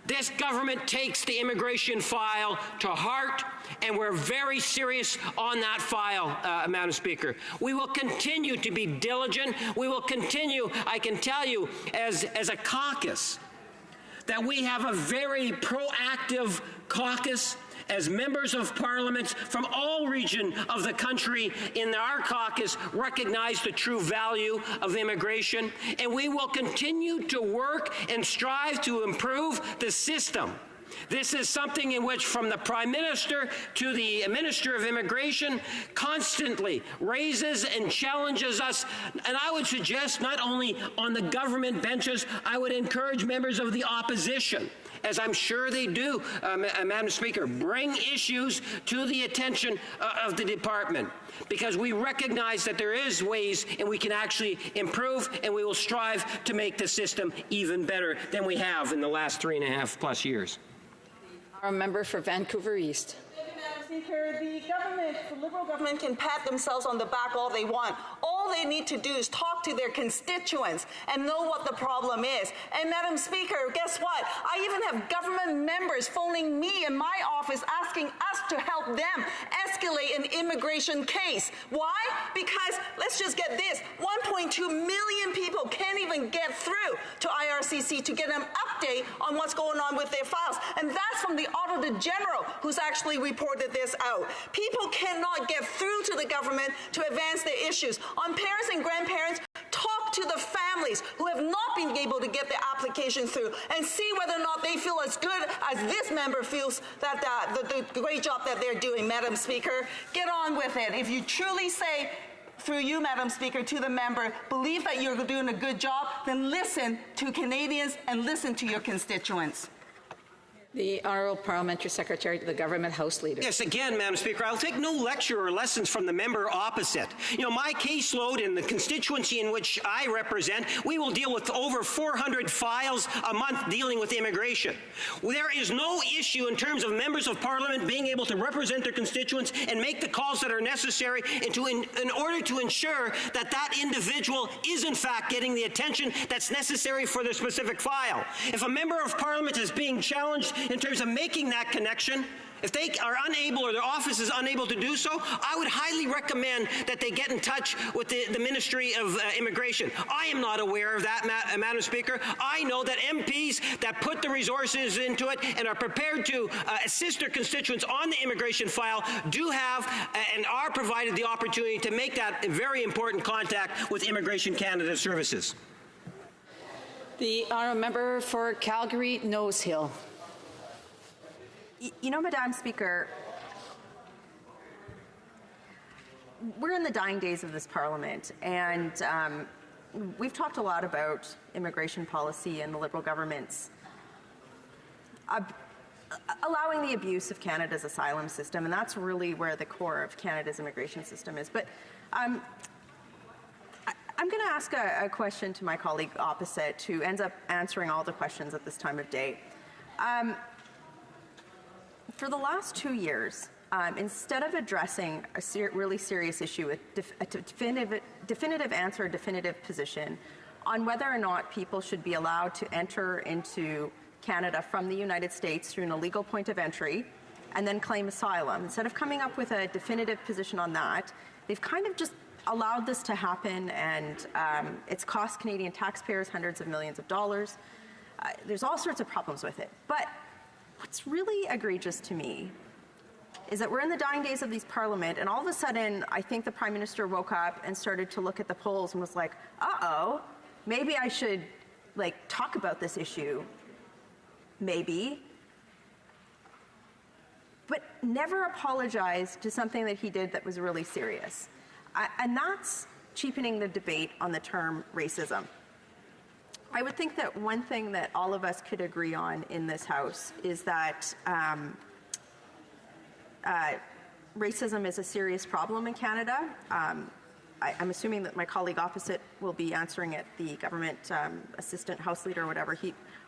This government takes the immigration file to heart, and we're very serious on that file, Madam Speaker. We will continue to be diligent. We will continue, I can tell you, as a caucus, that we have a very proactive caucus as members of parliament from all regions of the country in our caucus recognize the true value of immigration, and we will continue to work and strive to improve the system. This is something in which, from the Prime Minister to the Minister of Immigration, constantly raises and challenges us. And I would suggest not only on the government benches, I would encourage members of the opposition, as I'm sure they do, Madam Speaker, bring issues to the attention of the department, because we recognize that there is ways and we can actually improve, and we will strive to make the system even better than we have in the last 3.5+ years. Our member for Vancouver East. Madam Speaker, the Liberal government can pat themselves on the back all they want. All they need to do is talk to their constituents and know what the problem is. And Madam Speaker, guess what? I even have government members phoning me in my office asking us to help them escalate an immigration case. Why? Because, let's just get this, 1.2 million people can't even get through to IRCC to get an update on what's going on with their files. And that's from the Auditor General who's actually reported this out. People cannot get through to the government to advance their issues. On parents and grandparents, talk to the families who have not been able to get their application through and see whether or not they feel as good as this member feels that the great job that they're doing, Madam Speaker. Get on with it. If you truly say, through you, Madam Speaker, to the member, believe that you're doing a good job, then listen to Canadians and listen to your constituents. The Honourable Parliamentary Secretary to the Government House Leader. Yes, again, Madam Speaker, I'll take no lecture or lessons from the member opposite. You know, my caseload in the constituency in which I represent, we will deal with over 400 files a month dealing with immigration. There is no issue in terms of members of Parliament being able to represent their constituents and make the calls that are necessary in order to ensure that that individual is in fact getting the attention that's necessary for their specific file. If a member of Parliament is being challenged in terms of making that connection, if they are unable or their office is unable to do so, I would highly recommend that they get in touch with the Ministry of Immigration. I am not aware of that, Madam Speaker. I know that MPs that put the resources into it and are prepared to assist their constituents on the immigration file do have and are provided the opportunity to make that very important contact with Immigration Canada Services. The Honourable Member for Calgary Nose Hill. You know, Madam Speaker, we're in the dying days of this Parliament, and we've talked a lot about immigration policy and the Liberal government's allowing the abuse of Canada's asylum system, and that's really where the core of Canada's immigration system is. But I'm going to ask a question to my colleague opposite, who ends up answering all the questions at this time of day. For the last 2 years, instead of addressing a really serious issue with a definitive answer, a definitive position on whether or not people should be allowed to enter into Canada from the United States through an illegal point of entry and then claim asylum, instead of coming up with a definitive position on that, they've kind of just allowed this to happen, and it's cost Canadian taxpayers hundreds of millions of dollars. There's all sorts of problems with it. But what's really egregious to me is that we're in the dying days of this parliament, and all of a sudden, I think the Prime Minister woke up and started to look at the polls and was like, uh-oh, maybe I should, talk about this issue. Maybe. But never apologized to something that he did that was really serious. And that's cheapening the debate on the term racism. I would think that one thing that all of us could agree on in this House is that racism is a serious problem in Canada. I'm assuming that my colleague opposite will be answering it, the government assistant House leader or whatever.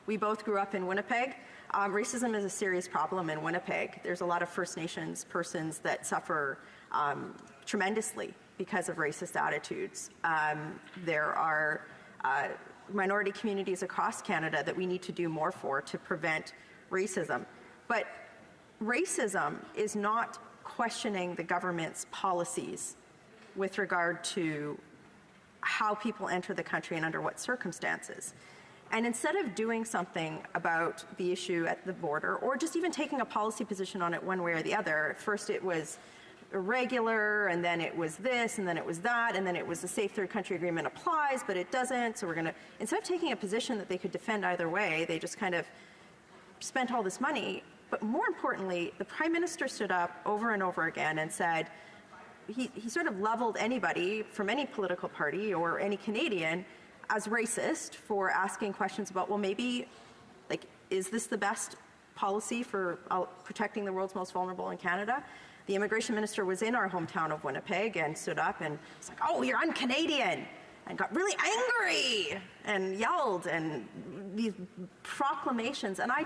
We both grew up in Winnipeg. Racism is a serious problem in Winnipeg. There's a lot of First Nations persons that suffer tremendously because of racist attitudes. There are minority communities across Canada that we need to do more for to prevent racism. But racism is not questioning the government's policies with regard to how people enter the country and under what circumstances. And instead of doing something about the issue at the border, or just even taking a policy position on it one way or the other, first it was irregular, and then it was this, and then it was that, and then it was the Safe Third Country Agreement applies, but it doesn't, so we're going to, instead of taking a position that they could defend either way, they just kind of spent all this money. But more importantly, the Prime Minister stood up over and over again and said, he sort of leveled anybody from any political party or any Canadian as racist for asking questions about, well, maybe, is this the best policy for protecting the world's most vulnerable in Canada? The immigration minister was in our hometown of Winnipeg and stood up and was like, oh, you're un-Canadian, and got really angry and yelled and these proclamations. And I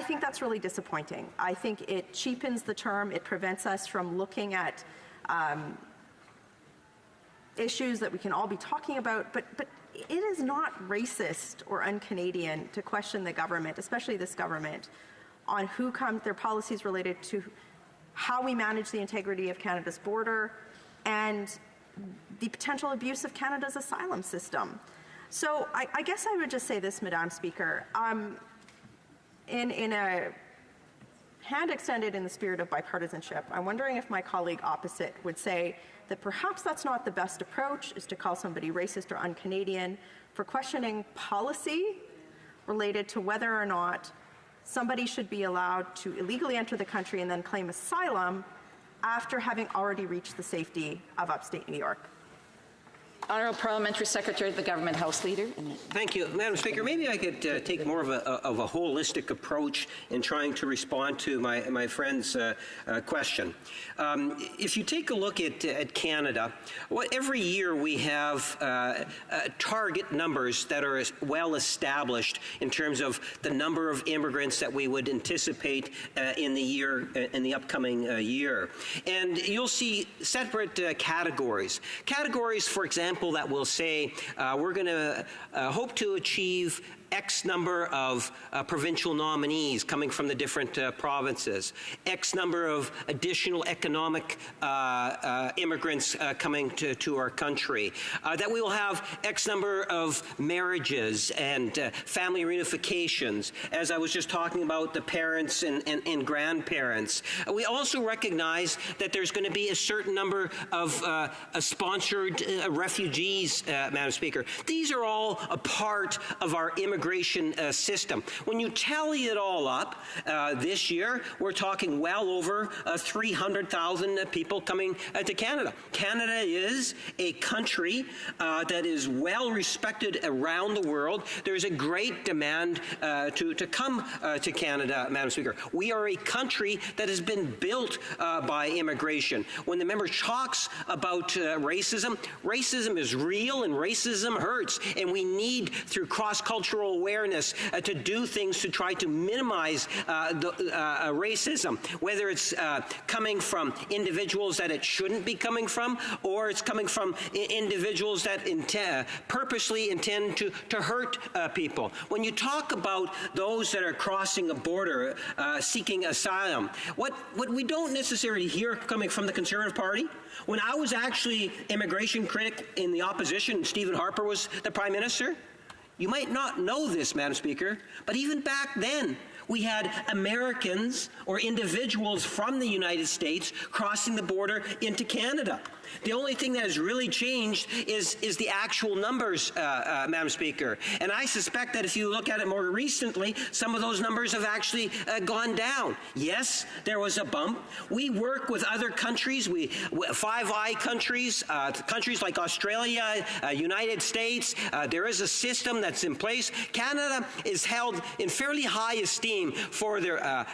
think that's really disappointing. I think it cheapens the term. It prevents us from looking at issues that we can all be talking about. But it is not racist or un-Canadian to question the government, especially this government, on their policies related to how we manage the integrity of Canada's border and the potential abuse of Canada's asylum system. So I guess I would just say this, Madam Speaker. In a hand extended in the spirit of bipartisanship, I'm wondering if my colleague opposite would say that perhaps that's not the best approach, is to call somebody racist or un-Canadian for questioning policy related to whether or not somebody should be allowed to illegally enter the country and then claim asylum after having already reached the safety of upstate New York. Honourable Parliamentary Secretary, the Government House Leader. Thank you, Madam Speaker. Maybe I could take more of a holistic approach in trying to respond to my friend's question. If you take a look at Canada, every year we have target numbers that are well established in terms of the number of immigrants that we would anticipate in the upcoming year. And you'll see separate categories. Categories, for example, that will say we're going to hope to achieve X number of provincial nominees coming from the different provinces, X number of additional economic immigrants coming to our country, that we will have X number of marriages and family reunifications, as I was just talking about the parents and grandparents. We also recognize that there's going to be a certain number of sponsored refugees, Madam Speaker. These are all a part of our immigration system. When you tally it all up, this year we're talking well over 300,000 people coming to Canada. Canada is a country that is well respected around the world. There's a great demand to come to Canada, Madam Speaker. We are a country that has been built by immigration. When the member talks about racism is real and racism hurts, and we need, through cross-cultural cultural awareness to do things to try to minimize racism, whether it's coming from individuals that it shouldn't be coming from, or it's coming from individuals that purposely intend to hurt people. When you talk about those that are crossing a border seeking asylum, what we don't necessarily hear coming from the Conservative Party, when I was actually immigration critic in the opposition, Stephen Harper was the Prime Minister, you might not know this, Madam Speaker, but even back then, we had Americans or individuals from the United States crossing the border into Canada. The only thing that has really changed is the actual numbers, Madam Speaker. And I suspect that if you look at it more recently, some of those numbers have actually gone down. Yes, there was a bump. We work with other countries, Five Eye countries, countries like Australia, United States. There is a system that's in place. Canada is held in fairly high esteem for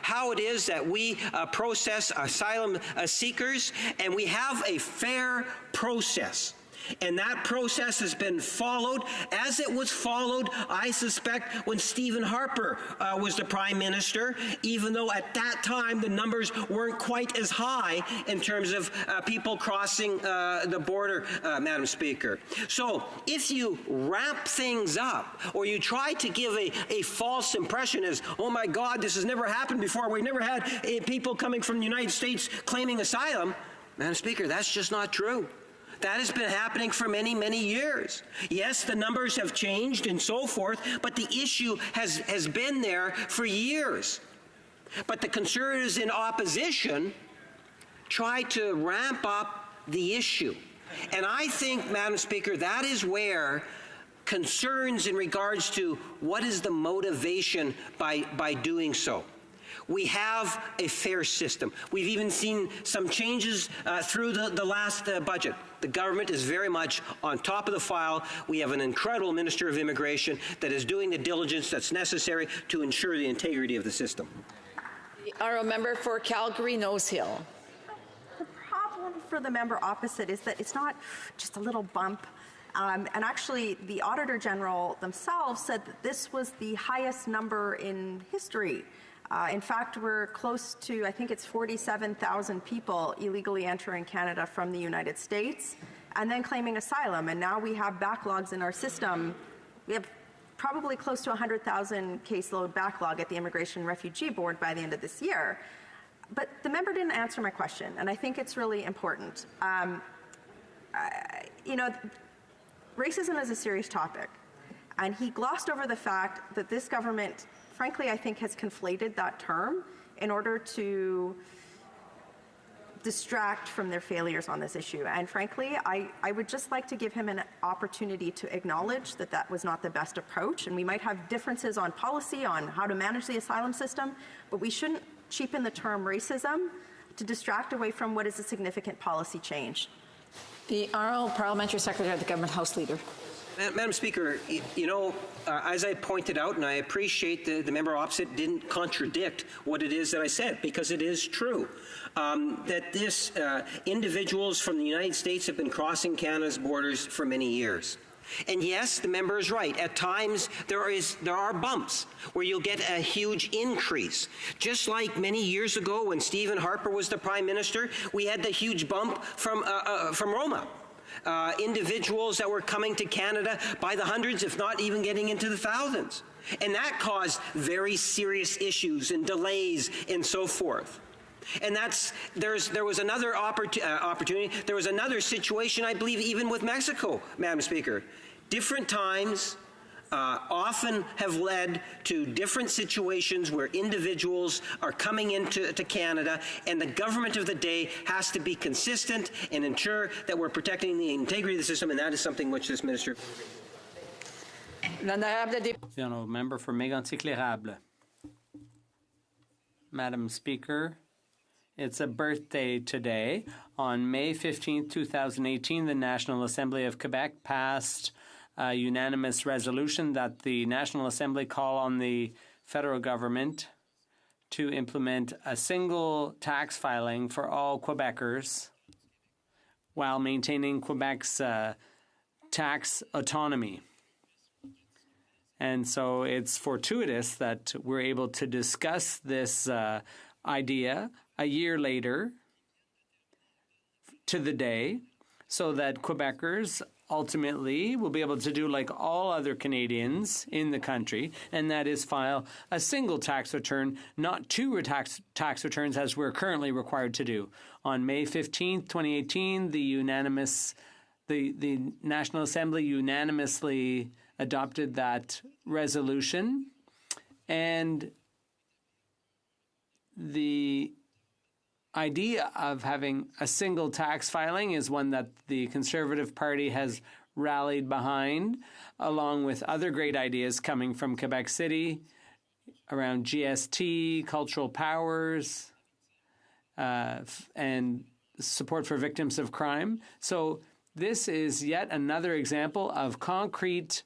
how it is that we process asylum seekers, and we have a fair process. And that process has been followed as it was followed, I suspect, when Stephen Harper was the Prime Minister, even though at that time the numbers weren't quite as high in terms of people crossing the border, Madam Speaker. So if you wrap things up or you try to give a false impression as, oh my God, this has never happened before, we've never had people coming from the United States claiming asylum, Madam Speaker, that's just not true. That has been happening for many, many years. Yes, the numbers have changed and so forth, but the issue has been there for years. But the Conservatives in opposition try to ramp up the issue. And I think, Madam Speaker, that is where concerns in regards to what is the motivation by doing so. We have a fair system. We've even seen some changes through the last budget. The government is very much on top of the file. We have an incredible Minister of Immigration that is doing the diligence that's necessary to ensure the integrity of the system. The honourable member for Calgary Nose Hill. The problem for the member opposite is that it's not just a little bump. And actually, the Auditor General themselves said that this was the highest number in history. In fact, we're close to, I think it's 47,000 people illegally entering Canada from the United States and then claiming asylum. And now we have backlogs in our system. We have probably close to 100,000 caseload backlog at the Immigration and Refugee Board by the end of this year. But the member didn't answer my question, and I think it's really important. Racism is a serious topic, and he glossed over the fact that this government, frankly, I think has conflated that term in order to distract from their failures on this issue. And frankly, I would just like to give him an opportunity to acknowledge that that was not the best approach. And we might have differences on policy, on how to manage the asylum system, but we shouldn't cheapen the term racism to distract away from what is a significant policy change. The Honourable Parliamentary Secretary of the Government House Leader. Madam Speaker, as I pointed out, and I appreciate the member opposite didn't contradict what it is that I said, because it is true, that individuals from the United States have been crossing Canada's borders for many years. And yes, the member is right. At times, there are bumps where you'll get a huge increase. Just like many years ago when Stephen Harper was the Prime Minister, we had the huge bump from Roma. Individuals that were coming to Canada by the hundreds, if not even getting into the thousands. And that caused very serious issues and delays and so forth. And there was another opportunity. There was another situation, I believe, even with Mexico, Madam Speaker. Different times often have led to different situations where individuals are coming into Canada, and the government of the day has to be consistent and ensure that we're protecting the integrity of the system, and that is something which this minister. The honourable member for Mégantic-L'Érable. Madam Speaker, it's a birthday today. On May 15, 2018, the National Assembly of Quebec passed a unanimous resolution that the National Assembly call on the federal government to implement a single tax filing for all Quebecers while maintaining Quebec's tax autonomy. And so it's fortuitous that we're able to discuss this idea a year later to the day, so that Quebecers ultimately will be able to do like all other Canadians in the country, and that is file a single tax return, not two tax returns as we're currently required to do. On May 15th, 2018, the National Assembly unanimously adopted that resolution, and the idea of having a single tax filing is one that the Conservative Party has rallied behind, along with other great ideas coming from Quebec City around GST, cultural powers, and support for victims of crime. So this is yet another example of concrete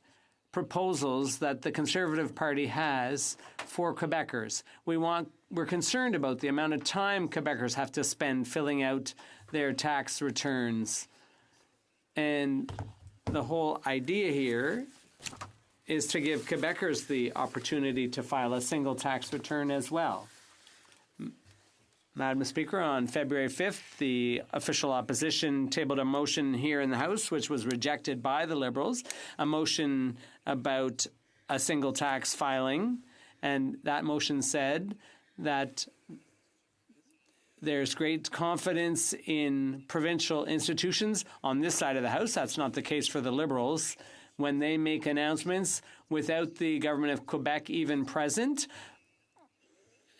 proposals that the Conservative Party has for Quebecers. We're concerned about the amount of time Quebecers have to spend filling out their tax returns. And the whole idea here is to give Quebecers the opportunity to file a single tax return as well. Madam Speaker, on February 5th, the official opposition tabled a motion here in the House, which was rejected by the Liberals, a motion about a single tax filing. And that motion said that there's great confidence in provincial institutions on this side of the House. That's not the case for the Liberals. When they make announcements without the government of Quebec even present,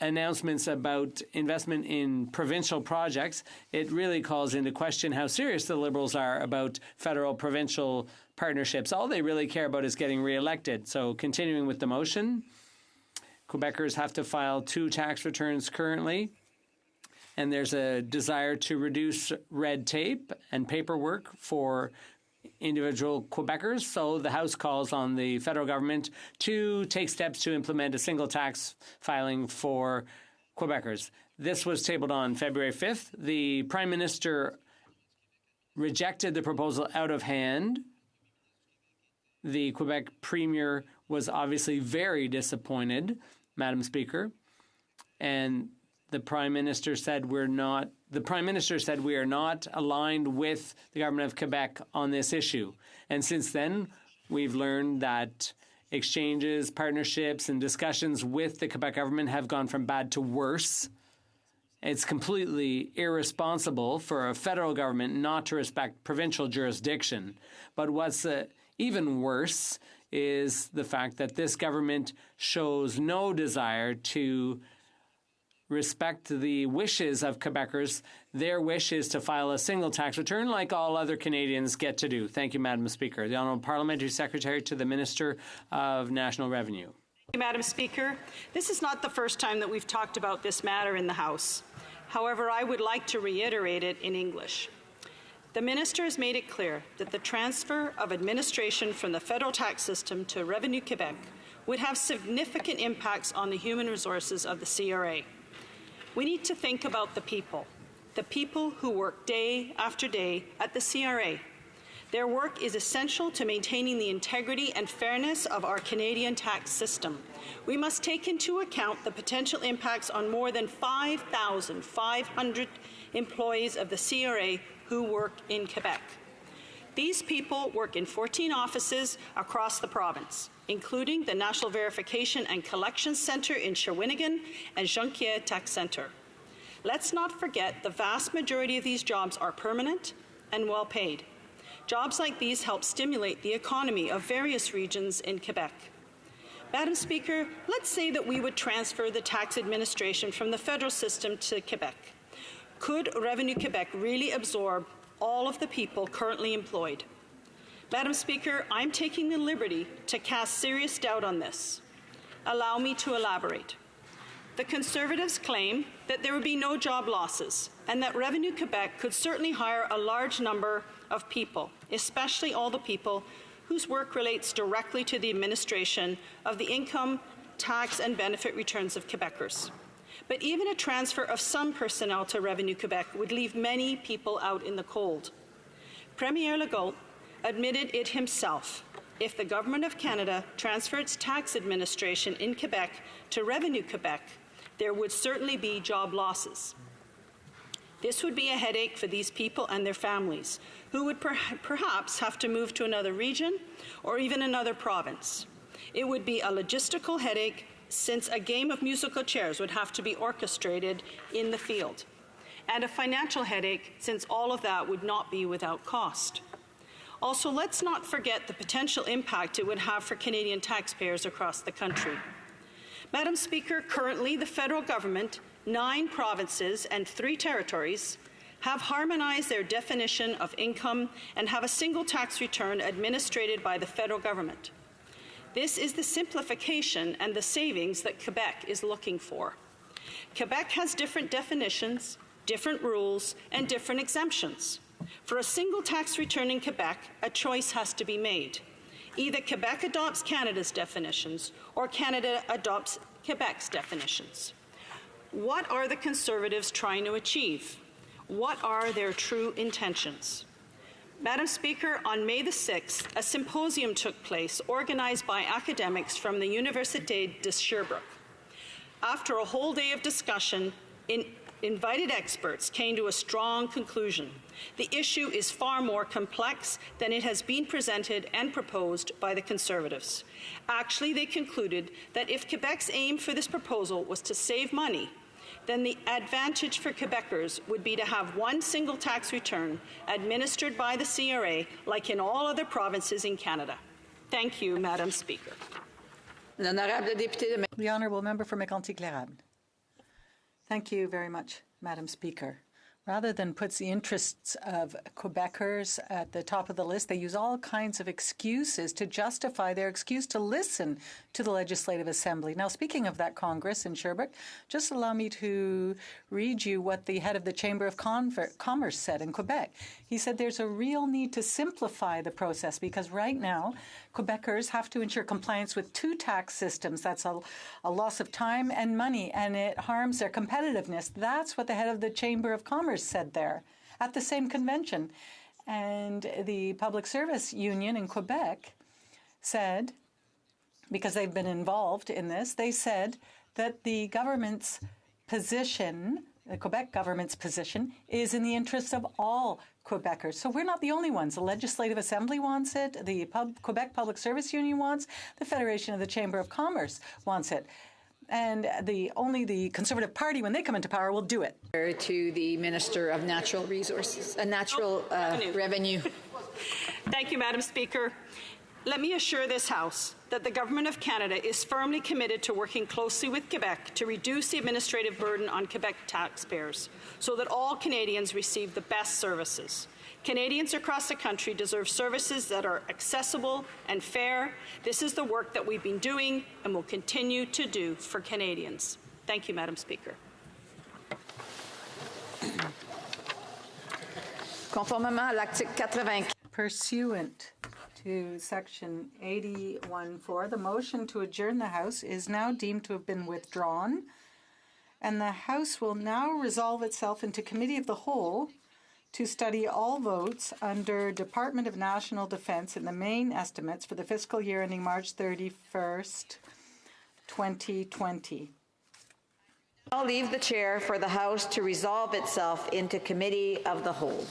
announcements about investment in provincial projects, it really calls into question how serious the Liberals are about federal-provincial partnerships. All they really care about is getting reelected. So continuing with the motion, Quebecers have to file 2 tax returns currently, and there's a desire to reduce red tape and paperwork for individual Quebecers. So the House calls on the federal government to take steps to implement a single tax filing for Quebecers. This was tabled on February 5th. The Prime Minister rejected the proposal out of hand. The Quebec Premier was obviously very disappointed, Madam Speaker, and the Prime Minister said we are not aligned with the government of Quebec on this issue. And since then, we've learned that exchanges, partnerships, and discussions with the Quebec government have gone from bad to worse. It's completely irresponsible for a federal government not to respect provincial jurisdiction. But what's even worse is the fact that this government shows no desire to respect the wishes of Quebecers. Their wish is to file a single tax return like all other Canadians get to do. Thank you, Madam Speaker. The Honourable Parliamentary Secretary to the Minister of National Revenue. Thank you, Madam Speaker. This is not the first time that we've talked about this matter in the House. However, I would like to reiterate it in English. The Minister has made it clear that the transfer of administration from the federal tax system to Revenue Quebec would have significant impacts on the human resources of the CRA. We need to think about the people who work day after day at the CRA. Their work is essential to maintaining the integrity and fairness of our Canadian tax system. We must take into account the potential impacts on more than 5,500 employees of the CRA who work in Quebec. These people work in 14 offices across the province, including the National Verification and Collections Centre in Shawinigan and Jonquière Tax Centre. Let's not forget the vast majority of these jobs are permanent and well paid. Jobs like these help stimulate the economy of various regions in Quebec. Madam Speaker, let's say that we would transfer the tax administration from the federal system to Quebec. Could Revenue Quebec really absorb all of the people currently employed? Madam Speaker, I'm taking the liberty to cast serious doubt on this. Allow me to elaborate. The Conservatives claim that there would be no job losses and that Revenue Quebec could certainly hire a large number of people, especially all the people whose work relates directly to the administration of the income, tax and benefit returns of Quebecers. But even a transfer of some personnel to Revenue Quebec would leave many people out in the cold. Premier Legault admitted it himself if the Government of Canada transferred its tax administration in Quebec to Revenue Quebec, there would certainly be job losses. This would be a headache for these people and their families, who would perhaps have to move to another region or even another province. It would be a logistical headache, since a game of musical chairs would have to be orchestrated in the field, and a financial headache, since all of that would not be without cost. Also, let's not forget the potential impact it would have for Canadian taxpayers across the country. Madam Speaker, currently the federal government, 9 provinces and 3 territories have harmonized their definition of income and have a single tax return administered by the federal government. This is the simplification and the savings that Quebec is looking for. Quebec has different definitions, different rules, and different exemptions. For a single tax return in Quebec, a choice has to be made. Either Quebec adopts Canada's definitions or Canada adopts Quebec's definitions. What are the Conservatives trying to achieve? What are their true intentions? Madam Speaker, on May the 6th, a symposium took place organized by academics from the Université de Sherbrooke. After a whole day of discussion, invited experts came to a strong conclusion. The issue is far more complex than it has been presented and proposed by the Conservatives. Actually, they concluded that if Quebec's aim for this proposal was to save money, then the advantage for Quebecers would be to have one single tax return administered by the CRA, like in all other provinces in Canada. Thank you, Madam Speaker. The honourable member for Mégantic-Lérable. Thank you very much, Madam Speaker. Rather than put the interests of Quebecers at the top of the list, they use all kinds of excuses to justify their excuse to listen to the Legislative Assembly. Now, speaking of that Congress in Sherbrooke, just allow me to read you what the head of the Chamber of Commerce said in Quebec. He said there's a real need to simplify the process because right now, Quebecers have to ensure compliance with 2 tax systems. That's a loss of time and money, and it harms their competitiveness. That's what the head of the Chamber of Commerce said there at the same convention. And the Public Service Union in Quebec said, because they've been involved in this, they said that the government's position, the Quebec government's position, is in the interest of all Quebecers. So we're not the only ones. The Legislative Assembly wants it, the Quebec Public Service Union wants, the Federation of the Chamber of Commerce wants it. And only the Conservative Party, when they come into power, will do it. To the Minister of Natural Resources, Revenue. Thank you, Madam Speaker. Let me assure this House that the Government of Canada is firmly committed to working closely with Quebec to reduce the administrative burden on Quebec taxpayers so that all Canadians receive the best services. Canadians across the country deserve services that are accessible and fair. This is the work that we've been doing and will continue to do for Canadians. Thank you, Madam Speaker. Conformément à l'article 80. Pursuant to Section 81.4, the motion to adjourn the House is now deemed to have been withdrawn, and the House will now resolve itself into Committee of the Whole to study all votes under Department of National Defence in the main estimates for the fiscal year ending March 31st, 2020. I'll leave the chair for the House to resolve itself into Committee of the Whole.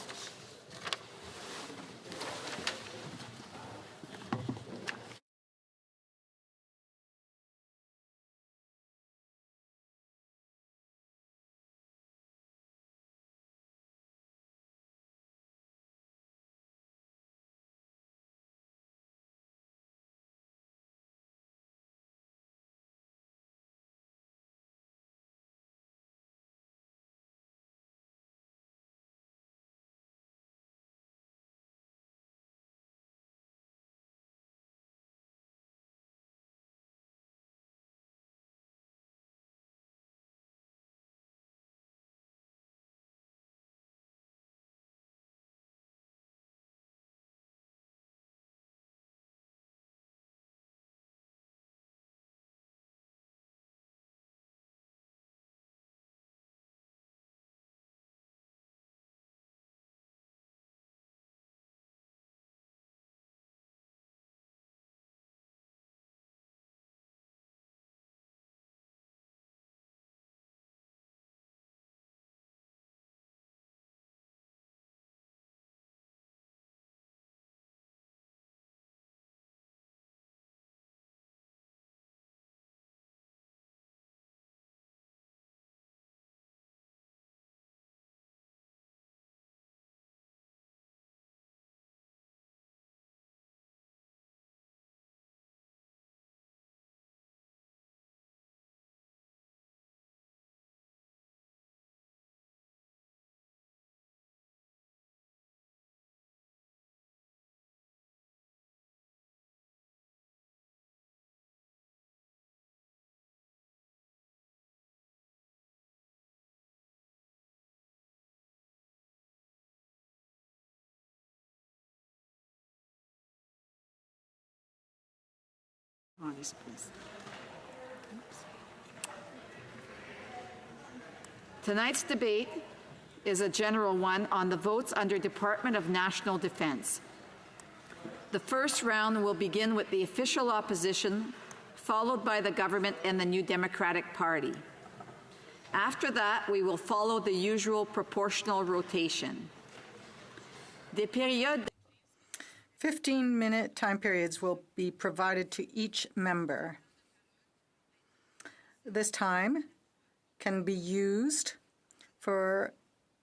Honest, please. Tonight's debate is a general one on the votes under Department of National Defense. The first round will begin with the official opposition, followed by the government and the New Democratic Party. After that, we will follow the usual proportional rotation. Des périodes 15-minute time periods will be provided to each member. This time can be used for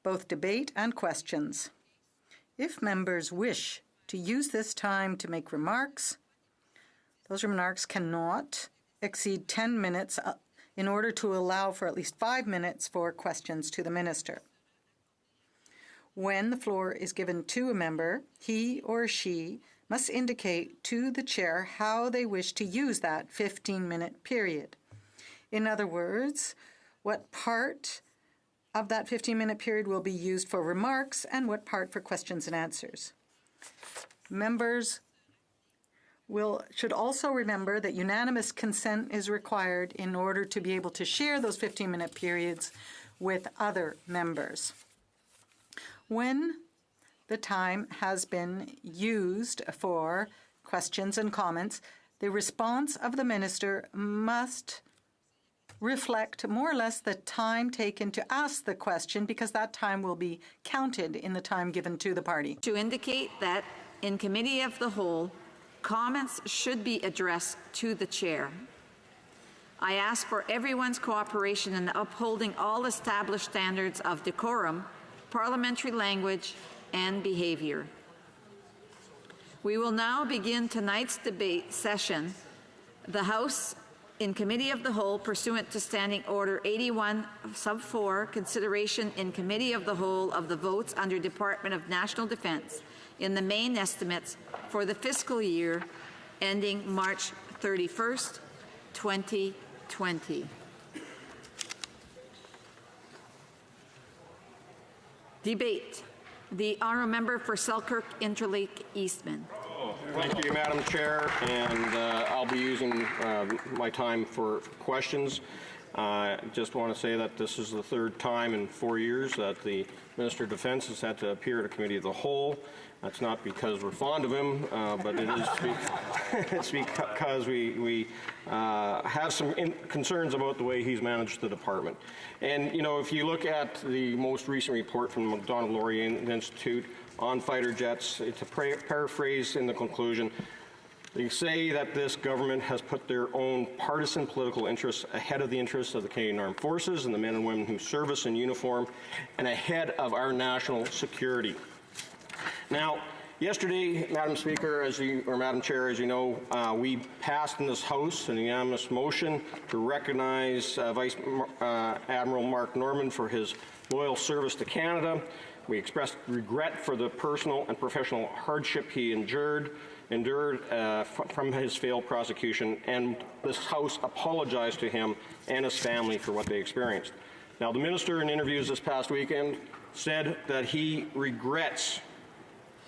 both debate and questions. If members wish to use this time to make remarks, those remarks cannot exceed 10 minutes in order to allow for at least 5 minutes for questions to the minister. When the floor is given to a member, he or she must indicate to the chair how they wish to use that 15-minute period. In other words, what part of that 15-minute period will be used for remarks and what part for questions and answers. Members should also remember that unanimous consent is required in order to be able to share those 15-minute periods with other members. When the time has been used for questions and comments, the response of the minister must reflect more or less the time taken to ask the question, because that time will be counted in the time given to the party. To indicate that in Committee of the Whole, comments should be addressed to the chair. I ask for everyone's cooperation in upholding all established standards of decorum, parliamentary language, and behavior. We will now begin tonight's debate session. The House in Committee of the Whole, pursuant to Standing Order 81 sub 4, consideration in Committee of the Whole of the votes under Department of National Defense in the main estimates for the fiscal year ending March 31st, 2020. Debate. The Honourable Member for Selkirk Interlake Eastman. Thank you, Madam Chair, and I'll be using my time for questions. Just want to say that this is the third time in 4 years that the Minister of Defence has had to appear at a Committee of the Whole. That's not because we're fond of him, but it is it's because we have some concerns about the way he's managed the department. And, you know, if you look at the most recent report from the Macdonald-Laurier Institute on fighter jets, it's a paraphrase in the conclusion. They say that this government has put their own partisan political interests ahead of the interests of the Canadian Armed Forces and the men and women who service in uniform, and ahead of our national security. Now, yesterday, Madam Speaker, Madam Chair, as you know, we passed in this House an unanimous motion to recognize Vice Admiral Mark Norman for his loyal service to Canada. We expressed regret for the personal and professional hardship he endured from his failed prosecution, and this House apologized to him and his family for what they experienced. Now, the Minister, in interviews this past weekend, said that he regrets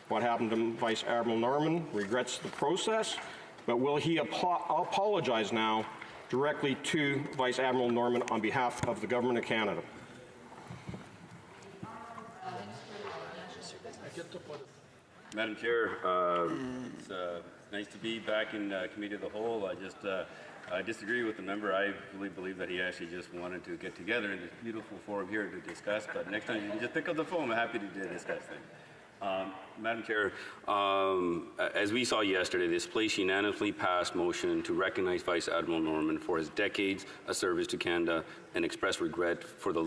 what happened to Vice Admiral Norman, regrets the process, but will he apologize now directly to Vice Admiral Norman on behalf of the Government of Canada? Madam Chair, it's nice to be back in Committee of the Whole. I disagree with the member. I really believe that he actually just wanted to get together in this beautiful forum here to discuss, but next time you can just pick up the phone. I'm happy to discuss things. Madam Chair, as we saw yesterday, this place unanimously passed motion to recognize Vice Admiral Norman for his decades of service to Canada and express regret for the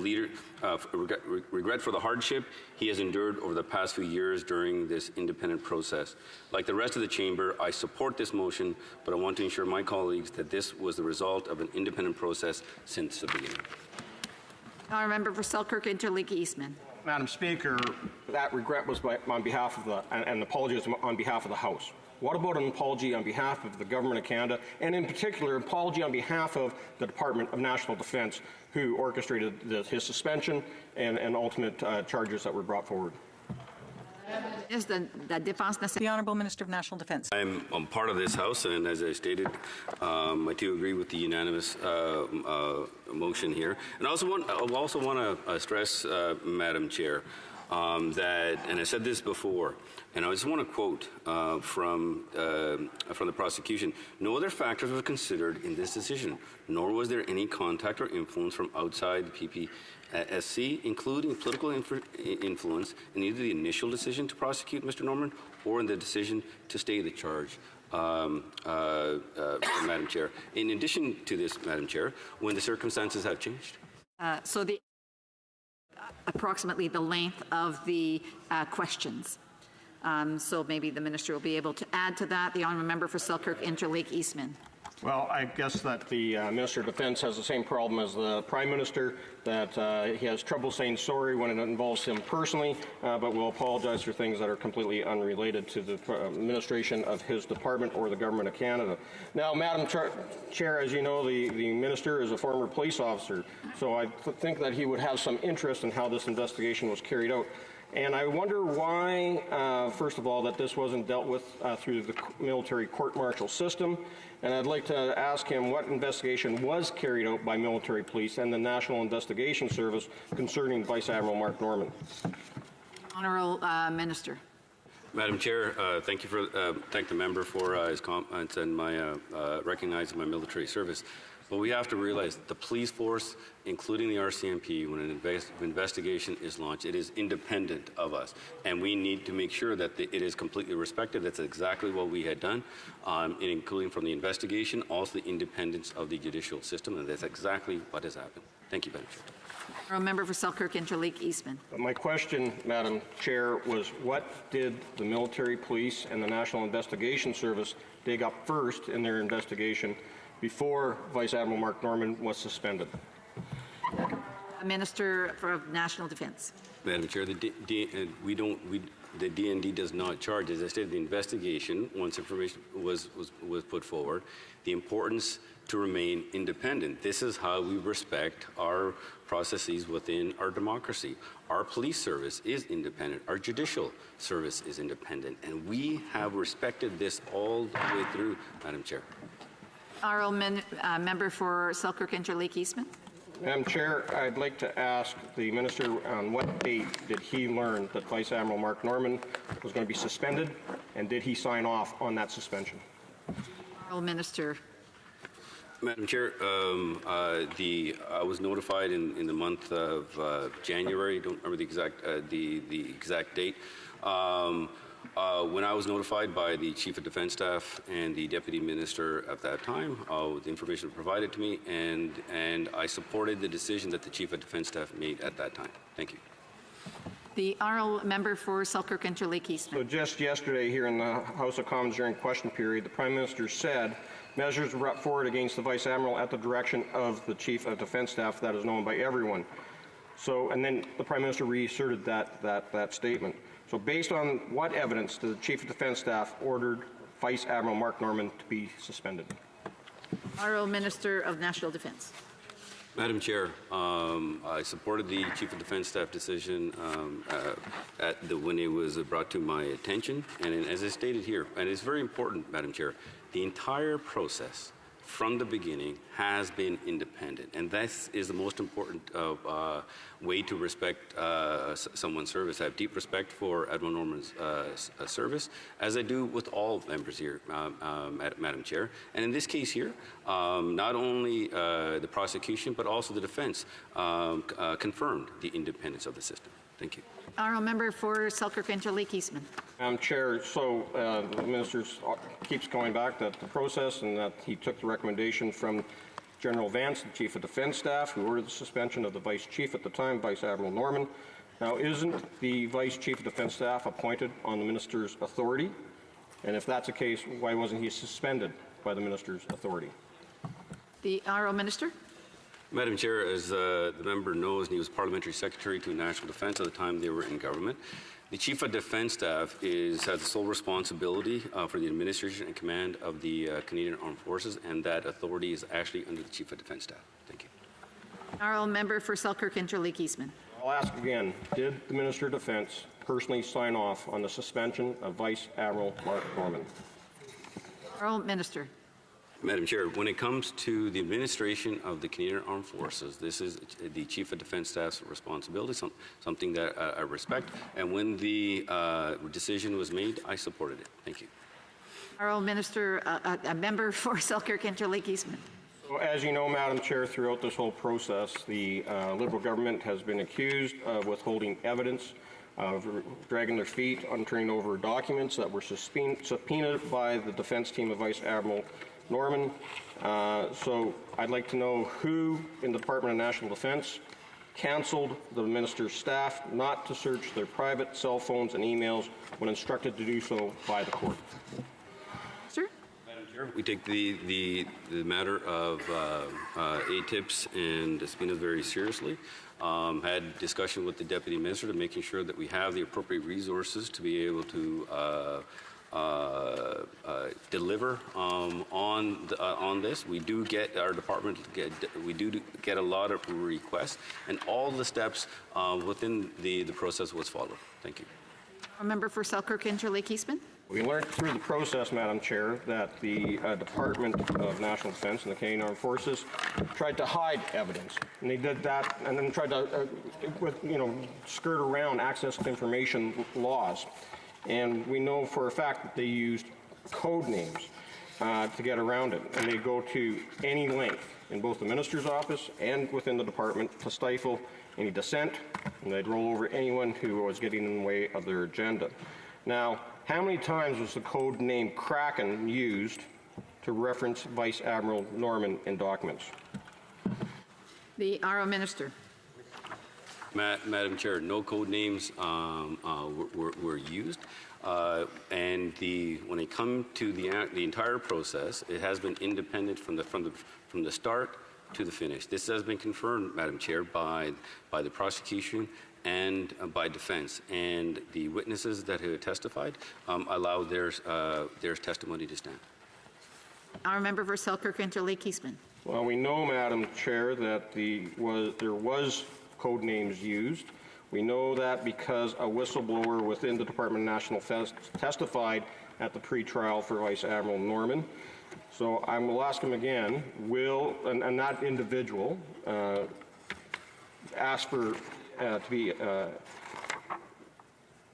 regret for the hardship he has endured over the past few years during this independent process. Like the rest of the chamber, I support this motion, but I want to ensure my colleagues that this was the result of an independent process since the beginning. Honourable Member for Selkirk Interlake Eastman. Madam Speaker, that regret was on behalf of and apologies on behalf of the House. What about an apology on behalf of the Government of Canada, and in particular, an apology on behalf of the Department of National Defence, who orchestrated his suspension and ultimate charges that were brought forward? Is the Défense nationale. The Honourable Minister of National Defence. I'm part of this House, and as I stated, I do agree with the unanimous motion here. And I also want to stress, Madam Chair, that, and I said this before, and I just want to quote from the prosecution: "No other factors were considered in this decision, nor was there any contact or influence from outside the PPSC, including political influence in either the initial decision to prosecute Mr. Norman or in the decision to stay the charge." Madam Chair. In addition to this, Madam Chair, when the circumstances have changed. So approximately the length of the questions. So maybe the minister will be able to add to that. The honourable member for Selkirk Interlake Eastman. Well, I guess that the Minister of Defence has the same problem as the Prime Minister, that he has trouble saying sorry when it involves him personally, but will apologize for things that are completely unrelated to the administration of his department or the Government of Canada. Now, Madam Chair, as you know, the Minister is a former police officer, so I think that he would have some interest in how this investigation was carried out. And I wonder why, first of all, that this wasn't dealt with through the military court-martial system. And I'd like to ask him what investigation was carried out by military police and the National Investigation Service concerning Vice Admiral Mark Norman. Honourable Minister. Madam Chair, thank the member for his comments and my recognizing my military service. But we have to realize the police force, including the RCMP, when an investigation is launched, it is independent of us. And we need to make sure that it is completely respected. That's exactly what we had done, including from the investigation, also the independence of the judicial system. And that's exactly what has happened. Thank you, Madam Chair. Honourable member for Selkirk Interlake Eastman. My question, Madam Chair, was what did the military police and the National Investigation Service dig up first in their investigation before Vice Admiral Mark Norman was suspended? Minister for National Defence. Madam Chair, the DND does not charge. As I stated, the investigation, once information was put forward, the importance to remain independent. This is how we respect our processes within our democracy. Our police service is independent. Our judicial service is independent. And we have respected this all the way through, Madam Chair. Honourable member for Selkirk Interlake Eastman. Madam Chair, I'd like to ask the Minister on what date did he learn that Vice Admiral Mark Norman was going to be suspended, and did he sign off on that suspension? Honourable Minister. Madam Chair, I was notified in the month of January. I don't remember the exact date. When I was notified by the Chief of Defence Staff and the Deputy Minister at that time, the information was provided to me, and I supported the decision that the Chief of Defence Staff made at that time. Thank you. The honourable member for Selkirk Interlake Eastman. So just yesterday here in the House of Commons during question period, the Prime Minister said measures were brought forward against the Vice Admiral at the direction of the Chief of Defence Staff. That is known by everyone. So, and then the Prime Minister reasserted that statement. So based on what evidence did the Chief of Defence Staff ordered Vice Admiral Mark Norman to be suspended? Honourable Minister of National Defence. Madam Chair, I supported the Chief of Defence Staff decision when it was brought to my attention. And as I stated here, and it's very important, Madam Chair, the entire process from the beginning has been independent. And that is the most important way to respect someone's service. I have deep respect for Admiral Norman's service, as I do with all members here, Madam Chair. And in this case here, not only the prosecution, but also the defense confirmed the independence of the system. Thank you. Honourable member for Selkirk Interlake Eastman. Madam Chair, so the Minister keeps going back to the process, and that he took the recommendation from General Vance, the Chief of Defence Staff, who ordered the suspension of the Vice Chief at the time, Vice Admiral Norman. Now, isn't the Vice Chief of Defence Staff appointed on the Minister's authority? And if that's the case, why wasn't he suspended by the Minister's authority? The Honourable Minister. Madam Chair, as the member knows, and he was Parliamentary Secretary to National Defence at the time they were in government, the Chief of Defence Staff has the sole responsibility for the administration and command of the Canadian Armed Forces, and that authority is actually under the Chief of Defence Staff. Thank you. Honourable member for Selkirk Interlake Eastman. I'll ask again, did the Minister of Defence personally sign off on the suspension of Vice Admiral Mark Norman. Honourable Minister. Madam Chair, when it comes to the administration of the Canadian Armed Forces, this is the Chief of Defence Staff's responsibility, something that I respect. And when the decision was made, I supported it. Thank you. Honourable Minister, a member for Selkirk Interlake Eastman. So as you know, Madam Chair, throughout this whole process, the Liberal government has been accused of withholding evidence, of dragging their feet on turning over documents that were subpoenaed by the defence team of Vice Admiral Norman. So I'd like to know who in the Department of National Defence cancelled the minister's staff not to search their private cell phones and emails when instructed to do so by the court. Sir? Madam Chair, we take the matter of ATIPs and subpoenas very seriously. Had discussion with the Deputy Minister to making sure that we have the appropriate resources to be able to deliver on this. We do get our department we do get a lot of requests, and all the steps within the process was followed. Thank you. A member for Selkirk Interlake Eastman. We learned through the process, Madam Chair, that the Department of National Defence and the Canadian Armed Forces tried to hide evidence, and they did that, and then tried to, skirt around access to information laws. And we know for a fact that they used code names to get around it, and they go to any length in both the minister's office and within the department to stifle any dissent, and they'd roll over anyone who was getting in the way of their agenda. Now, how many times was the code name Kraken used to reference Vice Admiral Norman in documents? The Honourable Minister. Madam Chair, no code names were used, and when it comes to the entire process, it has been independent from the start to the finish. This has been confirmed, Madam Chair, by the prosecution and by defense, and the witnesses that have testified allow their testimony to stand. Our member for Selkirk Interlake Eastman. Well, we know, Madam Chair, that there was code names used. We know that because a whistleblower within the Department of National Defence testified at the pre-trial for Vice Admiral Norman. So I will ask him again, and that individual ask for to be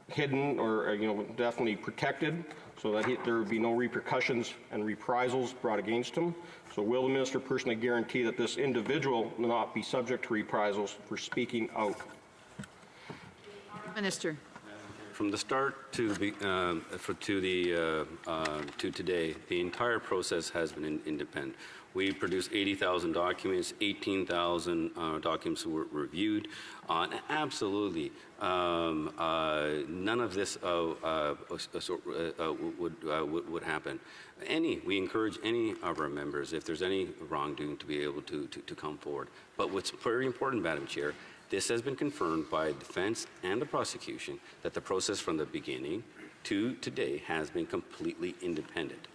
hidden or definitely protected so that there would be no repercussions and reprisals brought against him. So will the minister personally guarantee that this individual will not be subject to reprisals for speaking out? Minister. From the start to today, the entire process has been independent. We produced 80,000 documents, 18,000 documents were reviewed. Absolutely, none of this would happen. We encourage any of our members, if there's any wrongdoing, to be able to come forward. But what's very important, Madam Chair, this has been confirmed by defense and the prosecution that the process from the beginning to today has been completely independent.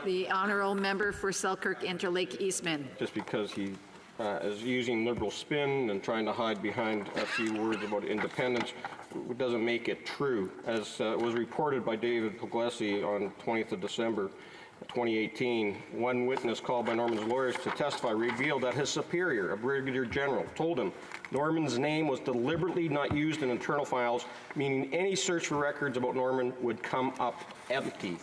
The honourable member for Selkirk Interlake Eastman. Just because he is using liberal spin and trying to hide behind a few words about independence doesn't make it true. As was reported by David Puglisi on 20th of December 2018, one witness called by Norman's lawyers to testify revealed that his superior, a brigadier general, told him Norman's name was deliberately not used in internal files, meaning any search for records about Norman would come up empty.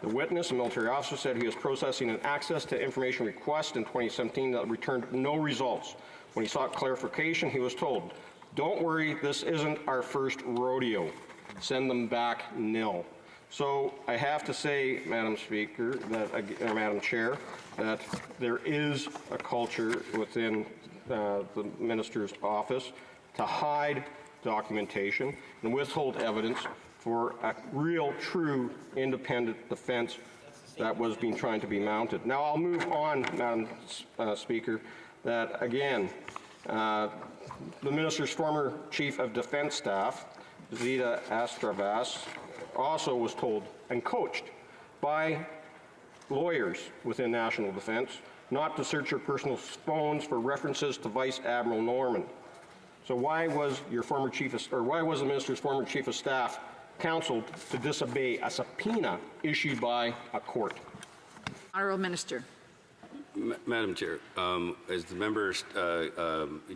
The witness, a military officer, said he was processing an access to information request in 2017 that returned no results. When he sought clarification, he was told, "Don't worry, this isn't our first rodeo. Send them back nil." So I have to say, Madam Speaker, Madam Chair, that there is a culture within the minister's office to hide documentation and withhold evidence for a real, true, independent defense that was being trying to be mounted. Now I'll move on, Madam Speaker, that again, the minister's former chief of defense staff, Zita Astravas, also was told and coached by lawyers within National Defence not to search her personal phones for references to Vice Admiral Norman. So why was your former why was the minister's former chief of staff counseled to disobey a subpoena issued by a court? Honourable Minister. Madam Chair, as the member,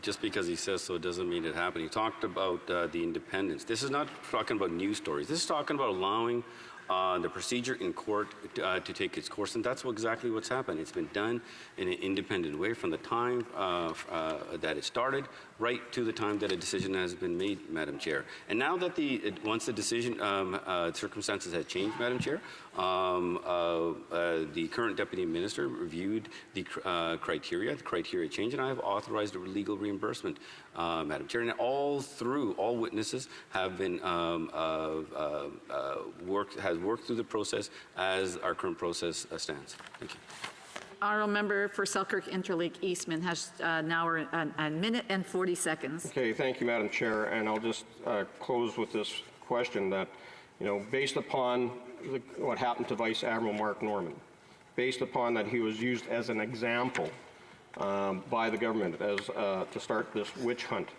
just because he says so doesn't mean it happened. He talked about the independence. This is not talking about news stories. This is talking about allowing the procedure in court to take its course, and that's exactly what's happened. It's been done in an independent way from the time that it started right to the time that a decision has been made, Madam Chair. And now that once the decision circumstances have changed, Madam Chair, the current Deputy Minister reviewed the criteria changed, and I have authorized a legal reimbursement, Madam Chair. And all witnesses have been worked through the process as our current process stands. Thank you. Honourable Member for Selkirk Interlake Eastman has now a minute and 40 seconds. Okay, thank you, Madam Chair. And I'll just close with this question that, based upon what happened to Vice Admiral Mark Norman, based upon that he was used as an example by the government as to start this witch hunt,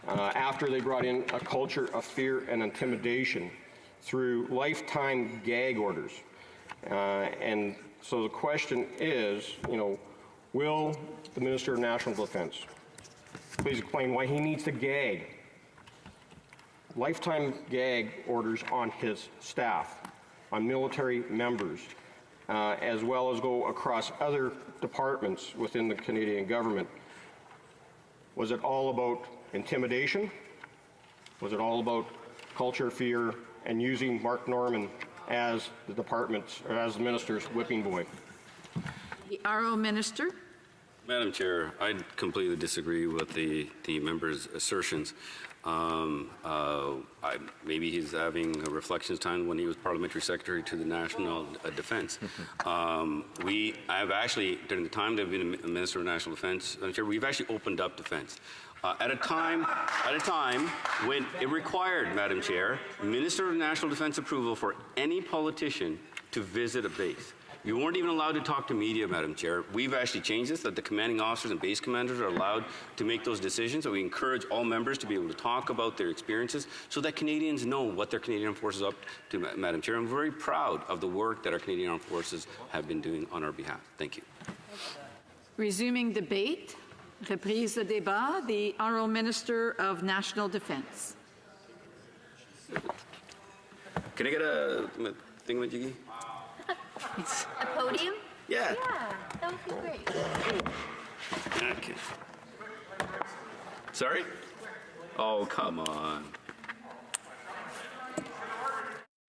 after they brought in a culture of fear and intimidation through lifetime gag orders. And so the question is, will the Minister of National Defence please explain why he needs to gag, lifetime gag orders on his staff, on military members, as well as go across other departments within the Canadian government? Was it all about intimidation? Was it all about culture, fear, and using Mark Norman as the department's, or as the minister's whipping boy? The Honourable Minister. Madam Chair, I completely disagree with the member's assertions. Maybe he's having a reflections time when he was Parliamentary Secretary to the National Defence. I have actually, during the time that I've been a Minister of National Defence, Madam Chair, we've actually opened up defence. At a time when it required, Madam Chair, Minister of National Defence approval for any politician to visit a base. You weren't even allowed to talk to media, Madam Chair. We've actually changed this, that the commanding officers and base commanders are allowed to make those decisions. So we encourage all members to be able to talk about their experiences so that Canadians know what their Canadian Forces are up to, Madam Chair. I'm very proud of the work that our Canadian Armed Forces have been doing on our behalf. Thank you. Resuming debate. Reprise de débat. The Honourable Minister of National Defence. Can I get a thingamajiggy? A podium? Yeah. Yeah, that would be great. Okay. Sorry? Oh, come on.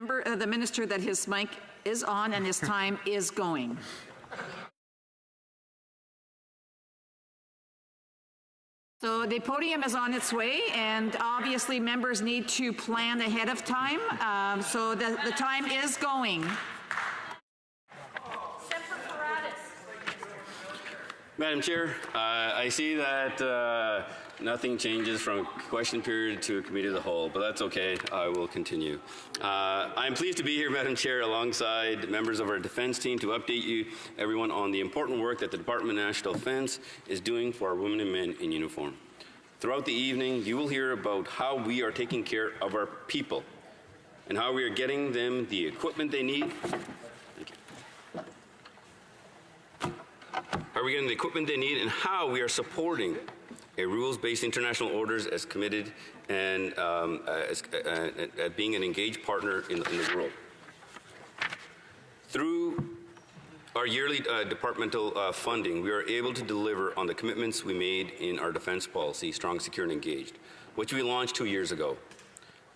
Remember the Minister that his mic is on and his time is going. So the podium is on its way, and obviously members need to plan ahead of time. So the time is going. Madam Chair, I see that nothing changes from question period to a committee of the whole, but that's okay. I will continue. I'm pleased to be here, Madam Chair, alongside members of our defense team to update you, everyone, on the important work that the Department of National Defense is doing for our women and men in uniform. Throughout the evening, you will hear about how we are taking care of our people and how we are getting them the equipment they need. Are we getting the equipment they need, and how we are supporting a rules-based international orders as committed and being an engaged partner in the world. Through our yearly departmental funding, we are able to deliver on the commitments we made in our defense policy, Strong, Secure, and Engaged, which we launched 2 years ago.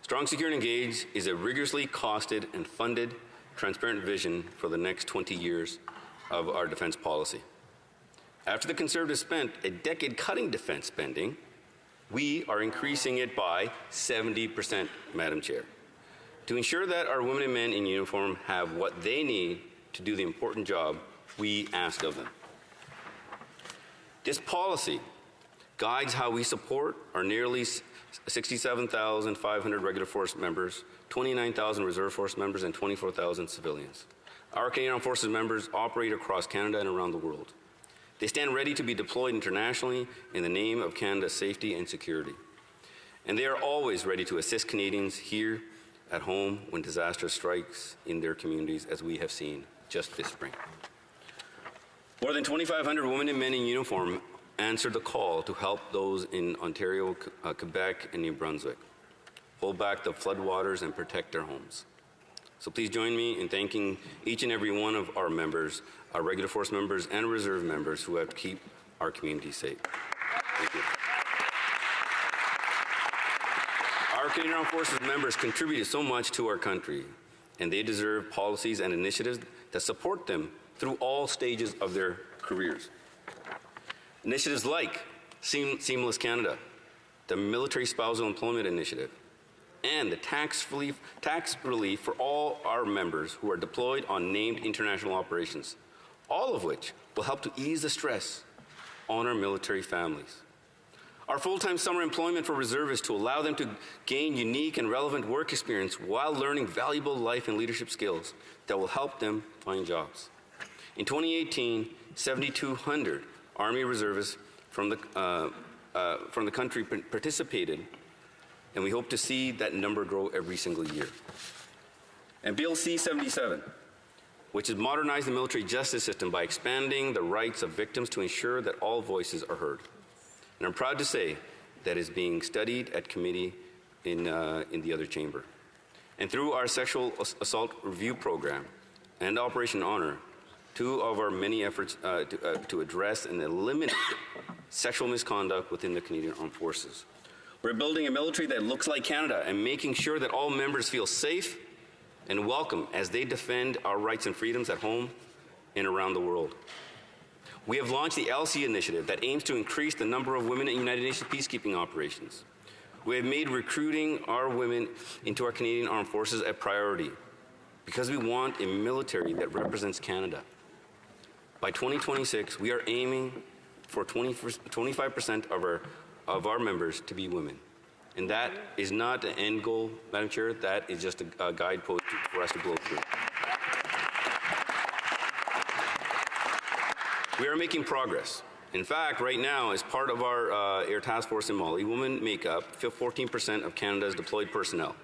Strong, Secure, and Engaged is a rigorously costed and funded, transparent vision for the next 20 years of our defense policy. After the Conservatives spent a decade cutting defense spending, we are increasing it by 70%, Madam Chair, to ensure that our women and men in uniform have what they need to do the important job we ask of them. This policy guides how we support our nearly 67,500 regular force members, 29,000 reserve force members, and 24,000 civilians. Our Canadian Armed Forces members operate across Canada and around the world. They stand ready to be deployed internationally in the name of Canada's safety and security. and they are always ready to assist Canadians here at home when disaster strikes in their communities, as we have seen just this spring. More than 2,500 women and men in uniform answered the call to help those in Ontario, Quebec, and New Brunswick hold back the floodwaters and protect their homes. So please join me in thanking each and every one of our members, our regular force members and reserve members who have to keep our community safe. Thank you. Our Canadian Armed Forces members contributed so much to our country, and they deserve policies and initiatives that support them through all stages of their careers. Initiatives like Seamless Canada, the Military Spousal Employment Initiative, and the tax relief for all our members who are deployed on named international operations, all of which will help to ease the stress on our military families. Our full-time summer employment for reservists to allow them to gain unique and relevant work experience while learning valuable life and leadership skills that will help them find jobs. In 2018, 7,200 Army reservists from the country participated, and we hope to see that number grow every single year. And Bill C-77, which has modernized the military justice system by expanding the rights of victims to ensure that all voices are heard. And I'm proud to say that is being studied at committee in the other chamber. And through our sexual assault review program and Operation Honor, two of our many efforts to address and eliminate sexual misconduct within the Canadian Armed Forces. We're building a military that looks like Canada and making sure that all members feel safe and welcome as they defend our rights and freedoms at home and around the world. We have launched the LC initiative that aims to increase the number of women in United Nations peacekeeping operations. We have made recruiting our women into our Canadian Armed Forces a priority because we want a military that represents Canada. By 2026, we are aiming for 25% of our members to be women. And that is not an end goal, Madam Chair, that is just a guidepost for us to blow through. We are making progress. In fact, right now, as part of our Air Task Force in Mali, women make up 14% of Canada's deployed personnel.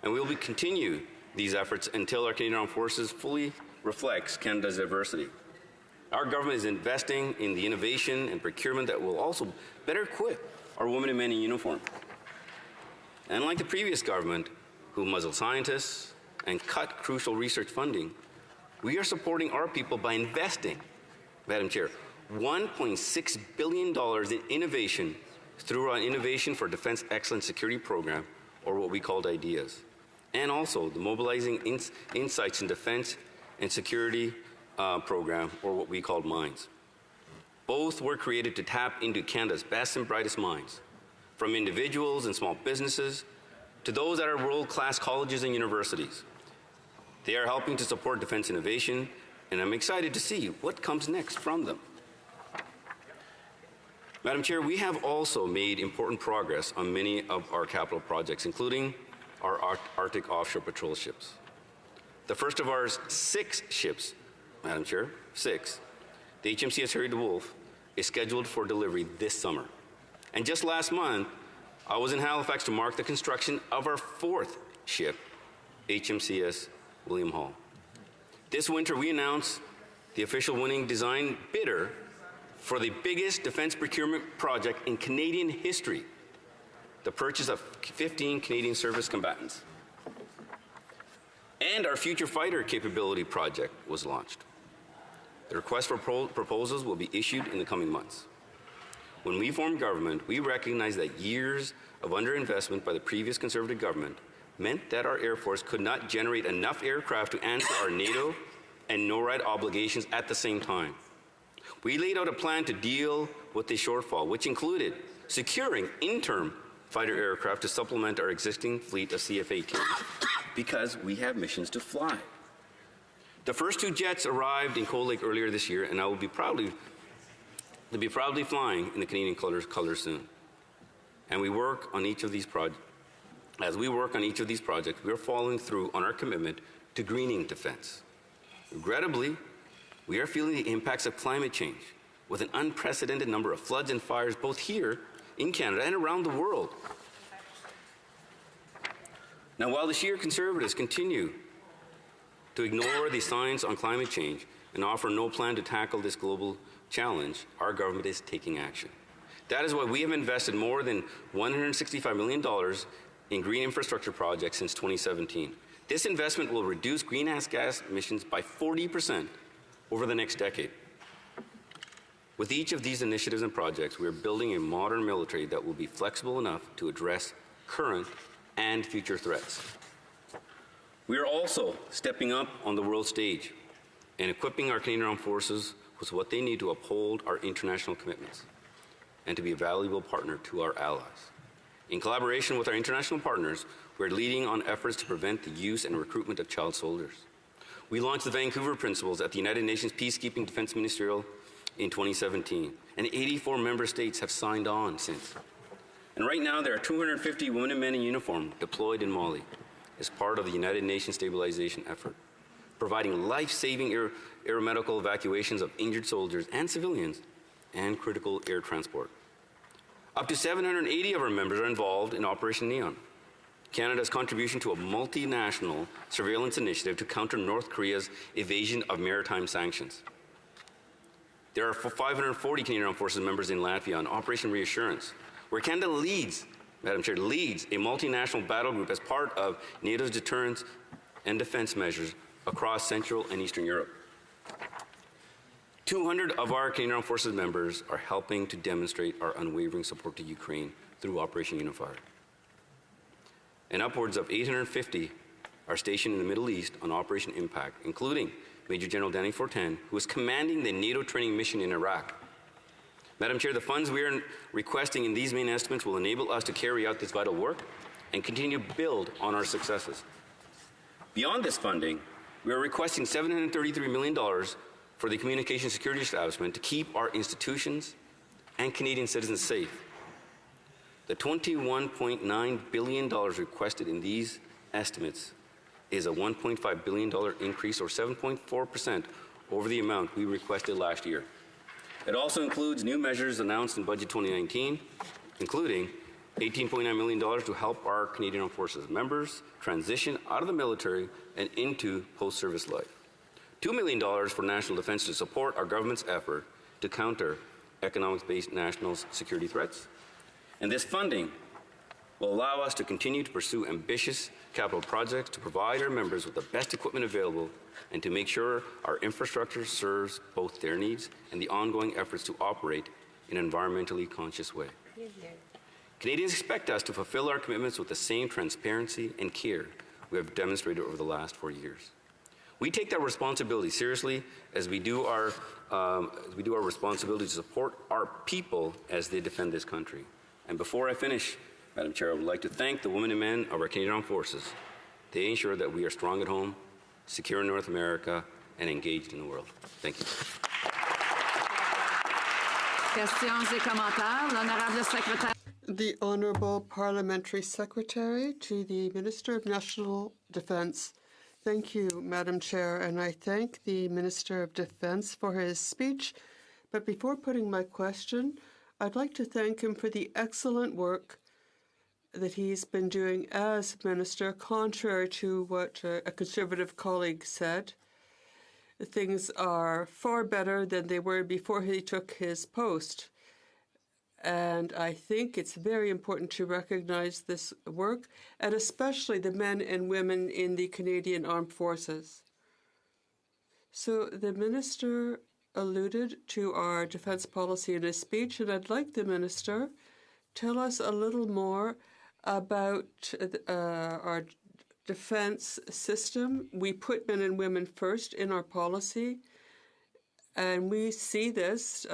And we will continue these efforts until our Canadian Armed Forces fully reflects Canada's diversity. Our government is investing in the innovation and procurement that will also better equip our women and men in uniform. And unlike the previous government, who muzzled scientists and cut crucial research funding, we are supporting our people by investing, Madam Chair, $1.6 billion in innovation through our Innovation for Defense Excellence Security Program, or what we called IDEAS, and also the Mobilizing Insights in Defense and Security Program, or what we called MINDS. Both were created to tap into Canada's best and brightest minds, from individuals and small businesses to those at our world-class colleges and universities. They are helping to support defense innovation, and I'm excited to see what comes next from them. Madam Chair, we have also made important progress on many of our capital projects, including our Arctic offshore patrol ships. The first of our 6 ships, Madam Chair, 6, the HMCS Harry DeWolf, is scheduled for delivery this summer. And just last month, I was in Halifax to mark the construction of our 4th ship, HMCS William Hall. This winter, we announced the official winning design bidder for the biggest defense procurement project in Canadian history, the purchase of 15 Canadian service combatants. And our future fighter capability project was launched. The request for proposals will be issued in the coming months. When we formed government, we recognized that years of underinvestment by the previous Conservative government meant that our Air Force could not generate enough aircraft to answer our NATO and NORAD obligations at the same time. We laid out a plan to deal with the shortfall, which included securing interim fighter aircraft to supplement our existing fleet of CF-18s because we have missions to fly. The first 2 jets arrived in Cold Lake earlier this year, and I will be proudly flying in the Canadian colors soon. And we work on each of these projects. As we work on each of these projects, we are following through on our commitment to greening defense. Regrettably, we are feeling the impacts of climate change with an unprecedented number of floods and fires both here in Canada and around the world. Now, while the sheer conservatives continue to ignore the science on climate change and offer no plan to tackle this global challenge, our government is taking action. That is why we have invested more than $165 million in green infrastructure projects since 2017. This investment will reduce greenhouse gas emissions by 40% over the next decade. With each of these initiatives and projects, we are building a modern military that will be flexible enough to address current and future threats. We are also stepping up on the world stage and equipping our Canadian Armed Forces with what they need to uphold our international commitments and to be a valuable partner to our allies. In collaboration with our international partners, we're leading on efforts to prevent the use and recruitment of child soldiers. We launched the Vancouver Principles at the United Nations Peacekeeping Defense Ministerial in 2017, and 84 member states have signed on since. And right now, there are 250 women and men in uniform deployed in Mali as part of the United Nations stabilization effort, providing life-saving aeromedical evacuations of injured soldiers and civilians and critical air transport. Up to 780 of our members are involved in Operation Neon, Canada's contribution to a multinational surveillance initiative to counter North Korea's evasion of maritime sanctions. There are 540 Canadian Armed Forces members in Latvia on Operation Reassurance, where Canada leads, Madam Chair, leads a multinational battle group as part of NATO's deterrence and defense measures across Central and Eastern Europe. 200 of our Canadian Armed Forces members are helping to demonstrate our unwavering support to Ukraine through Operation Unifier. And upwards of 850 are stationed in the Middle East on Operation Impact, including Major General Danny Fortin, who is commanding the NATO training mission in Iraq. Madam Chair, the funds we are requesting in these main estimates will enable us to carry out this vital work and continue to build on our successes. Beyond this funding, we are requesting $733 million for the Communication Security Establishment to keep our institutions and Canadian citizens safe. The $21.9 billion requested in these estimates is a $1.5 billion increase, or 7.4% over the amount we requested last year. It also includes new measures announced in Budget 2019, including $18.9 million to help our Canadian Armed Forces members transition out of the military and into post-service life. $2 million for national defense to support our government's effort to counter economics-based national security threats. And this funding will allow us to continue to pursue ambitious capital projects to provide our members with the best equipment available and to make sure our infrastructure serves both their needs and the ongoing efforts to operate in an environmentally conscious way. Canadians expect us to fulfill our commitments with the same transparency and care we have demonstrated over the last 4 years. We take that responsibility seriously as we do our responsibility to support our people as they defend this country. And before I finish, Madam Chair, I would like to thank the women and men of our Canadian Armed Forces. They ensure that we are strong at home, secure in North America, and engaged in the world. Thank you. Questions et commentaires. L'honorable secrétaire. The Honourable Parliamentary Secretary to the Minister of National Defence. Thank you, Madam Chair, and I thank the Minister of Defence for his speech. But before putting my question, I'd like to thank him for the excellent work that he's been doing as Minister, contrary to what a Conservative colleague said. Things are far better than they were before he took his post. And I think it's very important to recognize this work, and especially the men and women in the Canadian Armed Forces. So the Minister alluded to our defense policy in his speech, and I'd like the Minister tell us a little more about our defense system. We put men and women first in our policy, and we see this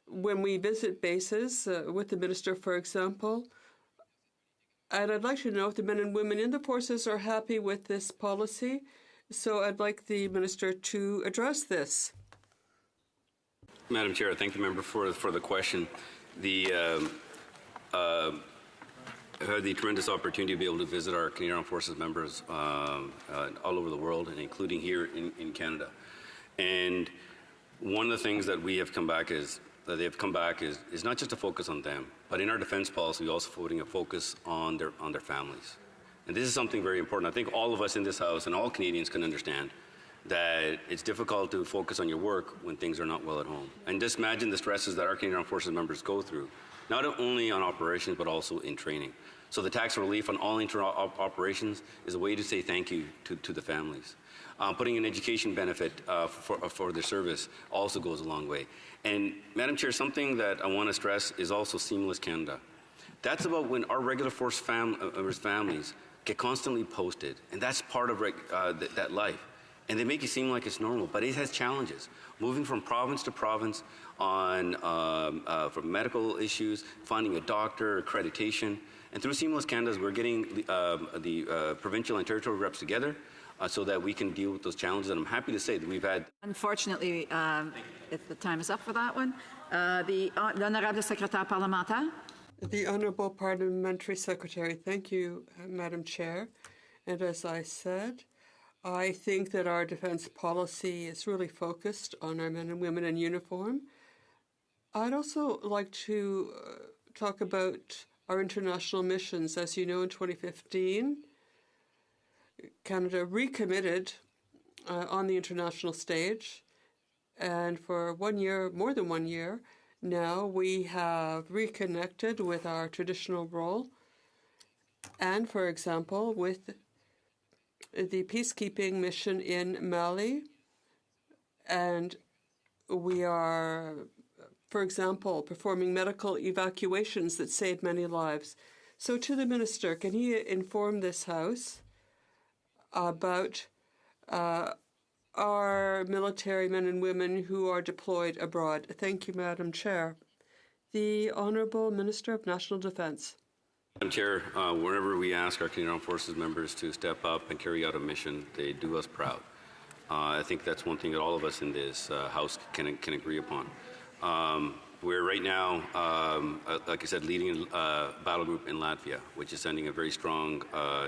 when we visit bases with the Minister, for example. And I'd like to know if the men and women in the forces are happy with this policy. So I'd like the Minister to address this. Madam Chair, I thank the member for the question. I've had the tremendous opportunity to be able to visit our Canadian Armed Forces members all over the world, and including here in Canada. And one of the things that we have come back is that they have come back is not just a focus on them, but in our defense policy, we're also putting a focus on their families. And this is something very important. I think all of us in this House and all Canadians can understand that it's difficult to focus on your work when things are not well at home. And just imagine the stresses that our Canadian Armed Forces members go through, not only on operations, but also in training. So the tax relief on all operations is a way to say thank you to the families. Putting an education benefit for their service also goes a long way. And Madam Chair, something that I want to stress is also Seamless Canada. That's about when our regular force families get constantly posted, and that's part of that life. And they make it seem like it's normal, but it has challenges. Moving from province to province on for medical issues, finding a doctor, accreditation. And through Seamless Canada, we're getting the provincial and territorial reps together so that we can deal with those challenges. And I'm happy to say that we've had... Unfortunately, if the time is up for that one, l'honorable secrétaire parlementaire. The Honourable Parliamentary Secretary. Thank you, Madam Chair. And as I said, I think that our defence policy is really focused on our men and women in uniform. I'd also like to talk about our international missions. As you know, in 2015, Canada recommitted on the international stage, and for 1 year, more than 1 year, now we have reconnected with our traditional role and, for example, with the peacekeeping mission in Mali. And we are, for example, performing medical evacuations that save many lives. So to the Minister, can he inform this House about our military men and women who are deployed abroad? Thank you, Madam Chair. The Honourable Minister of National Defence. Madam Chair, whenever we ask our Canadian Armed Forces members to step up and carry out a mission, they do us proud. I think that's one thing that all of us in this House can agree upon. We're right now, like I said, leading a battle group in Latvia, which is sending a very strong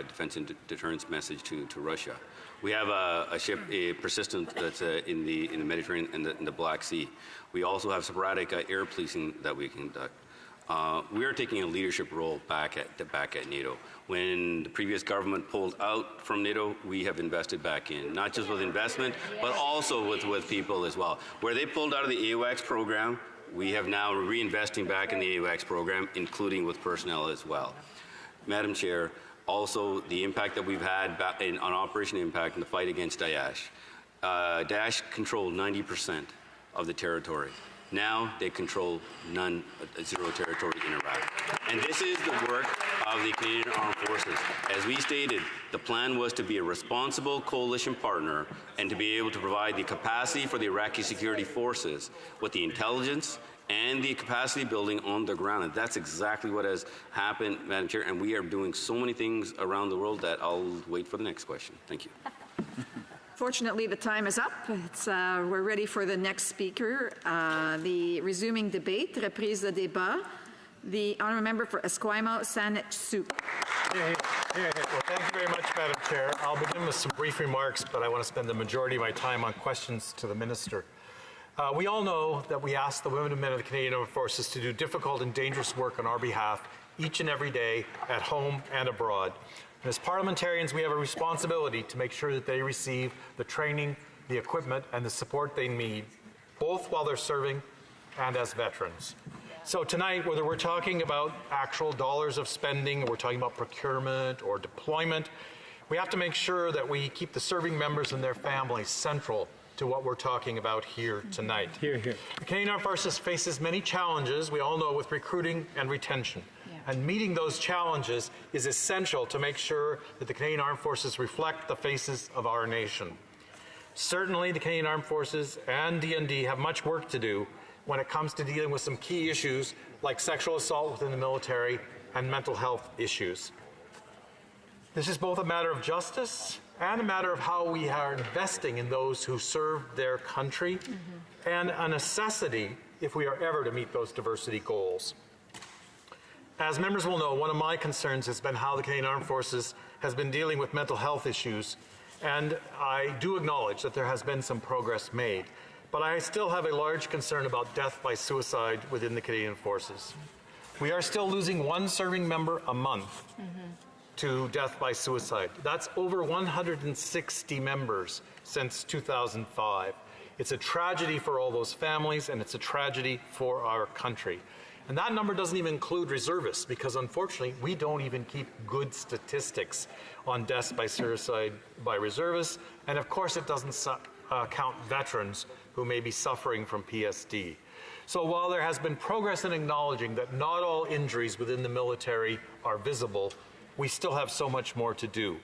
defense and deterrence message to Russia. We have a ship, a persistent, that's in the Mediterranean and in the Black Sea. We also have sporadic air policing that we conduct. We are taking a leadership role back at NATO. When the previous government pulled out from NATO, we have invested back in, not just with investment, but also with people as well. Where they pulled out of the AWACS program, we have now reinvesting back in the AWACS program, including with personnel as well. Madam Chair, also the impact that we've had on Operation Impact in the fight against Daesh. Daesh controlled 90% of the territory. Now they control zero territory in Iraq. And this is the work of the Canadian Armed Forces. As we stated, the plan was to be a responsible coalition partner and to be able to provide the capacity for the Iraqi security forces with the intelligence and the capacity building on the ground. And that's exactly what has happened, Madam Chair. And we are doing so many things around the world that I'll wait for the next question. Thank you. Fortunately, the time is up. We're ready for the next speaker. The resuming debate, reprise de débat. The honourable member for Esquimalt, Saanich-Soo. Well, thank you very much, Madam Chair. I'll begin with some brief remarks, but I want to spend the majority of my time on questions to the Minister. We all know that we ask the women and men of the Canadian Armed Forces to do difficult and dangerous work on our behalf each and every day at home and abroad. And as parliamentarians, we have a responsibility to make sure that they receive the training, the equipment, and the support they need, both while they're serving and as veterans. So tonight, whether we're talking about actual dollars of spending, or we're talking about procurement or deployment, we have to make sure that we keep the serving members and their families central to what we're talking about here tonight. Here. The Canadian Armed Forces faces many challenges, we all know, with recruiting and retention. And meeting those challenges is essential to make sure that the Canadian Armed Forces reflect the faces of our nation. Certainly, the Canadian Armed Forces and DND have much work to do when it comes to dealing with some key issues like sexual assault within the military and mental health issues. This is both a matter of justice and a matter of how we are investing in those who serve their country, and a necessity if we are ever to meet those diversity goals. As members will know, one of my concerns has been how the Canadian Armed Forces has been dealing with mental health issues, and I do acknowledge that there has been some progress made, but I still have a large concern about death by suicide within the Canadian Forces. We are still losing one serving member a month. to death by suicide. That's over 160 members since 2005. It's a tragedy for all those families, and it's a tragedy for our country. And that number doesn't even include reservists, because unfortunately, we don't even keep good statistics on deaths by suicide by reservists. And of course, it doesn't count veterans who may be suffering from PSD. So while there has been progress in acknowledging that not all injuries within the military are visible, we still have so much more to do.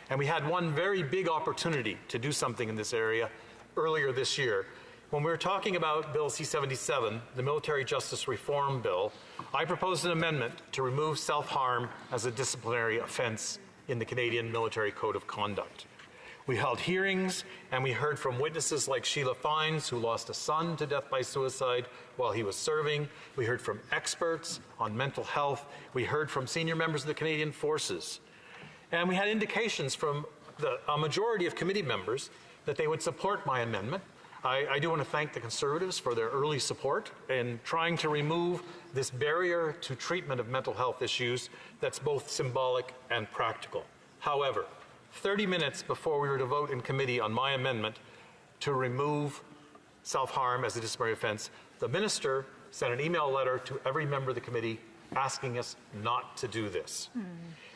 And we had one very big opportunity to do something in this area earlier this year. When we were talking about Bill C-77, the Military Justice Reform Bill, I proposed an amendment to remove self-harm as a disciplinary offense in the Canadian Military Code of Conduct. We held hearings, and we heard from witnesses like Sheila Fines, who lost a son to death by suicide while he was serving. We heard from experts on mental health. We heard from senior members of the Canadian Forces. And we had indications from a majority of committee members that they would support my amendment. I do want to thank the Conservatives for their early support in trying to remove this barrier to treatment of mental health issues that's both symbolic and practical. However, 30 minutes before we were to vote in committee on my amendment to remove self-harm as a disciplinary offense, the minister sent an email letter to every member of the committee asking us not to do this.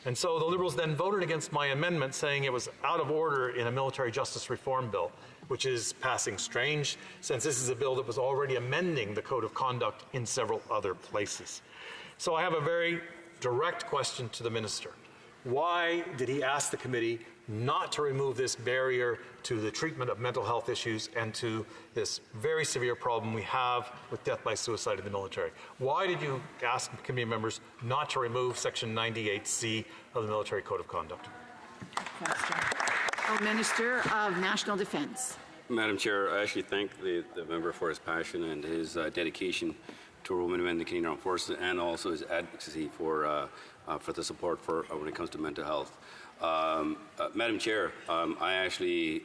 And so the Liberals then voted against my amendment, saying it was out of order in a military justice reform bill, which is passing strange, since this is a bill that was already amending the Code of Conduct in several other places. So I have a very direct question to the minister. Why did he ask the committee not to remove this barrier to the treatment of mental health issues and to this very severe problem we have with death by suicide in the military? Why did you ask committee members not to remove Section 98C of the Military Code of Conduct? Minister of National Defence. Madam Chair, I actually thank the member for his passion and his dedication to women and men in the Canadian Armed Forces, and also his advocacy for the support for when it comes to mental health. Madam Chair, I actually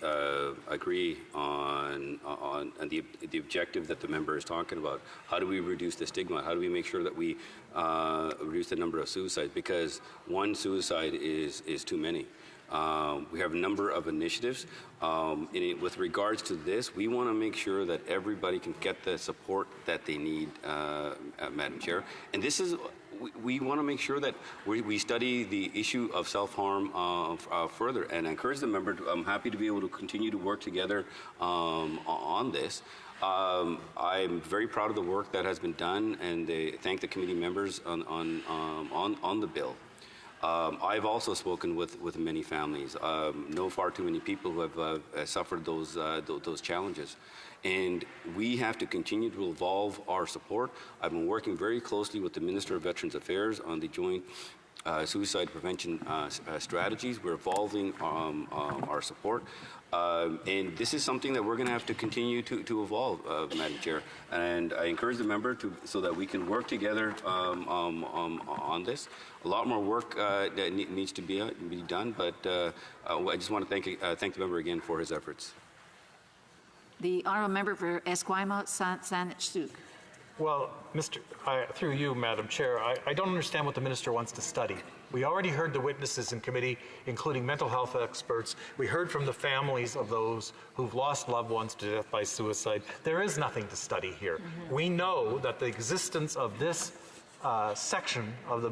agree on the objective that the member is talking about. How do we reduce the stigma? How do we make sure that we reduce the number of suicides? Because one suicide is too many. We have a number of initiatives. With regards to this, we want to make sure that everybody can get the support that they need, Madam Chair. And this is, we want to make sure that we study the issue of self-harm further, and encourage the member to, I'm happy to be able to continue to work together on this. I'm very proud of the work that has been done, and thank the committee members on the bill. I've also spoken with many families. Know far too many people who have suffered those challenges, and we have to continue to evolve our support. I've been working very closely with the Minister of Veterans Affairs on the joint suicide prevention strategies. We're evolving our support. And this is something that we're going to have to continue to evolve, Madam Chair. And I encourage the member so that we can work together on this. A lot more work that needs to be done, but I just want to thank the member again for his efforts. The honourable member for Esquimalt, Saanich-Sooke. Well, through you, Madam Chair, I don't understand what the minister wants to study. We already heard the witnesses in committee, including mental health experts. We heard from the families of those who've lost loved ones to death by suicide. There is nothing to study here. We know that the existence of this section of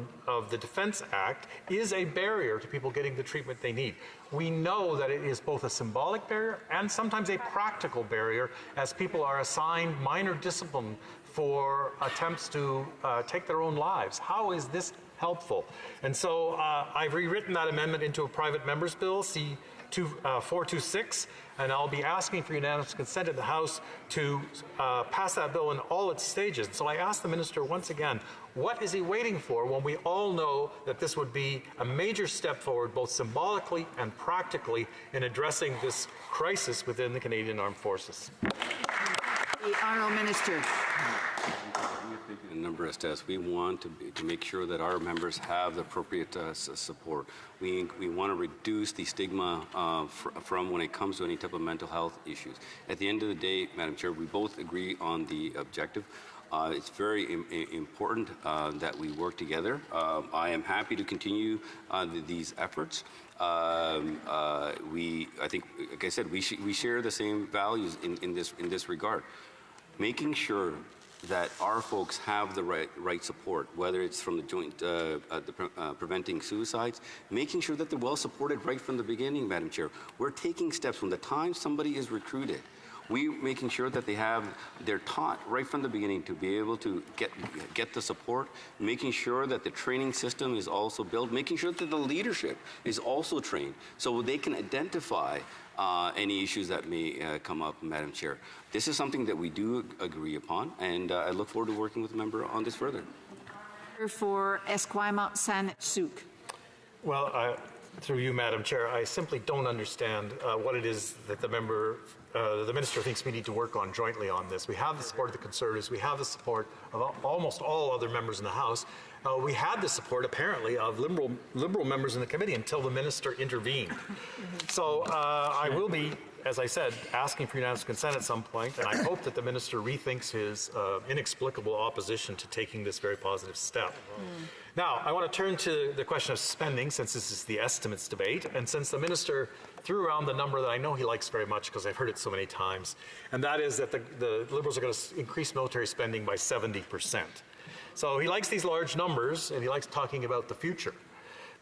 the Defense Act is a barrier to people getting the treatment they need. We know that it is both a symbolic barrier and sometimes a practical barrier, as people are assigned minor discipline for attempts to take their own lives. How is this helpful? And so I've rewritten that amendment into a private member's bill, C-426, and I'll be asking for unanimous consent in the House to pass that bill in all its stages. So I ask the minister once again, what is he waiting for when we all know that this would be a major step forward, both symbolically and practically, in addressing this crisis within the Canadian Armed Forces? The honourable minister. A number of steps. We want to make sure that our members have the appropriate support. We want to reduce the stigma from when it comes to any type of mental health issues. At the end of the day, Madam Chair, we both agree on the objective. It's very important that we work together. I am happy to continue these efforts. I think, like I said, we share the same values in this regard. Making sure that our folks have the right support, whether it's from the joint preventing suicides, making sure that they're well supported right from the beginning, Madam Chair. We're taking steps from the time somebody is recruited. We're making sure that they're taught right from the beginning to be able to get the support, making sure that the training system is also built, making sure that the leadership is also trained so they can identify any issues that may come up, Madam Chair. This is something that we do agree upon, and I look forward to working with the member on this further. For Esquimalt Saanich-Sooke. Well, through you, Madam Chair, I simply don't understand what it is that the minister thinks we need to work on jointly on this. We have the support of the Conservatives. We have the support of almost all other members in the House. We had the support, apparently, of liberal members in the committee until the minister intervened. So I will be, as I said, asking for unanimous consent at some point, and I hope that the minister rethinks his inexplicable opposition to taking this very positive step. Now, I want to turn to the question of spending, since this is the estimates debate, and since the minister threw around the number that I know he likes very much because I've heard it so many times, and that is that the Liberals are going to increase military spending by 70%. So he likes these large numbers, and he likes talking about the future.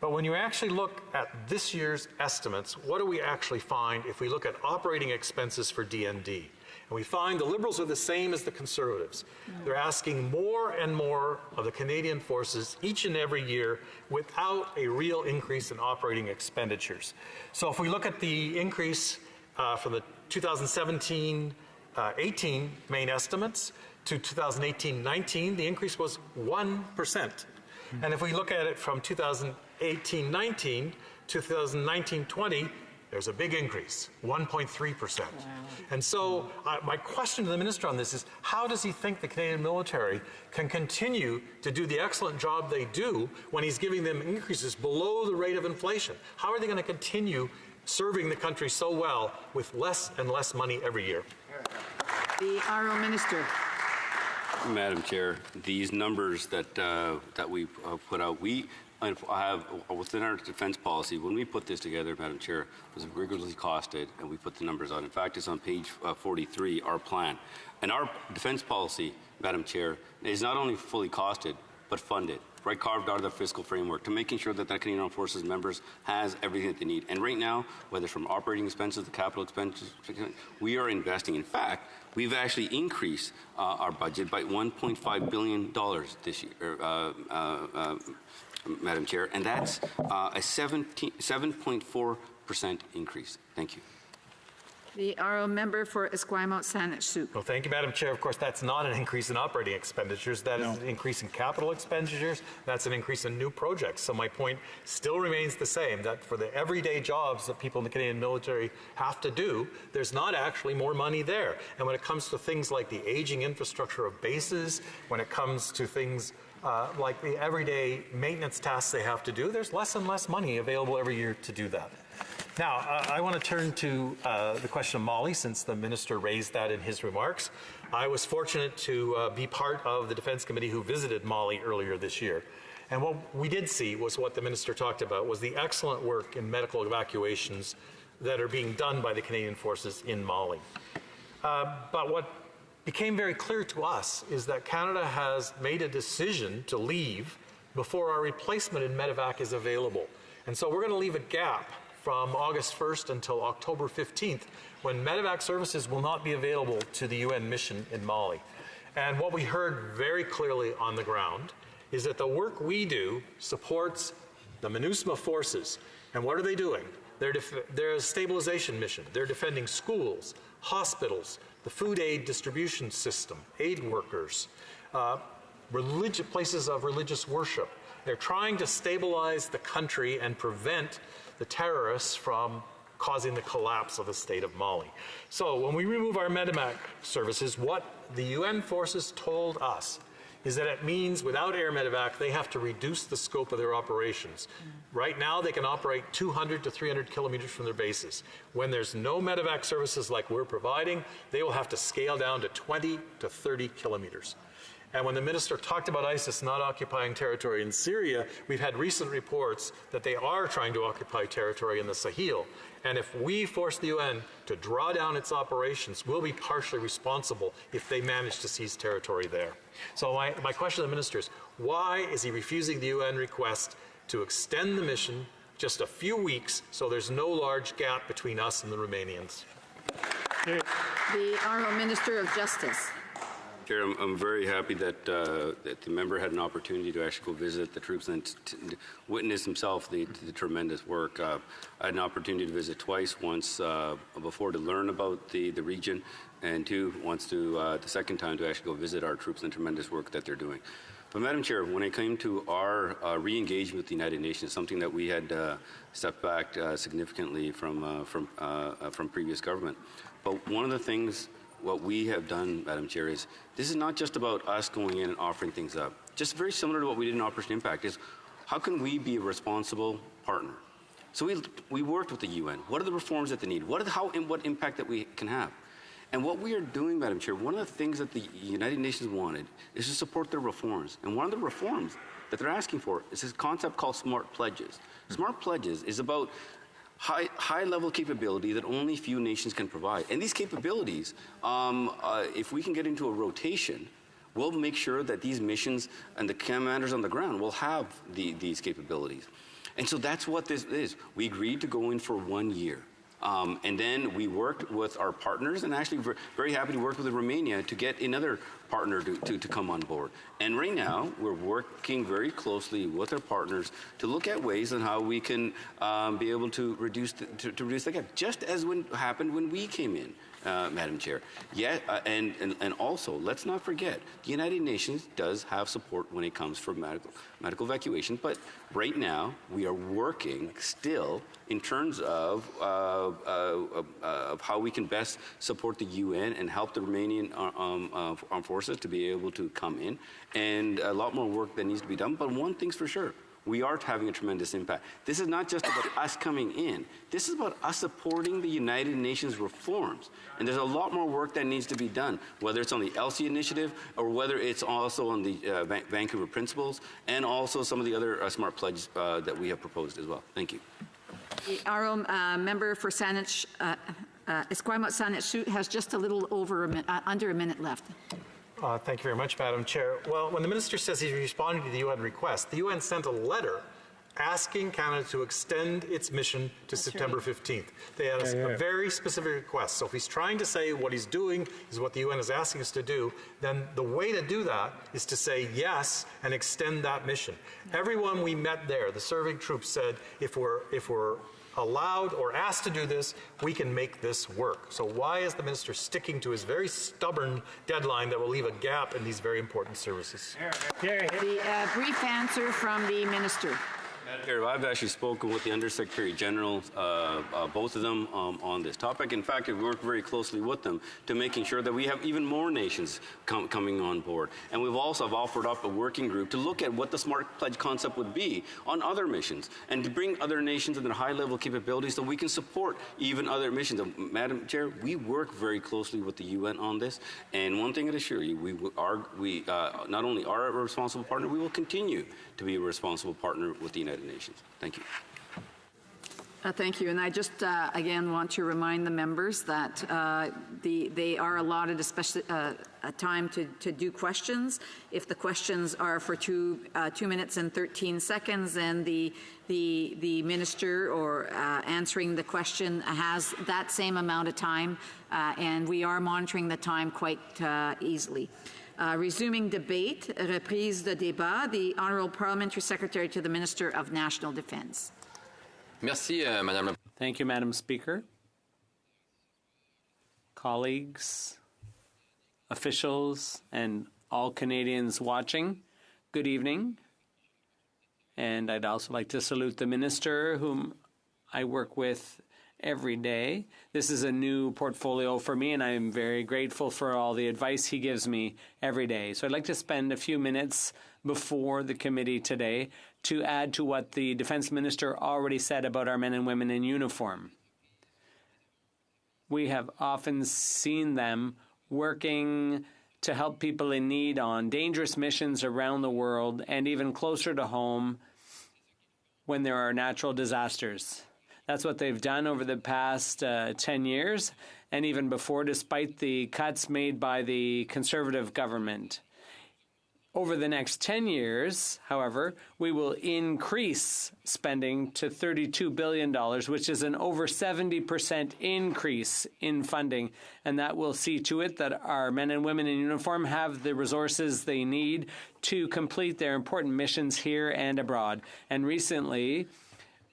But when you actually look at this year's estimates, what do we actually find if we look at operating expenses for DND? And we find the Liberals are the same as the Conservatives. They're asking more and more of the Canadian forces each and every year without a real increase in operating expenditures. So if we look at the increase from the 2017-18 main estimates to 2018-19, the increase was 1%. And if we look at it from 2018-19 to 2019-20, there's a big increase, 1.3%. Wow. And so my question to the minister on this is, how does he think the Canadian military can continue to do the excellent job they do when he's giving them increases below the rate of inflation? How are they going to continue serving the country so well with less and less money every year? The Honourable Minister. Madam Chair, these numbers that we put out, we have within our defense policy, when we put this together, Madam Chair, it was rigorously costed, and we put the numbers out. In fact, it's on page 43, our plan. And our defense policy, Madam Chair, is not only fully costed, but funded, right, carved out of the fiscal framework to making sure that the Canadian Armed Forces members has everything that they need. And right now, whether from operating expenses to capital expenses, we are investing. In fact, we've actually increased our budget by $1.5 billion this year, Madam Chair, and that's a 7.4% increase. Thank you. The Honourable Member for Esquimalt Saanich-Sooke. Well, thank you, Madam Chair. Of course, that's not an increase in operating expenditures. That is an increase in capital expenditures. That's an increase in new projects. So my point still remains the same, that for the everyday jobs that people in the Canadian military have to do, there's not actually more money there. And when it comes to things like the aging infrastructure of bases, when it comes to things like the everyday maintenance tasks they have to do, there's less and less money available every year to do that. Now, I want to turn to the question of Mali, since the minister raised that in his remarks. I was fortunate to be part of the Defense Committee who visited Mali earlier this year. And what we did see was what the minister talked about, was the excellent work in medical evacuations that are being done by the Canadian forces in Mali. But what became very clear to us is that Canada has made a decision to leave before our replacement in medevac is available. And so we're going to leave a gap from August 1st until October 15th, when medevac services will not be available to the UN mission in Mali. And what we heard very clearly on the ground is that the work we do supports the MINUSMA forces. And what are they doing? They're a stabilization mission. They're defending schools, hospitals, the food aid distribution system, aid workers, places of religious worship. They're trying to stabilize the country and prevent the terrorists from causing the collapse of the state of Mali. So when we remove our medevac services, what the UN forces told us is that it means without air medevac, they have to reduce the scope of their operations. Right now, they can operate 200 to 300 kilometers from their bases. When there's no medevac services like we're providing, they will have to scale down to 20 to 30 kilometers. And when the minister talked about ISIS not occupying territory in Syria, we've had recent reports that they are trying to occupy territory in the Sahel. And if we force the UN to draw down its operations, we'll be partially responsible if they manage to seize territory there. So my question to the minister is, why is he refusing the UN request to extend the mission just a few weeks so there's no large gap between us and the Romanians? The Honourable Minister of Justice. Chair, I'm very happy that that the member had an opportunity to actually go visit the troops and to witness himself the tremendous work. I had an opportunity to visit twice, once before to learn about the region, and once the second time to actually go visit our troops and the tremendous work that they're doing. But Madam Chair, when it came to our re-engagement with the United Nations, something that we had stepped back significantly from previous government. But one of the things what we have done, Madam Chair, is this is not just about us going in and offering things up. Just very similar to what we did in Operation Impact is how can we be a responsible partner? So we worked with the UN. What are the reforms that they need? What impact that we can have? And what we are doing, Madam Chair, one of the things that the United Nations wanted is to support their reforms. And one of the reforms that they're asking for is this concept called Smart Pledges. Smart Pledges is about high-level capability that only few nations can provide. And these capabilities, if we can get into a rotation, we'll make sure that these missions and the commanders on the ground will have these capabilities. And so that's what this is. We agreed to go in for 1 year. And then we worked with our partners, and actually very happy to work with Romania to get another partner to come on board. And right now, we're working very closely with our partners to look at ways on how we can be able to reduce the gap, just as happened when we came in, Madam Chair. And also, let's not forget, the United Nations does have support when it comes for medical evacuation, but right now, we are working still in terms of how we can best support the UN and help the Romanian armed forces to be able to come in. And a lot more work that needs to be done. But one thing's for sure, we are having a tremendous impact. This is not just about us coming in. This is about us supporting the United Nations reforms. And there's a lot more work that needs to be done, whether it's on the ELSI initiative or whether it's also on the Vancouver Principles and also some of the other smart pledges that we have proposed as well. Thank you. The Honourable Member for Saanich, Esquimalt Saanich has just a little over under a minute left. Thank you very much, Madam Chair. Well, when the minister says he's responding to the UN request, the UN sent a letter asking Canada to extend its mission to September 15th. They had a very specific request. So if he's trying to say what he's doing is what the UN is asking us to do, then the way to do that is to say yes and extend that mission. Everyone we met there, the serving troops, said if we're allowed or asked to do this, we can make this work. So why is the minister sticking to his very stubborn deadline that will leave a gap in these very important services? The brief answer from the minister. Madam Chair, I've actually spoken with the Undersecretary General, both of them, on this topic. In fact, I've worked very closely with them to making sure that we have even more nations coming on board. And we've also offered up a working group to look at what the Smart Pledge concept would be on other missions and to bring other nations into high-level capabilities so we can support even other missions. Madam Chair, we work very closely with the UN on this. And one thing I assure you, we not only are a responsible partner, we will continue to be a responsible partner with the United Nations. Thank you. Thank you. And I just, again, want to remind the members that they are allotted a time to do questions. If the questions are for 2 minutes and 13 seconds, then the minister or answering the question has that same amount of time, and we are monitoring the time quite easily. Resuming debate, reprise de débat, the Honourable Parliamentary Secretary to the Minister of National Defence. Merci, Madame. Thank you, Madam Speaker. Colleagues, officials, and all Canadians watching, good evening. And I'd also like to salute the Minister, whom I work with every day. This is a new portfolio for me, and I am very grateful for all the advice he gives me every day. So I'd like to spend a few minutes before the committee today to add to what the Defense Minister already said about our men and women in uniform. We have often seen them working to help people in need on dangerous missions around the world and even closer to home when there are natural disasters. That's what they've done over the past 10 years and even before, despite the cuts made by the Conservative government. Over the next 10 years, however, we will increase spending to $32 billion, which is an over 70% increase in funding. And that will see to it that our men and women in uniform have the resources they need to complete their important missions here and abroad. And recently,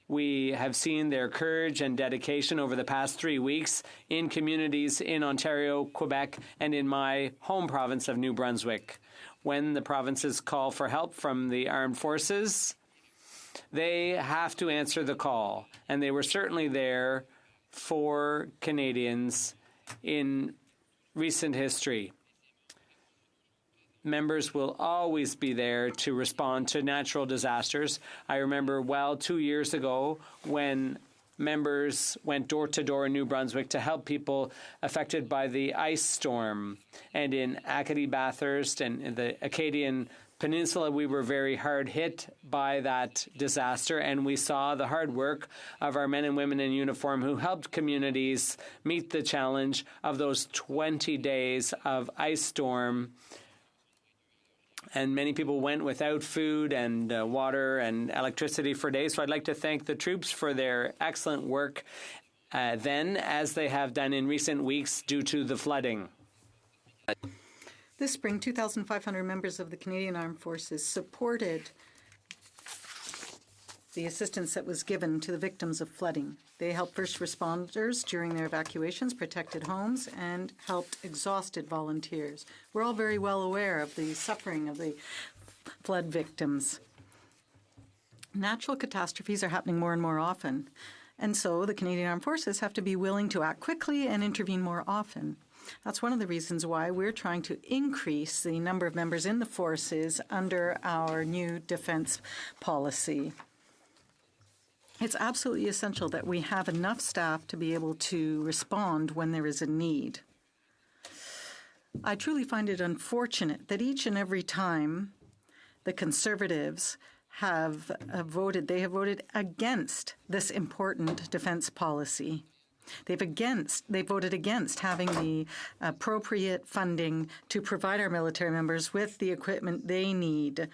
we have seen their courage and dedication over the past 3 weeks in communities in Ontario, Quebec, and in my home province of New Brunswick. When the provinces call for help from the armed forces, they have to answer the call. And they were certainly there for Canadians in recent history. Members will always be there to respond to natural disasters. I remember well 2 years ago when members went door to door in New Brunswick to help people affected by the ice storm. And in Acadie, Bathurst, and in the Acadian Peninsula, we were very hard hit by that disaster. And we saw the hard work of our men and women in uniform who helped communities meet the challenge of those 20 days of ice storm. And many people went without food and water and electricity for days. So I'd like to thank the troops for their excellent work then, as they have done in recent weeks due to the flooding. This spring, 2,500 members of the Canadian Armed Forces supported the assistance that was given to the victims of flooding. They helped first responders during their evacuations, protected homes, and helped exhausted volunteers. We're all very well aware of the suffering of the flood victims. Natural catastrophes are happening more and more often, and so the Canadian Armed Forces have to be willing to act quickly and intervene more often. That's one of the reasons why we're trying to increase the number of members in the forces under our new defense policy. It's absolutely essential that we have enough staff to be able to respond when there is a need. I truly find it unfortunate that each and every time the Conservatives have voted against this important defense policy. They voted against having the appropriate funding to provide our military members with the equipment they need.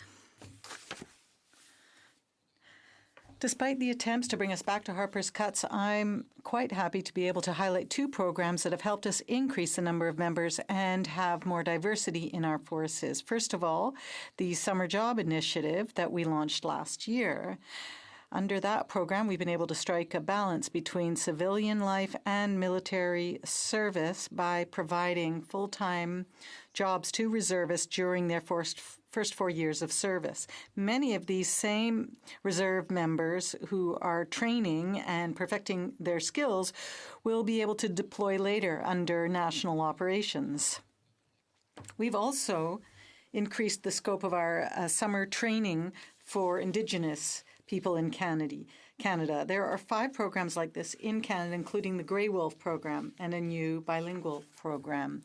Despite the attempts to bring us back to Harper's cuts, I'm quite happy to be able to highlight two programs that have helped us increase the number of members and have more diversity in our forces. First of all, the Summer Job Initiative that we launched last year. Under that program, we've been able to strike a balance between civilian life and military service by providing full-time jobs to reservists during their first 4 years of service. Many of these same reserve members who are training and perfecting their skills will be able to deploy later under national operations. We've also increased the scope of our summer training for Indigenous people in Canada. There are 5 programs like this in Canada, including the Grey Wolf program and a new bilingual program.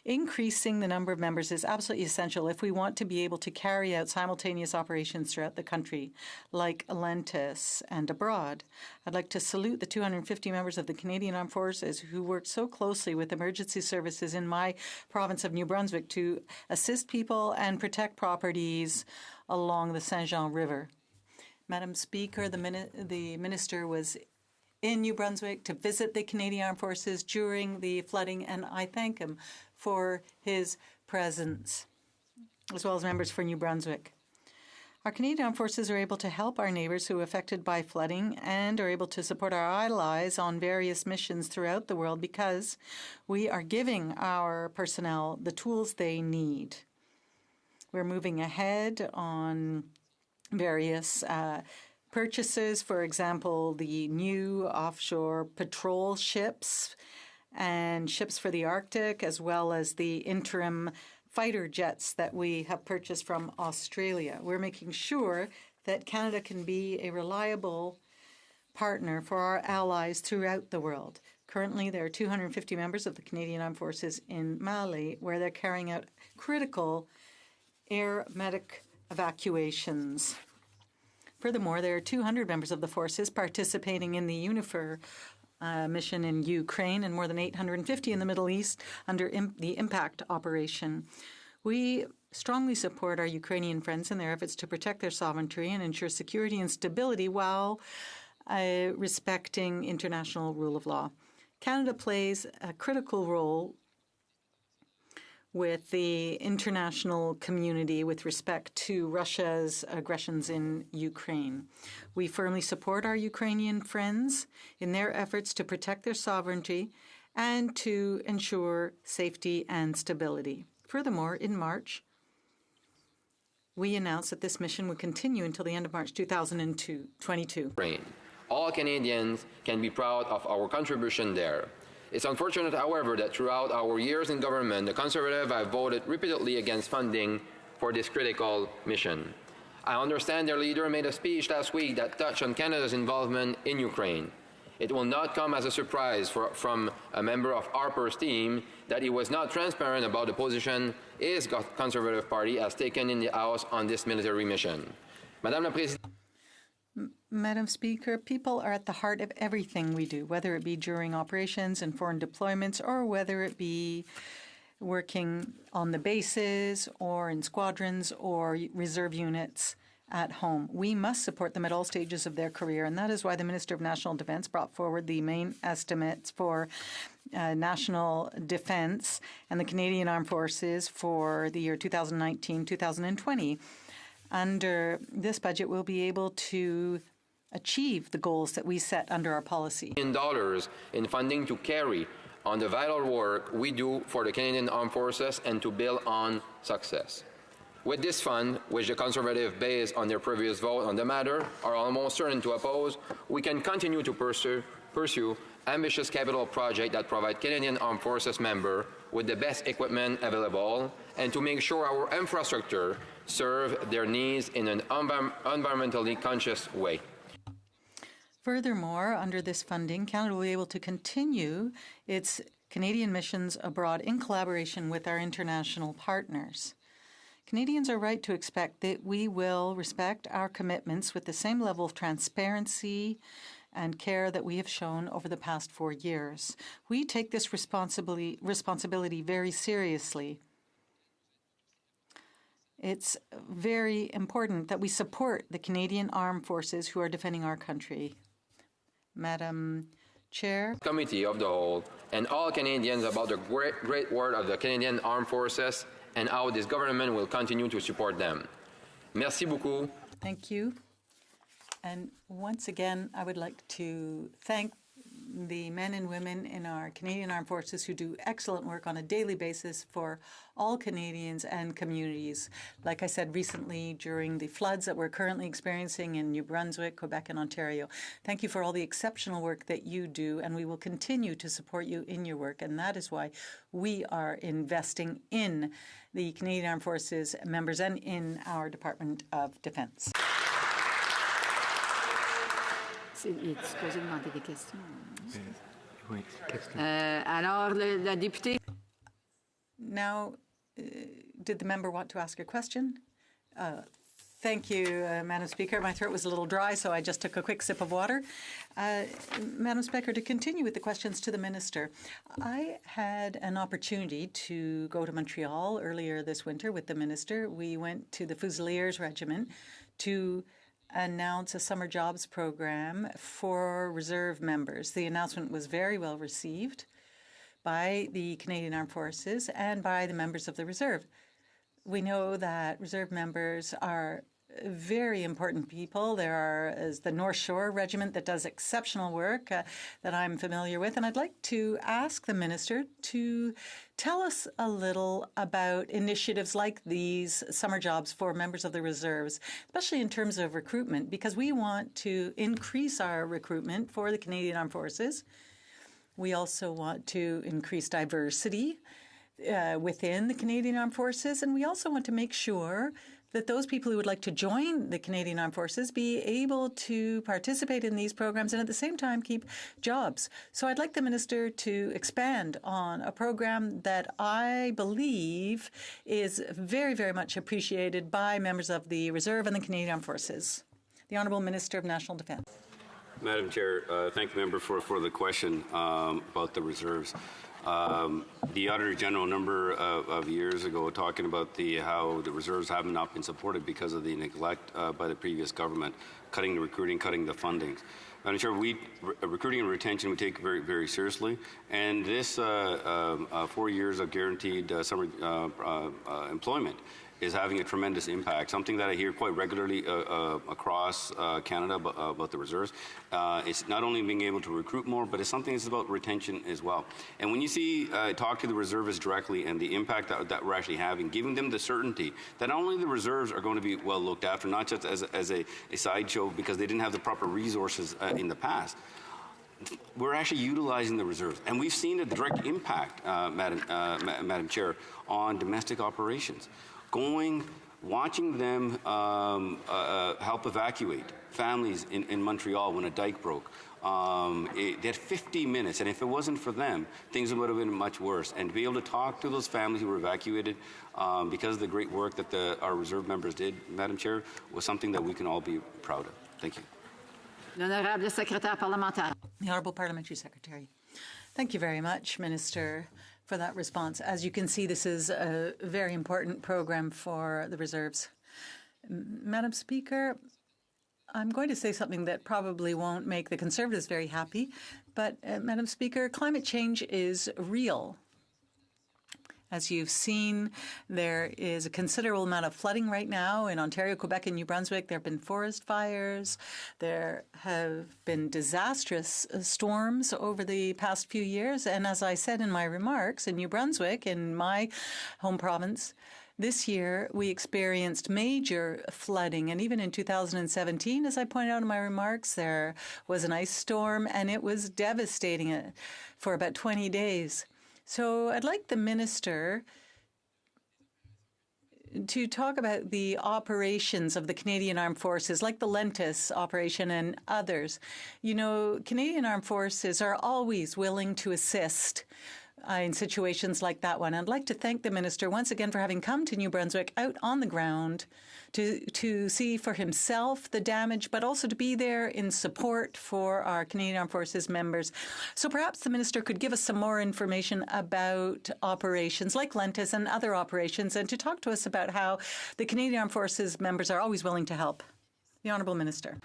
Increasing the number of members is absolutely essential if we want to be able to carry out simultaneous operations throughout the country, like Atlantis and abroad. I'd like to salute the 250 members of the Canadian Armed Forces who worked so closely with emergency services in my province of New Brunswick to assist people and protect properties along the Saint Jean River. Madam Speaker, the minister was in New Brunswick to visit the Canadian Armed Forces during the flooding, and I thank him for his presence, as well as members for New Brunswick. Our Canadian Armed Forces are able to help our neighbours who are affected by flooding and are able to support our allies on various missions throughout the world because we are giving our personnel the tools they need. We're moving ahead on various purchases, for example, the new offshore patrol ships and ships for the Arctic, as well as the interim fighter jets that we have purchased from Australia. We're making sure that Canada can be a reliable partner for our allies throughout the world. Currently, there are 250 members of the Canadian Armed Forces in Mali, where they're carrying out critical air medic evacuations. Furthermore, there are 200 members of the forces participating in the UNIFIR mission in Ukraine and more than 850 in the Middle East under the Impact operation. We strongly support our Ukrainian friends in their efforts to protect their sovereignty and ensure security and stability while respecting international rule of law. Canada plays a critical role with the international community with respect to Russia's aggressions in Ukraine. We firmly support our Ukrainian friends in their efforts to protect their sovereignty and to ensure safety and stability. Furthermore, in March, we announced that this mission would continue until the end of March 2022. All Canadians can be proud of our contribution there. It's unfortunate, however, that throughout our years in government, the Conservatives have voted repeatedly against funding for this critical mission. I understand their leader made a speech last week that touched on Canada's involvement in Ukraine. It will not come as a surprise from a member of Harper's team that he was not transparent about the position his Conservative Party has taken in the House on this military mission. Madame la Présidente. Madam Speaker, people are at the heart of everything we do, whether it be during operations and foreign deployments or whether it be working on the bases or in squadrons or reserve units at home. We must support them at all stages of their career, and that is why the Minister of National Defence brought forward the main estimates for national defence and the Canadian Armed Forces for the year 2019-2020. Under this budget, we'll be able to achieve the goals that we set under our policy. $1 in funding to carry on the vital work we do for the Canadian Armed Forces and to build on success. With this fund, which the Conservatives, based on their previous vote on the matter, are almost certain to oppose, we can continue to pursue ambitious capital projects that provide Canadian Armed Forces members with the best equipment available and to make sure our infrastructure serves their needs in an environmentally conscious way. Furthermore, under this funding, Canada will be able to continue its Canadian missions abroad in collaboration with our international partners. Canadians are right to expect that we will respect our commitments with the same level of transparency and care that we have shown over the past 4 years. We take this responsibility very seriously. It's very important that we support the Canadian Armed Forces who are defending our country. Madam Chair. Committee of the Whole and all Canadians about the great work of the Canadian Armed Forces and how this government will continue to support them. Merci beaucoup. Thank you. And once again, I would like to thank the men and women in our Canadian Armed Forces who do excellent work on a daily basis for all Canadians and communities. Like I said recently, during the floods that we're currently experiencing in New Brunswick, Quebec, and Ontario. Thank you for all the exceptional work that you do, and we will continue to support you in your work. And that is why we are investing in the Canadian Armed Forces members and in our Department of Defence. demander des questions. Alors, la députée. Now, did the member want to ask a question? Thank you, Madam Speaker. My throat was a little dry, so I just took a quick sip of water. Madam Speaker, to continue with the questions to the Minister, I had an opportunity to go to Montreal earlier this winter with the Minister. We went to the Fusiliers Regiment to announce a summer jobs program for reserve members. The announcement was very well received by the Canadian Armed Forces and by the members of the reserve. We know that reserve members are very important people. There is the North Shore Regiment that does exceptional work that I'm familiar with. And I'd like to ask the Minister to tell us a little about initiatives like these summer jobs for members of the reserves, especially in terms of recruitment, because we want to increase our recruitment for the Canadian Armed Forces. We also want to increase diversity within the Canadian Armed Forces, and we also want to make sure that those people who would like to join the Canadian Armed Forces be able to participate in these programs and at the same time keep jobs. So I'd like the Minister to expand on a program that I believe is very, very much appreciated by members of the Reserve and the Canadian Armed Forces. The Honourable Minister of National Defence. Madam Chair, thank the member for the question about the reserves. The Auditor General a number of years ago talking about how the reserves have not been supported because of the neglect by the previous government, cutting the recruiting, cutting the funding. Madam Chair, recruiting and retention we take very, very seriously, and this 4 years of guaranteed summer employment is having a tremendous impact, something that I hear quite regularly across Canada about the reserves. It's not only being able to recruit more, but it's something that's about retention as well. And when you talk to the reservists directly and the impact that we're actually having, giving them the certainty that not only the reserves are going to be well looked after, not just as a sideshow because they didn't have the proper resources in the past, we're actually utilizing the reserves. And we've seen a direct impact, Madam Chair, on domestic operations. Watching them help evacuate families in Montreal when a dike broke. They had 50 minutes, and if it wasn't for them, things would have been much worse. And to be able to talk to those families who were evacuated because of the great work that our reserve members did, Madam Chair, was something that we can all be proud of. Thank you. L'honorable secrétaire parlementaire. The Honourable Parliamentary Secretary. Thank you very much, Minister, for that response. As you can see, this is a very important program for the reserves. Madam Speaker, I'm going to say something that probably won't make the Conservatives very happy, but Madam Speaker, climate change is real. As you've seen, there is a considerable amount of flooding right now in Ontario, Quebec, and New Brunswick. There have been forest fires. There have been disastrous storms over the past few years. And as I said in my remarks, in New Brunswick, in my home province, this year we experienced major flooding. And even in 2017, as I pointed out in my remarks, there was an ice storm, and it was devastating for about 20 days. So I'd like the Minister to talk about the operations of the Canadian Armed Forces, like the Lentis operation and others. You know, Canadian Armed Forces are always willing to assist in situations like that one. I'd like to thank the Minister once again for having come to New Brunswick out on the ground to see for himself the damage, but also to be there in support for our Canadian Armed Forces members. So perhaps the Minister could give us some more information about operations like Lentis and other operations, and to talk to us about how the Canadian Armed Forces members are always willing to help. The Honourable Minister.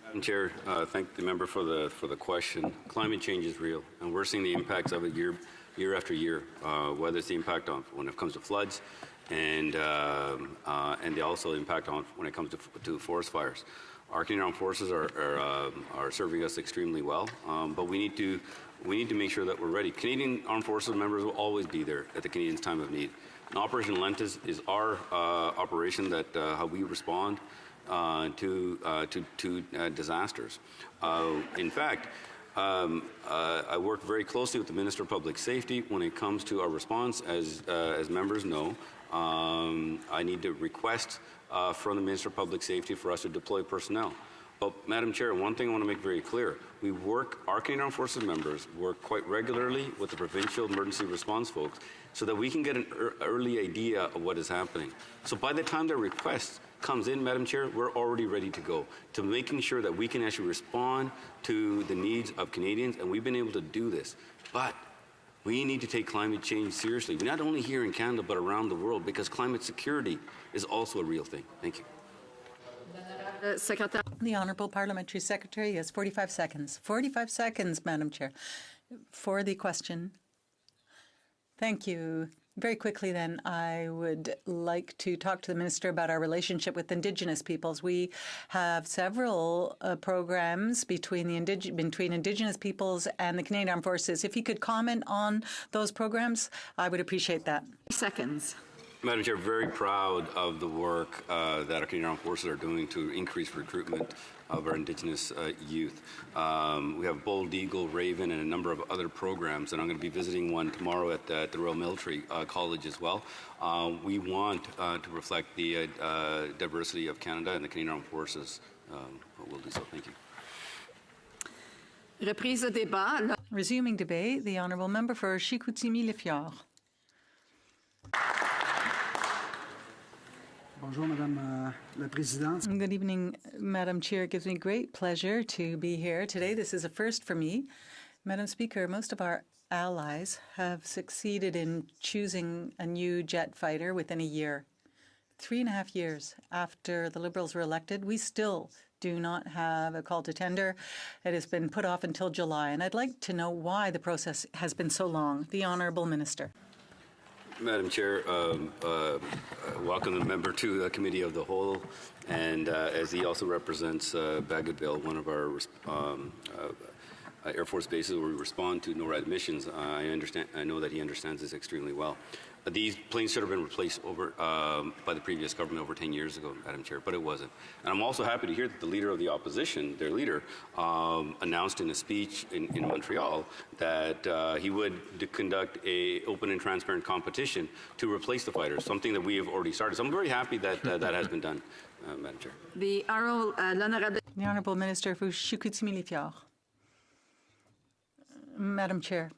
Madam Chair, thank the member for the question. Climate change is real, and we're seeing the impacts of it year after year, whether it's the impact on when it comes to floods, and the also impact on when it comes to forest fires. Our Canadian Armed Forces are serving us extremely well, but we need to make sure that we're ready. Canadian Armed Forces members will always be there at the Canadians' time of need. And Operation Lentis is our operation that how we respond to disasters. In fact, I work very closely with the Minister of Public Safety when it comes to our response. As members know, I need to request from the Minister of Public Safety for us to deploy personnel. But, Madam Chair, one thing I want to make very clear. Our Canadian Armed Forces members work quite regularly with the provincial emergency response folks so that we can get an early idea of what is happening. So by the time their request comes in, Madam Chair, we're already ready to go to making sure that we can actually respond to the needs of Canadians, and we've been able to do this. But we need to take climate change seriously, not only here in Canada, but around the world, because climate security is also a real thing. Thank you. The Honourable Parliamentary Secretary has 45 seconds. 45 seconds, Madam Chair, for the question. Thank you. Very quickly, then, I would like to talk to the Minister about our relationship with Indigenous peoples. We have several programs between Indigenous peoples and the Canadian Armed Forces. If he could comment on those programs, I would appreciate that. Seconds. Madam Chair, very proud of the work that our Canadian Armed Forces are doing to increase recruitment of our Indigenous youth. We have Bold Eagle, Raven, and a number of other programs, and I'm going to be visiting one tomorrow at the Royal Military College as well. We want to reflect the diversity of Canada and the Canadian Armed Forces. We'll do so. Thank you. Reprise débat. Resuming debate, the honourable member for Chicoutimi-Le-Fjord. Bonjour, Madame la Présidente. Good evening, Madam Chair. It gives me great pleasure to be here today. This is a first for me. Madam Speaker, most of our allies have succeeded in choosing a new jet fighter within a year. 3.5 years after the Liberals were elected, we still do not have a call to tender. It has been put off until July, and I'd like to know why the process has been so long. The Honourable Minister. Madam Chair, welcome the member to the Committee of the Whole, and as he also represents Bagotville, one of our Air Force bases where we respond to NORAD missions, I know that he understands this extremely well. These planes should have been replaced by the previous government over 10 years ago, Madam Chair, but it wasn't. And I'm also happy to hear that the leader of the opposition, their leader, announced in a speech in Montreal that he would conduct an open and transparent competition to replace the fighters, something that we have already started. So I'm very happy that that has been done, Madam Chair. The Honourable Minister for Chicoutimi-Le-Fjord. Madam Chair.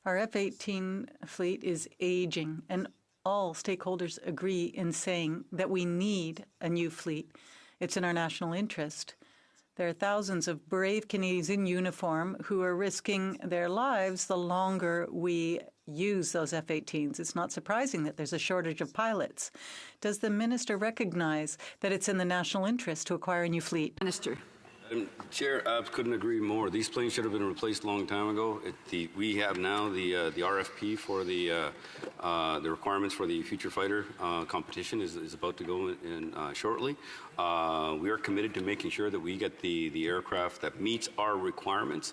Our F-18 fleet is aging, and all stakeholders agree in saying that we need a new fleet. It's in our national interest. There are thousands of brave Canadians in uniform who are risking their lives the longer we use those F-18s. It's not surprising that there's a shortage of pilots. Does the minister recognize that it's in the national interest to acquire a new fleet? Minister. Chair, I couldn't agree more. These planes should have been replaced a long time ago. We have now the RFP for the requirements for the future fighter competition is about to go in shortly. We are committed to making sure that we get the aircraft that meets our requirements.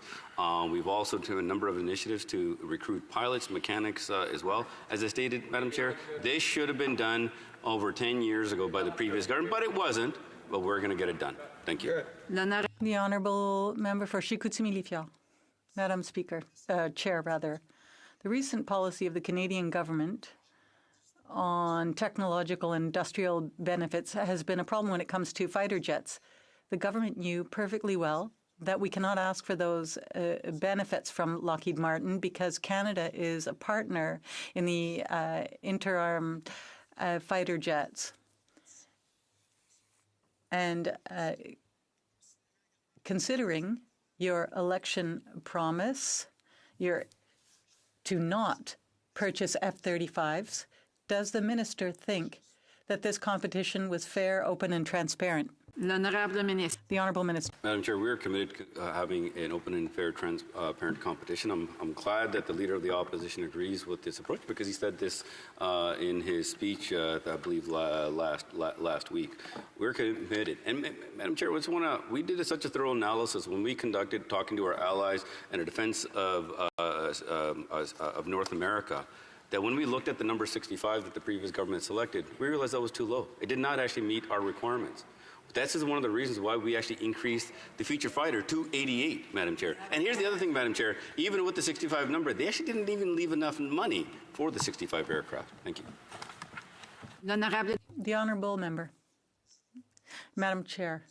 We've also done a number of initiatives to recruit pilots, mechanics as well. As I stated, Madam Chair, this should have been done over 10 years ago by the previous government, but it wasn't. But we're going to get it done. Thank you. The Honourable Member for Chicoutimi-Le-Fjord. Madam Speaker, Chair, rather. The recent policy of the Canadian government on technological and industrial benefits has been a problem when it comes to fighter jets. The government knew perfectly well that we cannot ask for those benefits from Lockheed Martin because Canada is a partner in the inter-arm fighter jets. And considering your election promise, to not purchase F-35s, does the minister think that this competition was fair, open, and transparent? The Honourable Minister. Madam Chair, we are committed to having an open and fair, transparent competition. I'm glad that the Leader of the Opposition agrees with this approach because he said this in his speech, I believe, last week. We're committed. And Madam Chair, we did such a thorough analysis when we conducted talking to our allies and a defense of North America, that when we looked at the number 65 that the previous government selected, we realized that was too low. It did not actually meet our requirements. That's one of the reasons why we actually increased the feature fighter to 88, Madam Chair. And here's the other thing, Madam Chair. Even with the 65 number, they actually didn't even leave enough money for the 65 aircraft. Thank you. The Honourable Member. Madam Chair.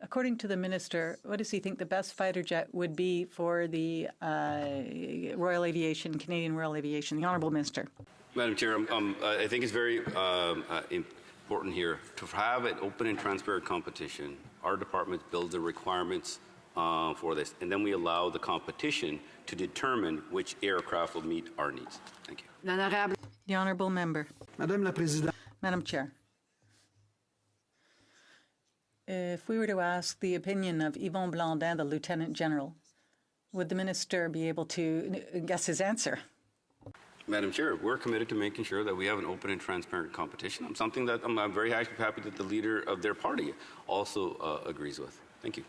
According to the minister, what does he think the best fighter jet would be for the Royal Aviation, Canadian Royal Aviation? The Honourable Minister. Madam Chair, I think it's very important here to have an open and transparent competition. Our department builds the requirements for this, and then we allow the competition to determine which aircraft will meet our needs. Thank you. The Honourable Member. Madame la Présidente. Madam Chair. If we were to ask the opinion of Yvon Blandin, the Lieutenant General, would the Minister be able to guess his answer? Madam Chair, we're committed to making sure that we have an open and transparent competition. Something that I'm very happy that the leader of their party also agrees with. Thank you.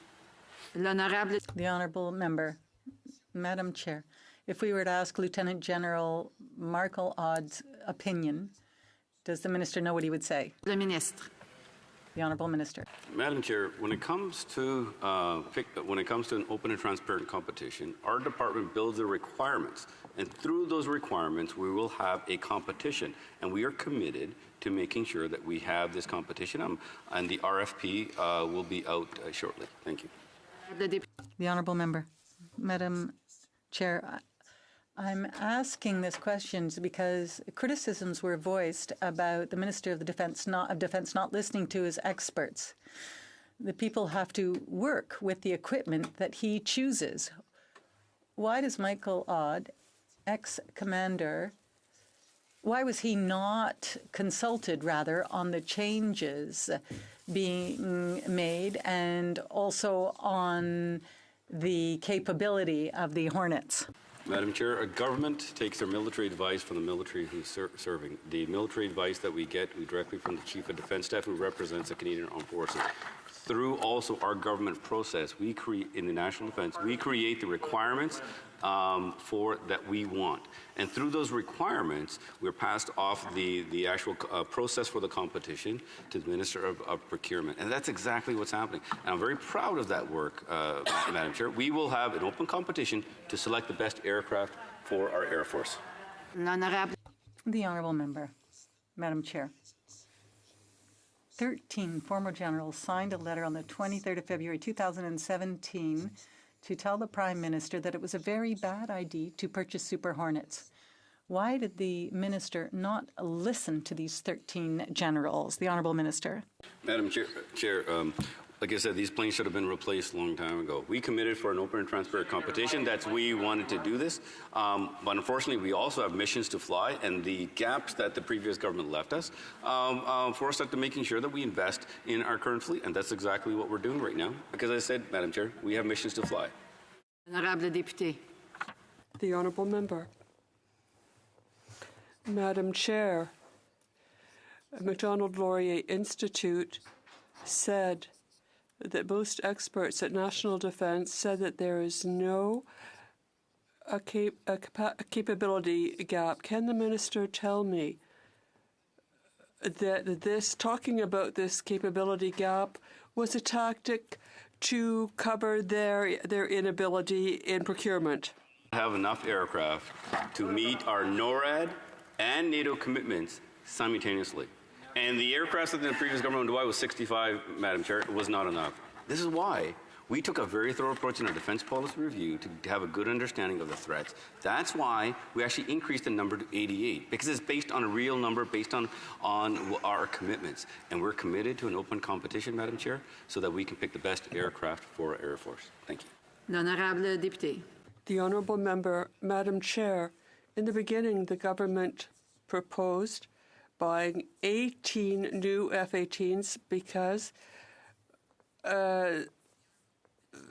The Honourable Member. Madam Chair, If we were to ask Lieutenant General Markel Odd's opinion, does the minister know what he would say? Le ministre. The Honourable Minister. Madam Chair, when it comes to an open and transparent competition, our department builds the requirements, and through those requirements, we will have a competition, and we are committed to making sure that we have this competition, and the RFP will be out shortly. Thank you. The Honourable Member. Madam Chair, I'm asking this question because criticisms were voiced about the Minister of Defence not listening to his experts. The people have to work with the equipment that he chooses. Why does Michael Odd, ex-commander, why was he not consulted, rather, on the changes being made and also on the capability of the Hornets? Madam Chair, a government takes their military advice from the military who's serving. The military advice that we get directly from the Chief of Defence Staff, who represents the Canadian Armed Forces. Through also our government process, we create in the National Defence, we create the requirements for that we want. And through those requirements, we're passed off the actual process for the competition to the Minister of Procurement. And that's exactly what's happening. And I'm very proud of that work, Madam Chair. We will have an open competition to select the best aircraft for our Air Force. The Honourable Member. Madam Chair. 13 former generals signed a letter on the 23rd of February 2017 to tell the Prime Minister that it was a very bad idea to purchase Super Hornets. Why did the Minister not listen to these 13 generals? The Honourable Minister. Madam Chair, like I said, these planes should have been replaced a long time ago. We committed for an open and transparent competition. We wanted to do this. But unfortunately, we also have missions to fly, and the gaps that the previous government left us forced us to making sure that we invest in our current fleet. And that's exactly what we're doing right now. Because as I said, Madam Chair, we have missions to fly. Honorable Député. The Honourable Member. Madam Chair, MacDonald Laurier Institute said that most experts at National Defence said that there is no capability gap. Can the Minister tell me that talking about this capability gap was a tactic to cover their inability in procurement? Have enough aircraft to meet our NORAD and NATO commitments simultaneously. And the aircraft that the previous government in Dubai was 65, Madam Chair, was not enough. This is why we took a very thorough approach in our defense policy review to have a good understanding of the threats. That's why we actually increased the number to 88, because it's based on a real number, based on our commitments. And we're committed to an open competition, Madam Chair, so that we can pick the best aircraft for our Air Force. Thank you. L'Honorable Député. The Honourable Member. Madam Chair, in the beginning, the government proposed buying 18 new F-18s because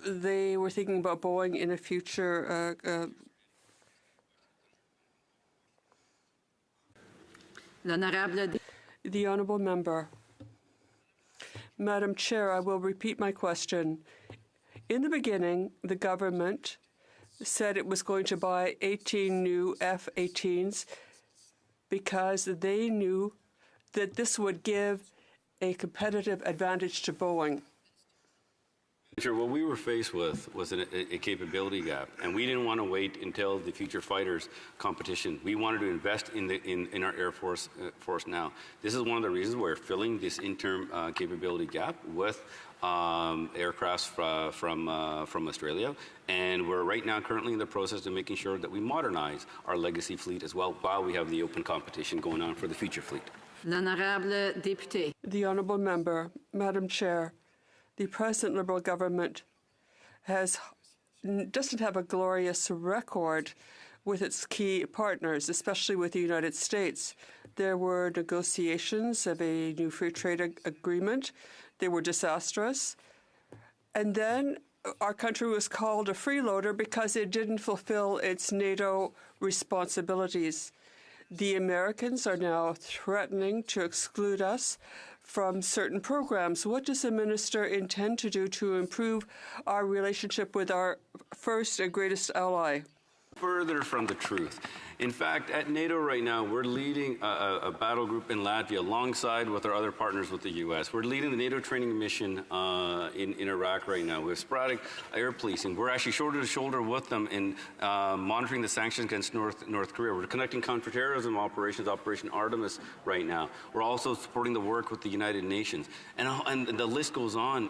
they were thinking about Boeing in a future. The Honourable Member. Madam Chair, I will repeat my question. In the beginning, the government said it was going to buy 18 new F-18s because they knew that this would give a competitive advantage to Boeing. Sure, what we were faced with was a capability gap, and we didn't want to wait until the future fighters competition. We wanted to invest in our Air Force now. This is one of the reasons we're filling this interim capability gap with aircrafts from Australia, and we're right now currently in the process of making sure that we modernize our legacy fleet as well while we have the open competition going on for the future fleet. L'Honorable Député. The Honourable Member. Madam Chair, the present Liberal government doesn't have a glorious record with its key partners, especially with the United States. There were negotiations of a new free trade agreement. They were disastrous. And then our country was called a freeloader because it didn't fulfill its NATO responsibilities. The Americans are now threatening to exclude us from certain programs. What does the minister intend to do to improve our relationship with our first and greatest ally? Further from the truth. In fact, at NATO right now, we're leading a battle group in Latvia alongside with our other partners with the U.S. We're leading the NATO training mission in Iraq right now. We're sporadic air policing. We're actually shoulder to shoulder with them in monitoring the sanctions against North Korea. We're conducting counterterrorism operations, Operation Artemis right now. We're also supporting the work with the United Nations. And the list goes on,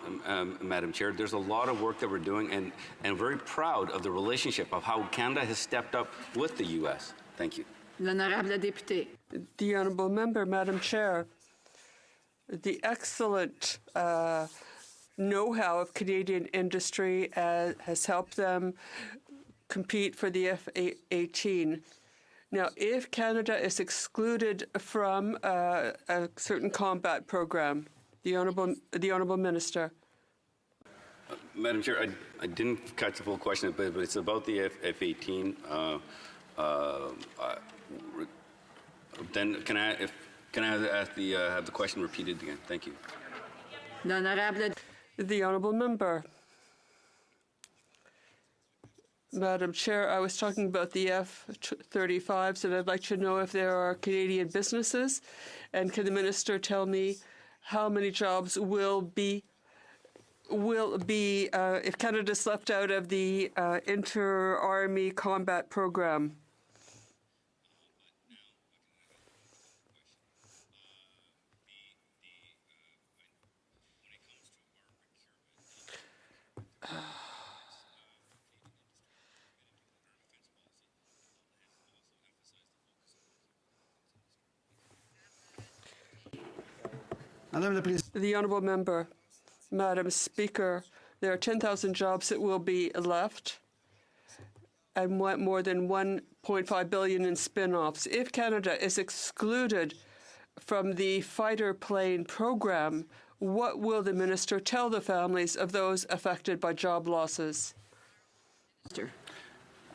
Madam Chair. There's a lot of work that we're doing, and very proud of the relationship of how Canada has stepped up with the U.S. Thank you. L'honorable député. The Honourable Member, Madam Chair, the excellent know-how of Canadian industry has helped them compete for the F-18. Now, if Canada is excluded from a certain combat program, the Honourable Minister. Madam Chair, I didn't catch the full question, but it's about the F-18. Then can I have the question repeated again? Thank you. The Honourable Member. Madam Chair, I was talking about the F-35s, and I'd like to know if there are Canadian businesses, and can the Minister tell me how many jobs will be if Canada's left out of the inter-army combat program? The Honourable Member. Madam Speaker, there are 10,000 jobs that will be left and more than $1.5 billion in spin-offs. If Canada is excluded from the fighter plane program, what will the Minister tell the families of those affected by job losses?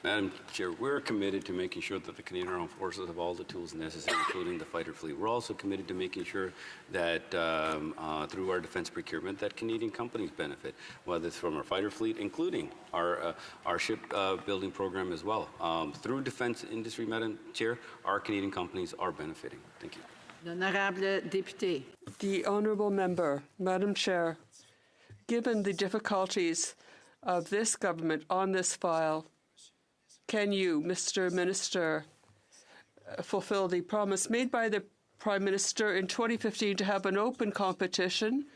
Madam Chair, we're committed to making sure that the Canadian Armed Forces have all the tools necessary, including the fighter fleet. We're also committed to making sure that through our defence procurement that Canadian companies benefit, whether it's from our fighter fleet, including our ship building program as well. Through defence industry, Madam Chair, our Canadian companies are benefiting. Thank you. L'honorable député. The Honourable Member, Madam Chair, given the difficulties of this government on this file, can you, Mr. Minister, fulfill the promise made by the Prime Minister in 2015 to have an open competition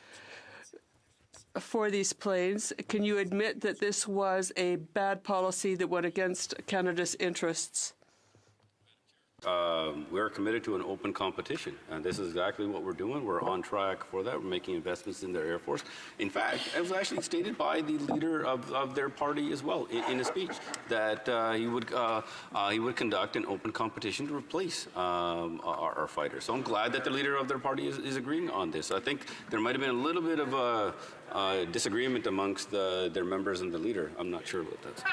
for these planes? Can you admit that this was a bad policy that went against Canada's interests? We're committed to an open competition, and this is exactly what we're doing. We're on track for that. We're making investments in their Air Force. In fact, it was actually stated by the leader of their party as well in a speech that he would conduct an open competition to replace our fighters. So I'm glad that the leader of their party is agreeing on this. I think there might have been a little bit of a disagreement amongst their members and the leader. I'm not sure about that.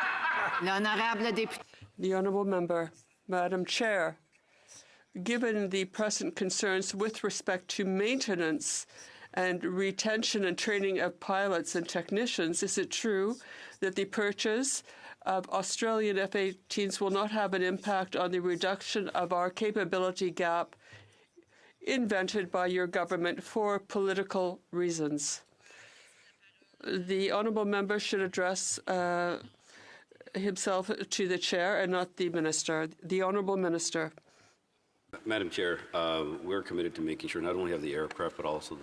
The Honourable Member. Madam Chair, given the present concerns with respect to maintenance and retention and training of pilots and technicians, is it true that the purchase of Australian F-18s will not have an impact on the reduction of our capability gap invented by your government for political reasons? The Honourable Member should address himself to the chair and not the minister. The Honourable Minister. Madam Chair, we're committed to making sure not only have the aircraft but also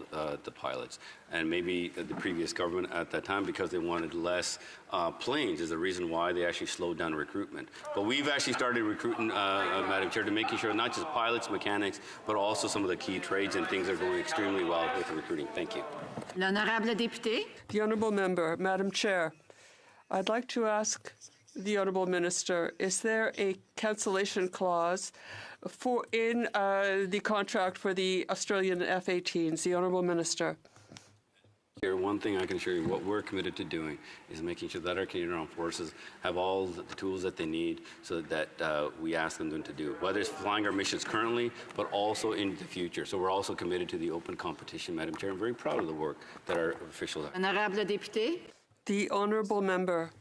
the pilots. And maybe the previous government at that time, because they wanted less planes, is the reason why they actually slowed down recruitment. But we've actually started recruiting, Madam Chair, to making sure not just pilots, mechanics, but also some of the key trades, and things are going extremely well with the recruiting. Thank you. L'honorable député. The Honourable Member. Madam Chair, I'd like to ask the Honourable Minister, is there a cancellation clause in the contract for the Australian F-18s? The Honourable Minister. One thing I can assure you, what we're committed to doing is making sure that our Canadian Armed Forces have all the tools that they need so that we ask them to do, whether it's flying our missions currently, but also in the future. So we're also committed to the open competition, Madam Chair. I'm very proud of the work that our officials have. Honorable député. The Honourable Member.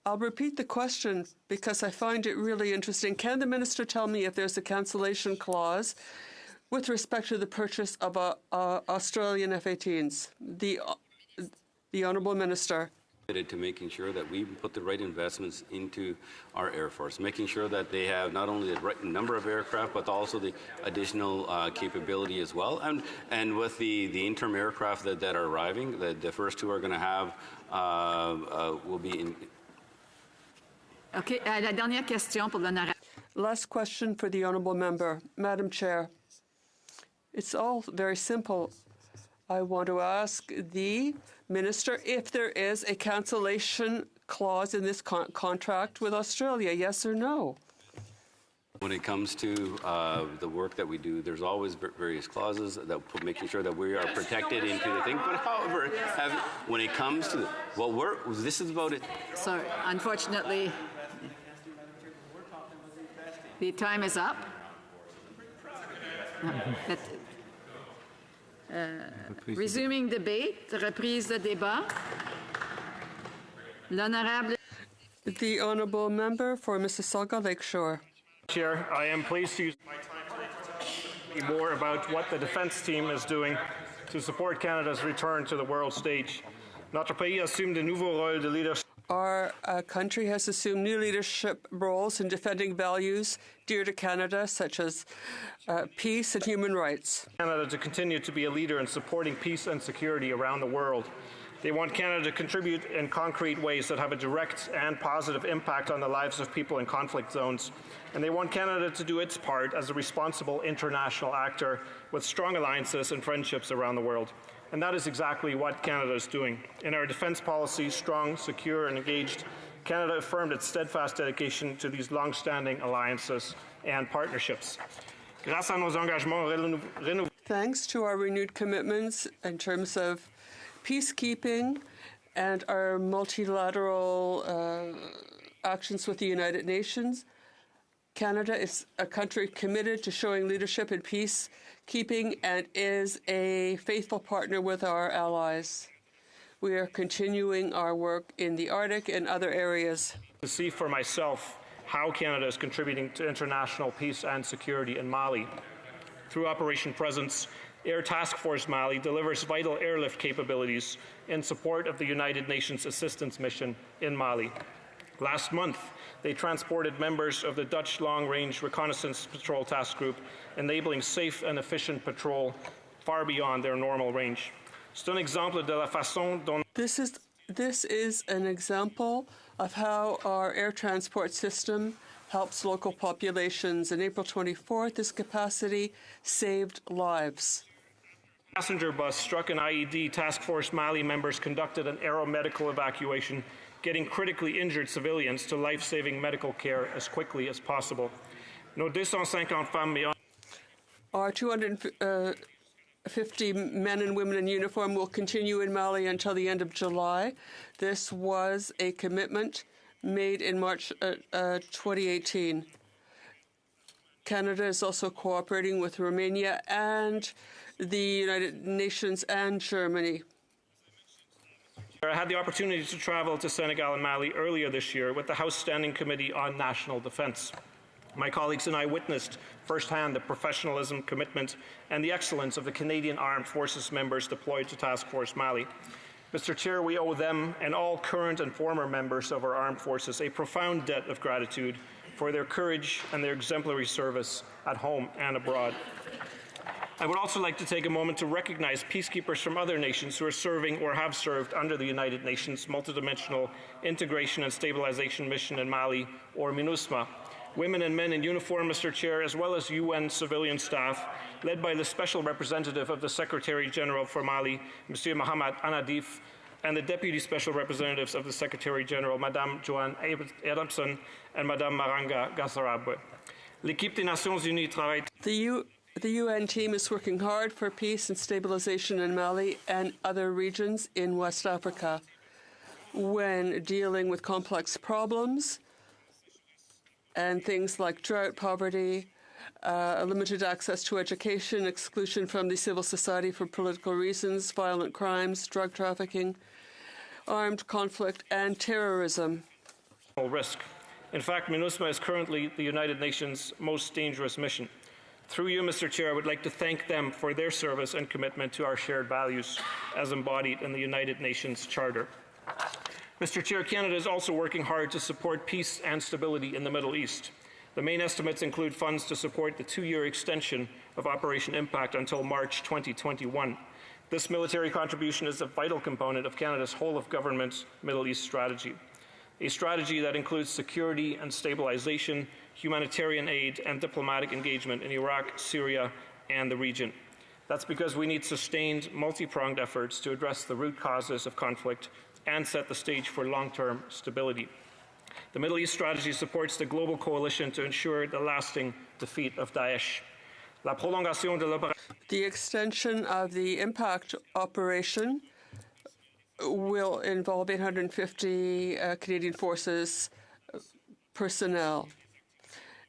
I'll repeat the question because I find it really interesting. Can the minister tell me if there's a cancellation clause with respect to the purchase of Australian F-18s? The Honourable Minister. To making sure that we put the right investments into our Air Force, making sure that they have not only the right number of aircraft, but also the additional capability as well. And with the interim aircraft that are arriving, the first two are going to have will be in. OK. La dernière question pour l'honorable. Last question for the Honourable Member. Madam Chair, it's all very simple. I want to ask the Minister if there is a cancellation clause in this contract with Australia, yes or no? When it comes to the work that we do, there's always various clauses that making sure that we are protected into the thing. But however, when it comes to this is about it. So, unfortunately, the time is up. Resuming debate, reprise de débat. L'honorable. The Honourable Member for Mississauga Lakeshore. Chair, I am pleased to use my time to tell you more about what the defence team is doing to support Canada's return to the world stage. Notre pays assume de nouveaux rôles de leadership. Our country has assumed new leadership roles in defending values dear to Canada, such as peace and human rights. Canada to continue to be a leader in supporting peace and security around the world. They want Canada to contribute in concrete ways that have a direct and positive impact on the lives of people in conflict zones. And they want Canada to do its part as a responsible international actor with strong alliances and friendships around the world. And that is exactly what Canada is doing. In our defence policy, strong, secure and engaged, Canada affirmed its steadfast dedication to these long-standing alliances and partnerships. Thanks to our renewed commitments in terms of peacekeeping and our multilateral actions with the United Nations, Canada is a country committed to showing leadership in peacekeeping and is a faithful partner with our allies. We are continuing our work in the Arctic and other areas. To see for myself how Canada is contributing to international peace and security in Mali. Through Operation Presence, Air Task Force Mali delivers vital airlift capabilities in support of the United Nations Assistance Mission in Mali. Last month, they transported members of the Dutch Long Range Reconnaissance Patrol Task Group, enabling safe and efficient patrol far beyond their normal range. C'est un exemple de la façon dont This is an example of how our air transport system helps local populations. On April 24th, this capacity saved lives. A passenger bus struck an IED. Task Force Mali members conducted an aeromedical evacuation, getting critically injured civilians to life-saving medical care as quickly as possible. Nos 250 femmes. Our 250 men and women in uniform will continue in Mali until the end of July. This was a commitment made in March 2018. Canada is also cooperating with Romania and the United Nations and Germany. I had the opportunity to travel to Senegal and Mali earlier this year with the House Standing Committee on National Defence. My colleagues and I witnessed firsthand the professionalism, commitment and the excellence of the Canadian Armed Forces members deployed to Task Force Mali. Mr. Chair, we owe them and all current and former members of our armed forces a profound debt of gratitude for their courage and their exemplary service at home and abroad. I would also like to take a moment to recognize peacekeepers from other nations who are serving or have served under the United Nations Multidimensional Integration and Stabilization Mission in Mali, or MINUSMA. Women and men in uniform, Mr. Chair, as well as UN civilian staff, led by the Special Representative of the Secretary General for Mali, Mr. Mohamed Anadif, and the Deputy Special Representatives of the Secretary General, Madame Joanne Adamson and Madame Maranga Gassarabwe. L'équipe des Nations Unies travaille. The UN team is working hard for peace and stabilization in Mali and other regions in West Africa. When dealing with complex problems and things like drought, poverty, limited access to education, exclusion from the civil society for political reasons, violent crimes, drug trafficking, armed conflict, and terrorism. risk. In fact, MINUSMA is currently the United Nations' most dangerous mission. Through you, Mr. Chair, I would like to thank them for their service and commitment to our shared values as embodied in the United Nations Charter. Mr. Chair, Canada is also working hard to support peace and stability in the Middle East. The main estimates include funds to support the 2-year extension of Operation Impact until March 2021. This military contribution is a vital component of Canada's whole-of-government Middle East strategy, a strategy that includes security and stabilization, humanitarian aid, and diplomatic engagement in Iraq, Syria, and the region. That's because we need sustained, multi-pronged efforts to address the root causes of conflict and set the stage for long-term stability. The Middle East strategy supports the global coalition to ensure the lasting defeat of Daesh. The extension of the impact operation will involve 850 Canadian Forces personnel,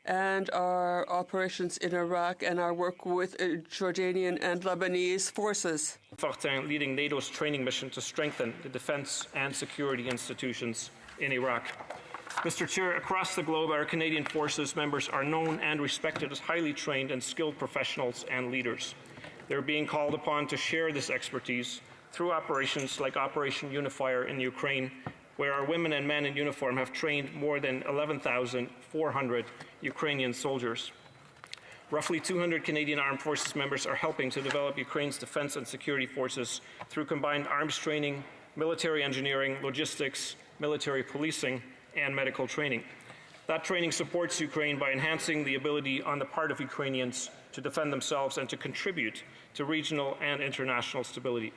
and our operations in Iraq and our work with Jordanian and Lebanese forces. Fortin leading NATO's training mission to strengthen the defense and security institutions in Iraq. Mr. Chair, across the globe, our Canadian Forces members are known and respected as highly trained and skilled professionals and leaders. They're being called upon to share this expertise through operations like Operation Unifier in Ukraine, where our women and men in uniform have trained more than 11,400 Ukrainian soldiers. Roughly 200 Canadian Armed Forces members are helping to develop Ukraine's defense and security forces through combined arms training, military engineering, logistics, military policing, and medical training. That training supports Ukraine by enhancing the ability on the part of Ukrainians to defend themselves and to contribute to regional and international stability.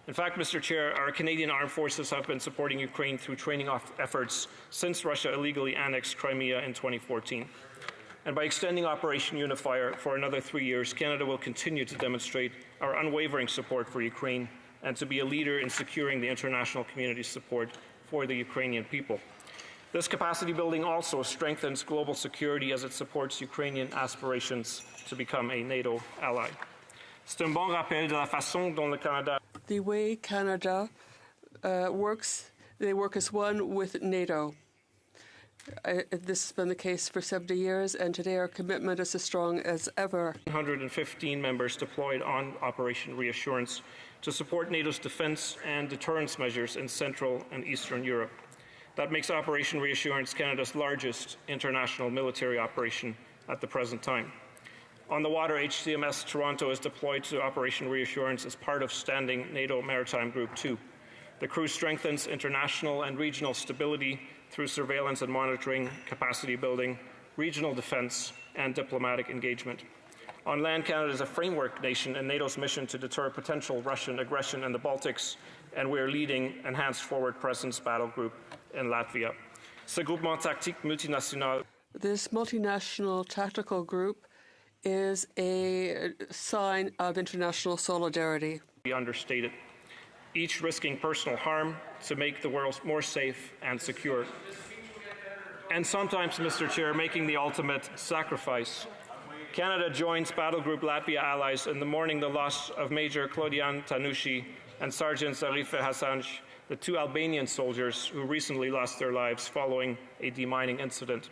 In fact, Mr. Chair, our Canadian Armed Forces have been supporting Ukraine through training efforts since Russia illegally annexed Crimea in 2014. And by extending Operation Unifier for another 3 years, Canada will continue to demonstrate our unwavering support for Ukraine and to be a leader in securing the international community's support for the Ukrainian people. This capacity building also strengthens global security as it supports Ukrainian aspirations to become a NATO ally. C'est un bon rappel de la façon dont le Canada. The way Canada works, they work as one with NATO. This has been the case for 70 years, and today our commitment is as strong as ever. 115 members deployed on Operation Reassurance to support NATO's defense and deterrence measures in Central and Eastern Europe. That makes Operation Reassurance Canada's largest international military operation at the present time. On the water, HCMS Toronto is deployed to Operation Reassurance as part of standing NATO Maritime Group 2. The crew strengthens international and regional stability through surveillance and monitoring, capacity building, regional defense, and diplomatic engagement. On land, Canada is a framework nation in NATO's mission to deter potential Russian aggression in the Baltics, and we are leading Enhanced Forward Presence Battle Group in Latvia. Ce groupement tactique multinational. This multinational tactical group is a sign of international solidarity. Be understated, each risking personal harm to make the world more safe and secure. And sometimes, Mr. Chair, making the ultimate sacrifice. Canada joins Battle Group Latvia allies in the mourning the loss of Major Claudian Tanushi and Sergeant Zarife Hassanj, the 2 Albanian soldiers who recently lost their lives following a demining incident.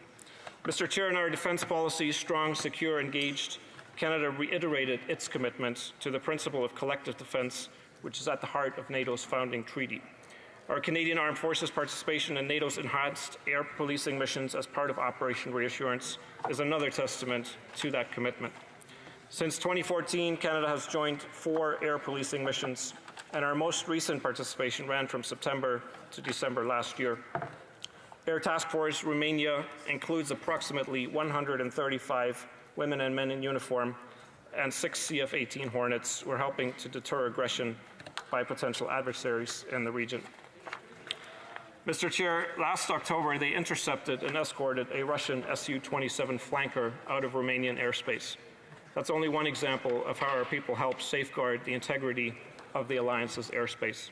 Mr. Chair, in our defense policy, strong, secure, engaged, Canada reiterated its commitment to the principle of collective defense, which is at the heart of NATO's founding treaty. Our Canadian Armed Forces participation in NATO's enhanced air policing missions as part of Operation Reassurance is another testament to that commitment. Since 2014, Canada has joined 4 air policing missions, and our most recent participation ran from September to December last year. Air Task Force Romania includes approximately 135 women and men in uniform and 6 CF-18 Hornets who are helping to deter aggression by potential adversaries in the region. Mr. Chair, last October they intercepted and escorted a Russian Su-27 flanker out of Romanian airspace. That's only one example of how our people help safeguard the integrity of the alliance's airspace.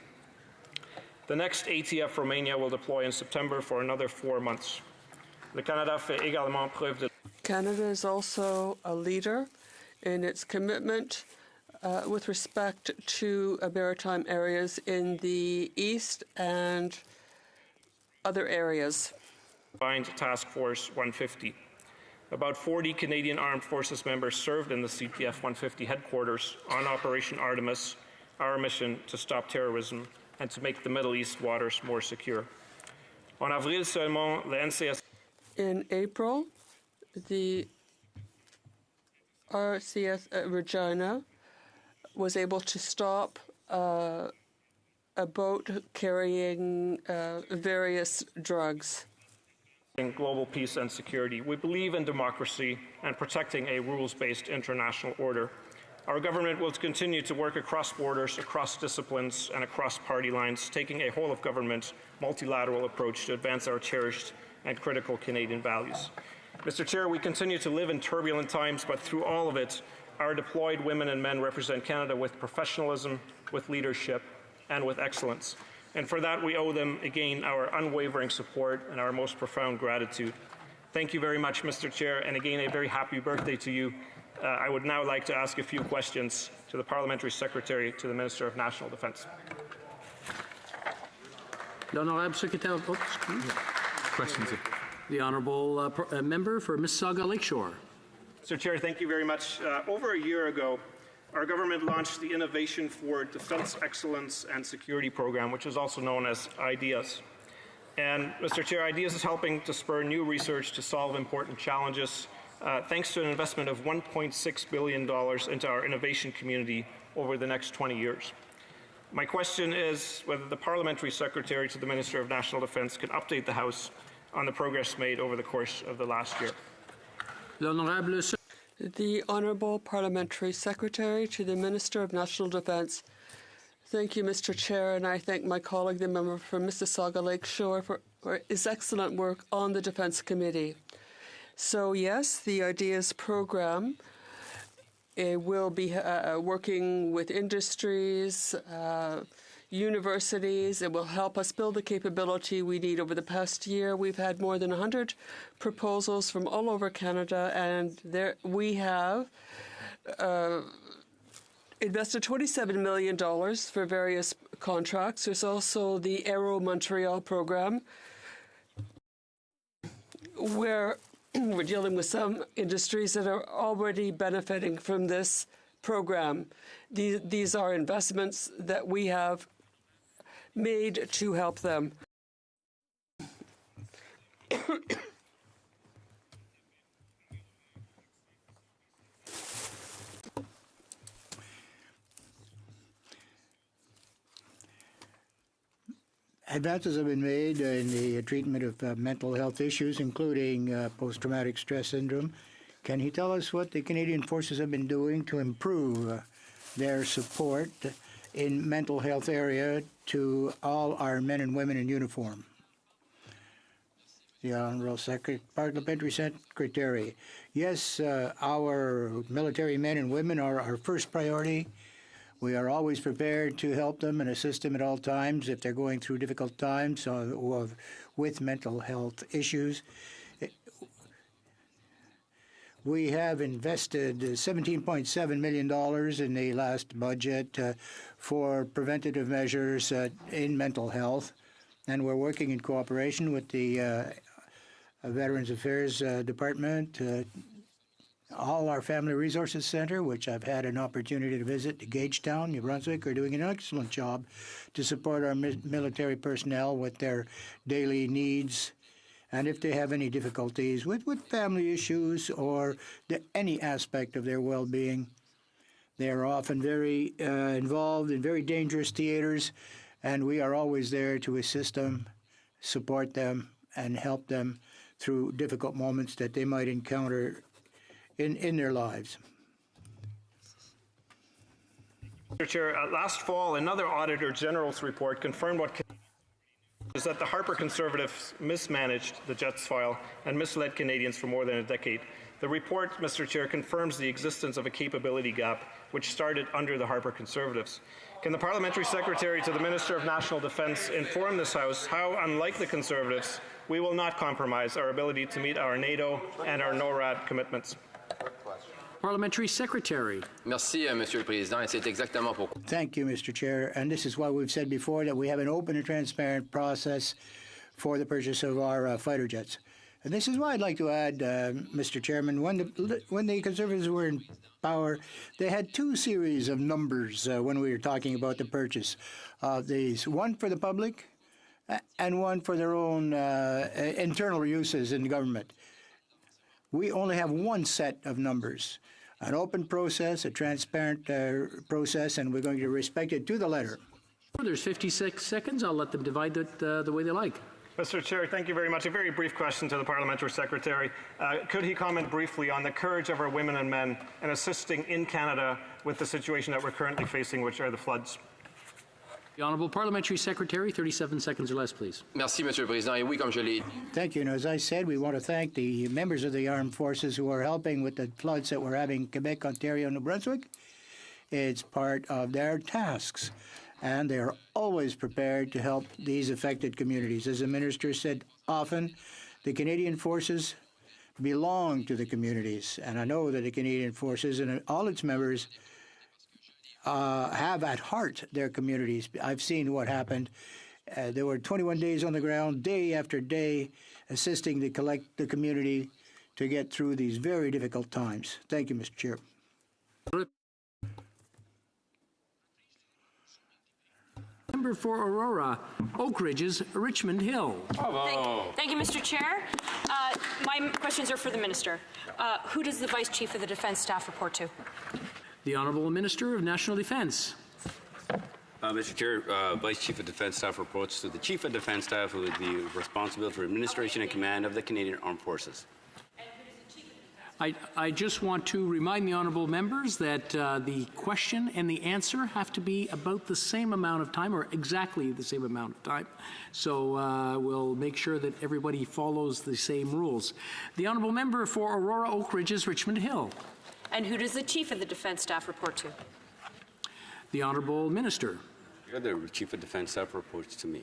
The next ATF Romania will deploy in September for another 4 months. Canada is also a leader in its commitment with respect to maritime areas in the east and other areas. Combined Task Force 150. About 40 Canadian Armed Forces members served in the CTF 150 headquarters on Operation Artemis, our mission to stop terrorism and to make the Middle East waters more secure. En avril seulement, le NCS. In April, the RCS at Regina was able to stop a boat carrying various drugs. In global peace and security, we believe in democracy and protecting a rules-based international order. Our government will continue to work across borders, across disciplines, and across party lines, taking a whole-of-government, multilateral approach to advance our cherished and critical Canadian values. Mr. Chair, we continue to live in turbulent times, but through all of it, our deployed women and men represent Canada with professionalism, with leadership, and with excellence. And for that, we owe them, again, our unwavering support and our most profound gratitude. Thank you very much, Mr. Chair, and again, a very happy birthday to you. I would now like to ask a few questions to the Parliamentary Secretary to the Minister of National Defence. L'Honorable Secretary, questions. The Honourable Member for Mississauga Lakeshore. Mr. Chair, thank you very much. Over a year ago, our government launched the Innovation for Defence Excellence and Security Program, which is also known as IDEAS. And, Mr. Chair, IDEAS is helping to spur new research to solve important challenges, thanks to an investment of $1.6 billion into our innovation community over the next 20 years. My question is whether the Parliamentary Secretary to the Minister of National Defence can update the House on the progress made over the course of the last year. The Honourable Parliamentary Secretary to the Minister of National Defence. Thank you, Mr. Chair, and I thank my colleague, the member from Mississauga Lakeshore, for his excellent work on the Defence Committee. So, yes, the IDEAS program will be working with industries, universities. It will help us build the capability we need. Over the past year, we've had more than 100 proposals from all over Canada, and we have invested $27 million for various contracts. There's also the Aero Montreal program, where we're dealing with some industries that are already benefiting from this program. These are investments that we have made to help them. Advances have been made in the treatment of mental health issues, including post-traumatic stress syndrome. Can you tell us what the Canadian Forces have been doing to improve their support in mental health area to all our men and women in uniform? The Honourable Parliamentary Secretary. Yes, our military men and women are our first priority. We are always prepared to help them and assist them at all times if they're going through difficult times with mental health issues. We have invested $17.7 million in the last budget for preventative measures in mental health, and we're working in cooperation with the Veterans Affairs Department, all our Family Resources Center, which I've had an opportunity to visit, to Gagetown, New Brunswick, are doing an excellent job to support our military personnel with their daily needs. And if they have any difficulties with family issues or any aspect of their well-being, they are often very involved in very dangerous theaters, and we are always there to assist them, support them, and help them through difficult moments that they might encounter in their lives. Mr. Chair, last fall, another Auditor General's report confirmed what is that the Harper Conservatives mismanaged the JETS file and misled Canadians for more than a decade. The report, Mr. Chair, confirms the existence of a capability gap which started under the Harper Conservatives. Can the Parliamentary Secretary to the Minister of National Defence inform this House how, unlike the Conservatives, we will not compromise our ability to meet our NATO and our NORAD commitments? Parliamentary Secretary. Merci, Monsieur le Président, et c'est exactement pourquoi. Thank you, Mr. Chair. And this is why we've said before that we have an open and transparent process for the purchase of our fighter jets. And this is why I'd like to add, Mr. Chairman, when the Conservatives were in power, they had two series of numbers when we were talking about the purchase. These one for the public and one for their own internal uses in government. We only have one set of numbers, an open process, a transparent process, and we're going to respect it to the letter. There's 56 seconds. I'll let them divide it the way they like. Mr. Chair, thank you very much. A very brief question to the Parliamentary Secretary. Could he comment briefly on the courage of our women and men in assisting in Canada with the situation that we're currently facing, which are the floods? The Honourable Parliamentary Secretary, 37 seconds or less, please. Merci, Monsieur le Président. Et oui, comme je l'ai. Thank you. And as I said, we want to thank the members of the armed forces who are helping with the floods that we're having in Quebec, Ontario, and New Brunswick. It's part of their tasks, and they are always prepared to help these affected communities. As the Minister said often, the Canadian Forces belong to the communities, and I know that the Canadian Forces and all its members have at heart their communities. I've seen what happened. There were 21 days on the ground, day after day, assisting the community to get through these very difficult times. Thank you, Mr. Chair. Member for Aurora, Oak Ridges, Richmond Hill. Thank you, Mr. Chair. My questions are for the Minister. Who does the Vice Chief of the Defence Staff report to? The Honourable Minister of National Defence. Mr. Chair, Vice Chief of Defence Staff reports to the Chief of Defence Staff, who is the responsible for administration and command of the Canadian Armed Forces. I just want to remind the honourable members that the question and the answer have to be about the same amount of time, or exactly the same amount of time. So we'll make sure that everybody follows the same rules. The honourable member for Aurora, Oak Ridges, Richmond Hill. And who does the Chief of the Defence Staff report to? The honourable minister. The Chief of Defence Staff reports to me.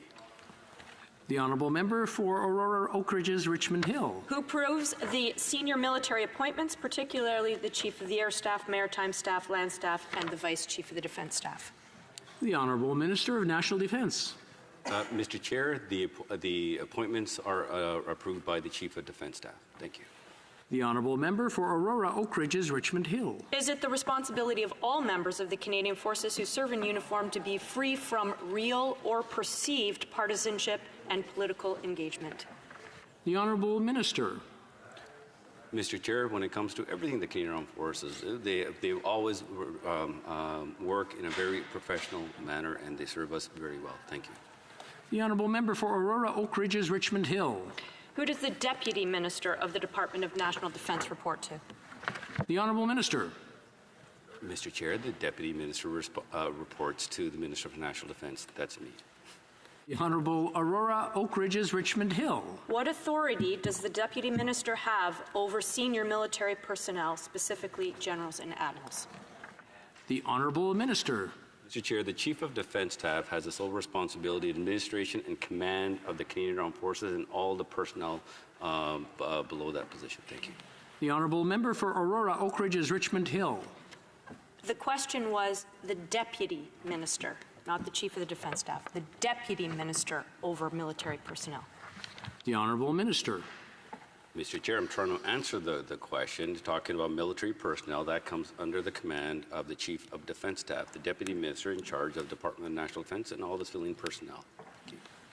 The honourable member for Aurora, Oak Ridges, Richmond Hill. Who approves the senior military appointments, particularly the Chief of the Air Staff, Maritime Staff, Land Staff, and the Vice Chief of the Defence Staff? The honourable Minister of National Defence. Mr. Chair, the appointments are approved by the Chief of Defence Staff. Thank you. The honourable member for Aurora, Oak Ridges, Richmond Hill. Is it the responsibility of all members of the Canadian Forces who serve in uniform to be free from real or perceived partisanship and political engagement? The honourable minister. Mr. Chair, when it comes to everything the Canadian Armed Forces, they always work in a very professional manner, and they serve us very well. Thank you. The honourable member for Aurora, Oak Ridges, Richmond Hill. Who does the Deputy Minister of the Department of National Defence report to? The honourable minister. Mr. Chair, the Deputy Minister reports to the Minister of National Defence. That's me. The Honourable Aurora, Oak Ridges, Richmond Hill. What authority does the Deputy Minister have over senior military personnel, specifically generals and admirals? The Honourable Minister. Mr. Chair, the Chief of Defence Staff has the sole responsibility of administration and command of the Canadian Armed Forces and all the personnel below that position. Thank you. The honourable member for Aurora, Oak Ridges, Richmond Hill. The question was the Deputy Minister, not the Chief of the Defence Staff, the Deputy Minister over military personnel. The honourable minister. Mr. Chair, I'm trying to answer the question, talking about military personnel. That comes under the command of the Chief of Defence Staff, the Deputy Minister in charge of the Department of National Defence and all the civilian personnel.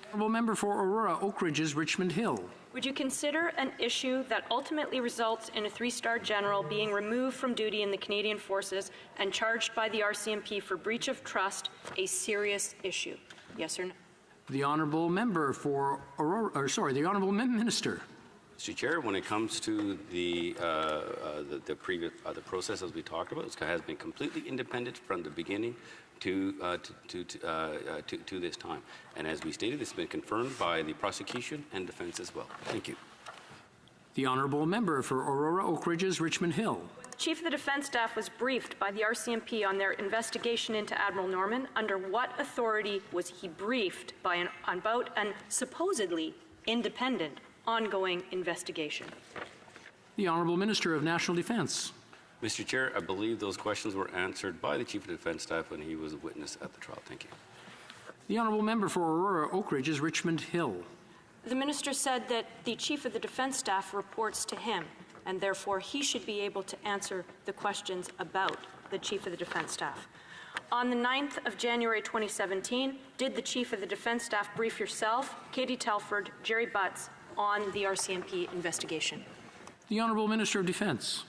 Honourable member for Aurora, Oak Ridges, Richmond Hill. Would you consider an issue that ultimately results in a three-star general being removed from duty in the Canadian Forces and charged by the RCMP for breach of trust a serious issue? Yes or no? The honourable member for Aurora, the honourable minister. Mr. Chair, when it comes to the process as we talked about, it has been completely independent from the beginning to this time. And as we stated, it's been confirmed by the prosecution and defence as well. Thank you. The honourable member for Aurora, Oak Ridges, Richmond Hill. The Chief of the Defence Staff was briefed by the RCMP on their investigation into Admiral Norman. Under what authority was he briefed about an supposedly independent ongoing investigation? The Honourable Minister of National Defence. Mr. Chair, I believe those questions were answered by the Chief of Defence Staff when he was a witness at the trial. Thank you. The Honourable Member for Aurora, Oak Ridges, Richmond Hill. The minister said that the Chief of the Defense Staff reports to him, and therefore he should be able to answer the questions about the Chief of the Defense Staff. On the 9th of January 2017, did the Chief of the Defense Staff brief yourself, Katie Telford, Jerry Butts on the RCMP investigation? The Honourable Minister of Defence.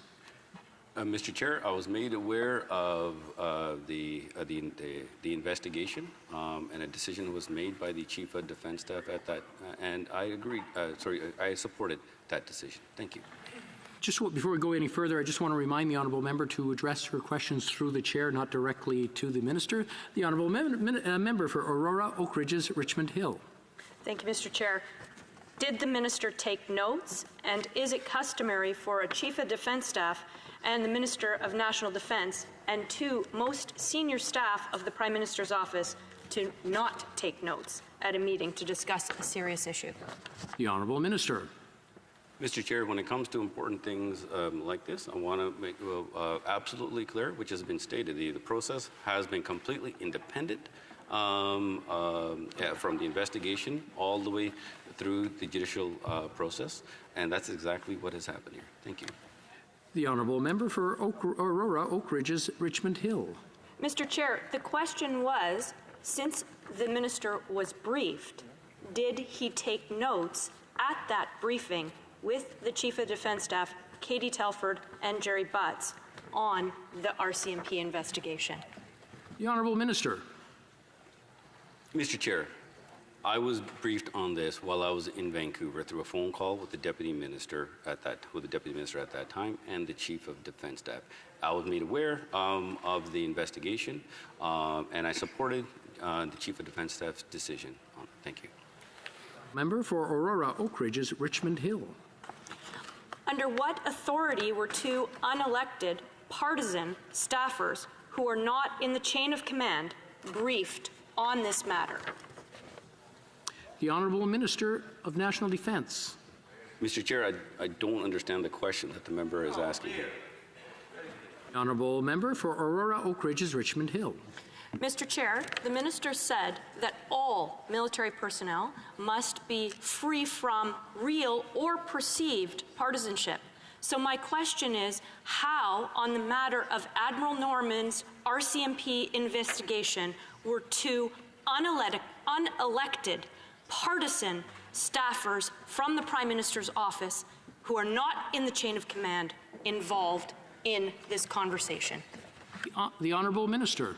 Mr. Chair, I was made aware of the investigation, and a decision was made by the Chief of Defense Staff at that, and I agreed. I supported that decision. Thank you. Just before we go any further, I just want to remind the honourable member to address her questions through the chair, not directly to the minister. The honourable member for Aurora, Oak Ridges, Richmond Hill. Thank you, Mr. Chair. Did the minister take notes, and is it customary for a Chief of Defense Staff and the Minister of National Defence and two most senior staff of the Prime Minister's office to not take notes at a meeting to discuss a serious issue? The Honourable Minister. Mr. Chair, when it comes to important things like this, I want to make absolutely clear, which has been stated, the process has been completely independent from the investigation all the way through the judicial process, and that's exactly what has happened here. Thank you. The Honourable Member for Aurora, Oak Ridges, Richmond Hill. Mr. Chair, the question was, since the minister was briefed, did he take notes at that briefing with the Chief of Defense Staff, Katie Telford, and Jerry Butts on the RCMP investigation? The Honourable Minister. Mr. Chair, I was briefed on this while I was in Vancouver through a phone call with the Deputy Minister at that time and the Chief of Defense Staff. I was made aware of the investigation, and I supported the Chief of Defense Staff's decision. Thank you. Member for Aurora, Oak Ridges, Richmond Hill. Under what authority were two unelected partisan staffers who are not in the chain of command briefed on this matter? The Honourable Minister of National Defence. Mr. Chair, I don't understand the question that the member is asking here. The Honourable Member for Aurora, Oak Ridges, Richmond Hill. Mr. Chair, the minister said that all military personnel must be free from real or perceived partisanship. So my question is, how, on the matter of Admiral Norman's RCMP investigation, were two unelected partisan staffers from the Prime Minister's office who are not in the chain of command involved in this conversation? The Honourable Minister.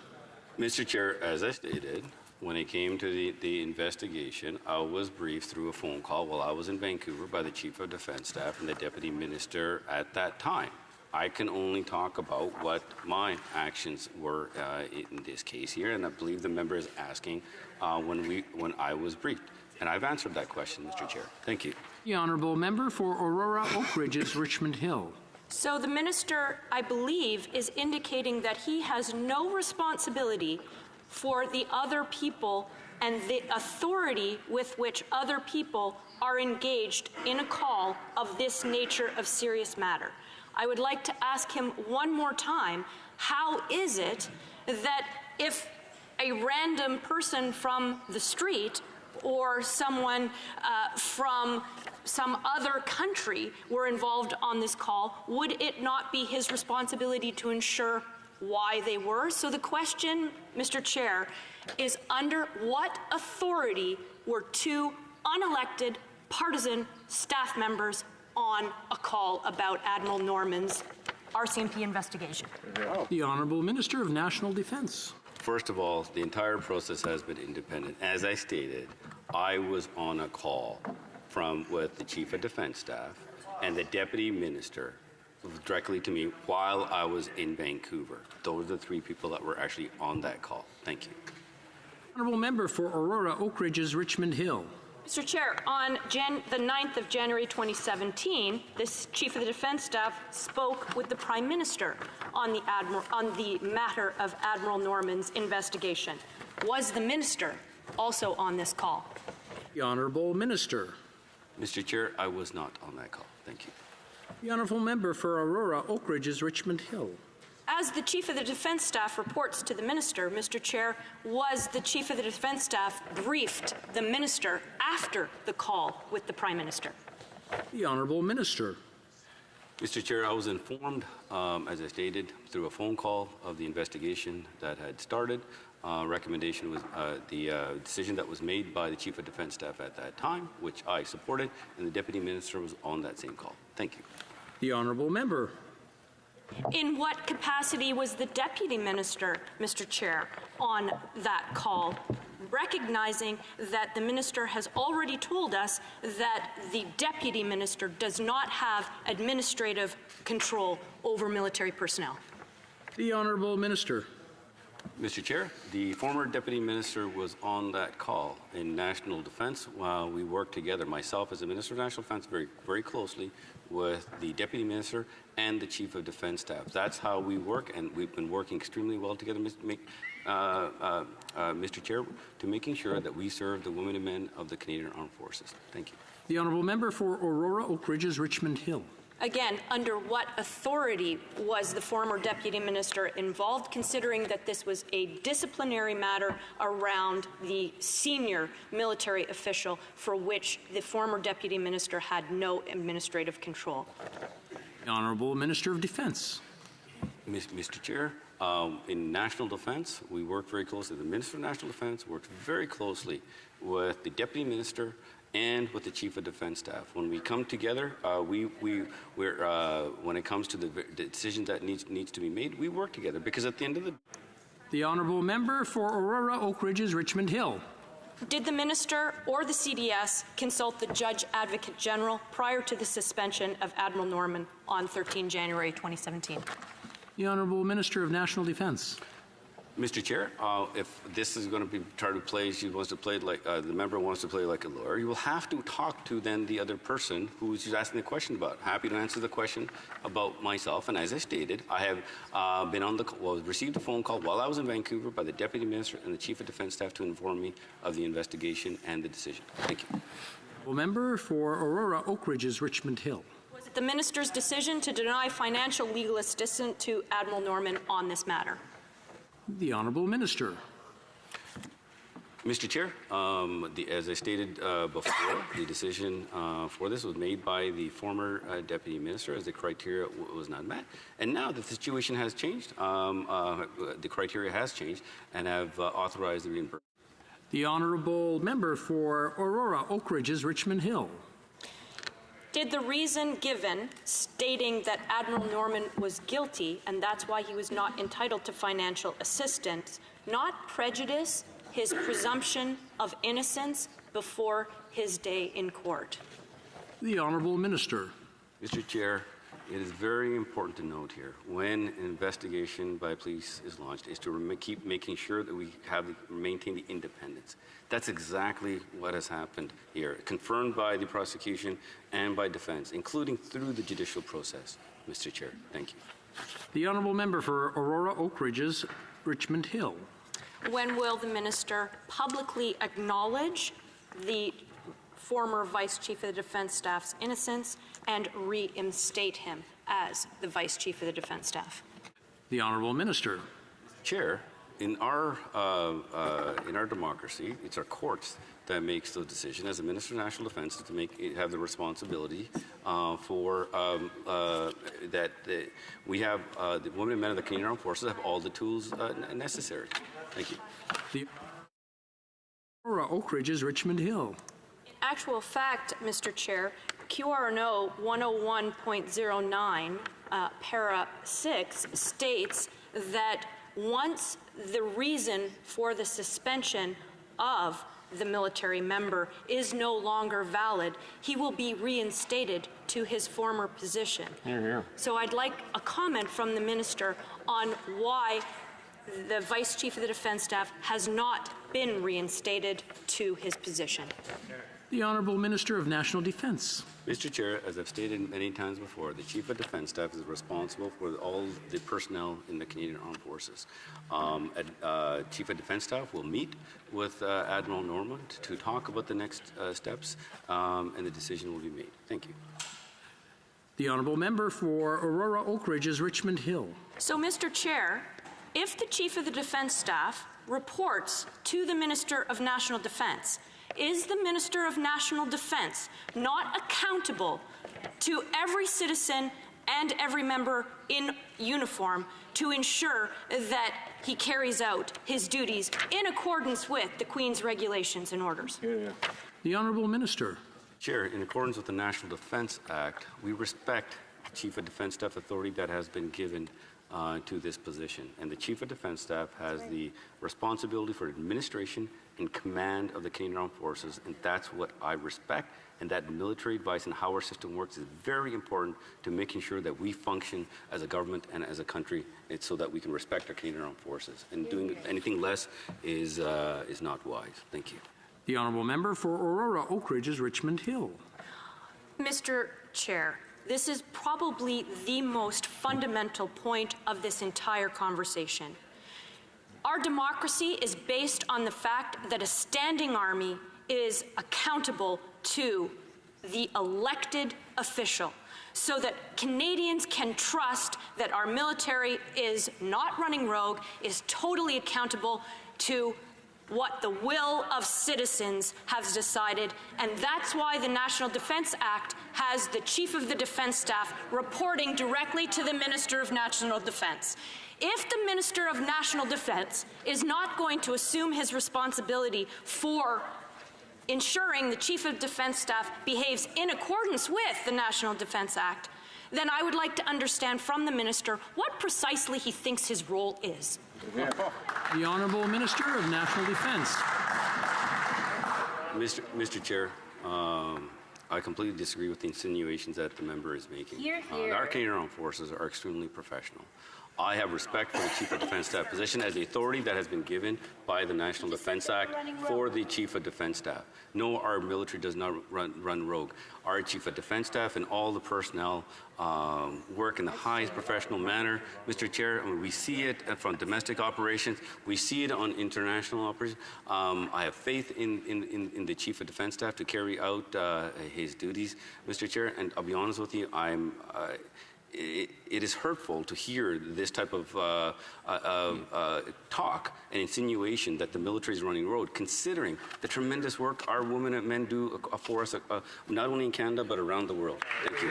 Mr. Chair, as I stated, when it came to the investigation, I was briefed through a phone call while I was in Vancouver by the Chief of Defense Staff and the Deputy Minister at that time. I can only talk about what my actions were in this case here, and I believe the member is asking when I was briefed. And I've answered that question, Mr. Chair. Thank you. The Honourable Member for Aurora, Oak Ridges, Richmond Hill. So the minister, I believe, is indicating that he has no responsibility for the other people and the authority with which other people are engaged in a call of this nature of serious matter. I would like to ask him one more time, how is it that if a random person from the street or someone from some other country were involved on this call, would it not be his responsibility to ensure why they were? So the question, Mr. Chair, is under what authority were two unelected partisan staff members on a call about Admiral Norman's RCMP investigation? The Honourable Minister of National Defence. First of all, the entire process has been independent. As I stated, I was on a call with the Chief of Defense Staff and the Deputy Minister directly to me while I was in Vancouver. Those are the three people that were actually on that call. Thank you. Honourable Member for Aurora, Oak Ridges, Richmond Hill. Mr. Chair, on the 9th of January 2017, the Chief of the Defense Staff spoke with the Prime Minister on the matter of Admiral Norman's investigation. Was the minister also on this call? The Honourable Minister. Mr. Chair, I was not on that call. Thank you. The Honourable Member for Aurora, Oak Ridges, Richmond Hill. As the Chief of the Defence Staff reports to the Minister, Mr. Chair, was the Chief of the Defence Staff briefed the Minister after the call with the Prime Minister? The Honourable Minister. Mr. Chair, I was informed, as I stated, through a phone call of the investigation that had started. Recommendation was the decision that was made by the Chief of Defence Staff at that time, which I supported, and the Deputy Minister was on that same call. Thank you. The Honourable Member. In what capacity was the Deputy Minister, Mr. Chair, on that call, recognizing that the Minister has already told us that the Deputy Minister does not have administrative control over military personnel? The Honourable Minister. Mr. Chair, the former Deputy Minister was on that call in National Defence while we worked together, myself as the Minister of National Defence, very, very closely with the Deputy Minister and the Chief of Defence Staff. That's how we work, and we've been working extremely well together, Mr. Chair, to making sure that we serve the women and men of the Canadian Armed Forces. Thank you. The Honourable Member for Aurora, Oak Ridges, Richmond Hill. Again, under what authority was the former Deputy Minister involved, considering that this was a disciplinary matter around the senior military official for which the former Deputy Minister had no administrative control? The Honourable Minister of Defence. Mr. Chair, in national defence, we work very closely. The Minister of National Defence works very closely with the Deputy Minister and with the Chief of Defence Staff. When we come together, when it comes to the decision that needs to be made, we work together, because at the end of the Honourable Member for Aurora, Oak Ridges, Richmond Hill. Did the Minister or the CDS consult the Judge Advocate General prior to the suspension of Admiral Norman on 13 January 2017? The Honourable Minister of National Defence. Mr. Chair, if this is going to be tried to play, she wants to play like the member wants to play like a lawyer, you will have to talk to then the other person who is asking the question about. Happy to answer the question about myself, and as I stated, I have been on the received a phone call while I was in Vancouver by the Deputy Minister and the Chief of Defence Staff to inform me of the investigation and the decision. Thank you. Member for Aurora, Oak Ridges, Richmond Hill. Was it the Minister's decision to deny financial legal assistance to Admiral Norman on this matter? The Honourable Minister. Mr. Chair, as I stated before, the decision for this was made by the former Deputy Minister as the criteria was not met. And now that the situation has changed, the criteria has changed, and have authorized the reimbursement. The Honourable Member for Aurora, Oak Ridges, Richmond Hill. Did the reason given stating that Admiral Norman was guilty and that's why he was not entitled to financial assistance not prejudice his presumption of innocence before his day in court? The Honourable Minister. Mr. Chair, it is very important to note here, when an investigation by police is launched, is to keep making sure that we maintain the independence. That's exactly what has happened here, confirmed by the prosecution and by defense, including through the judicial process. Mr. Chair, thank you. The Honourable Member for Aurora, Oak Ridges, Richmond Hill. When will the Minister publicly acknowledge the former Vice Chief of the Defence Staff's innocence and reinstate him as the Vice Chief of the Defence Staff? The Honourable Minister. Chair, in our democracy, it's our courts that makes the decision. As a Minister of National Defence, to have the responsibility for that we have the women and men of the Canadian Armed Forces have all the tools necessary. Thank you. The Aurora, Oak Ridges, Richmond Hill. In actual fact, Mr. Chair, QRNO 101.09 para 6 states that once the reason for the suspension of the military member is no longer valid, he will be reinstated to his former position. Hear, hear. So I'd like a comment from the Minister on why the Vice Chief of the Defence Staff has not been reinstated to his position. The Honourable Minister of National Defence. Mr. Chair, as I've stated many times before, the Chief of Defence Staff is responsible for all the personnel in the Canadian Armed Forces. Chief of Defence Staff will meet with Admiral Norman to talk about the next steps, and the decision will be made. Thank you. The honourable member for Aurora Oak Ridges, Richmond Hill. So, Mr. Chair, if the Chief of the Defence Staff reports to the Minister of National Defence, is the Minister of National Defence not accountable to every citizen and every member in uniform to ensure that he carries out his duties in accordance with the Queen's regulations and orders? The honourable minister. Chair, in accordance with the National Defence Act, we respect the Chief of Defence Staff authority that has been given to this position. And the Chief of Defence Staff has the responsibility for administration and command of the Canadian Armed Forces, and that's what I respect. And that military advice and how our system works is very important to making sure that we function as a government and as a country, so that we can respect our Canadian Armed Forces. And doing anything less is not wise. Thank you. The honourable member for Aurora Oak Ridges, Richmond Hill. Mr. Chair, this is probably the most fundamental point of this entire conversation. Our democracy is based on the fact that a standing army is accountable to the elected official, so that Canadians can trust that our military is not running rogue, is totally accountable to what the will of citizens has decided, and that's why the National Defence Act has the Chief of the Defence Staff reporting directly to the Minister of National Defence. If the Minister of National Defence is not going to assume his responsibility for ensuring the Chief of Defence Staff behaves in accordance with the National Defence Act, then I would like to understand from the Minister what precisely he thinks his role is. The Honourable Minister of National Defence. Mr. Chair, I completely disagree with the insinuations that the member is making. Hear, hear. Our Canadian Armed Forces are extremely professional. I have respect for the Chief of Defence Staff position as the authority that has been given by the National Defence Act for the Chief of Defence Staff. No, our military does not run rogue. Our Chief of Defence Staff and all the personnel work in the highest professional manner. Mr. Chair, I mean, we see it from domestic operations. We see it on international operations. I have faith in the Chief of Defence Staff to carry out his duties, Mr. Chair, and I'll be honest with you, it is hurtful to hear this type of talk and insinuation that the military is running rogue, considering the tremendous work our women and men do for us, not only in Canada, but around the world. Thank you.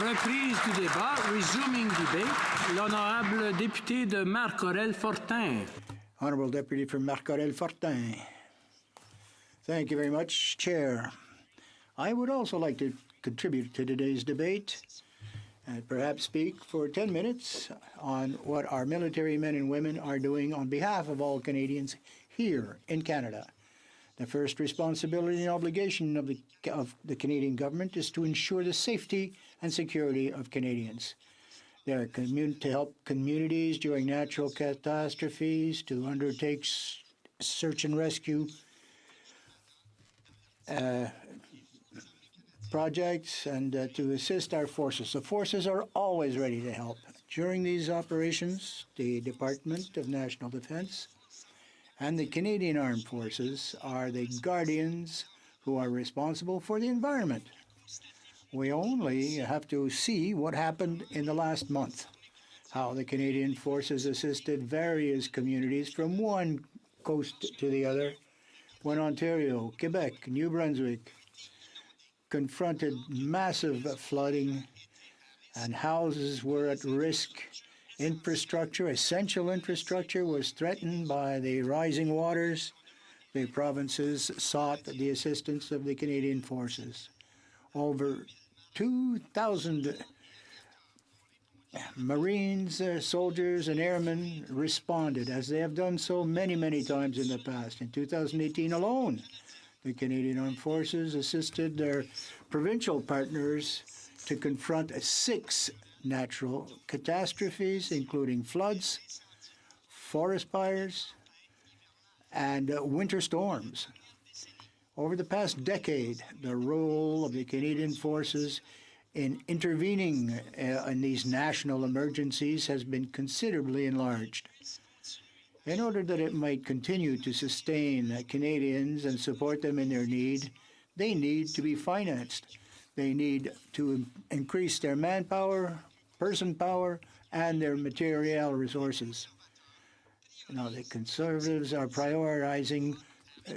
Reprise du débat, resuming debate, l'honorable député de Marc-Aurèle-Fortin. Honourable Deputy from Marc-Aurèle-Fortin. Thank you very much, Chair. I would also like to contribute to today's debate and perhaps speak for 10 minutes on what our military men and women are doing on behalf of all Canadians here in Canada. The first responsibility and obligation of the Canadian government is to ensure the safety and security of Canadians. They are to help communities during natural catastrophes, to undertake search and rescue projects, and to assist our forces. The forces are always ready to help. During these operations, the Department of National Defence and the Canadian Armed Forces are the guardians who are responsible for the environment. We only have to see what happened in the last month, how the Canadian Forces assisted various communities from one coast to the other when Ontario, Quebec, New Brunswick confronted massive flooding and houses were at risk. Infrastructure, essential infrastructure, was threatened by the rising waters. The provinces sought the assistance of the Canadian Forces. Over 2,000 Marines, soldiers, and airmen responded, as they have done so many, many times in the past. In 2018 alone, the Canadian Armed Forces assisted their provincial partners to confront 6 natural catastrophes, including floods, forest fires, and winter storms. Over the past decade, the role of the Canadian Forces in intervening in these national emergencies has been considerably enlarged. In order that it might continue to sustain Canadians and support them in their need, they need to be financed. They need to increase their manpower, person power, and their material resources. Now, the Conservatives are prioritizing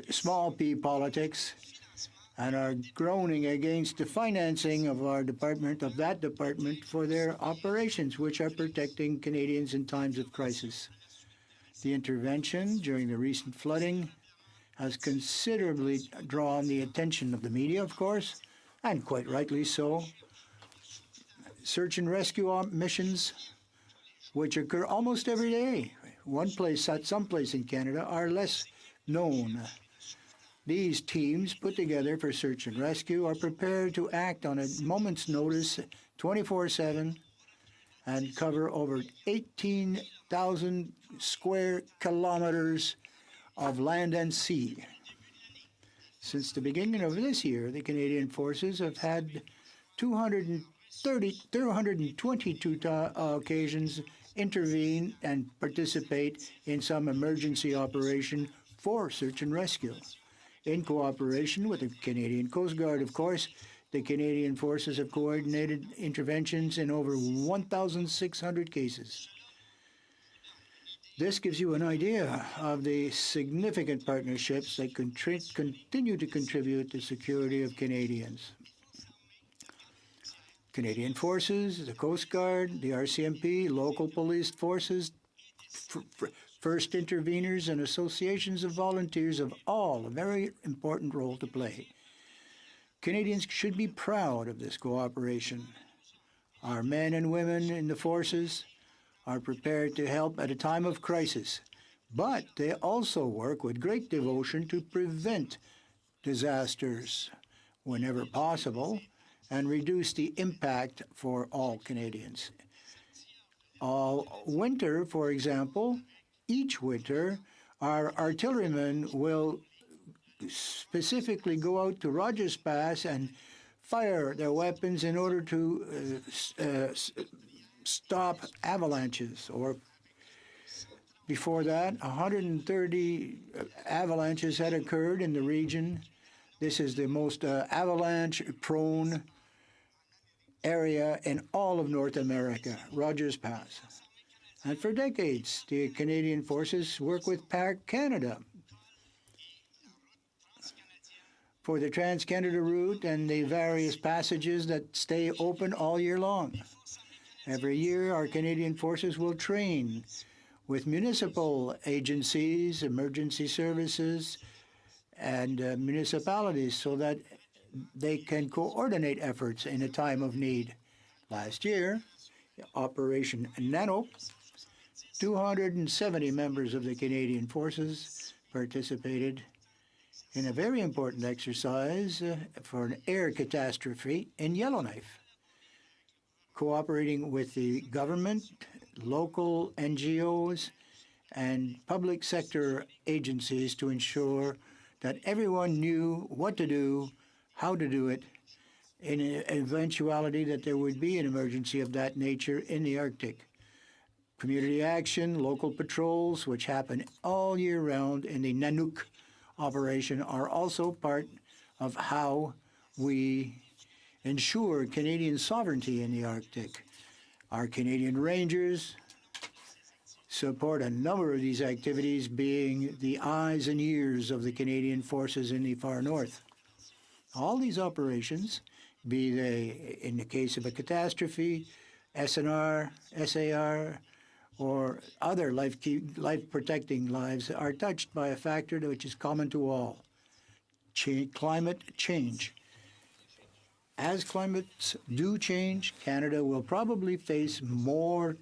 small p politics and are groaning against the financing of that department for their operations, which are protecting Canadians in times of crisis. The intervention during the recent flooding has considerably drawn the attention of the media, of course, and quite rightly so. Search and rescue missions, which occur almost every day, one place at some place in Canada, are less known. These teams put together for search and rescue are prepared to act on a moment's notice 24/7 and cover over 18,000 square kilometers of land and sea. Since the beginning of this year, the Canadian Forces have had 222 occasions intervene and participate in some emergency operation for search and rescue. In cooperation with the Canadian Coast Guard, of course, the Canadian Forces have coordinated interventions in over 1,600 cases. This gives you an idea of the significant partnerships that continue to contribute to the security of Canadians. Canadian Forces, the Coast Guard, the RCMP, local police forces, first interveners, and associations of volunteers have all a very important role to play. Canadians should be proud of this cooperation. Our men and women in the forces are prepared to help at a time of crisis, but they also work with great devotion to prevent disasters whenever possible and reduce the impact for all Canadians. All winter, for example, each winter, our artillerymen will specifically go out to Rogers Pass and fire their weapons in order to stop avalanches. Or before that, 130 avalanches had occurred in the region. This is the most avalanche-prone area in all of North America, Rogers Pass. And for decades, the Canadian Forces work with Park Canada for the Trans-Canada route and the various passages that stay open all year long. Every year, our Canadian Forces will train with municipal agencies, emergency services, and municipalities so that they can coordinate efforts in a time of need. Last year, Operation Nanook, 270 members of the Canadian Forces participated in a very important exercise for an air catastrophe in Yellowknife, cooperating with the government, local NGOs, and public sector agencies to ensure that everyone knew what to do, how to do it, in an eventuality that there would be an emergency of that nature in the Arctic. Community action, local patrols, which happen all year round in the Nanook operation, are also part of how we ensure Canadian sovereignty in the Arctic. Our Canadian Rangers support a number of these activities, being the eyes and ears of the Canadian Forces in the far north. All these operations, be they in the case of a catastrophe, SNR, SAR, or other life-protecting lives, are touched by a factor which is common to all: climate change. As climates do change, Canada will probably face more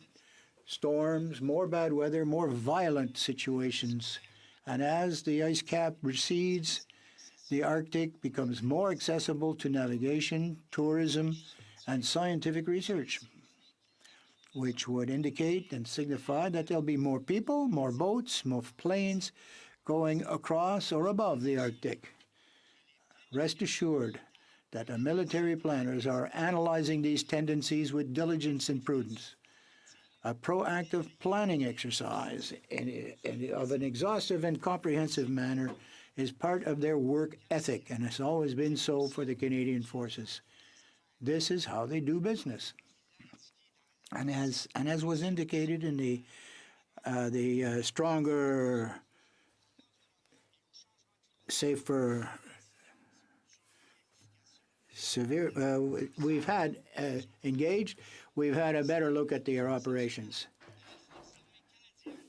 storms, more bad weather, more violent situations. And as the ice cap recedes, the Arctic becomes more accessible to navigation, tourism, and scientific research, which would indicate and signify that there'll be more people, more boats, more planes going across or above the Arctic. Rest assured that the military planners are analyzing these tendencies with diligence and prudence. A proactive planning exercise of an exhaustive and comprehensive manner is part of their work ethic, and has always been so for the Canadian Forces. This is how they do business. And as was indicated in the stronger, safer, severe, we've had engaged, we've had a better look at their operations.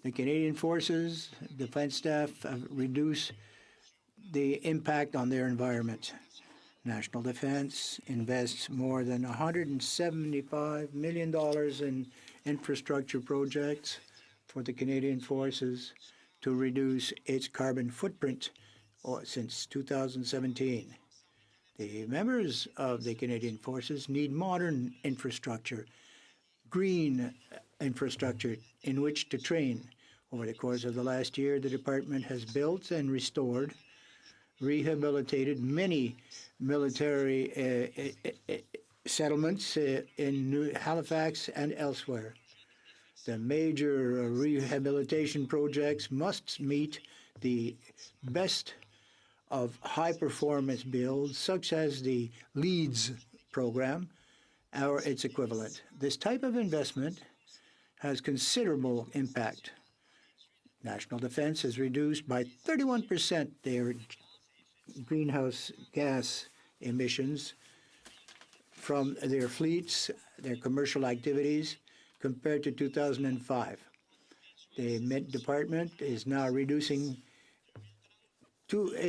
The Canadian Forces, defense staff have reduced the impact on their environment. National Defense invests more than $175 million in infrastructure projects for the Canadian Forces to reduce its carbon footprint since 2017. The members of the Canadian Forces need modern infrastructure, green infrastructure in which to train. Over the course of the last year, the department has built and restored, rehabilitated many military settlements in Halifax and elsewhere. The major rehabilitation projects must meet the best of high-performance builds, such as the LEADS program or its equivalent. This type of investment has considerable impact. National Defense has reduced by 31% their greenhouse gas emissions from their fleets, their commercial activities, compared to 2005. The Met Department is now reducing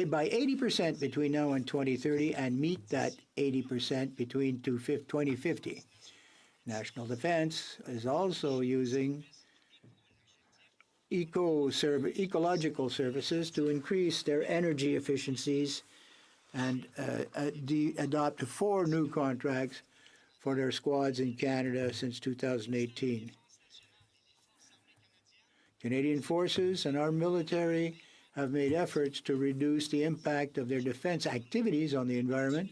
by 80% between now and 2030 and meet that 80% between 2050. National Defense is also using ecological services to increase their energy efficiencies and adopt 4 new contracts for their squads in Canada since 2018. Canadian Forces and our military have made efforts to reduce the impact of their defense activities on the environment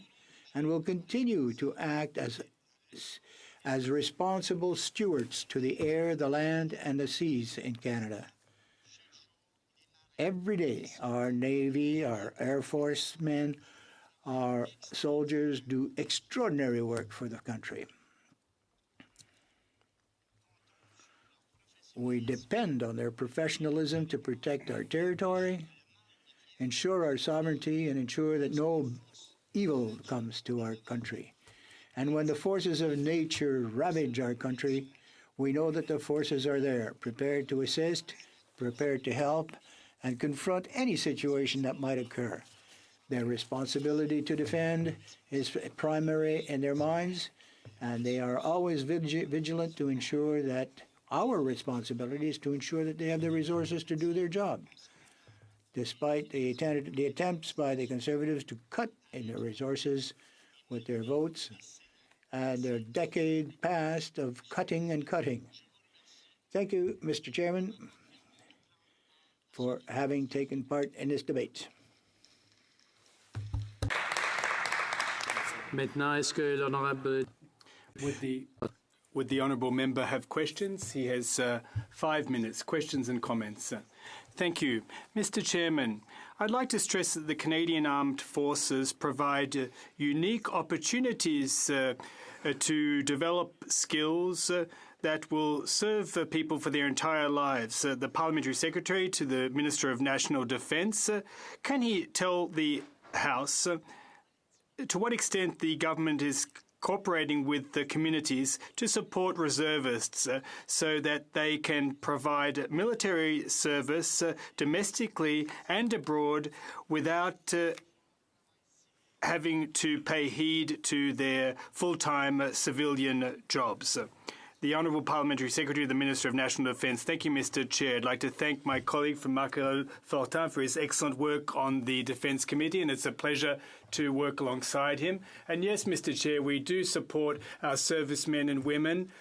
and will continue to act as responsible stewards to the air, the land, and the seas in Canada. Every day, our Navy, our Air Force men, our soldiers do extraordinary work for the country. We depend on their professionalism to protect our territory, ensure our sovereignty, and ensure that no evil comes to our country. And when the forces of nature ravage our country, we know that the forces are there, prepared to assist, prepared to help, and confront any situation that might occur. Their responsibility to defend is primary in their minds, and they are always vigilant to ensure that our responsibility is to ensure that they have the resources to do their job. Despite the attempts by the Conservatives to cut in their resources with their votes and their decade past of cutting and cutting. Thank you, Mr. Chairman, for having taken part in this debate. Maintenant, est-ce que l'honorable... Would the honourable member have questions? He has 5 minutes, questions and comments. Thank you. Mr. Chairman, I'd like to stress that the Canadian Armed Forces provide unique opportunities to develop skills that will serve people for their entire lives. The Parliamentary Secretary to the Minister of National Defence, can he tell the House to what extent the government is cooperating with the communities to support reservists so that they can provide military service domestically and abroad without having to pay heed to their full-time civilian jobs? The Honourable Parliamentary Secretary of the Minister of National Defence. Thank you, Mr. Chair. I'd like to thank my colleague from Marc-Aurèle Fortin for his excellent work on the Defence Committee, and it's a pleasure to work alongside him. And yes, Mr. Chair, we do support our servicemen and women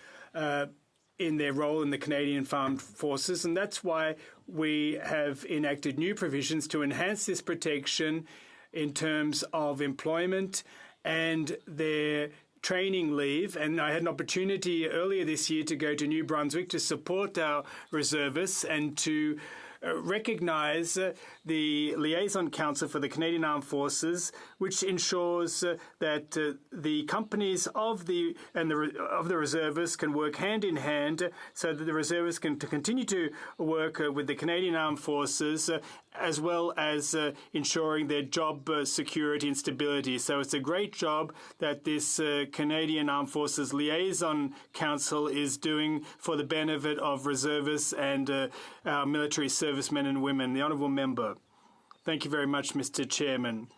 in their role in the Canadian Armed Forces, and that's why we have enacted new provisions to enhance this protection in terms of employment and their training leave. And I had an opportunity earlier this year to go to New Brunswick to support our reservists and to recognise the Liaison Council for the Canadian Armed Forces, which ensures that the companies of the reservists can work hand in hand, so that the reservists can continue to work with the Canadian Armed Forces, as well as ensuring their job security and stability. So it's a great job that this Canadian Armed Forces Liaison Council is doing for the benefit of reservists and our military servicemen and women. The Honourable Member. Thank you very much, Mr. Chairman.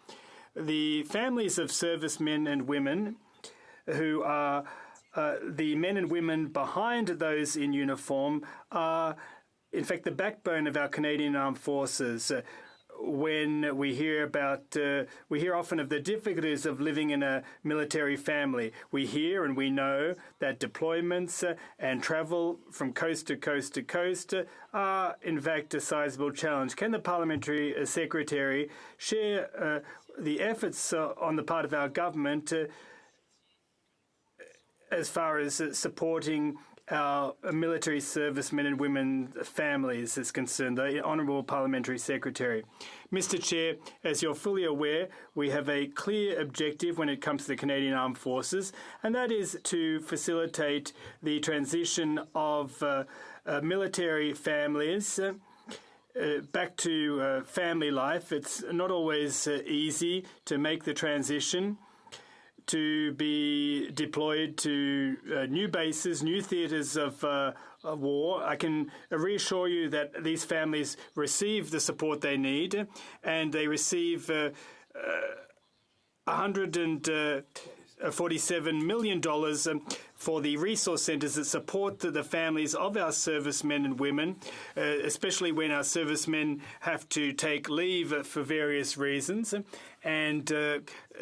The families of servicemen and women who are the men and women behind those in uniform are, in fact, the backbone of our Canadian Armed Forces. When we hear often of the difficulties of living in a military family. We hear and we know that deployments and travel from coast to coast to coast are, in fact, a sizable challenge. Can the Parliamentary Secretary share the efforts on the part of our government as far as supporting our military servicemen and women families is concerned? The Honourable Parliamentary Secretary. Mr. Chair, as you're fully aware, we have a clear objective when it comes to the Canadian Armed Forces, and that is to facilitate the transition of military families back to family life. It's not always easy to make the transition, to be deployed to new bases, new theatres of war. I can reassure you that these families receive the support they need, and they receive $147 million for the resource centres that support the families of our servicemen and women, especially when our servicemen have to take leave for various reasons. And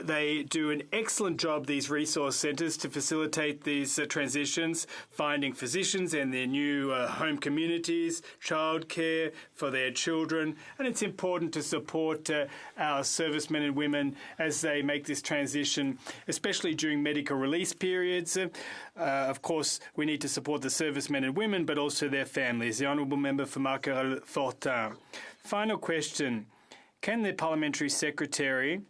they do an excellent job, these resource centres, to facilitate these transitions, finding physicians in their new home communities, childcare for their children. And it's important to support our servicemen and women as they make this transition, especially during medical release periods. Of course, we need to support the servicemen and women, but also their families. The Honourable Member for Marquerolles-Fortin. Final question. Can the Parliamentary Secretary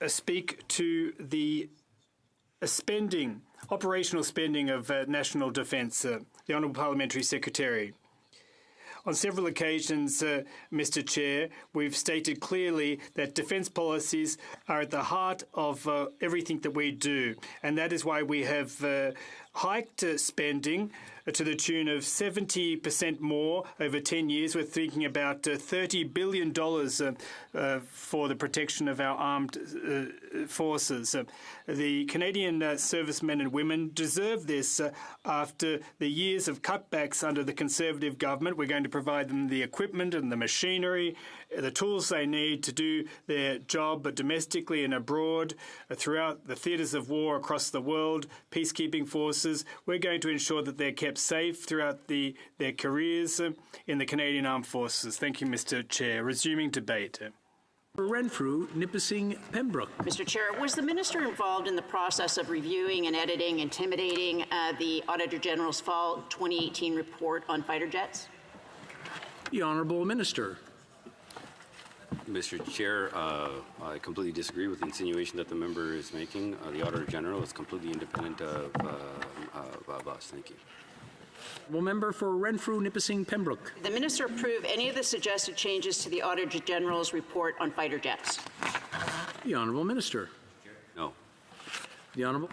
speak to the operational spending of national defence? The Honourable Parliamentary Secretary. On several occasions, Mr. Chair, we've stated clearly that defence policies are at the heart of everything that we do, and that is why we have hiked spending to the tune of 70% more over 10 years. We're thinking about $30 billion for the protection of our armed forces. The Canadian servicemen and women deserve this after the years of cutbacks under the Conservative government. We're going to provide them the equipment and the machinery, the tools they need to do their job domestically and abroad, throughout the theatres of war across the world, peacekeeping forces. We're going to ensure that they're kept safe throughout their careers in the Canadian Armed Forces. Thank you, Mr. Chair. Resuming debate. Renfrew, Nipissing, Pembroke. Mr. Chair, was the minister involved in the process of reviewing and editing, intimidating the Auditor General's fall 2018 report on fighter jets? The Honourable Minister. Mr. Chair, I completely disagree with the insinuation that the member is making. The Auditor General is completely independent of us. Thank you. Well, member for Renfrew, Nipissing, Pembroke. Did the minister approve any of the suggested changes to the Auditor General's report on fighter jets? The Honourable Minister. No. The Honourable.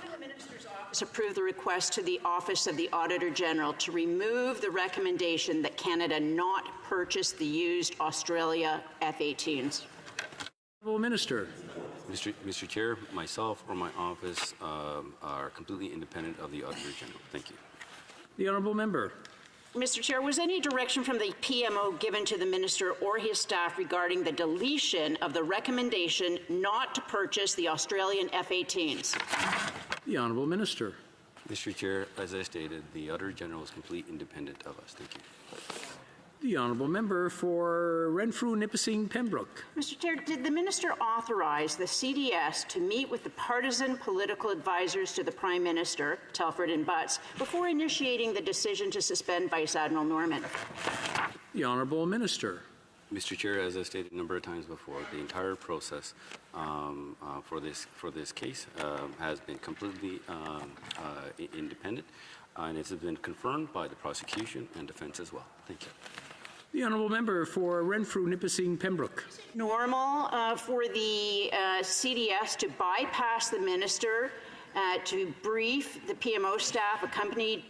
Will the minister's office approve the request to the Office of the Auditor General to remove the recommendation that Canada not purchase the used Australia F-18s? Honourable Minister. Mr. Chair, myself or my office are completely independent of the Auditor General. Thank you. The Honourable Member. Mr. Chair, was any direction from the PMO given to the minister or his staff regarding the deletion of the recommendation not to purchase the Australian F-18s? The Honourable Minister. Mr. Chair, as I stated, the Auditor General is completely independent of us. Thank you. The Honourable Member for Renfrew, Nipissing, Pembroke. Mr. Chair, did the minister authorize the CDS to meet with the partisan political advisors to the Prime Minister, Telford and Butts, before initiating the decision to suspend Vice Admiral Norman? The Honourable Minister. Mr. Chair, as I stated a number of times before, the entire process for this case has been completely independent, and it has been confirmed by the prosecution and defence as well. Thank you. The Honourable Member for Renfrew, Nipissing, Pembroke. Normal for the CDS to bypass the minister to brief the PMO staff, accompanied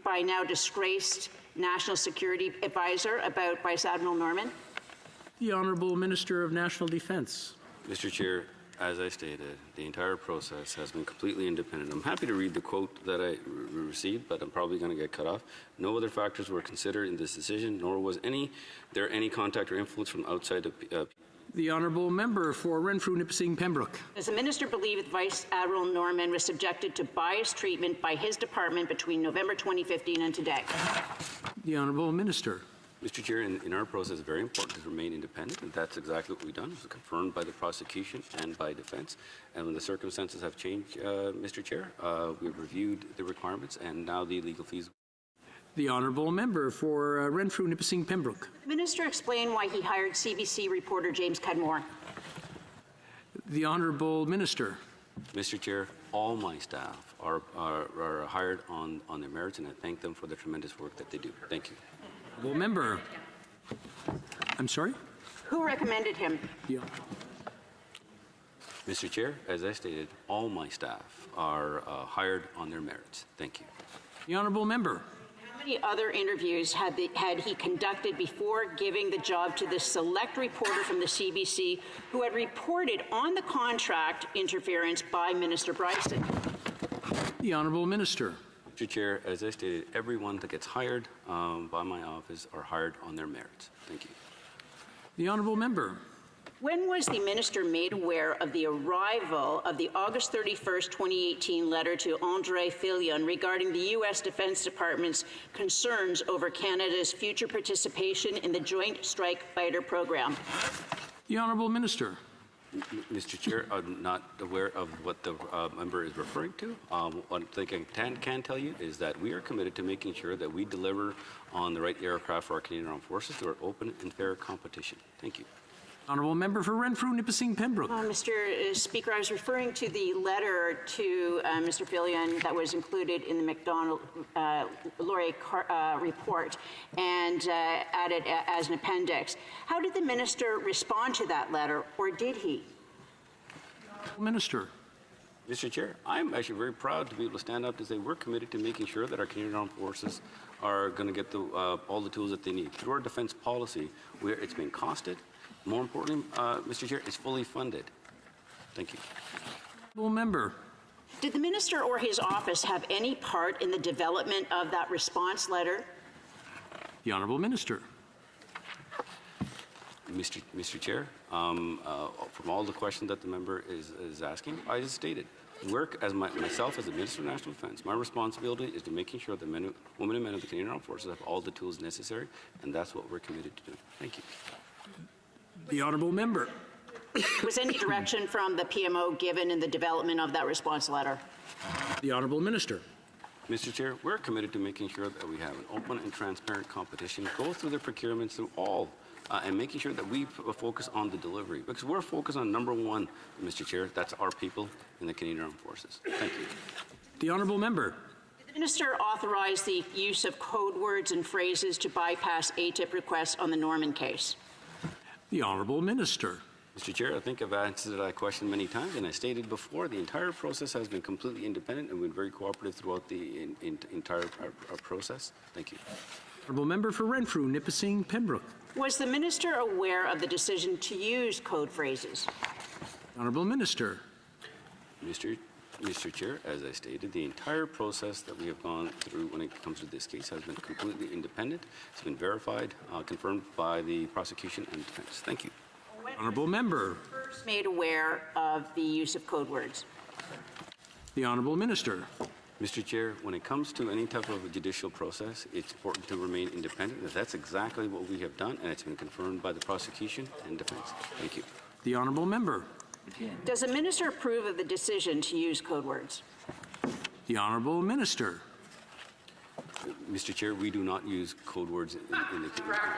by now disgraced National Security Advisor, about Vice Admiral Norman? The Honourable Minister of National Defence. Mr. Chair, as I stated, the entire process has been completely independent. I'm happy to read the quote that I received, but I'm probably going to get cut off. No other factors were considered in this decision, nor was there any contact or influence from outside of The Honourable Member for Renfrew, Nipissing, Pembroke. Does the minister believe that Vice Admiral Norman was subjected to biased treatment by his department between November 2015 and today? The Honourable Minister. Mr. Chair, in our process, it's very important to remain independent, and that's exactly what we've done. It was confirmed by the prosecution and by defence. And when the circumstances have changed, Mr. Chair, we've reviewed the requirements, and now the legal fees. The Honourable Member for Renfrew, Nipissing, Pembroke. The minister explained why he hired CBC reporter James Cudmore. The Honourable Minister. Mr. Chair, all my staff are hired on their merits, and I thank them for the tremendous work that they do. Thank you. Honourable Member. I'm sorry? Who recommended him? Yeah. Mr. Chair, as I stated, all my staff are hired on their merits. Thank you. The Honourable Member. How many other interviews had he conducted before giving the job to the select reporter from the CBC who had reported on the contract interference by Minister Bryson? The Honourable Minister. Mr. Chair, as I stated, everyone that gets hired by my office are hired on their merits. Thank you. The Honourable Member. When was the minister made aware of the arrival of the August 31st, 2018 letter to André Fillon regarding the U.S. Defense Department's concerns over Canada's future participation in the Joint Strike Fighter program? The Honourable Minister. Mr. Chair, I'm not aware of what the member is referring to. One thing I can tell you is that we are committed to making sure that we deliver on the right aircraft for our Canadian Armed Forces through our open and fair competition. Thank you. Honourable Member for Renfrew, Nipissing, Pembroke. Mr. Speaker, I was referring to the letter to Mr. Fillon that was included in the McDonald-Laurier report and added as an appendix. How did the minister respond to that letter, or did he? Minister. Mr. Chair, I'm actually very proud to be able to stand up and say we're committed to making sure that our Canadian Armed Forces are going to get all the tools that they need. Through our defence policy, where it's been costed, more importantly, Mr. Chair, it's fully funded. Thank you. Honourable Member. Did the minister or his office have any part in the development of that response letter? The Honourable Minister. Mr. Chair, from all the questions that the member is asking, I just stated, work as myself as the Minister of National Defence, my responsibility is to making sure that women and men of the Canadian Armed Forces have all the tools necessary, and that's what we're committed to doing. Thank you. The Honourable Member. Was any direction from the PMO given in the development of that response letter? The Honourable Minister. Mr. Chair, we're committed to making sure that we have an open and transparent competition, go through the procurements through all, and making sure that we focus on the delivery. Because we're focused on number one, Mr. Chair, that's our people in the Canadian Armed Forces. Thank you. The Honourable Member. Did the minister authorize the use of code words and phrases to bypass ATIP requests on the Norman case? The Honourable Minister. Mr. Chair, I think I've answered that question many times, and I stated before, the entire process has been completely independent and been very cooperative throughout the entire process. Thank you. Honourable Member for Renfrew, Nipissing, Pembroke. Was the minister aware of the decision to use code phrases? Honourable Minister. Mr. Chair, as I stated, the entire process that we have gone through when it comes to this case has been completely independent. It's been verified, confirmed by the prosecution and defence. Thank you. Honourable Member. First made aware of the use of code words? The Honourable Minister. Mr. Chair, when it comes to any type of a judicial process, it's important to remain independent. That's exactly what we have done, and it's been confirmed by the prosecution and defense. Thank you. The honourable member. Does the minister approve of the decision to use code words? The honourable minister. Mr. Chair, we do not use code words in the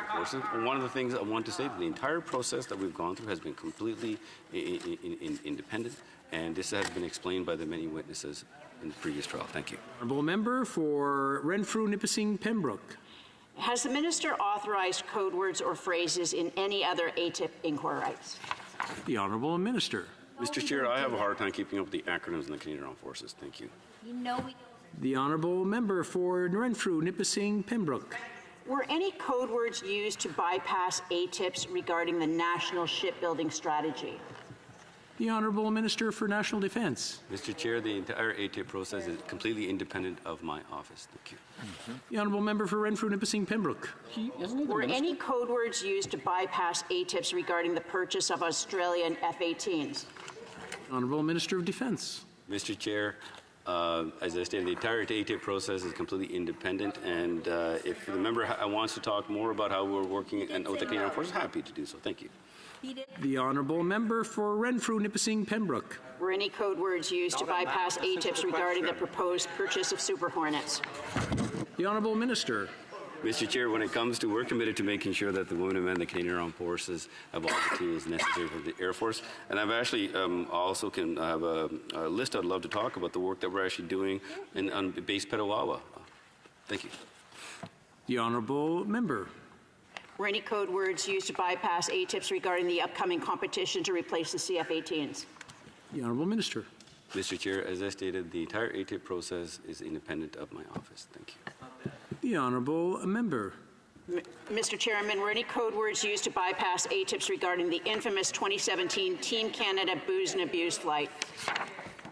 process. One of the things I want to say, the entire process that we've gone through has been completely independent, and this has been explained by the many witnesses in the previous trial. Thank you. Honourable member for Renfrew, Nipissing, Pembroke. Has the minister authorized code words or phrases in any other ATIP inquiries? The honourable minister. Mr. Chair, I have a hard time keeping up with the acronyms in the Canadian Armed Forces. Thank you. You know we. The honourable member for Renfrew, Nipissing, Pembroke. Were any code words used to bypass ATIPs regarding the national shipbuilding strategy? The honourable minister for National Defence. Mr. Chair, the entire ATIP process is completely independent of my office. Thank you. The honourable member for Renfrew, Nipissing, Pembroke. Were any code words used to bypass ATIPs regarding the purchase of Australian F-18s? Honourable Minister of Defence. Mr. Chair, as I stated, the entire ATIP process is completely independent, and if the member wants to talk more about how we're working with the Canadian Armed Forces, happy to do so. Thank you. The honourable member for Renfrew, Nipissing, Pembroke. Were any code words used to bypass ATIPs regarding the proposed purchase of Super Hornets? The honourable minister. Mr. Chair, when it comes to, we're committed to making sure that the women and men of the Canadian Armed Forces have all the tools necessary for the Air Force. And I've actually also can have a list I'd love to talk about the work that we're actually doing on base Petawawa. Thank you. The honourable member. Were any code words used to bypass ATIPs regarding the upcoming competition to replace the CF-18s? The honourable minister. Mr. Chair, as I stated, the entire ATIP process is independent of my office. Thank you. The honourable member. Mr. Chairman, were any code words used to bypass ATIPs regarding the infamous 2017 Team Canada booze and abuse flight?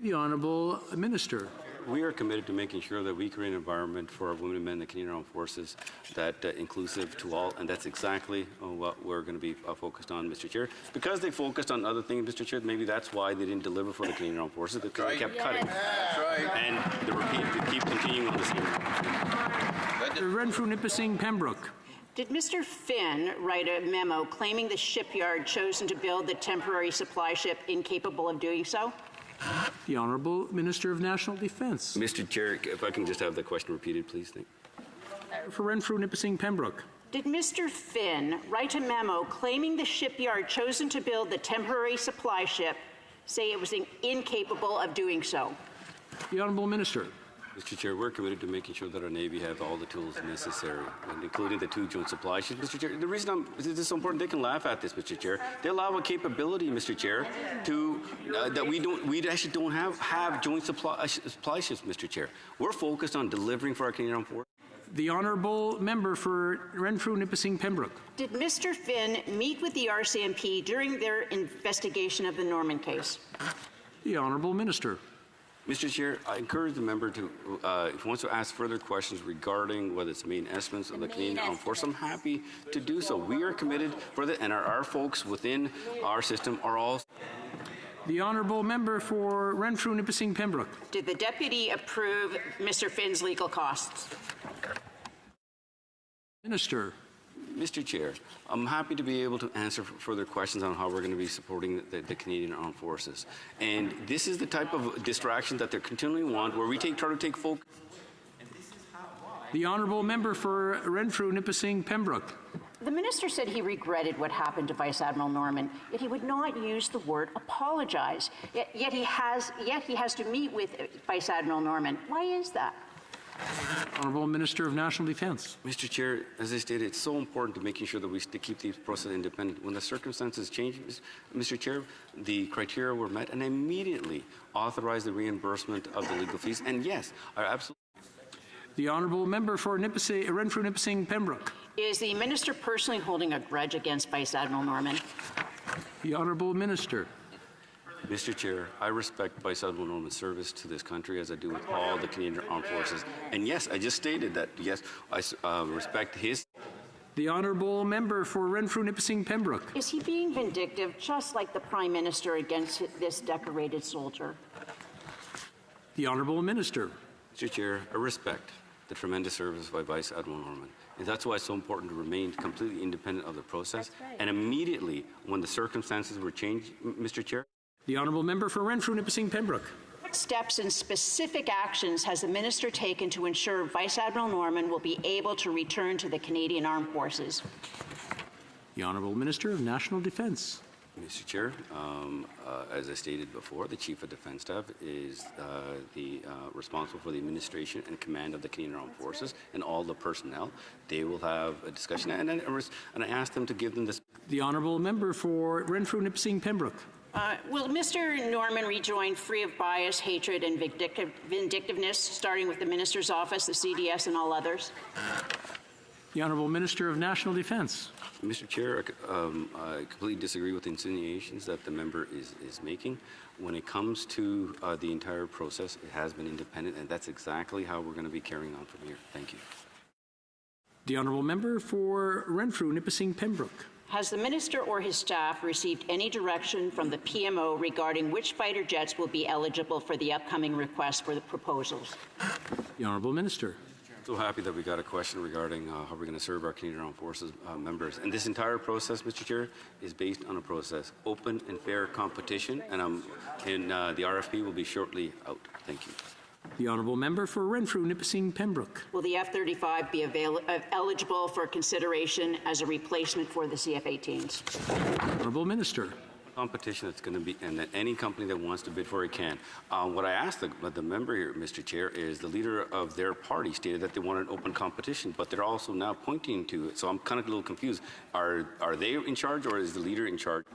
The honourable minister. We are committed to making sure that we create an environment for our women and men in the Canadian Armed Forces that inclusive to all, and that's exactly what we're going to be focused on, Mr. Chair. Because they focused on other things, Mr. Chair, maybe that's why they didn't deliver for the Canadian Armed Forces, because they kept cutting. That's right. And they keep continuing on the same. Renfrew, Nipissing, Pembroke. Did Mr. Finn write a memo claiming the shipyard chosen to build the temporary supply ship incapable of doing so? The honourable Minister of National Defence. Mr. Chair, if I can just have the question repeated, please. Thank you. For Renfrew, Nipissing, Pembroke. Did Mr. Finn write a memo claiming the shipyard chosen to build the temporary supply ship say it was incapable of doing so? The honourable Minister. Mr. Chair, we're committed to making sure that our Navy have all the tools necessary, and including the 2 joint supply ships. Mr. Chair, the reason this is so important, they can laugh at this, Mr. Chair. They allow a capability, Mr. Chair, to that we actually don't have joint supply ships, Mr. Chair. We're focused on delivering for our Canadian Armed Forces. The honourable member for Renfrew, Nipissing, Pembroke. Did Mr. Finn meet with the RCMP during their investigation of the Norman case? The honourable minister. Mr. Chair, I encourage the member to, if he wants to ask further questions regarding whether it's main estimates of the Canadian Armed Forces, I'm happy to do so. We are committed for that, and our folks within our system are all. The honourable member for Renfrew, Nipissing, Pembroke. Did the deputy approve Mr. Finn's legal costs? Minister. Mr. Chair, I'm happy to be able to answer further questions on how we're going to be supporting the Canadian Armed Forces. And this is the type of distraction that they continually want, where we try to take focus. The honourable member for Renfrew, Nipissing, Pembroke. The minister said he regretted what happened to Vice Admiral Norman, yet he would not use the word apologize. Yet he has to meet with Vice Admiral Norman. Why is that? Honourable Minister of National Defence. Mr. Chair, as I stated, it's so important to making sure that we keep these processes independent. When the circumstances change, Mr. Chair, the criteria were met, and I immediately authorized the reimbursement of the legal fees. And yes, I absolutely. The honourable member for Renfrew, Nipissing, Pembroke. Is the minister personally holding a grudge against Vice Admiral Norman? The honourable minister. Mr. Chair, I respect Vice Admiral Norman's service to this country, as I do with all the Canadian Armed Forces. And yes, I just stated that, yes, I respect his. The honourable member for Renfrew, Nipissing, Pembroke. Is he being vindictive, just like the Prime Minister, against this decorated soldier? The honourable minister. Mr. Chair, I respect the tremendous service by Vice Admiral Norman. And that's why it's so important to remain completely independent of the process. Right. And immediately, when the circumstances were changed, Mr. Chair. The Honourable Member for Renfrew-Nipissing Pembroke. What steps and specific actions has the minister taken to ensure Vice Admiral Norman will be able to return to the Canadian Armed Forces? The Honourable Minister of National Defence. Mr. Chair, as I stated before, the Chief of Defence Staff is responsible for the administration and command of the Canadian Armed Forces and all the personnel. They will have a discussion, and I asked them to give them this. The Honourable Member for Renfrew-Nipissing Pembroke. Will Mr. Norman rejoin free of bias, hatred, and vindictiveness, starting with the minister's office, the CDS, and all others? The Honourable Minister of National Defence. Mr. Chair, I completely disagree with the insinuations that the member is making. When it comes to the entire process, it has been independent, and that's exactly how we're going to be carrying on from here. Thank you. The Honourable Member for Renfrew-Nipissing Pembroke. Has the minister or his staff received any direction from the PMO regarding which fighter jets will be eligible for the upcoming request for the proposals? The Honourable Minister. So happy that we got a question regarding how we're going to serve our Canadian Armed Forces members. And this entire process, Mr. Chair, is based on a process, open and fair competition, and the RFP will be shortly out. Thank you. The Honourable Member for Renfrew-Nipissing Pembroke. Will the F-35 be eligible for consideration as a replacement for the CF-18s? Honourable Minister. Competition that's going to be, and that any company that wants to bid for it can. What I asked the member here, Mr. Chair, is the leader of their party stated that they want an open competition, but they're also now pointing to it. So I'm kind of a little confused. Are they in charge, or is the leader in charge?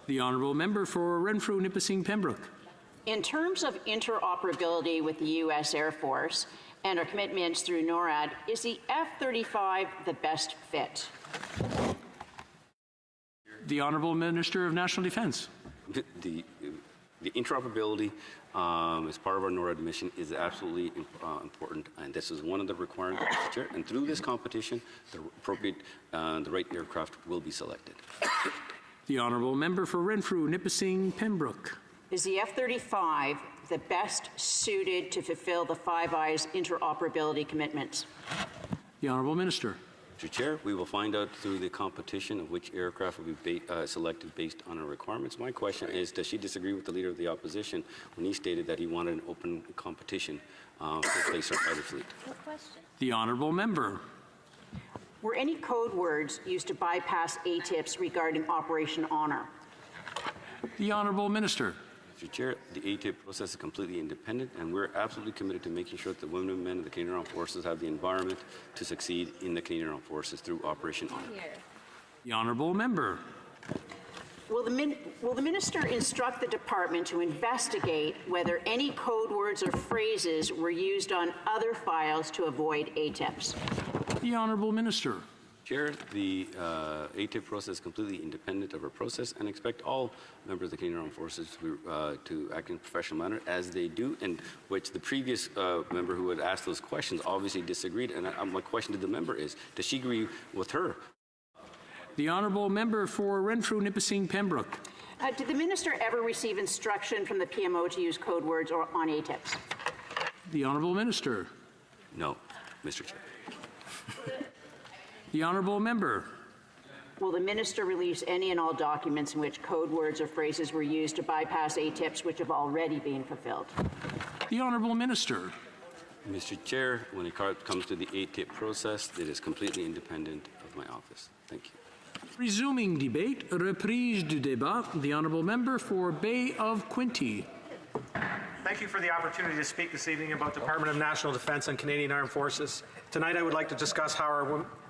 The Honourable Member for Renfrew-Nipissing Pembroke. In terms of interoperability with the U.S. Air Force and our commitments through NORAD, is the F-35 the best fit? The Honourable Minister of National Defence. The interoperability as part of our NORAD mission is absolutely important, and this is one of the requirements, Mr. Chair. And through this competition, the appropriate, the right aircraft will be selected. The Honourable Member for Renfrew-Nipissing Pembroke. Is the F-35 the best suited to fulfill the Five Eyes interoperability commitments? The Honourable Minister. Mr. Chair, we will find out through the competition of which aircraft will be selected based on our requirements. My question is, does she disagree with the Leader of the Opposition when he stated that he wanted an open competition to replace our fighter fleet? What question? The Honourable Member. Were any code words used to bypass ATIPs regarding Operation Honor? The Honourable Minister. Mr. Chair, the ATIP process is completely independent, and we're absolutely committed to making sure that the women and men of the Canadian Armed Forces have the environment to succeed in the Canadian Armed Forces through Operation Honor. The Honourable Member. Will the minister instruct the department to investigate whether any code words or phrases were used on other files to avoid ATIPs? The Honourable Minister. Chair, the ATIP process is completely independent of our process, and expect all members of the Canadian Armed Forces to act in a professional manner as they do, and which the previous member who had asked those questions obviously disagreed. And my question to the member is, does she agree with her? The Honourable Member for Renfrew-Nipissing Pembroke. Did the minister ever receive instruction from the PMO to use code words or on ATIPs? The Honourable Minister. No, Mr. Chair. The Honourable Member. Will the minister release any and all documents in which code words or phrases were used to bypass ATIPs which have already been fulfilled? The Honourable Minister. Mr. Chair, when it comes to the ATIP process, it is completely independent of my office. Thank you. Resuming debate, reprise du débat, the Honourable Member for Bay of Quinte. Thank you for the opportunity to speak this evening about Department of National Defence and Canadian Armed Forces. Tonight I would like to discuss how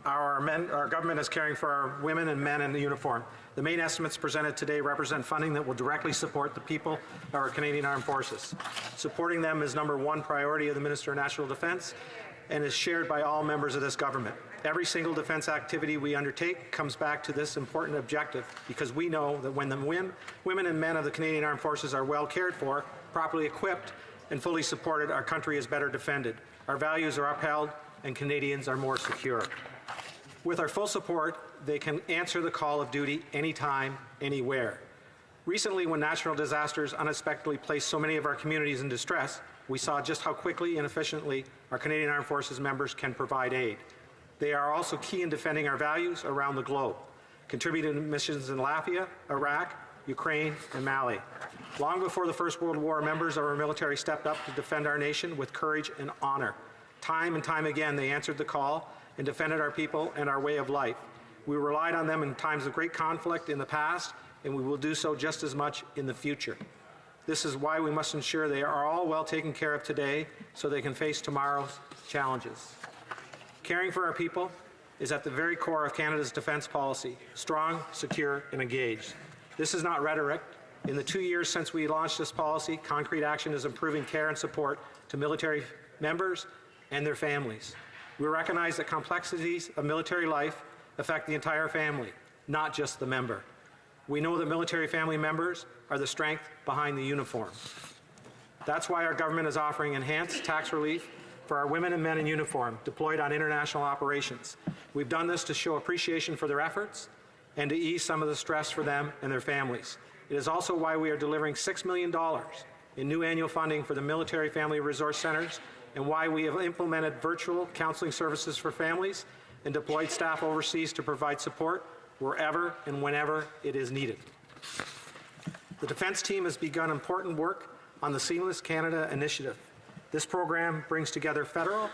our government is caring for our women and men in the uniform. The main estimates presented today represent funding that will directly support the people of our Canadian Armed Forces. Supporting them is #1 priority of the Minister of National Defence and is shared by all members of this government. Every single defence activity we undertake comes back to this important objective, because we know that when the women and men of the Canadian Armed Forces are well cared for, properly equipped, and fully supported, our country is better defended. Our values are upheld, and Canadians are more secure. With our full support, they can answer the call of duty anytime, anywhere. Recently, when natural disasters unexpectedly placed so many of our communities in distress, we saw just how quickly and efficiently our Canadian Armed Forces members can provide aid. They are also key in defending our values around the globe, contributing to missions in Latvia, Iraq, Ukraine, and Mali. Long before the First World War, members of our military stepped up to defend our nation with courage and honor. Time and time again, they answered the call and defended our people and our way of life. We relied on them in times of great conflict in the past, and we will do so just as much in the future. This is why we must ensure they are all well taken care of today so they can face tomorrow's challenges. Caring for our people is at the very core of Canada's defence policy: strong, secure, and engaged. This is not rhetoric. In the 2 years since we launched this policy, concrete action is improving care and support to military members and their families. We recognize that complexities of military life affect the entire family, not just the member. We know that military family members are the strength behind the uniform. That's why our government is offering enhanced tax relief for our women and men in uniform deployed on international operations. We've done this to show appreciation for their efforts and to ease some of the stress for them and their families. It is also why we are delivering $6 million in new annual funding for the Military Family Resource Centres, and why we have implemented virtual counseling services for families and deployed staff overseas to provide support wherever and whenever it is needed. The Defence Team has begun important work on the Seamless Canada Initiative. This program brings together federal,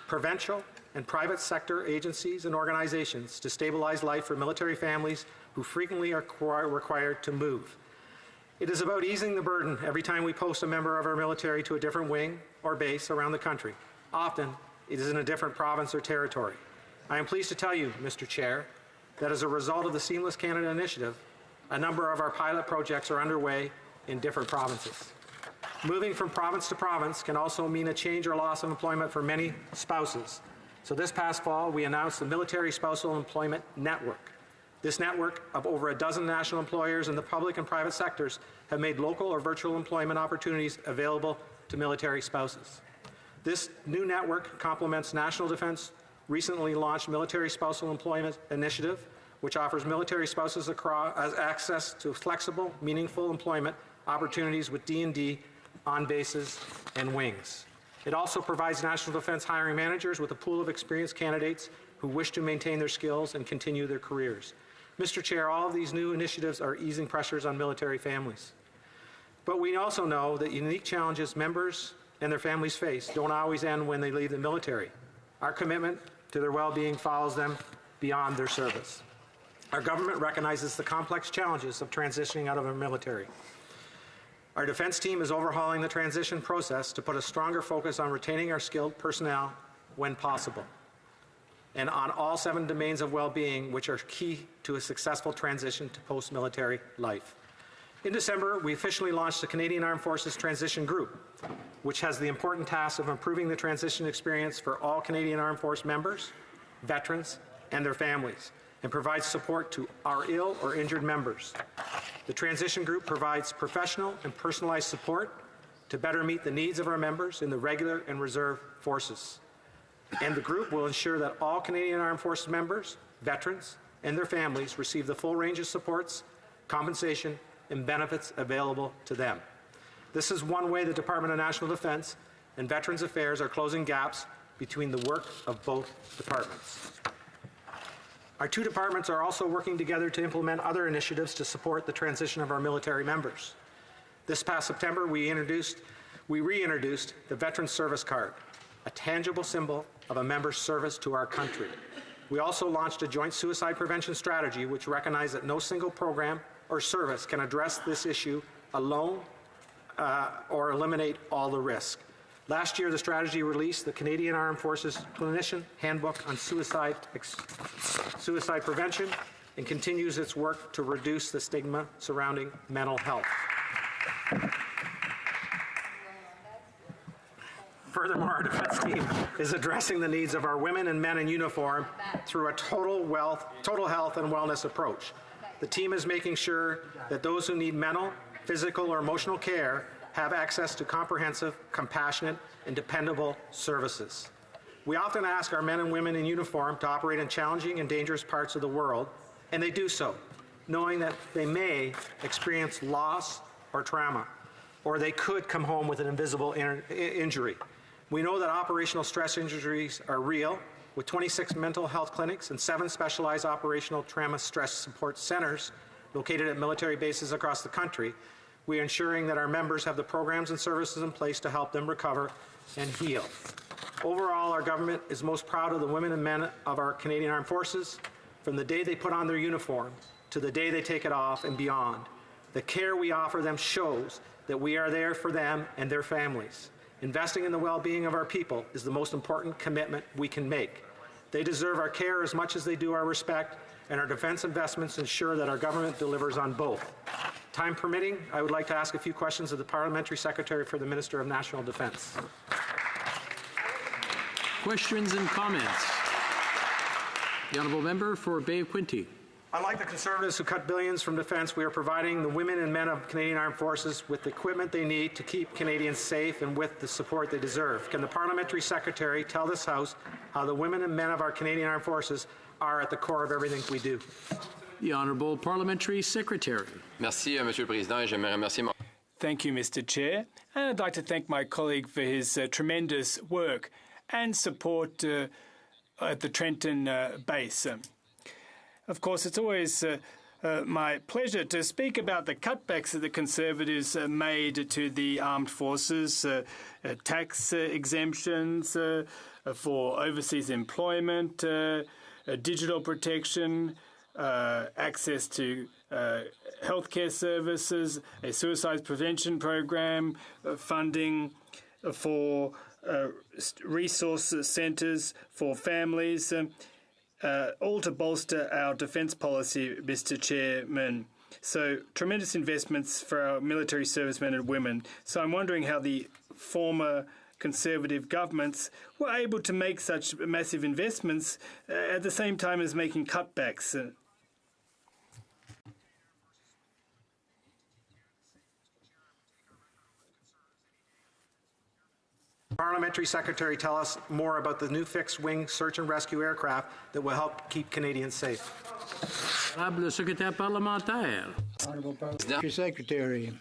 provincial, and private sector agencies and organizations to stabilize life for military families who frequently are required to move. It is about easing the burden every time we post a member of our military to a different wing or base around the country. Often, it is in a different province or territory. I am pleased to tell you, Mr. Chair, that as a result of the Seamless Canada Initiative, a number of our pilot projects are underway in different provinces. Moving from province to province can also mean a change or loss of employment for many spouses. So this past fall, we announced the Military Spousal Employment Network. This network of over a dozen national employers in the public and private sectors have made local or virtual employment opportunities available to military spouses. This new network complements National Defence recently launched Military Spousal Employment Initiative, which offers military spouses access to flexible, meaningful employment opportunities with D&D on bases and wings. It also provides National Defence hiring managers with a pool of experienced candidates who wish to maintain their skills and continue their careers. Mr. Chair, all of these new initiatives are easing pressures on military families. But we also know that unique challenges members and their families face don't always end when they leave the military. Our commitment to their well-being follows them beyond their service. Our government recognizes the complex challenges of transitioning out of our military. Our defense team is overhauling the transition process to put a stronger focus on retaining our skilled personnel when possible, and on all 7 domains of well-being which are key to a successful transition to post-military life. In December, we officially launched the Canadian Armed Forces Transition Group, which has the important task of improving the transition experience for all Canadian Armed Force members, veterans, and their families, and provides support to our ill or injured members. The Transition Group provides professional and personalized support to better meet the needs of our members in the regular and reserve forces. And the group will ensure that all Canadian Armed Forces members, veterans, and their families receive the full range of supports, compensation, and benefits available to them. This is one way the Department of National Defence and Veterans Affairs are closing gaps between the work of both departments. Our 2 departments are also working together to implement other initiatives to support the transition of our military members. This past September, we reintroduced the Veteran Service Card, a tangible symbol of a member's service to our country. We also launched a joint suicide prevention strategy which recognized that no single program or service can address this issue alone or eliminate all the risk. Last year, the strategy released the Canadian Armed Forces Clinician Handbook on Suicide Prevention and continues its work to reduce the stigma surrounding mental health. Furthermore, our defense team is addressing the needs of our women and men in uniform through a total health and wellness approach. The team is making sure that those who need mental, physical, or emotional care have access to comprehensive, compassionate, and dependable services. We often ask our men and women in uniform to operate in challenging and dangerous parts of the world, and they do so, knowing that they may experience loss or trauma. or they could come home with an invisible injury. We know that operational stress injuries are real, with 26 mental health clinics and 7 specialized operational trauma stress support centers located at military bases across the country. We are ensuring that our members have the programs and services in place to help them recover and heal. Overall, our government is most proud of the women and men of our Canadian Armed Forces, from the day they put on their uniform to the day they take it off and beyond. The care we offer them shows that we are there for them and their families. Investing in the well-being of our people is the most important commitment we can make. They deserve our care as much as they do our respect, and our defense investments ensure that our government delivers on both. Time permitting, I would like to ask a few questions of the Parliamentary Secretary for the Minister of National Defence. Questions and comments? The Honourable Member for Bay of Quinte. Unlike the Conservatives who cut billions from defence, we are providing the women and men of Canadian Armed Forces with the equipment they need to keep Canadians safe and with the support they deserve. Can the Parliamentary Secretary tell this House how the women and men of our Canadian Armed Forces are at the core of everything we do? The Honourable Parliamentary Secretary. Merci, Monsieur le Président, et j'aimerais remercier. Thank you, Mr. Chair. And I'd like to thank my colleague for his tremendous work and support at the Trenton base. Of course, it's always my pleasure to speak about the cutbacks that the Conservatives made to the armed forces, tax exemptions for overseas employment, digital protection, access to healthcare services, a suicide prevention program, funding for resource centres for families, all to bolster our defence policy, Mr. Chairman. So tremendous investments for our military servicemen and women. So I'm wondering how the former Conservative governments were able to make such massive investments at the same time as making cutbacks. Parliamentary Secretary tell us more about the new fixed-wing search and rescue aircraft that will help keep Canadians safe. Honourable Parliamentary Secretary.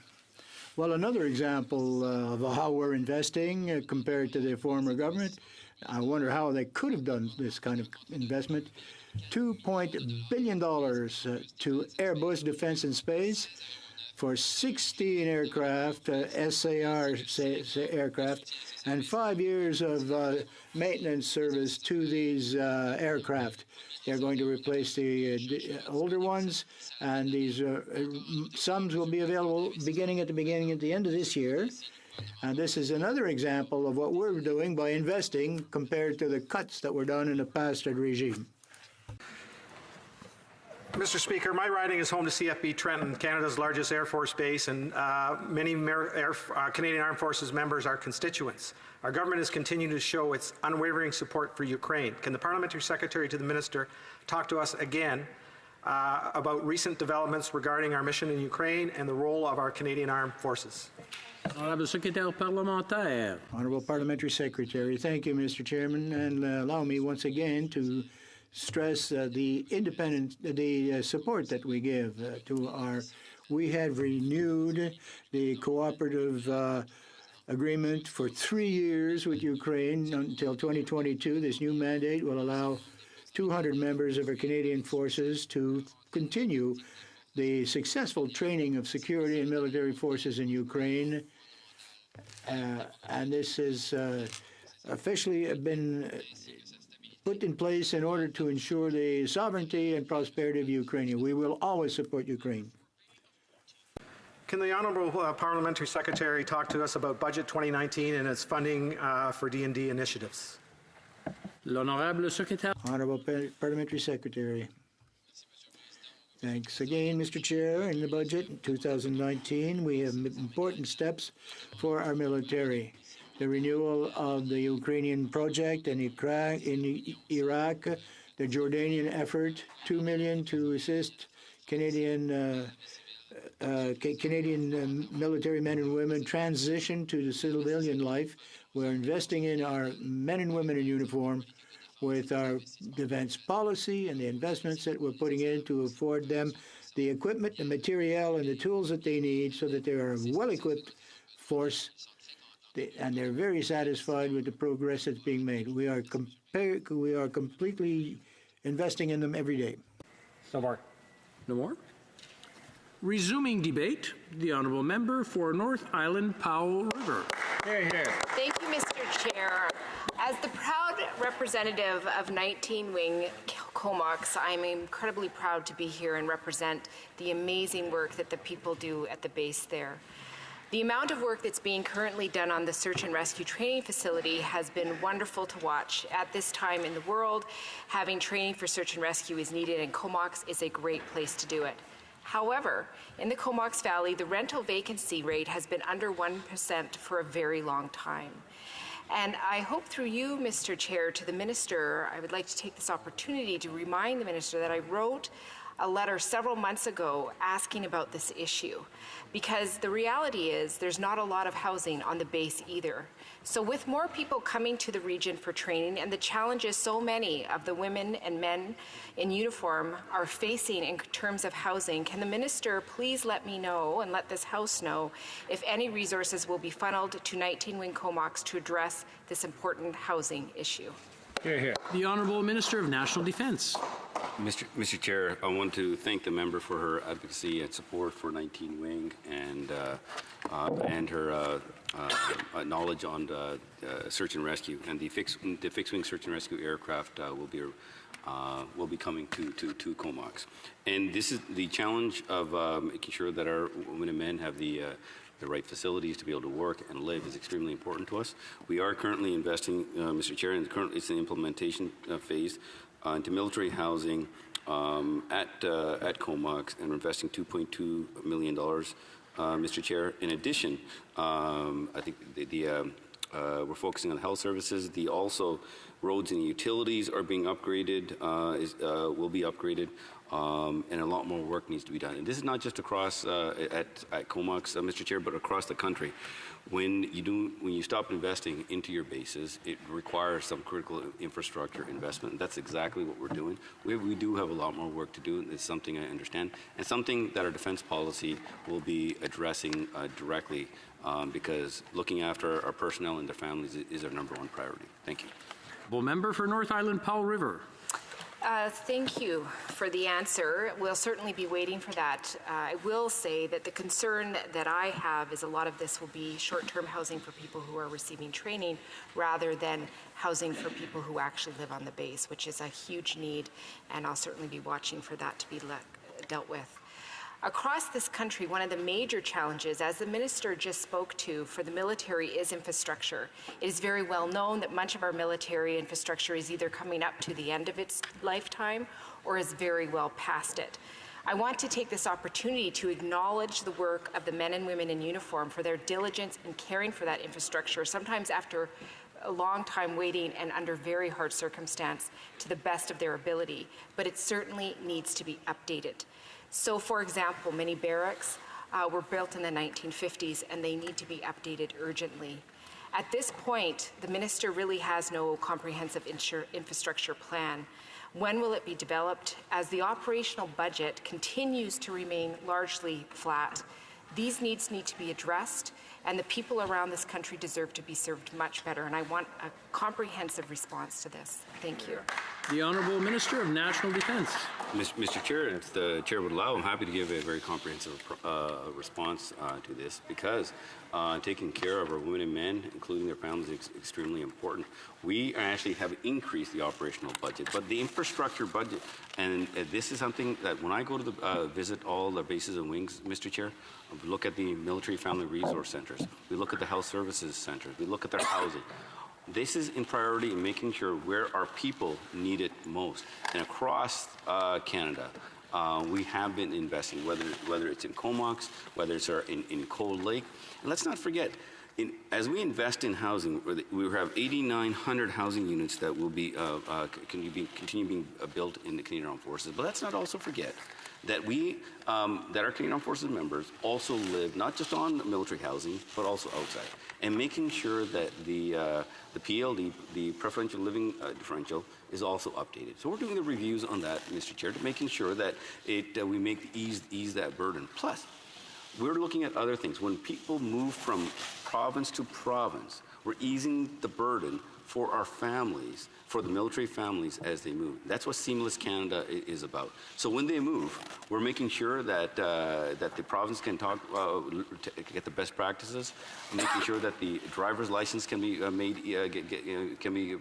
Well, another example of how we're investing compared to the former government. I wonder how they could have done this kind of investment. $2 billion to Airbus Defence and Space for 16 aircraft, SAR aircraft, and 5 years of maintenance service to these aircraft. They're going to replace the older ones, and these sums will be available beginning at the end of this year. And this is another example of what we're doing by investing compared to the cuts that were done in the past regime. Mr. Speaker, my riding is home to CFB Trenton, Canada's largest Air Force base, and many Canadian Armed Forces members are constituents. Our government is continuing to show its unwavering support for Ukraine. Can the Parliamentary Secretary to the Minister talk to us again about recent developments regarding our mission in Ukraine and the role of our Canadian Armed Forces? Honourable Parliamentary Secretary, thank you, Mr. Chairman, and allow me once again to stress the support that we give to our. We have renewed the cooperative agreement for 3 years with Ukraine until 2022. This new mandate will allow 200 members of our Canadian forces to continue the successful training of security and military forces in Ukraine. And this has officially been put in place in order to ensure the sovereignty and prosperity of Ukraine. We will always support Ukraine. Can the Honourable Parliamentary Secretary talk to us about Budget 2019 and its funding for D&D initiatives? Honourable Parliamentary Secretary. Thanks again, Mr. Chair. In the budget in 2019, we have important steps for our military. The renewal of the Ukrainian project in Iraq, the Jordanian effort, $2 million to assist Canadian military men and women transition to the civilian life. We're investing in our men and women in uniform with our defense policy and the investments that we're putting in to afford them the equipment, the materiel, and the tools that they need so that they are well equipped force, and they're very satisfied with the progress that's being made. We are completely investing in them every day. No more. No more? Resuming debate, the honourable member for North Island Powell River. Here, here. Thank you, Mr. Chair. As the proud representative of 19 Wing Comox, I'm incredibly proud to be here and represent the amazing work that the people do at the base there. The amount of work that's being currently done on the search and rescue training facility has been wonderful to watch. At this time in the world, having training for search and rescue is needed, and Comox is a great place to do it. However, in the Comox Valley, the rental vacancy rate has been under 1% for a very long time. And I hope through you, Mr. Chair, to the Minister, I would like to take this opportunity to remind the Minister that I wrote a letter several months ago asking about this issue, because the reality is there's not a lot of housing on the base either. So with more people coming to the region for training and the challenges so many of the women and men in uniform are facing in terms of housing, can the Minister please let me know and let this House know if any resources will be funneled to 19 Wing Comox to address this important housing issue? Here, here. The Honourable Minister of National Defence. Mr. Chair, I want to thank the member for her advocacy and support for 19 Wing and her knowledge on search and rescue. And the fixed wing search and rescue aircraft will be coming to Comox. And this is the challenge of making sure that our women and men have the right facilities to be able to work and live is extremely important to us. We are currently investing, Mr. Chair, and currently it's in the implementation phase into military housing at Comox, and we're investing $2.2 million, Mr. Chair. In addition, I think we're focusing on health services. Also roads and utilities are being upgraded, will be upgraded. And a lot more work needs to be done. And this is not just across at Comox, Mr. Chair, but across the country. When you stop investing into your bases, it requires some critical infrastructure investment. And that's exactly what we're doing. We do have a lot more work to do, and it's something I understand, and something that our defense policy will be addressing directly, because looking after our personnel and their families is our #1 priority. Thank you. Honourable member for North Island Powell River. Thank you for the answer. We'll certainly be waiting for that. I will say that the concern that I have is a lot of this will be short-term housing for people who are receiving training rather than housing for people who actually live on the base, which is a huge need, and I'll certainly be watching for that to be dealt with. Across this country, one of the major challenges, as the Minister just spoke to, for the military is infrastructure. It is very well known that much of our military infrastructure is either coming up to the end of its lifetime or is very well past it. I want to take this opportunity to acknowledge the work of the men and women in uniform for their diligence in caring for that infrastructure, sometimes after a long time waiting and under very hard circumstance, to the best of their ability, but it certainly needs to be updated. So, for example, many barracks were built in the 1950s and they need to be updated urgently. At this point, the Minister really has no comprehensive infrastructure plan. When will it be developed? As the operational budget continues to remain largely flat, these needs need to be addressed, and the people around this country deserve to be served much better, and I want a comprehensive response to this. Thank you. The Honourable Minister of National Defence. Mr. Chair, if the Chair would allow, I'm happy to give a very comprehensive response to this, because taking care of our women and men, including their families, is extremely important. We actually have increased the operational budget, but the infrastructure budget, and this is something that when I go to visit all the bases and wings, Mr. Chair, we look at the military family resource centers, we look at the health services centers, we look at their housing. This is in priority in making sure where our people need it most. And across Canada, we have been investing, whether it's in Comox, whether it's in Cold Lake. And let's not forget, as we invest in housing, we have 8,900 housing units that will be continue being built in the Canadian Armed Forces. But let's not also forget that that our Canadian Armed Forces members also live not just on military housing, but also outside, and making sure that the PLD, the preferential living differential, is also updated. So we're doing the reviews on that, Mr. Chair, to making sure that we make ease that burden. Plus, we're looking at other things. When people move from province to province, we're easing the burden for our families, for the military families as they move. That's what Seamless Canada is about. So when they move, we're making sure that that the province can get the best practices, making sure that the driver's license can be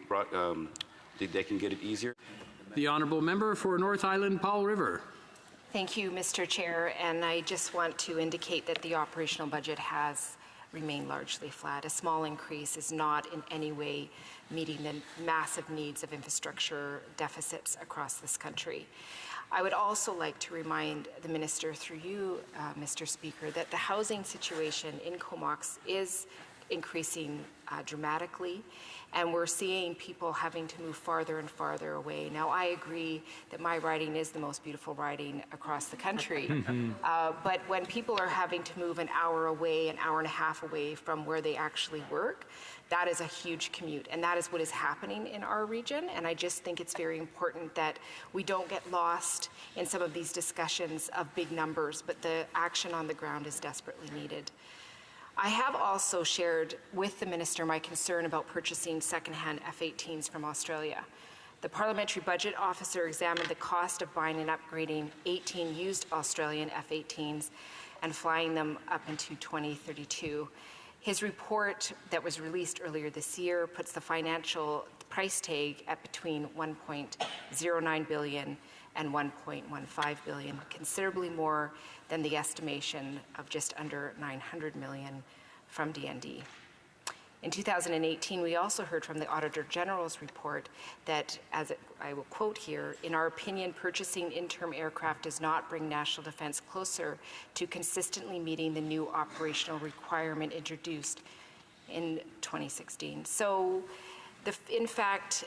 brought, they can get it easier. The honourable member for North Island, Paul River. Thank you, Mr. Chair, and I just want to indicate that the operational budget has remained largely flat. A small increase is not in any way meeting the massive needs of infrastructure deficits across this country. I would also like to remind the Minister, through you, Mr. Speaker, that the housing situation in Comox is increasing dramatically, and we're seeing people having to move farther and farther away. Now, I agree that my riding is the most beautiful riding across the country, but when people are having to move an hour away, an hour and a half away from where they actually work, that is a huge commute, and that is what is happening in our region, and I just think it's very important that we don't get lost in some of these discussions of big numbers, but the action on the ground is desperately needed. I have also shared with the Minister my concern about purchasing second-hand F-18s from Australia. The Parliamentary Budget Officer examined the cost of buying and upgrading 18 used Australian F-18s and flying them up into 2032. His report that was released earlier this year puts the financial price tag at between $1.09 billion and $1.15 billion, considerably more than the estimation of just under $900 million from DND. In 2018, we also heard from the Auditor General's report that, I will quote here, in our opinion, purchasing interim aircraft does not bring national defense closer to consistently meeting the new operational requirement introduced in 2016. So, in fact,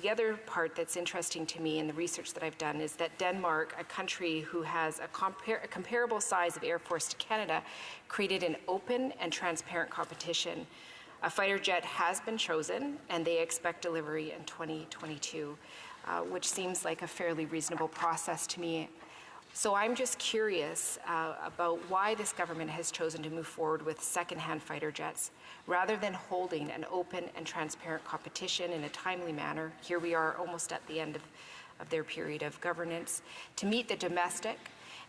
the other part that's interesting to me in the research that I've done is that Denmark, a country who has a comparable size of Air Force to Canada, created an open and transparent competition. A fighter jet has been chosen, and they expect delivery in 2022, which seems like a fairly reasonable process to me. So I'm just curious about why this government has chosen to move forward with second-hand fighter jets rather than holding an open and transparent competition in a timely manner. Here we are almost at the end of their period of governance to meet the domestic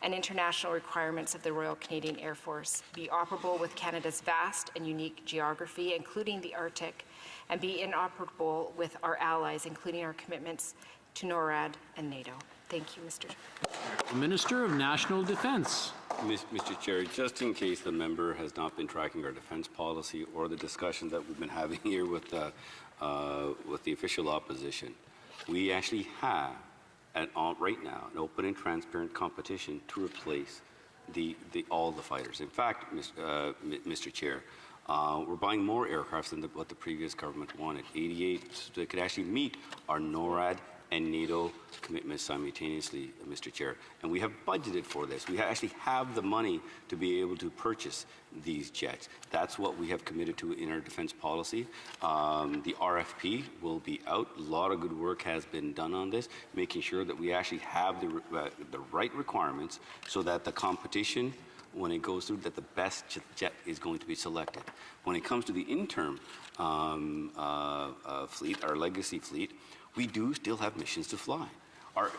and international requirements of the Royal Canadian Air Force, be operable with Canada's vast and unique geography, including the Arctic, and be inoperable with our allies, including our commitments to NORAD and NATO. Thank you, Mr. The Minister of National Defence. Mr. Chair, just in case the member has not been tracking our defense policy or the discussion that we've been having here with the official opposition, we actually have, right now, an open and transparent competition to replace all the fighters. In fact, Mr. Chair, we're buying more aircraft than what the previous government wanted, 88, that could actually meet our NORAD and NATO commitments simultaneously, Mr. Chair. And we have budgeted for this. We actually have the money to be able to purchase these jets. That's what we have committed to in our defense policy. The RFP will be out. A lot of good work has been done on this, making sure that we actually have the right requirements so that the competition, when it goes through, that the best jet is going to be selected. When it comes to the interim fleet, our legacy fleet, we do still have missions to fly. Our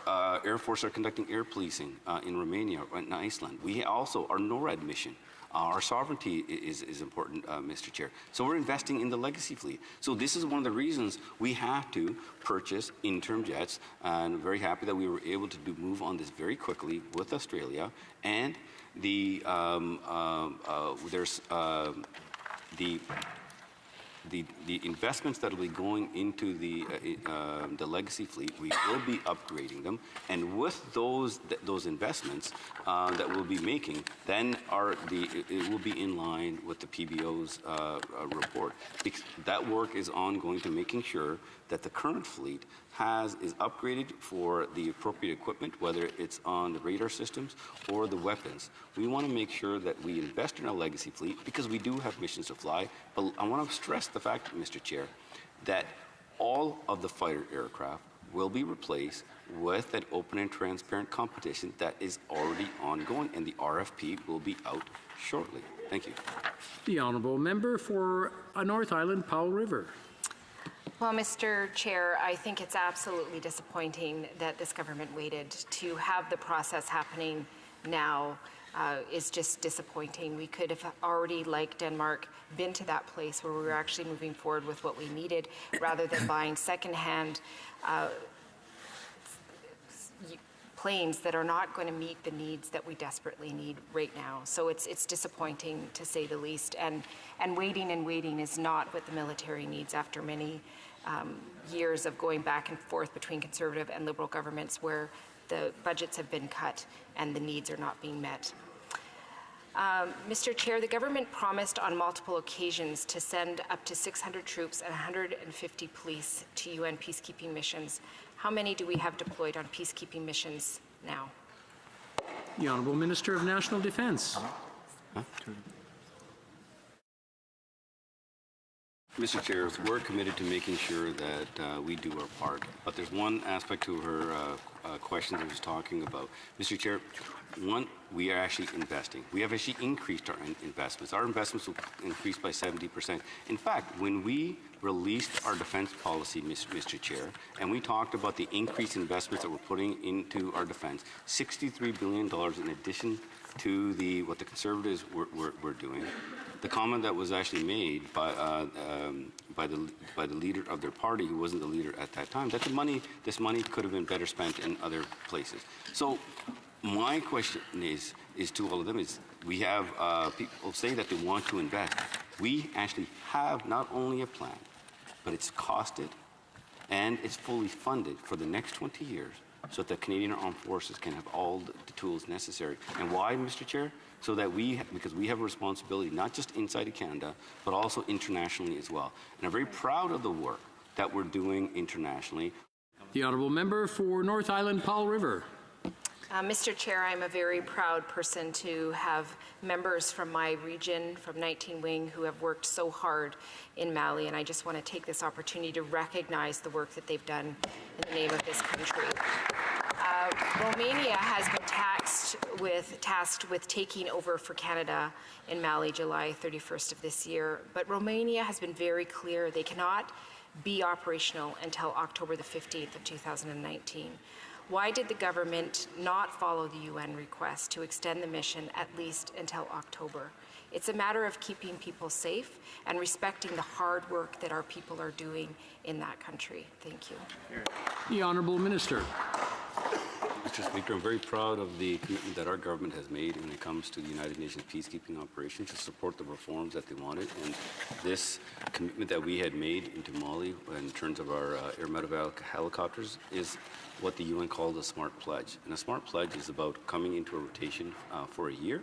Air Force are conducting air policing in Romania and Iceland. We also, our NORAD mission, our sovereignty is important, Mr. Chair. So we're investing in the legacy fleet. So this is one of the reasons we have to purchase interim jets, and I'm very happy that we were able to move on this very quickly with Australia. And the investments that will be going into the legacy fleet, we will be upgrading them, and with those investments that we'll be making, then it will be in line with the PBO's report. Because that work is ongoing to making sure that the current fleet is upgraded for the appropriate equipment, whether it's on the radar systems or the weapons. We want to make sure that we invest in our legacy fleet because we do have missions to fly. But I want to stress the fact, Mr. Chair, that all of the fighter aircraft will be replaced with an open and transparent competition that is already ongoing, and the RFP will be out shortly. Thank you. The honourable member for North Island, Powell River. Well, Mr. Chair, I think it's absolutely disappointing that this government waited. To have the process happening now is just disappointing. We could have already, like Denmark, been to that place where we were actually moving forward with what we needed rather than buying secondhand planes that are not going to meet the needs that we desperately need right now. So it's disappointing, to say the least. And waiting and waiting is not what the military needs after many years of going back and forth between Conservative and Liberal governments where the budgets have been cut and the needs are not being met. Mr. Chair, the government promised on multiple occasions to send up to 600 troops and 150 police to UN peacekeeping missions. How many do we have deployed on peacekeeping missions now? The Honourable Minister of National Defence. Mr. Chair, we're committed to making sure that we do our part. But there's one aspect to her question that I was talking about. Mr. Chair, one, we are actually investing. We have actually increased our investments. Our investments will increase by 70%. In fact, when we released our defense policy, Mr. Chair, and we talked about the increased investments that we're putting into our defense, $63 billion in addition to what the Conservatives were doing. The comment that was actually made by the leader of their party, who wasn't the leader at that time, that this money could have been better spent in other places. So my question is to all of them is, we have people say that they want to invest. We actually have not only a plan, but it's costed and it's fully funded for the next 20 years so that the Canadian Armed Forces can have all the tools necessary. And why, Mr. Chair? So that because we have a responsibility not just inside of Canada, but also internationally as well. And I'm very proud of the work that we're doing internationally. The honourable member for North Island, Powell River. Mr. Chair, I'm a very proud person to have members from my region, from 19 Wing, who have worked so hard in Mali, and I just want to take this opportunity to recognize the work that they've done in the name of this country. Romania has been tasked with taking over for Canada in Mali July 31st of this year, but Romania has been very clear they cannot be operational until October the 15th of 2019. Why did the government not follow the UN request to extend the mission at least until October? It's a matter of keeping people safe and respecting the hard work that our people are doing in that country. Thank you. The Honourable Minister. Mr. Speaker, I'm very proud of the commitment that our government has made when it comes to the United Nations peacekeeping operation to support the reforms that they wanted. And this commitment that we had made into Mali in terms of our air medevac helicopters is what the UN called a smart pledge. And a smart pledge is about coming into a rotation for a year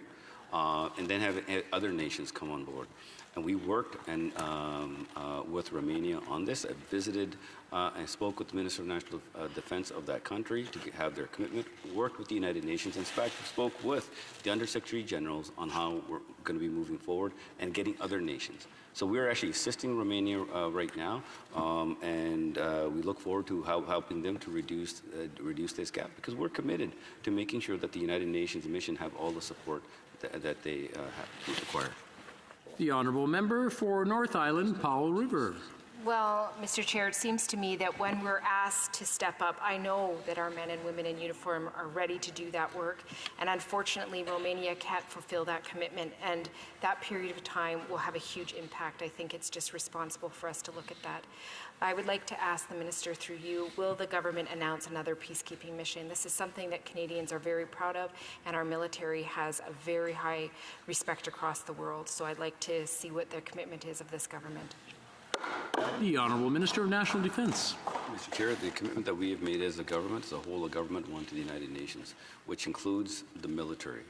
and then having other nations come on board. And we worked with Romania on this. I visited and spoke with the Minister of National Defense of that country to have their commitment, worked with the United Nations, in fact, spoke with the Undersecretary Generals on how we're going to be moving forward and getting other nations. So we're actually assisting Romania right now, and we look forward to helping them to reduce this gap, because we're committed to making sure that the United Nations mission have all the support that they require. The Honourable Member for North Island, Powell River. Well, Mr. Chair, it seems to me that when we're asked to step up, I know that our men and women in uniform are ready to do that work, and unfortunately Romania can't fulfill that commitment, and that period of time will have a huge impact. I think it's just responsible for us to look at that. I would like to ask the Minister through you, will the government announce another peacekeeping mission? This is something that Canadians are very proud of, and our military has a very high respect across the world, so I'd like to see what the commitment is of this government. The Honourable Minister of National Defence. Mr. Chair, the commitment that we have made as a government, as a whole of government, one to the United Nations, which includes the military.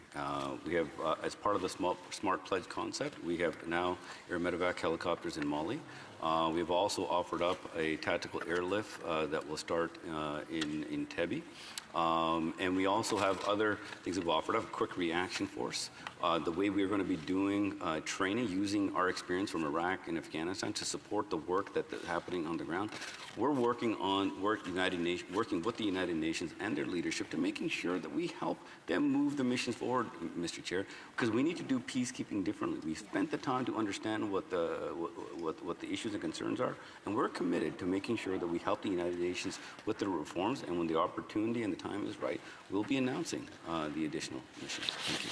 We have, as part of the Smart Pledge concept, we have now air medevac helicopters in Mali. We've also offered up a tactical airlift that will start in Tebi. And we also have other things we've offered up, a quick reaction force. The way we're going to be doing training using our experience from Iraq and Afghanistan to support the work that's happening on the ground. We're working with the United Nations and their leadership to making sure that we help them move the missions forward, Mr. Chair, because we need to do peacekeeping differently. We've spent the time to understand what the issues and concerns are, and we're committed to making sure that we help the United Nations with the reforms, and when the opportunity and the time is right, we'll be announcing the additional missions. Thank you.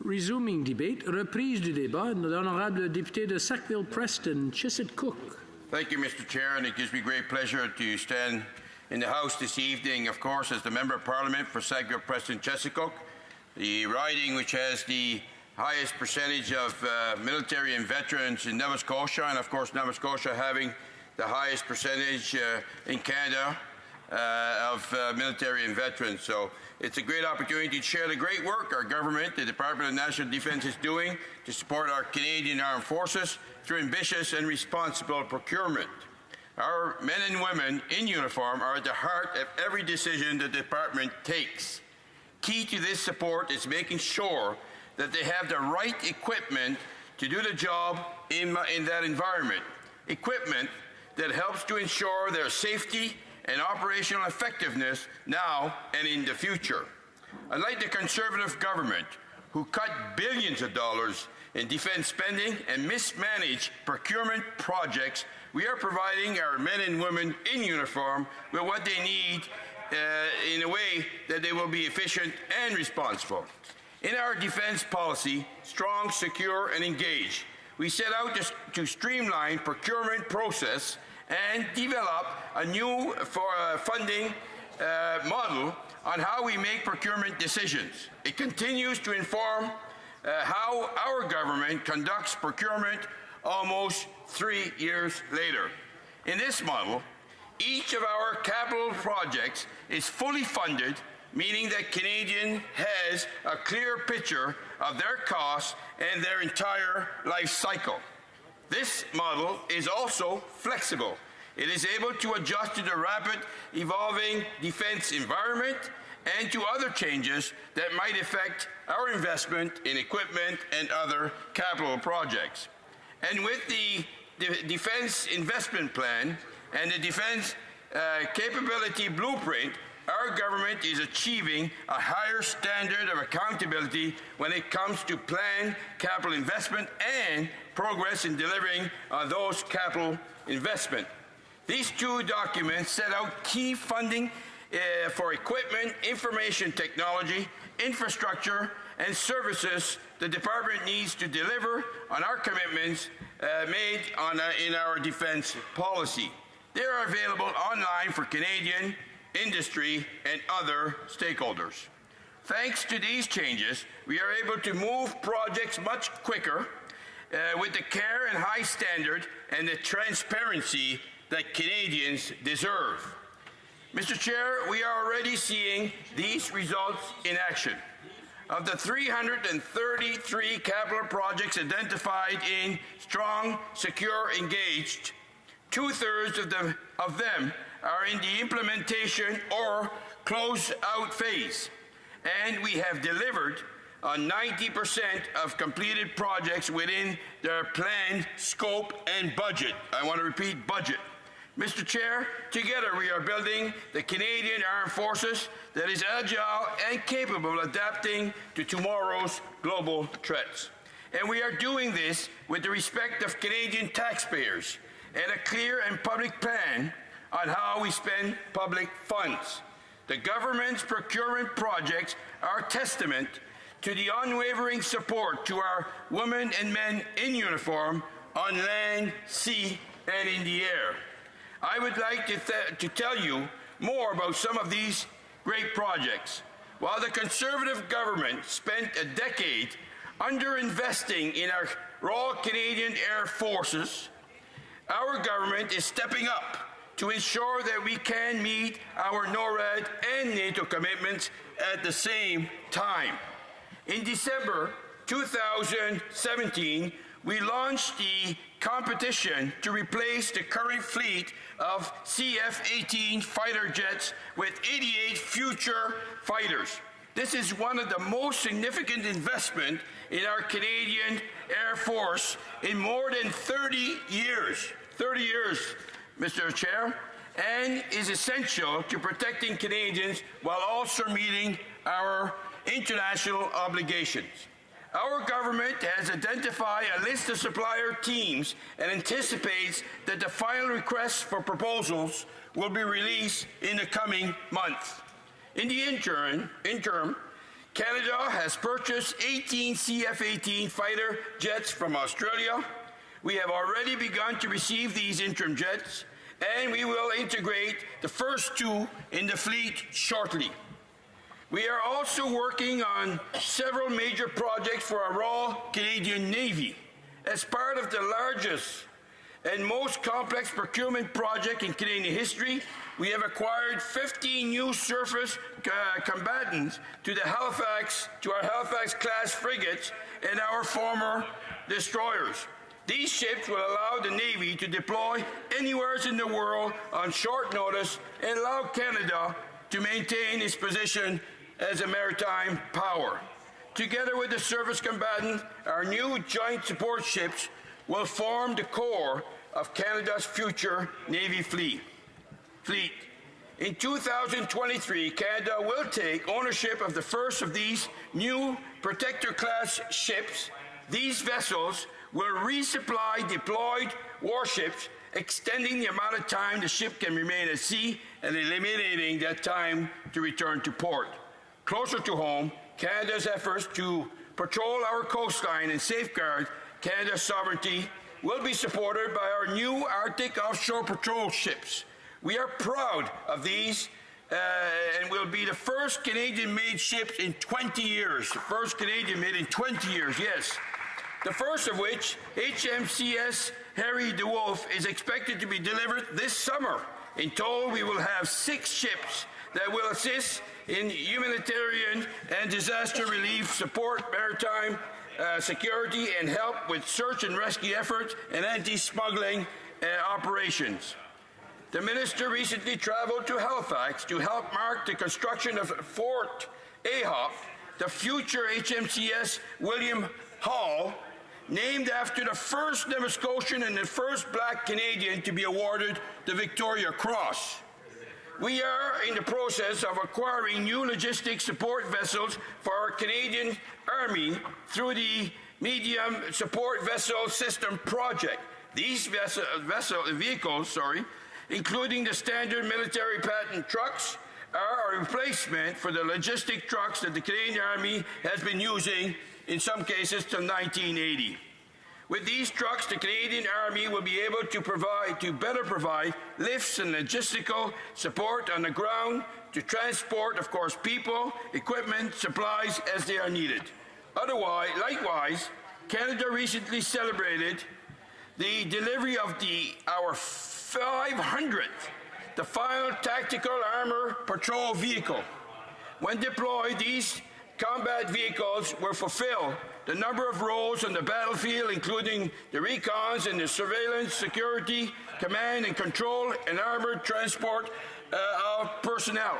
Resuming debate, reprise du débat, l'honorable député de Sackville-Preston, Chisset-Cook. Thank you, Mr. Chair, and it gives me great pleasure to stand in the House this evening, of course, as the Member of Parliament for Sackville-Preston, Chisset-Cook, the riding which has the highest percentage of military and veterans in Nova Scotia, and of course Nova Scotia having the highest percentage in Canada of military and veterans. So it's a great opportunity to share the great work our government, the Department of National Defence, is doing to support our Canadian Armed Forces through ambitious and responsible procurement. Our men and women in uniform are at the heart of every decision the department takes. Key to this support is making sure that they have the right equipment to do the job in that environment. Equipment that helps to ensure their safety and operational effectiveness now and in the future. Unlike the Conservative government, who cut billions of dollars in defense spending and mismanaged procurement projects, we are providing our men and women in uniform with what they need in a way that they will be efficient and responsible. In our defense policy, strong, secure, and engaged, we set out to streamline procurement process and develop a new funding model on how we make procurement decisions. It continues to inform how our government conducts procurement almost 3 years later. In this model, each of our capital projects is fully funded, meaning that Canadian has a clear picture of their costs and their entire life cycle. This model is also flexible. It is able to adjust to the rapid evolving defense environment and to other changes that might affect our investment in equipment and other capital projects. And with the Defense Investment Plan and the Defense Capability Blueprint, our government is achieving a higher standard of accountability when it comes to planned capital investment and progress in delivering on those capital investment. These two documents set out key funding for equipment, information technology, infrastructure, and services the department needs to deliver on our commitments made in our defense policy. They are available online for Canadian industry and other stakeholders. Thanks to these changes, we are able to move projects much quicker with the care and high standard and the transparency that Canadians deserve. Mr. Chair, we are already seeing these results in action. Of the 333 capital projects identified in Strong, Secure, Engaged, 2/3 of them are in the implementation or close-out phase, and we have delivered on 90% of completed projects within their planned scope and budget. I want to repeat, budget. Mr. Chair, together we are building the Canadian Armed Forces that is agile and capable of adapting to tomorrow's global threats. And we are doing this with the respect of Canadian taxpayers and a clear and public plan on how we spend public funds. The government's procurement projects are a testament to the unwavering support to our women and men in uniform on land, sea, and in the air. I would like to tell you more about some of these great projects. While the Conservative government spent a decade underinvesting in our Royal Canadian Air Forces, our government is stepping up to ensure that we can meet our NORAD and NATO commitments at the same time. In December 2017, we launched the competition to replace the current fleet of CF-18 fighter jets with 88 future fighters. This is one of the most significant investments in our Canadian Air Force in more than 30 years. 30 years, Mr. Chair, and is essential to protecting Canadians while also meeting our international obligations. Our government has identified a list of supplier teams and anticipates that the final requests for proposals will be released in the coming months. In the interim, Canada has purchased 18 CF-18 fighter jets from Australia. We have already begun to receive these interim jets, and we will integrate the first 2 in the fleet shortly. We are also working on several major projects for our Royal Canadian Navy. As part of the largest and most complex procurement project in Canadian history, we have acquired 15 new surface combatants to our Halifax-class frigates and our former destroyers. These ships will allow the Navy to deploy anywhere in the world on short notice and allow Canada to maintain its position as a maritime power. Together with the surface combatant, our new joint support ships will form the core of Canada's future Navy fleet. In 2023, Canada will take ownership of the first of these new Protector-class ships. These vessels will resupply deployed warships, extending the amount of time the ship can remain at sea and eliminating that time to return to port. Closer to home, Canada's efforts to patrol our coastline and safeguard Canada's sovereignty will be supported by our new Arctic offshore patrol ships. We are proud of these and will be the first Canadian-made ships in 20 years. The first Canadian-made in 20 years, yes. The first of which, HMCS Harry DeWolf, is expected to be delivered this summer. In total, we will have 6 ships that will assist in humanitarian and disaster relief, support maritime security, and help with search and rescue efforts and anti-smuggling operations. The Minister recently traveled to Halifax to help mark the construction of Fort HoC, the future HMCS William Hall, named after the first Nova Scotian and the first Black Canadian to be awarded the Victoria Cross. We are in the process of acquiring new logistic support vessels for our Canadian Army through the Medium Support Vessel System project. These vehicles, including the standard military patent trucks, are a replacement for the logistic trucks that the Canadian Army has been using, in some cases, till 1980. With these trucks, the Canadian Army will be able to better provide lifts and logistical support on the ground to transport, of course, people, equipment, supplies as they are needed. Likewise, Canada recently celebrated the delivery of our 500th, the final tactical armor patrol vehicle. When deployed, these combat vehicles will fulfill the number of roles on the battlefield, including the recons and the surveillance, security, command and control, and armored transport of personnel.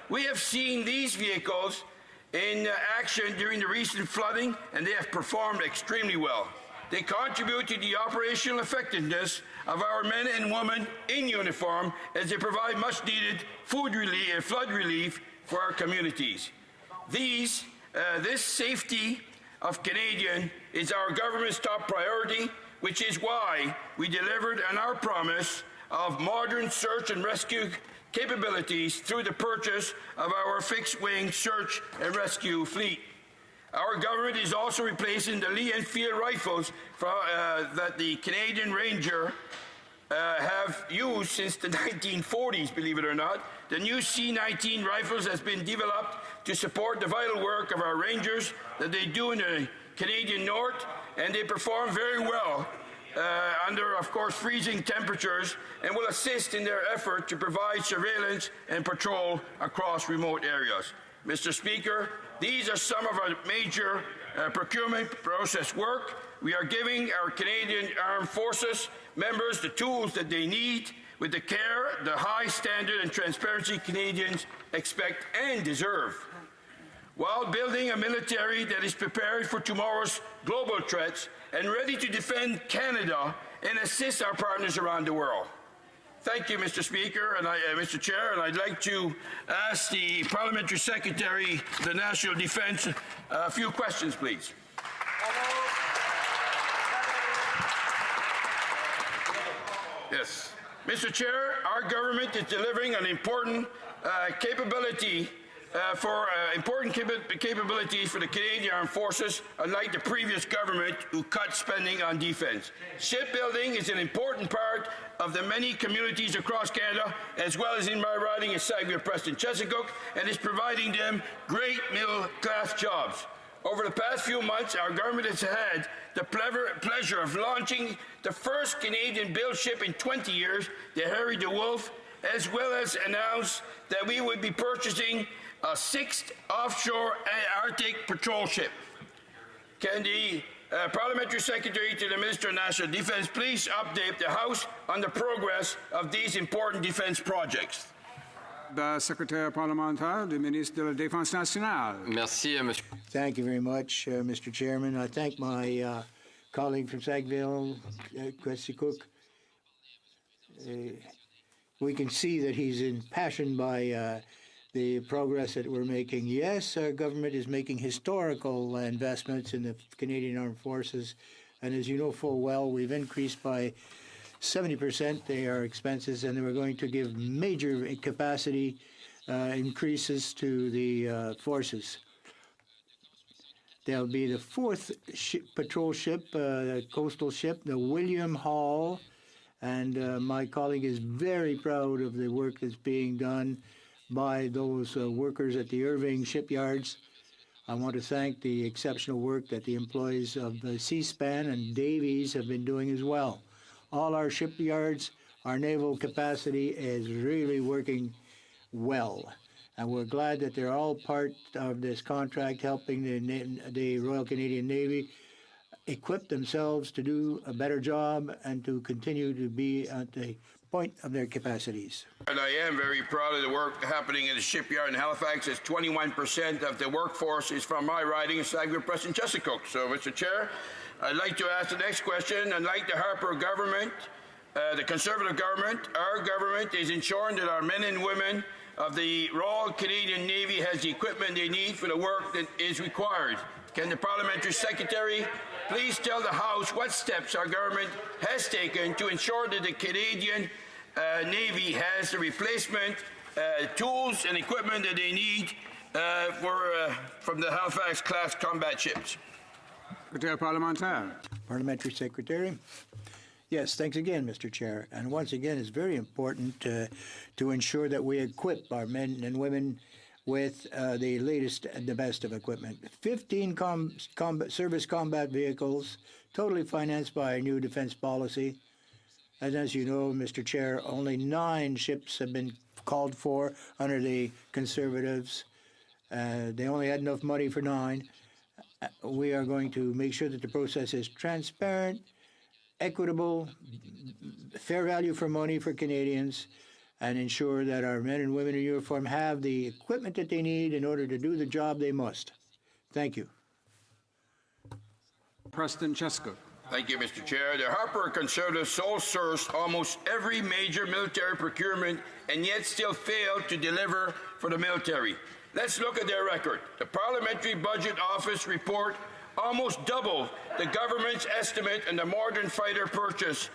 We have seen these vehicles in action during the recent flooding, and they have performed extremely well. They contribute to the operational effectiveness of our men and women in uniform as they provide much-needed food relief and flood relief for our communities. This safety of Canadian is our government's top priority, which is why we delivered on our promise of modern search and rescue capabilities through the purchase of our fixed-wing search and rescue fleet. Our government is also replacing the Lee Enfield rifles that the Canadian Ranger have used since the 1940s, believe it or not. The new C-19 rifles has been developed to support the vital work of our Rangers that they do in the Canadian North, and they perform very well under, of course, freezing temperatures, and will assist in their effort to provide surveillance and patrol across remote areas. Mr. Speaker, these are some of our major procurement process work. we are giving our Canadian Armed Forces members the tools that they need with the care, the high standard and transparency Canadians expect and deserve, while building a military that is prepared for tomorrow's global threats and ready to defend Canada and assist our partners around the world. Thank you, Mr. Speaker and Mr. Chair, and I'd like to ask the Parliamentary Secretary of the National Defence a few questions, please. Yes. Mr. Chair, our government is delivering an important capabilities for the Canadian Armed Forces, unlike the previous government who cut spending on defence. Shipbuilding is an important part of the many communities across Canada, as well as in my riding in Saguenay-Preston-Chesapeake, and is providing them great middle-class jobs. Over the past few months, our government has had the pleasure of launching the first Canadian-built ship in 20 years, the Harry de Wolf, as well as announced that we would be purchasing a 6th offshore Arctic patrol ship. Can the Parliamentary Secretary to the Minister of National Defence please update the House on the progress of these important defence projects? The Secrétaire parlementaire du ministre de la Défense nationale. Merci, Monsieur. Thank you very much, Mr. Chairman. I thank my colleague from Saguenay-Preston-Chesapeake. We can see that he's impassioned by the progress that we're making. Yes, our government is making historical investments in the Canadian Armed Forces, and as you know full well, we've increased by 70% their expenses, and we're going to give major capacity increases to the forces. There'll be the 4th patrol ship, coastal ship, the William Hall, and my colleague is very proud of the work that's being done by those workers at the Irving shipyards. I want to thank the exceptional work that the employees of the C-SPAN and Davies have been doing as well. All our shipyards, our naval capacity is really working well. And we're glad that they're all part of this contract, helping the Royal Canadian Navy equip themselves to do a better job and to continue to be at the point of their capacities. And I am very proud of the work happening in the shipyard in Halifax, as 21% of the workforce is from my riding in Saguenay-Preston-Chesapeake. So, Mr. Chair, I'd like to ask the next question. Unlike the Harper government, the Conservative government, our government is ensuring that our men and women of the Royal Canadian Navy has the equipment they need for the work that is required. Can the Parliamentary Secretary please tell the House what steps our government has taken to ensure that the Canadian Navy has the replacement tools and equipment that they need from the Halifax-class combat ships? Parliamentary Secretary. Yes, thanks again, Mr. Chair. And once again, it's very important to ensure that we equip our men and women with the latest and the best of equipment. 15 service combat vehicles, totally financed by a new defense policy. And as you know, Mr. Chair, only 9 ships have been called for under the Conservatives. They only had enough money for 9. We are going to make sure that the process is transparent, equitable, fair value for money for Canadians, and ensure that our men and women in uniform have the equipment that they need in order to do the job they must. Thank you. Preston-Chesapeake. Thank you, Mr. Chair. The Harper Conservatives sole-sourced almost every major military procurement and yet still failed to deliver for the military. Let's look at their record. The Parliamentary Budget Office report almost doubled the government's estimate in the modern fighter purchase,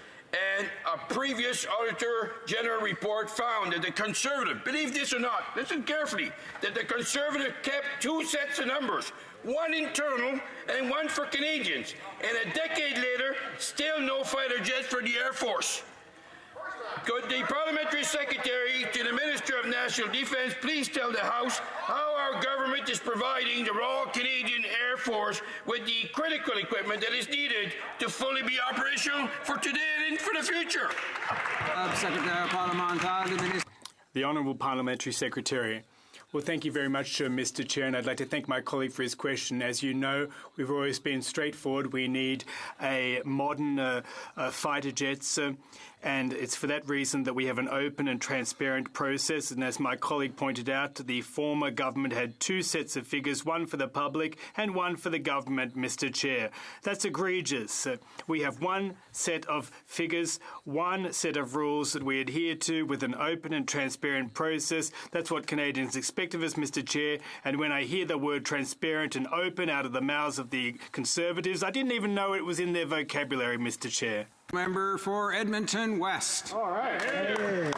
and a previous Auditor General report found that the Conservative, believe this or not, listen carefully, that the Conservative kept 2 sets of numbers, one internal and one for Canadians, and a decade later, still no fighter jets for the Air Force. Could the Parliamentary Secretary to the Minister of National Defence please tell the House how our government is providing the Royal Canadian Air Force with the critical equipment that is needed to fully be operational for today and for the future? The Honourable Parliamentary Secretary. Well, thank you very much, Mr. Chair, and I'd like to thank my colleague for his question. As you know, we've always been straightforward. We need a modern fighter jets, and it's for that reason that we have an open and transparent process. And as my colleague pointed out, the former government had two sets of figures, one for the public and one for the government, Mr. Chair. That's egregious. We have one set of figures, one set of rules that we adhere to with an open and transparent process. That's what Canadians expect of us, Mr. Chair. And when I hear the word transparent and open out of the mouths of the Conservatives, I didn't even know it was in their vocabulary, Mr. Chair. Member for Edmonton West. All right. Hey.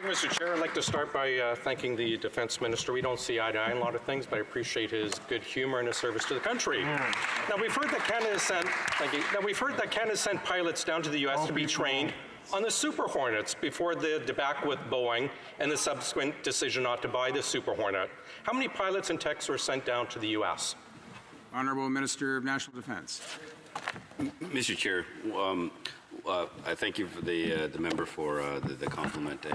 Mr. Chair, I'd like to start by thanking the Defence Minister. We don't see eye to eye on a lot of things, but I appreciate his good humour and his service to the country. Now, we've heard that Canada sent, sent pilots down to the U.S. to be trained on the Super Hornets before the debacle with Boeing and the subsequent decision not to buy the Super Hornet. How many pilots and techs were sent down to the U.S.? Honourable Minister of National Defence. Mr. Chair, I thank you for the member for the compliment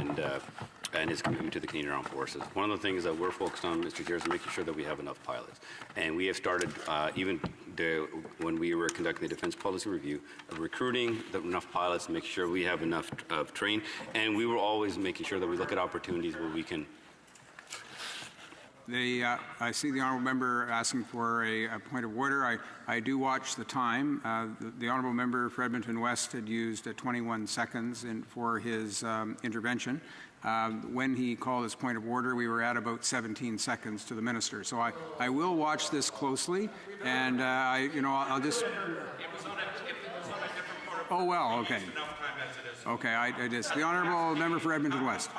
and his commitment to the Canadian Armed Forces. One of the things that we're focused on, Mr. Chair, is making sure that we have enough pilots. And we have started, when we were conducting the Defence Policy Review, recruiting enough pilots, making sure we have enough train, and we were always making sure that we look at opportunities where we can. I see the honourable member asking for a point of order. I do watch the time. The honourable member for Edmonton West had used 21 seconds for his intervention. When he called his point of order, we were at about 17 seconds to the minister. So I will watch this closely, and I'll just. Oh well, okay. Okay, I just the honourable member for Edmonton West.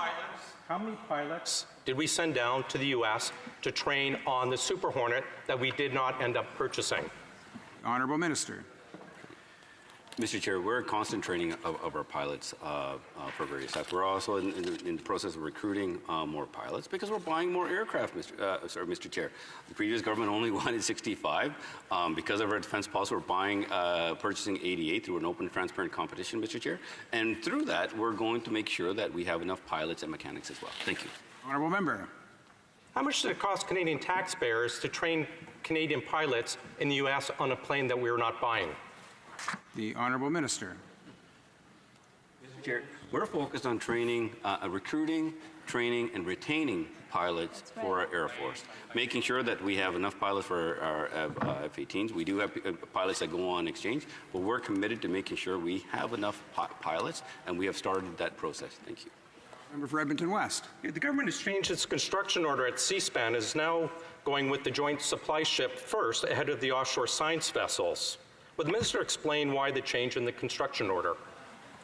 How many pilots did we send down to the U.S. to train on the Super Hornet that we did not end up purchasing? Honourable Minister. Mr. Chair, we're in constant training of our pilots for various types. We're also in the process of recruiting more pilots because we're buying more aircraft, Mr. Chair. The previous government only wanted 65. Because of our defence policy, we're purchasing 88 through an open and transparent competition, Mr. Chair. And through that, we're going to make sure that we have enough pilots and mechanics as well. Thank you. Honourable Member. How much did it cost Canadian taxpayers to train Canadian pilots in the U.S. on a plane that we were not buying? The Honourable Minister. Mr. Chair, we're focused on training, recruiting, training, and retaining pilots for our Air Force, making sure that we have enough pilots for our F-18s. We do have pilots that go on exchange, but we're committed to making sure we have enough pilots, and we have started that process. Thank you. Member for Edmonton West. The government has changed its construction order at C-SPAN, is now going with the joint supply ship first ahead of the offshore science vessels. Would the minister explain why the change in the construction order?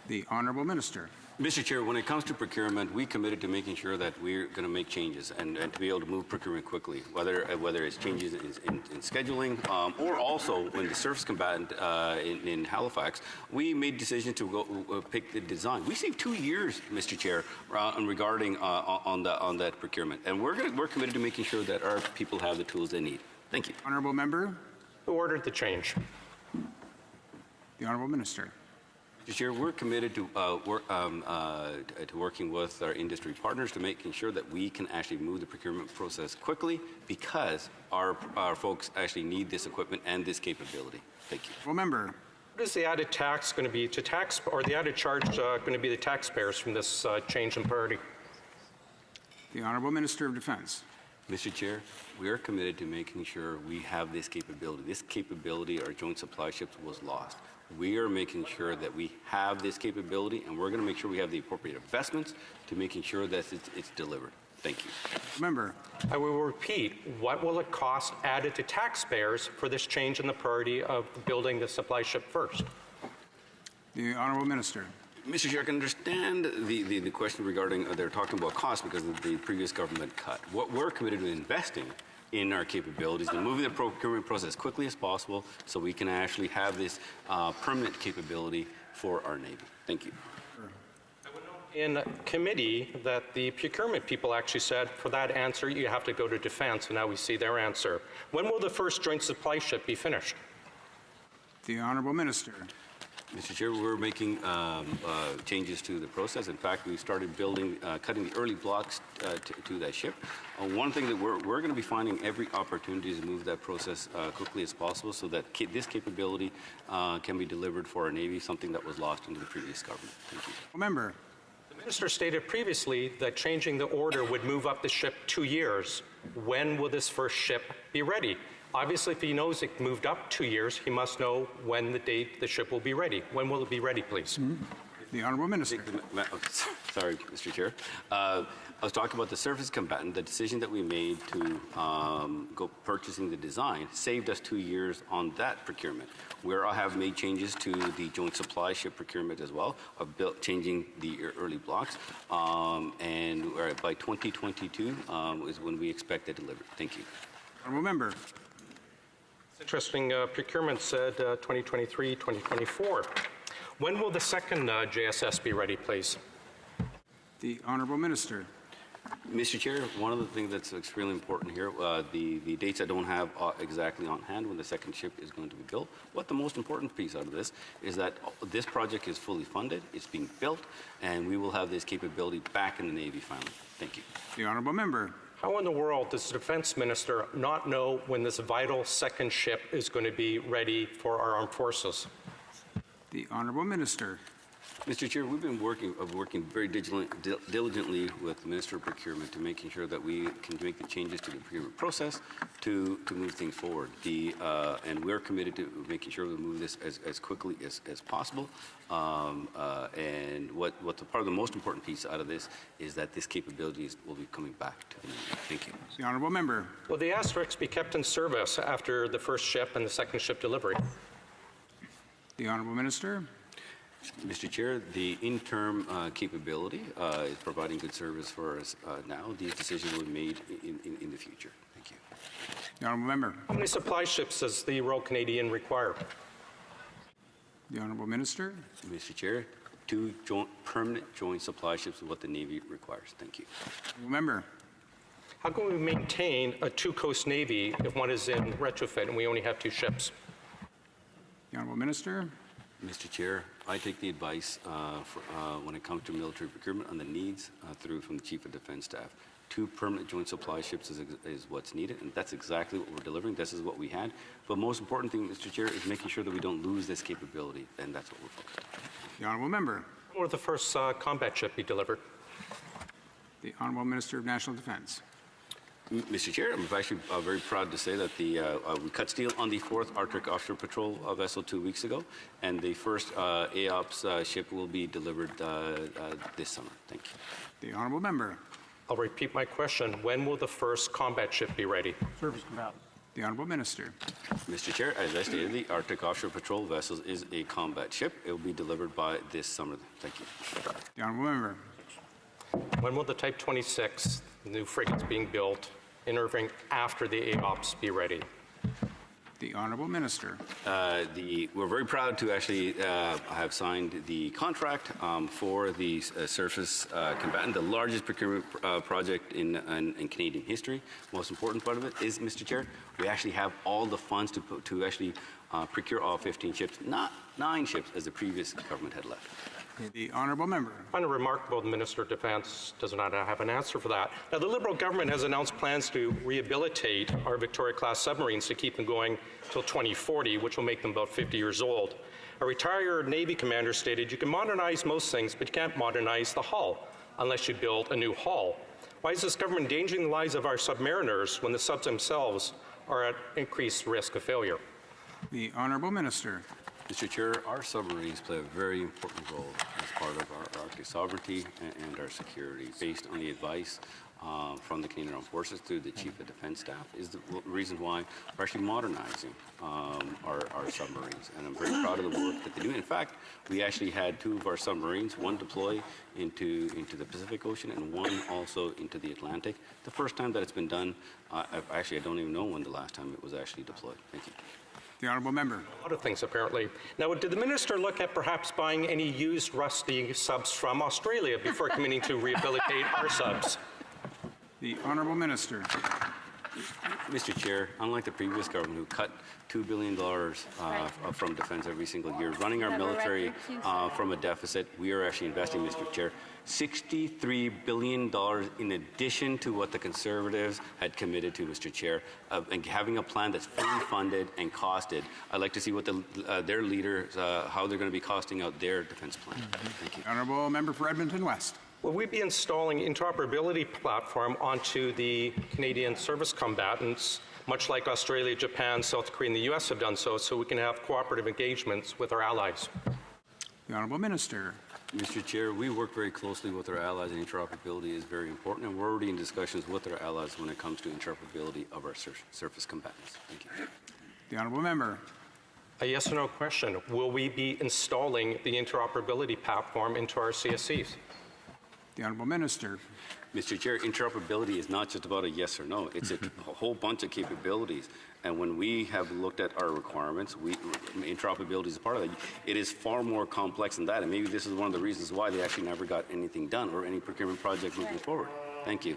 The Honourable Minister. Mr. Chair, when it comes to procurement, we committed to making sure that we're going to make changes and to be able to move procurement quickly, whether it's changes in scheduling or also when the surface combatant in Halifax, we made decision to go pick the design. We saved 2 years, Mr. Chair, regarding on that procurement, and we're committed to making sure that our people have the tools they need. Thank you. Honourable Member. Who ordered the change? The Honourable Minister. Mr. Chair, we're committed to working with our industry partners to making sure that we can actually move the procurement process quickly because our folks actually need this equipment and this capability. Thank you. Member. What is the added tax going to be to the added charge going to be the taxpayers from this change in priority? The Honourable Minister of Defence. Mr. Chair, we are committed to making sure we have this capability. This capability, our joint supply ships, was lost. We are making sure that we have this capability, and we're going to make sure we have the appropriate investments to making sure that it's delivered. Thank you. Member. I will repeat, what will it cost added to taxpayers for this change in the priority of building the supply ship first? The Honourable Minister. Mr. Chair, I can understand the question regarding they're talking about cost because the previous government cut. What we're committed to investing in our capabilities and moving the procurement process as quickly as possible so we can actually have this permanent capability for our Navy. Thank you. In committee that the procurement people actually said for that answer you have to go to defense, and now we see their answer. When will the first joint supply ship be finished? The Honourable Minister. Mr. Chair, we're making changes to the process. In fact, we started building, cutting the early blocks to that ship. One thing that we're going to be finding every opportunity to move that process quickly as possible so that this capability can be delivered for our Navy, something that was lost under the previous government. Thank you. Member. The minister stated previously that changing the order would move up the ship 2 years. When will this first ship be ready? Obviously, if he knows it moved up 2 years, he must know when the date the ship will be ready. When will it be ready, please? The Honourable Minister. Sorry, Mr. Chair. I was talking about the surface combatant. The decision that we made to go purchasing the design saved us 2 years on that procurement, where I have made changes to the joint supply ship procurement as well, of changing the early blocks, and by 2022 is when we expect it delivered. Thank you. Honourable Member. Interesting procurement said 2023, 2024. When will the second JSS be ready, please? The Honourable Minister. Mr. Chair, one of the things that's extremely important here, the dates I don't have exactly on hand when the second ship is going to be built. What the most important piece out of this is that this project is fully funded, it's being built, and we will have this capability back in the Navy finally. Thank you. The Honourable Member. How in the world does the Defense Minister not know when this vital second ship is going to be ready for our armed forces? The Honourable Minister. Mr. Chair, we've been working very diligently with the Minister of Procurement to making sure that we can make the changes to the procurement process to move things forward. And we're committed to making sure we move this as quickly as possible. And what the part of the most important piece out of this is that this capability will be coming back to the Navy. Thank you. The Honourable Member. Will the asterisks be kept in service after the first ship and the second ship delivery? The Honourable Minister. Mr. Chair, the interim capability is providing good service for us now. These decisions will be made in the future. Thank you. The Honourable Member. How many supply ships does the Royal Canadian require? The Honourable Minister. Mr. Chair, 2 permanent joint supply ships is what the Navy requires. Thank you. Honourable Member. How can we maintain a 2-coast Navy if one is in retrofit and we only have 2 ships? The Honourable Minister. Mr. Chair, I take the advice when it comes to military procurement on the needs from the Chief of Defence Staff. 2 permanent joint supply ships is what's needed, and that's exactly what we're delivering. This is what we had. But most important thing, Mr. Chair, is making sure that we don't lose this capability, and that's what we're focused on. The Honourable Member. When will the first combat ship be delivered? The Honourable Minister of National Defence. Mr. Chair, I'm actually very proud to say that we cut steel on the 4th Arctic Offshore Patrol vessel 2 weeks ago, and the first AOPS ship will be delivered this summer. Thank you. The Honourable Member. I'll repeat my question. When will the first combat ship be ready? Service combatant. The Honourable Minister. Mr. Chair, as I stated, the Arctic Offshore Patrol vessel is a combat ship. It will be delivered by this summer. Thank you. The Honourable Member. When will the Type 26, the new frigates being built, intervening after the AOPS, be ready? The Honourable Minister. We're very proud to actually have signed the contract for the surface combatant, the largest procurement project in Canadian history. Most important part of it is, Mr. Chair, we actually have all the funds to actually procure all 15 ships, not 9 ships as the previous government had left. The Honourable Member. I find it remarkable the Minister of Defence does not have an answer for that. Now, the Liberal government has announced plans to rehabilitate our Victoria-class submarines to keep them going till 2040, which will make them about 50 years old. A retired Navy commander stated, you can modernize most things, but you can't modernize the hull unless you build a new hull. Why is this government endangering the lives of our submariners when the subs themselves are at increased risk of failure? The Honourable Minister. Mr. Chair, our submarines play a very important role as part of our Arctic sovereignty and our security. Based on the advice from the Canadian Armed Forces through the Chief of Defence Staff is the reason why we're actually modernizing our submarines. And I'm very proud of the work that they do. In fact, we actually had 2 of our submarines, one deploy into the Pacific Ocean and one also into the Atlantic. The first time that it's been done, I don't even know when the last time it was actually deployed. Thank you. The Honourable Member. A lot of things, apparently. Now, did the Minister look at perhaps buying any used rusty subs from Australia before committing to rehabilitate our subs? The Honourable Minister. Mr. Chair, unlike the previous government who cut $2 billion from defense every single year, running our military from a deficit, we are actually investing, Mr. Chair, $63 billion in addition to what the Conservatives had committed to, Mr. Chair, and having a plan that's fully funded and costed. I'd like to see what their leaders, how they're going to be costing out their defense plan. Thank you. Honourable Member for Edmonton West. Will we be installing interoperability platform onto the Canadian service combatants, much like Australia, Japan, South Korea, and the U.S. have done so we can have cooperative engagements with our allies? The Honourable Minister. Mr. Chair, we work very closely with our allies, and interoperability is very important, and we're already in discussions with our allies when it comes to interoperability of our surface combatants. Thank you. The Honourable Member. A yes or no question. Will we be installing the interoperability platform into our CSCs? The Honourable Minister. Mr. Chair, interoperability is not just about a yes or no. It's a whole bunch of capabilities. And when we have looked at our requirements, interoperability is a part of that. It is far more complex than that. And maybe this is one of the reasons why they actually never got anything done or any procurement project moving forward. Thank you.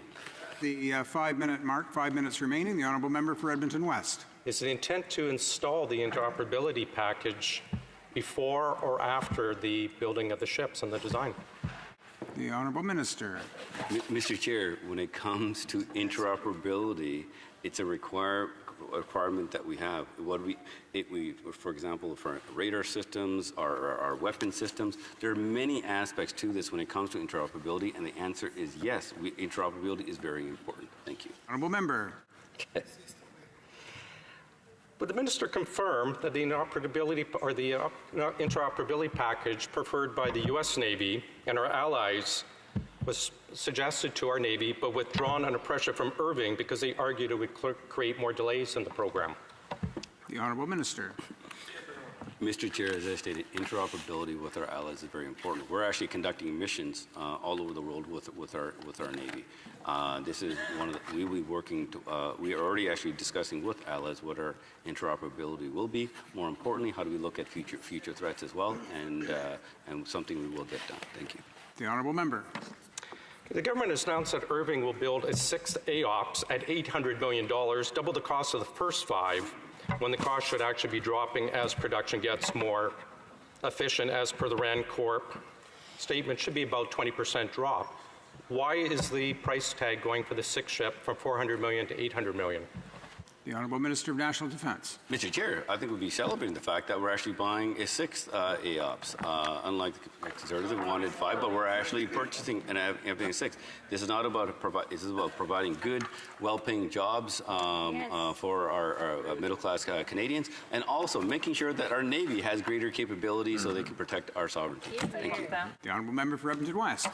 The 5-minute mark, 5 minutes remaining. The Honourable Member for Edmonton West. Is the intent to install the interoperability package before or after the building of the ships and the design? The Honourable Minister. Mr. Chair, when it comes to interoperability, it's a requirement that we have. For example, for radar systems, our weapon systems, there are many aspects to this when it comes to interoperability, and the answer is yes. Interoperability is very important. Thank you. Honourable Member. Would the minister confirm that the interoperability package preferred by the U.S. Navy and our allies was suggested to our Navy but withdrawn under pressure from Irving because they argued it would create more delays in the program? The Honourable Minister. Mr. Chair, as I stated, interoperability with our allies is very important. We're actually conducting missions all over the world with our Navy. This is one of the, we will be working to, we are already actually discussing with allies what our interoperability will be. More importantly, how do we look at future threats as well, and something we will get done. Thank you. The Honourable Member. The government has announced that Irving will build a 6th AOPS at $800 million, double the cost of the first 5, when the cost should actually be dropping as production gets more efficient. As per the RAND Corp statement, should be about 20% drop. Why is the price tag going for the 6th ship from $400 million to $800 million? The Honourable Minister of National Defence. Mr. Chair, I think we'll be celebrating the fact that we're actually buying a 6th AOPS. Unlike the Conservatives, we wanted 5, but we're actually purchasing and having a 6th. This is not about this is about providing good, well-paying jobs for our middle-class Canadians, and also making sure that our Navy has greater capabilities so they can protect our sovereignty. Thank you. The Honourable Member for Edmonton West.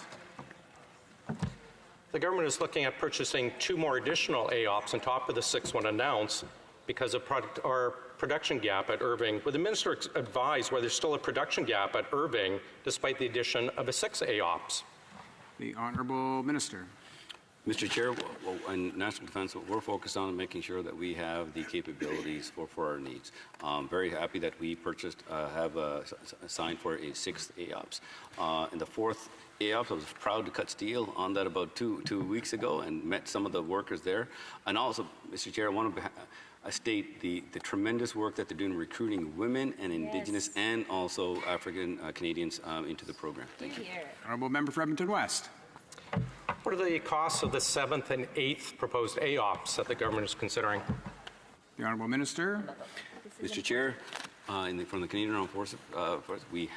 The government is looking at purchasing 2 more additional AOPS on top of the 6th one announced because of our production gap at Irving. Would the minister advise whether there's still a production gap at Irving despite the addition of a 6th AOPS? The Honourable Minister. Mr. Chair, in National Defence, what we're focused on is making sure that we have the capabilities for our needs. I'm very happy that we have signed for a 6th AOPS. In the 4th AOPS, I was proud to cut steel on that about two weeks ago and met some of the workers there. And also, Mr. Chair, I want to state the tremendous work that they're doing recruiting women and Indigenous and also African Canadians into the program. Thank you. Honourable Member for Edmonton West. What are the costs of the 7th and 8th proposed AOPS that the government is considering? The Honourable Minister. Mr. Chair, from the Canadian Armed Forces, we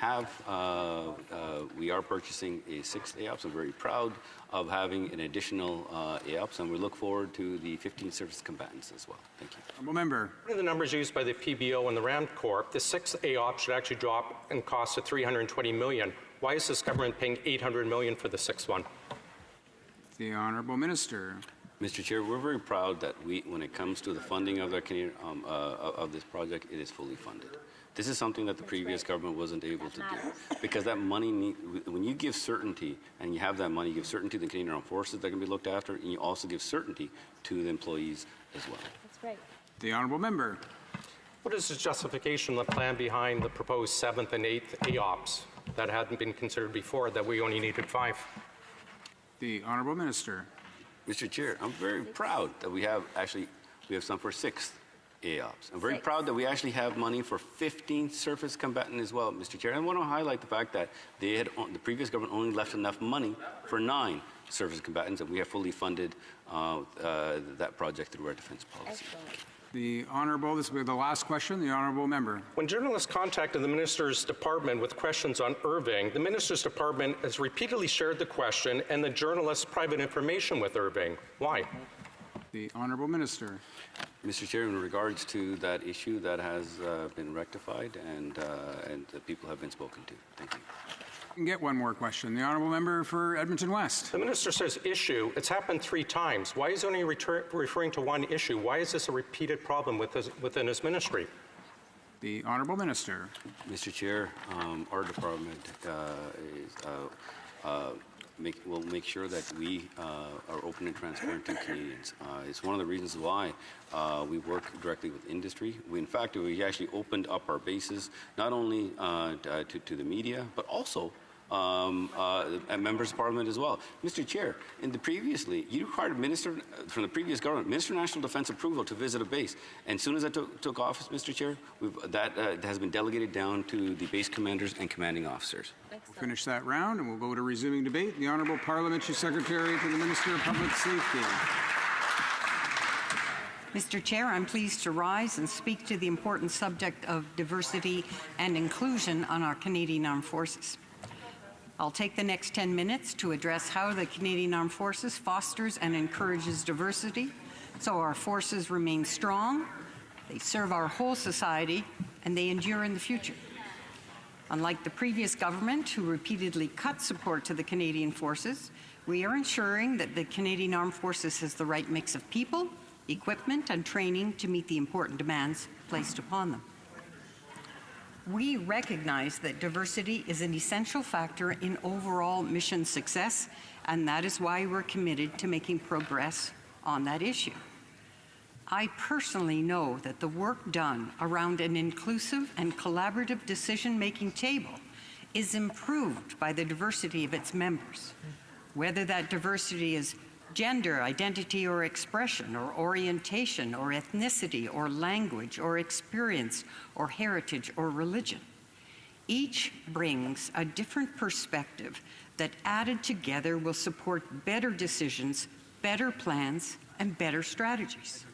are purchasing a 6th AOPS. I'm very proud of having an additional AOPS, and we look forward to the 15 surface combatants as well. Thank you. Honourable Member. One of the numbers used by the PBO and the RAND Corp, the 6th AOPS should actually drop in cost to $320 million. Why is this government paying $800 million for the 6th one? The Honourable Minister. Mr. Chair, we're very proud that when it comes to the funding of the Canadian of this project, it is fully funded. This is something that the previous government wasn't able to do, because that money, when you give certainty and you have that money, you give certainty to the Canadian Armed Forces that can be looked after, and you also give certainty to the employees as well. That's right. The Honourable Member. What is the justification, the plan behind the proposed 7th and 8th AOPS that hadn't been considered before, that we only needed 5? The Honourable Minister. Mr. Chair, I'm very proud that we have actually we have some for 6 AOPS. I'm very proud that we actually have money for 15 surface combatant as well, Mr. Chair. And I want to highlight the fact that the previous government only left enough money for 9 surface combatants, and we have fully funded that project through our defense policy. The Honourable, this will be the last question, the Honourable Member. When journalists contacted the Minister's Department with questions on Irving, the Minister's Department has repeatedly shared the question and the journalists' private information with Irving. Why? The Honourable Minister. Mr. Chair, in regards to that issue, that has been rectified and the people have been spoken to. Thank you. You can get one more question. The Honourable Member for Edmonton West. The Minister says issue. It's happened 3 times. Why is he only referring to one issue? Why is this a repeated problem within his ministry? The Honourable Minister. Mr. Chair, our department will make sure that we are open and transparent to Canadians. It's one of the reasons why we work directly with industry. In fact, we actually opened up our bases not only to the media, but also members of Parliament as well. Mr. Chair, previously, you required a minister from the previous government, Minister of National Defence approval to visit a base. And as soon as I took office, Mr. Chair, that has been delegated down to the base commanders and commanding officers. We'll finish that round and we'll go to resuming debate. The Honourable Parliamentary Secretary to the Minister of Public Safety. Mr. Chair, I'm pleased to rise and speak to the important subject of diversity and inclusion on our Canadian Armed Forces. I'll take the next 10 minutes to address how the Canadian Armed Forces fosters and encourages diversity so our forces remain strong, they serve our whole society, and they endure in the future. Unlike the previous government, who repeatedly cut support to the Canadian Forces, we are ensuring that the Canadian Armed Forces has the right mix of people, equipment, and training to meet the important demands placed upon them. We recognize that diversity is an essential factor in overall mission success, and that is why we're committed to making progress on that issue. I personally know that the work done around an inclusive and collaborative decision-making table is improved by the diversity of its members, whether that diversity is gender, identity or expression, or orientation, or ethnicity, or language, or experience, or heritage, or religion. Each brings a different perspective that, added together, will support better decisions, better plans, and better strategies.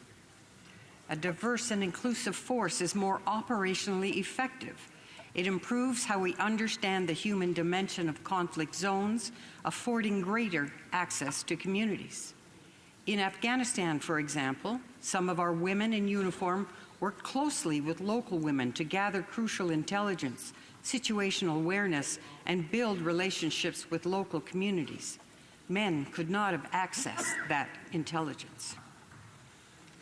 A diverse and inclusive force is more operationally effective. It improves how we understand the human dimension of conflict zones, affording greater access to communities. In Afghanistan, for example, some of our women in uniform worked closely with local women to gather crucial intelligence, situational awareness, and build relationships with local communities. Men could not have accessed that intelligence.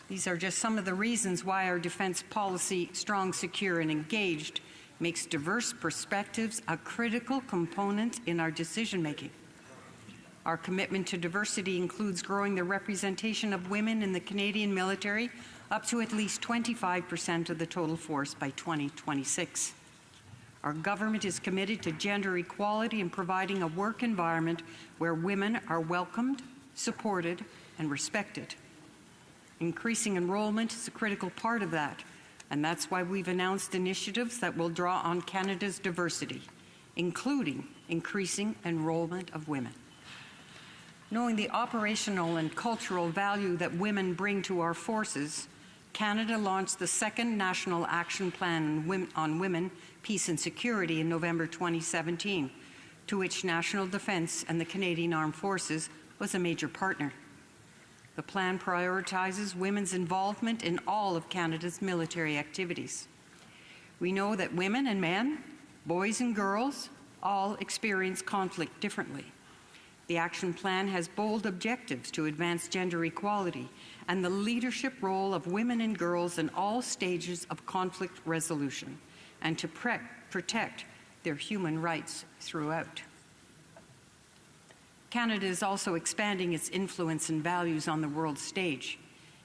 These are just some of the reasons why our defense policy, strong, secure, and engaged, makes diverse perspectives a critical component in our decision-making. Our commitment to diversity includes growing the representation of women in the Canadian military up to at least 25% of the total force by 2026. Our government is committed to gender equality and providing a work environment where women are welcomed, supported, and respected. Increasing enrollment is a critical part of that, and that's why we've announced initiatives that will draw on Canada's diversity, including increasing enrollment of women. Knowing the operational and cultural value that women bring to our forces, Canada launched the second National Action Plan on Women, Peace and Security in November 2017, to which National Defence and the Canadian Armed Forces was a major partner. The plan prioritizes women's involvement in all of Canada's military activities. We know that women and men, boys and girls, all experience conflict differently. The action plan has bold objectives to advance gender equality and the leadership role of women and girls in all stages of conflict resolution, and to protect their human rights throughout. Canada is also expanding its influence and values on the world stage.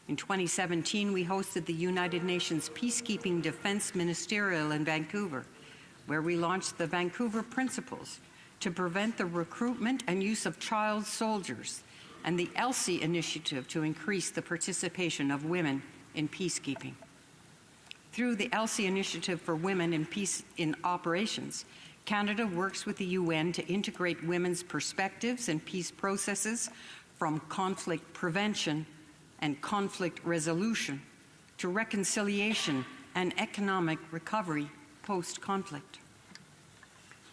In 2017, we hosted the United Nations Peacekeeping Defense Ministerial in Vancouver, where we launched the Vancouver Principles to prevent the recruitment and use of child soldiers, and the HoC initiative to increase the participation of women in peacekeeping. Through the HoC Initiative for Women in Peace in Operations, Canada works with the UN to integrate women's perspectives and peace processes from conflict prevention and conflict resolution to reconciliation and economic recovery post-conflict.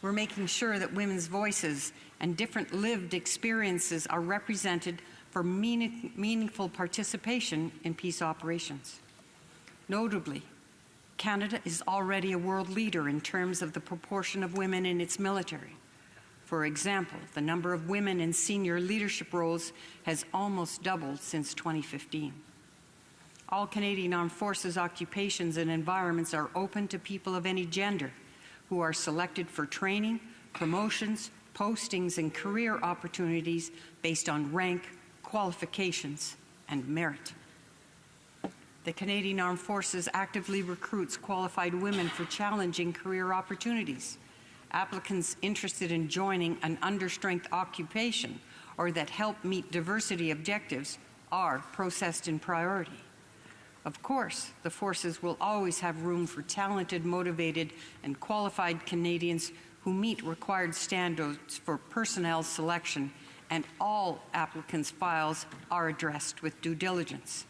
We're making sure that women's voices and different lived experiences are represented for meaningful participation in peace operations. Notably, Canada is already a world leader in terms of the proportion of women in its military. For example, the number of women in senior leadership roles has almost doubled since 2015. All Canadian Armed Forces occupations and environments are open to people of any gender who are selected for training, promotions, postings, and career opportunities based on rank, qualifications, and merit. The Canadian Armed Forces actively recruits qualified women for challenging career opportunities. Applicants interested in joining an understrength occupation or that help meet diversity objectives are processed in priority. Of course, the forces will always have room for talented, motivated, and qualified Canadians who meet required standards for personnel selection, and all applicants' files are addressed with due diligence.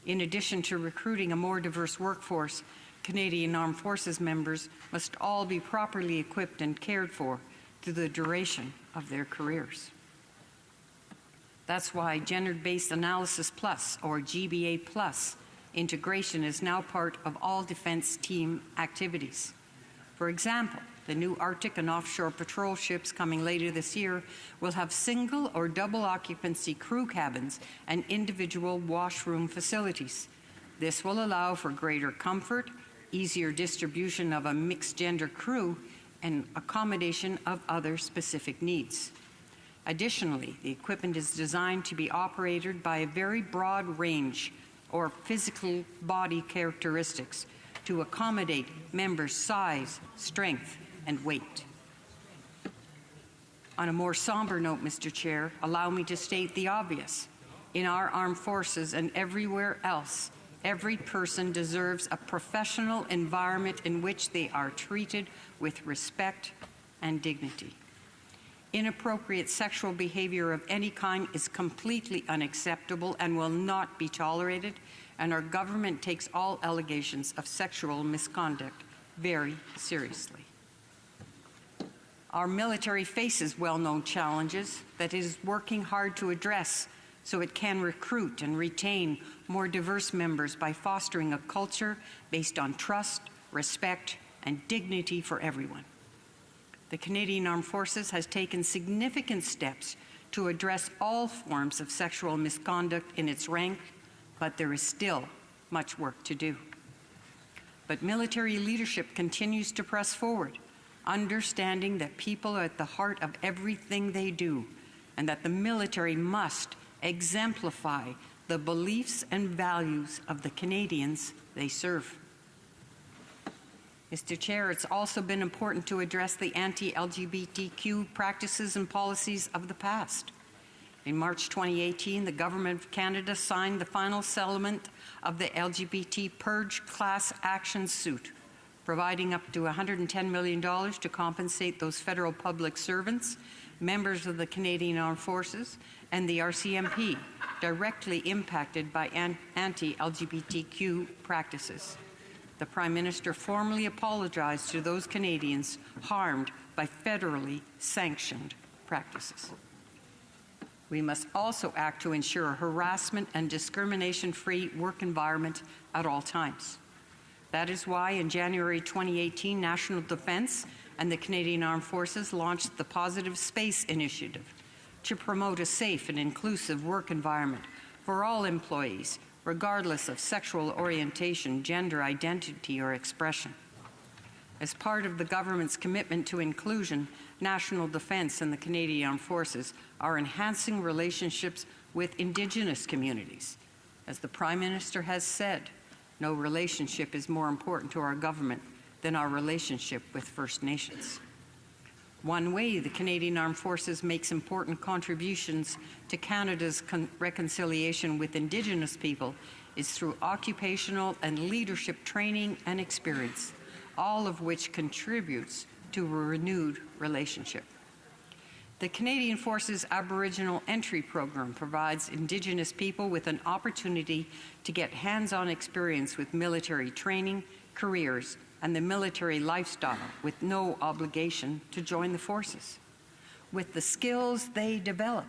In addition to recruiting a more diverse workforce, Canadian Armed Forces members must all be properly equipped and cared for through the duration of their careers. That's why Gender-Based Analysis Plus, or GBA Plus, integration is now part of all defense team activities. For example, the new Arctic and offshore patrol ships coming later this year will have single or double occupancy crew cabins and individual washroom facilities. This will allow for greater comfort, easier distribution of a mixed gender crew, and accommodation of other specific needs. Additionally, the equipment is designed to be operated by a very broad range or physical body characteristics to accommodate members' size, strength, and weight. On a more somber note, Mr. Chair, allow me to state the obvious. In our armed forces and everywhere else, every person deserves a professional environment in which they are treated with respect and dignity. Inappropriate sexual behavior of any kind is completely unacceptable and will not be tolerated, and our government takes all allegations of sexual misconduct very seriously. Our military faces well-known challenges that it is working hard to address so it can recruit and retain more diverse members by fostering a culture based on trust, respect, and dignity for everyone. The Canadian Armed Forces has taken significant steps to address all forms of sexual misconduct in its rank, but there is still much work to do. But military leadership continues to press forward, understanding that people are at the heart of everything they do, and that the military must exemplify the beliefs and values of the Canadians they serve. Mr. Chair, it's also been important to address the anti-LGBTQ practices and policies of the past. In March 2018, the Government of Canada signed the final settlement of the LGBT Purge class action suit, providing up to $110 million to compensate those federal public servants, members of the Canadian Armed Forces, and the RCMP directly impacted by anti-LGBTQ practices. The Prime Minister formally apologized to those Canadians harmed by federally sanctioned practices. We must also act to ensure a harassment and discrimination-free work environment at all times. That is why in January 2018, National Defence and the Canadian Armed Forces launched the Positive Space Initiative to promote a safe and inclusive work environment for all employees, regardless of sexual orientation, gender identity, or expression. As part of the government's commitment to inclusion, National Defence and the Canadian Armed Forces are enhancing relationships with Indigenous communities. As the Prime Minister has said, no relationship is more important to our government than our relationship with First Nations. One way the Canadian Armed Forces makes important contributions to Canada's reconciliation with Indigenous people is through occupational and leadership training and experience, all of which contributes to a renewed relationship. The Canadian Forces Aboriginal Entry Program provides Indigenous people with an opportunity to get hands-on experience with military training, careers, and the military lifestyle with no obligation to join the forces. With the skills they develop,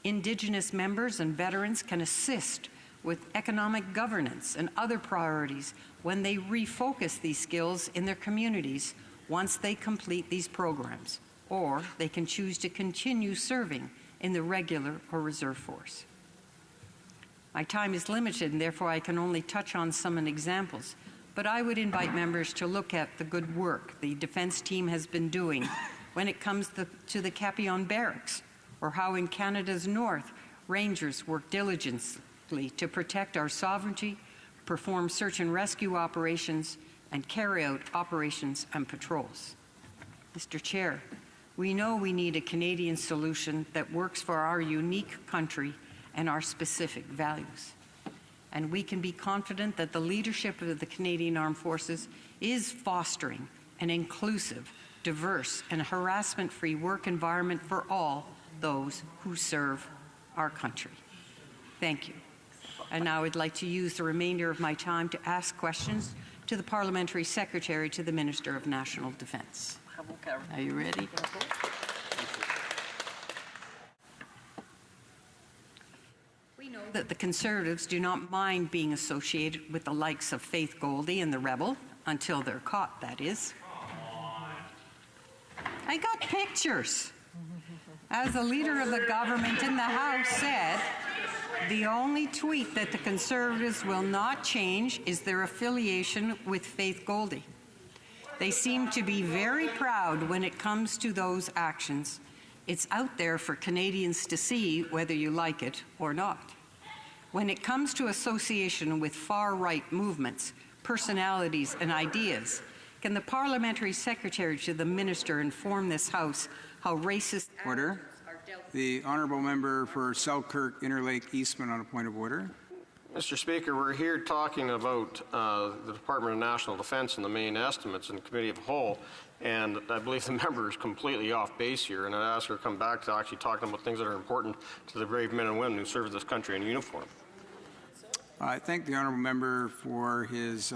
Indigenous members and veterans can assist with economic governance and other priorities when they refocus these skills in their communities once they complete these programs, or they can choose to continue serving in the regular or reserve force. My time is limited, and therefore I can only touch on some examples, but I would invite members to look at the good work the defense team has been doing when it comes to the Capillon Barracks, or how in Canada's north, Rangers work diligently to protect our sovereignty, perform search and rescue operations, and carry out operations and patrols. Mr. Chair, we know we need a Canadian solution that works for our unique country and our specific values. And we can be confident that the leadership of the Canadian Armed Forces is fostering an inclusive, diverse, and harassment-free work environment for all those who serve our country. Thank you. And now I'd like to use the remainder of my time to ask questions to the Parliamentary Secretary to the Minister of National Defence. Are you ready? We know that the Conservatives do not mind being associated with the likes of Faith Goldie and the Rebel, until they're caught, that is. I got pictures. As the Leader of the Government in the House said, the only tweet that the Conservatives will not change is their affiliation with Faith Goldie. They seem to be very proud when it comes to those actions. It's out there for Canadians to see whether you like it or not. When it comes to association with far-right movements, personalities, and ideas, can the Parliamentary Secretary to the Minister inform this House how racist... Order. The Honourable Member for Selkirk, Interlake, Eastman on a point of order. Mr. Speaker, we're here talking about the Department of National Defence and the main estimates in the Committee of the Whole, and I believe the member is completely off base here, and I'd ask her to come back to actually talking about things that are important to the brave men and women who serve this country in uniform. I thank the Honourable Member for his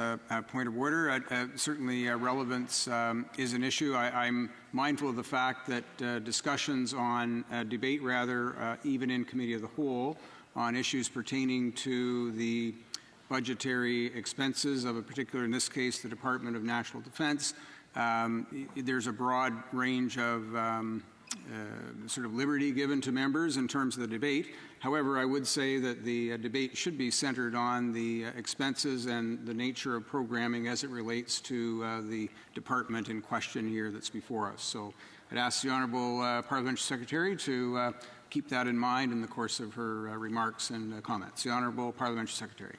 point of order. Certainly relevance is an issue. I'm mindful of the fact that discussions on debate, even in Committee of the Whole, on issues pertaining to the budgetary expenses of a particular, in this case, the Department of National Defence. There's a broad range of sort of liberty given to members in terms of the debate. However, I would say that the debate should be centred on the expenses and the nature of programming as it relates to the department in question here that's before us. So I'd ask the Honourable Parliamentary Secretary to keep that in mind in the course of her remarks and comments. The Honourable Parliamentary Secretary.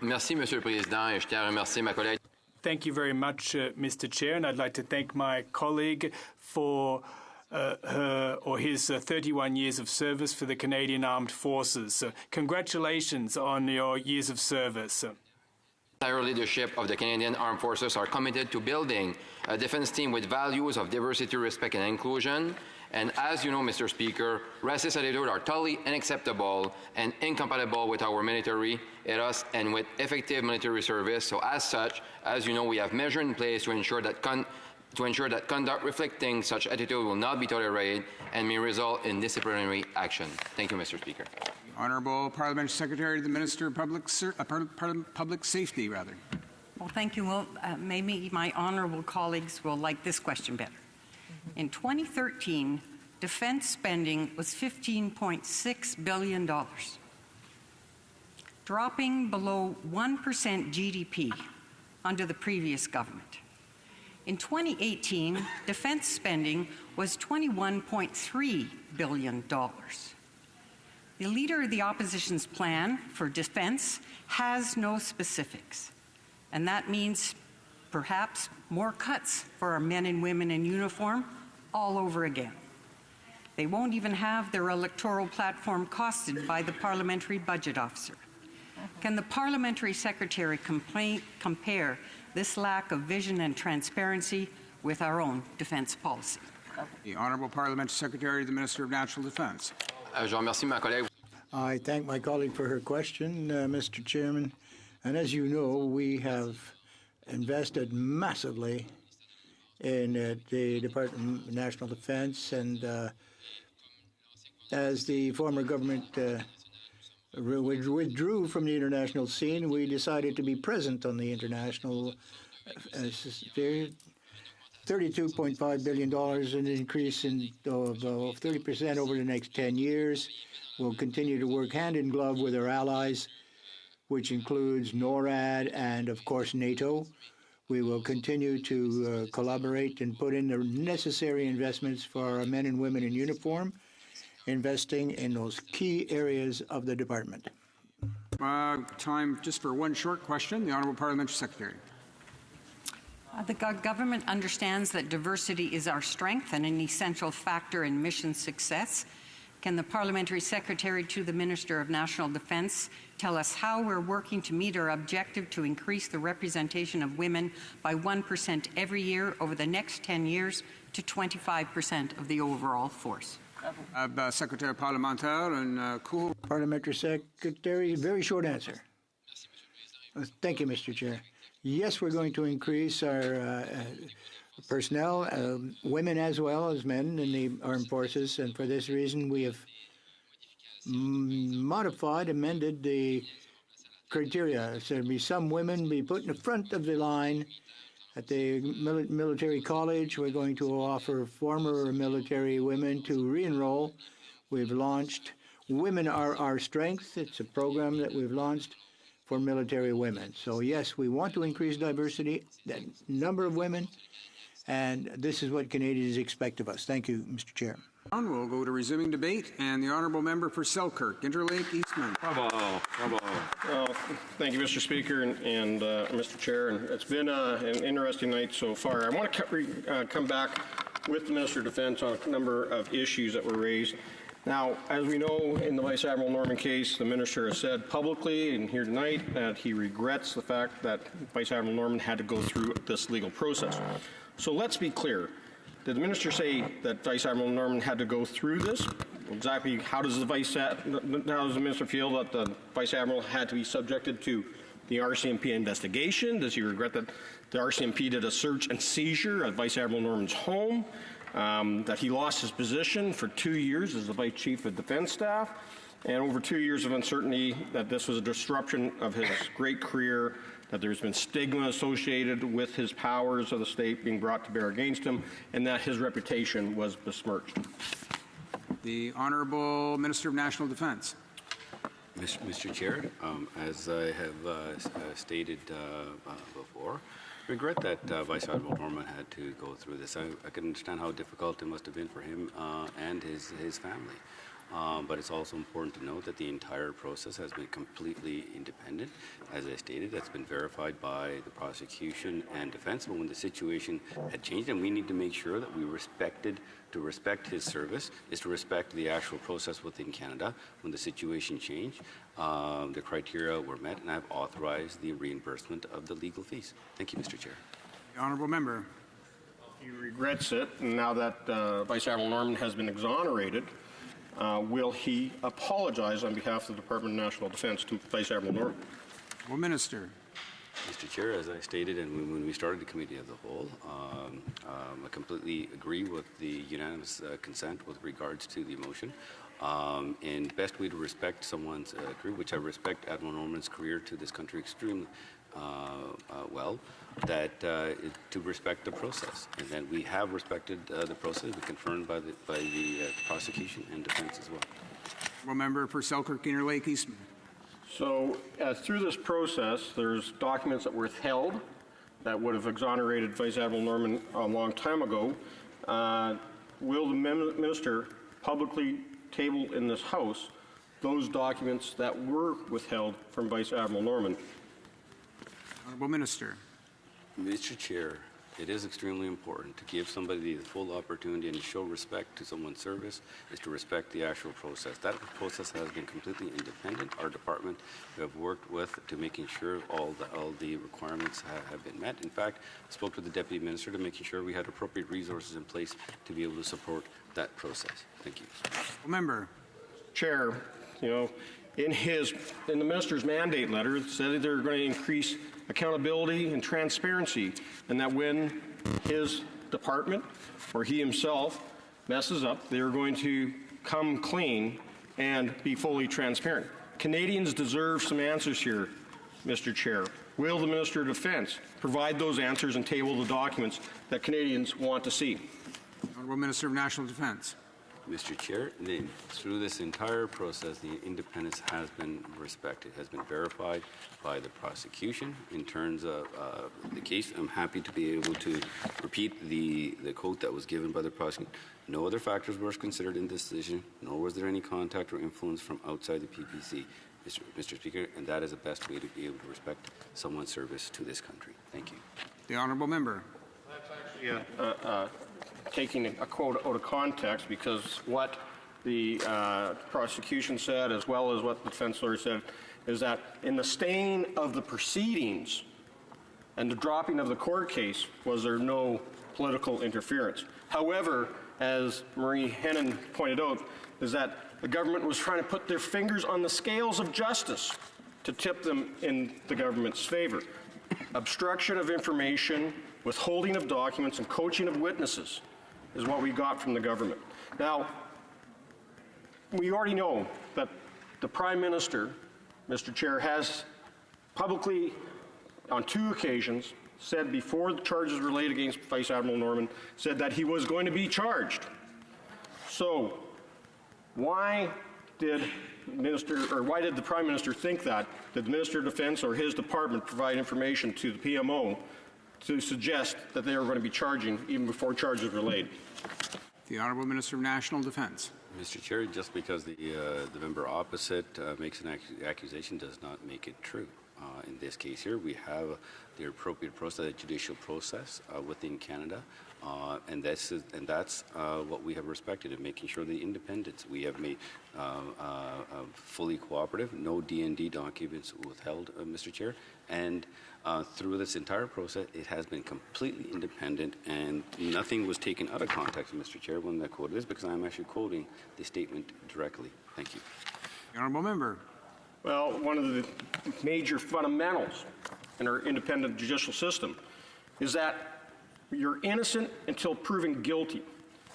Merci, Monsieur le Président, et je tiens à remercier ma collègue. Thank you very much, Mr. Chair, and I'd like to thank my colleague for her or his 31 years of service for the Canadian Armed Forces. Congratulations on your years of service. The entire leadership of the Canadian Armed Forces are committed to building a defense team with values of diversity, respect, and inclusion. And as you know, Mr. Speaker, racist attitudes are totally unacceptable and incompatible with our military ethos and with effective military service. So as such, as you know, we have measures in place to ensure that conduct reflecting such attitude will not be tolerated and may result in disciplinary action. Thank you, Mr. Speaker. Honourable Parliamentary Secretary to the Minister of Public Safety. Well, thank you. Well, maybe my honourable colleagues will like this question better. In 2013, defence spending was $15.6 billion, dropping below 1% GDP under the previous government. In 2018, defence spending was $21.3 billion. The Leader of the Opposition's plan for defence has no specifics, and that means perhaps more cuts for our men and women in uniform all over again. They won't even have their electoral platform costed by the parliamentary budget officer. Can the parliamentary secretary compare this lack of vision and transparency with our own defence policy? The Honourable Parliamentary Secretary to the Minister of National Defence. I thank my colleague for her question, Mr. Chairman. And as you know, we have invested massively in the Department of National Defence, and as the former government withdrew from the international scene, we decided to be present on the international sphere. $32.5 billion, an increase of 30% over the next 10 years. We'll continue to work hand in glove with our allies, which includes NORAD and, of course, NATO. We will continue to collaborate and put in the necessary investments for our men and women in uniform, investing in those key areas of the department. Time just for one short question. The Honourable Parliamentary Secretary. The government understands that diversity is our strength and an essential factor in mission success. Can the Parliamentary Secretary to the Minister of National Defence tell us how we're working to meet our objective to increase the representation of women by 1% every year over the next 10 years to 25% of the overall force? Secretary Parlementaire and Cool. Parliamentary Secretary, very short answer. Thank you, Mr. Chair. Yes, we're going to increase our personnel, women as well as men in the armed forces, and for this reason we have amended the criteria. So there'll be some women be put in the front of the line at the military college. We're going to offer former military women to re-enroll. We've launched Women Are Our Strength. It's a program that we've launched for military women. So yes, we want to increase diversity, the number of women, and this is what Canadians expect of us. Thank you, Mr. Chair. We'll go to resuming debate, and the Honourable Member for Selkirk, Interlake, Eastman. Bravo. Thank you, Mr. Speaker and Mr. Chair. And it's been an interesting night so far. I want to come back with the Minister of Defence on a number of issues that were raised. Now, as we know, in the Vice Admiral Norman case, the Minister has said publicly and here tonight that he regrets the fact that Vice Admiral Norman had to go through this legal process. So let's be clear. Did the Minister say that Vice Admiral Norman had to go through this? Exactly how does the Minister feel that the Vice Admiral had to be subjected to the RCMP investigation? Does he regret that the RCMP did a search and seizure at Vice Admiral Norman's home? That he lost his position for 2 years as the Vice Chief of Defence Staff, and over 2 years of uncertainty that this was a disruption of his great career, that there's been stigma associated with his powers of the state being brought to bear against him, and that his reputation was besmirched. The Honourable Minister of National Defence. Mr. Chair, as I have stated before, regret that Vice Admiral Norman had to go through this. I can understand how difficult it must have been for him and his family. But it's also important to note that the entire process has been completely independent. As I stated, that's been verified by the prosecution and defense. But when the situation had changed, and we need to make sure that we respect his service, is to respect the actual process within Canada. When the situation changed, the criteria were met, and I've authorized the reimbursement of the legal fees. Thank you, Mr. Chair. The Honourable Member. He regrets it, and now that Vice Admiral Norman has been exonerated, will he apologize on behalf of the Department of National Defence to Vice Admiral Norman? Well, Minister. Mr. Chair, as I stated, and when we started the Committee of the Whole, I completely agree with the unanimous consent with regards to the motion. And best way to respect someone's career, which I respect Admiral Norman's career to this country extremely well, that to respect the process, and then we have respected the process, confirmed by the prosecution and defense as well. Well, Member for Selkirk, Interlake, Eastman. So through this process, there's documents that were withheld that would have exonerated Vice Admiral Norman a long time ago. Will the Minister publicly table in this House those documents that were withheld from Vice Admiral Norman? Honourable Minister. Mr. Chair, it is extremely important to give somebody the full opportunity and to show respect to someone's service is to respect the actual process. That process has been completely independent. Our department we have worked with to making sure all the requirements have been met. In fact, I spoke to the Deputy Minister to making sure we had appropriate resources in place to be able to support that process. Thank you. Member. Chair, you know, in the minister's mandate letter, it said that they're going to increase accountability and transparency, and that when his department or he himself messes up, they're going to come clean and be fully transparent. Canadians deserve some answers here, Mr. Chair. Will the Minister of Defence provide those answers and table the documents that Canadians want to see? Honourable Minister of National Defence. Mr. Chair, through this entire process, the independence has been respected, has been verified by the prosecution. In terms of the case, I'm happy to be able to repeat the quote that was given by the prosecutor. No other factors were considered in this decision, nor was there any contact or influence from outside the PPC, Mr. Speaker, and that is the best way to be able to respect someone's service to this country. Thank you. The Honourable Member. That's actually taking a quote out of context, because what the prosecution said, as well as what the defense lawyer said, is that in the staying of the proceedings and the dropping of the court case, was there no political interference. However, as Marie Hennon pointed out, is that the government was trying to put their fingers on the scales of justice to tip them in the government's favor. Obstruction of information, withholding of documents, and coaching of witnesses is what we got from the government. Now, we already know that the Prime Minister, Mr. Chair, has publicly, on 2 occasions, said before the charges were laid against Vice Admiral Norman, said that he was going to be charged. So, why did the Prime Minister think that? Did the Minister of Defence or his department provide information to the PMO to suggest that they were going to be charging even before charges were laid? The Honourable Minister of National Defence. Mr. Chair, just because the member opposite makes an accusation does not make it true. In this case here, we have the appropriate process, the judicial process within Canada, and that's what we have respected in making sure the independence. We have made fully cooperative, no D&D documents withheld, Mr. Chair, and through this entire process, it has been completely independent, and nothing was taken out of context, Mr. Chair, when that quote is, because I'm actually quoting the statement directly. Thank you. The Honourable Member. Well, one of the major fundamentals in our independent judicial system is that you're innocent until proven guilty.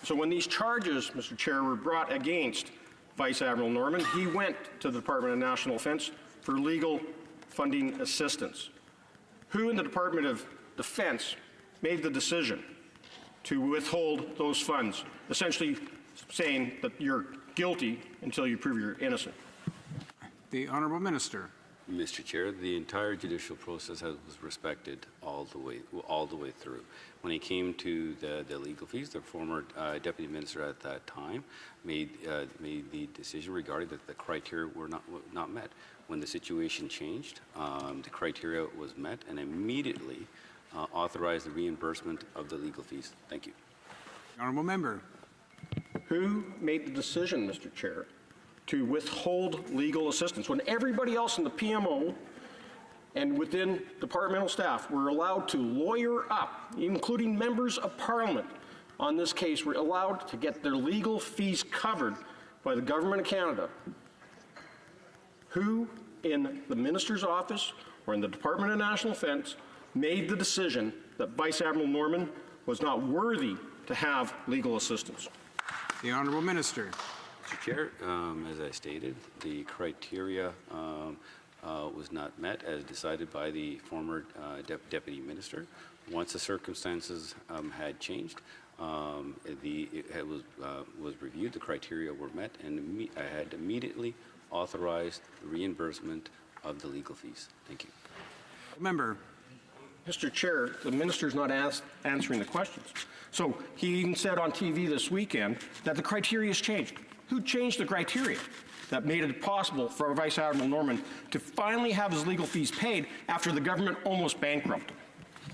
So when these charges, Mr. Chair, were brought against Vice Admiral Norman, he went to the Department of National Defence for legal funding assistance. Who in the Department of Defence made the decision to withhold those funds, essentially saying that you're guilty until you prove you're innocent? The Honourable Minister. Mr. Chair, the entire judicial process was respected all the way through. When it came to the legal fees, the former Deputy Minister at that time made the decision regarding that the criteria were not met. When the situation changed, the criteria was met, and immediately authorized the reimbursement of the legal fees. Thank you. Honourable Member. Who made the decision, Mr. Chair, to withhold legal assistance when everybody else in the PMO and within departmental staff were allowed to lawyer up, including members of Parliament on this case, were allowed to get their legal fees covered by the Government of Canada? Who in the Minister's office or in the Department of National Defence made the decision that Vice Admiral Norman was not worthy to have legal assistance? The Honourable Minister. Mr. Chair, as I stated, the criteria was not met as decided by the former Deputy Minister. Once the circumstances had changed, it was reviewed, the criteria were met, and I had immediately authorized the reimbursement of the legal fees. Thank you. Member. Mr. Chair, the Minister's not answering the questions. So he even said on TV this weekend that the criteria has changed. Who changed the criteria that made it possible for Vice Admiral Norman to finally have his legal fees paid after the government almost bankrupted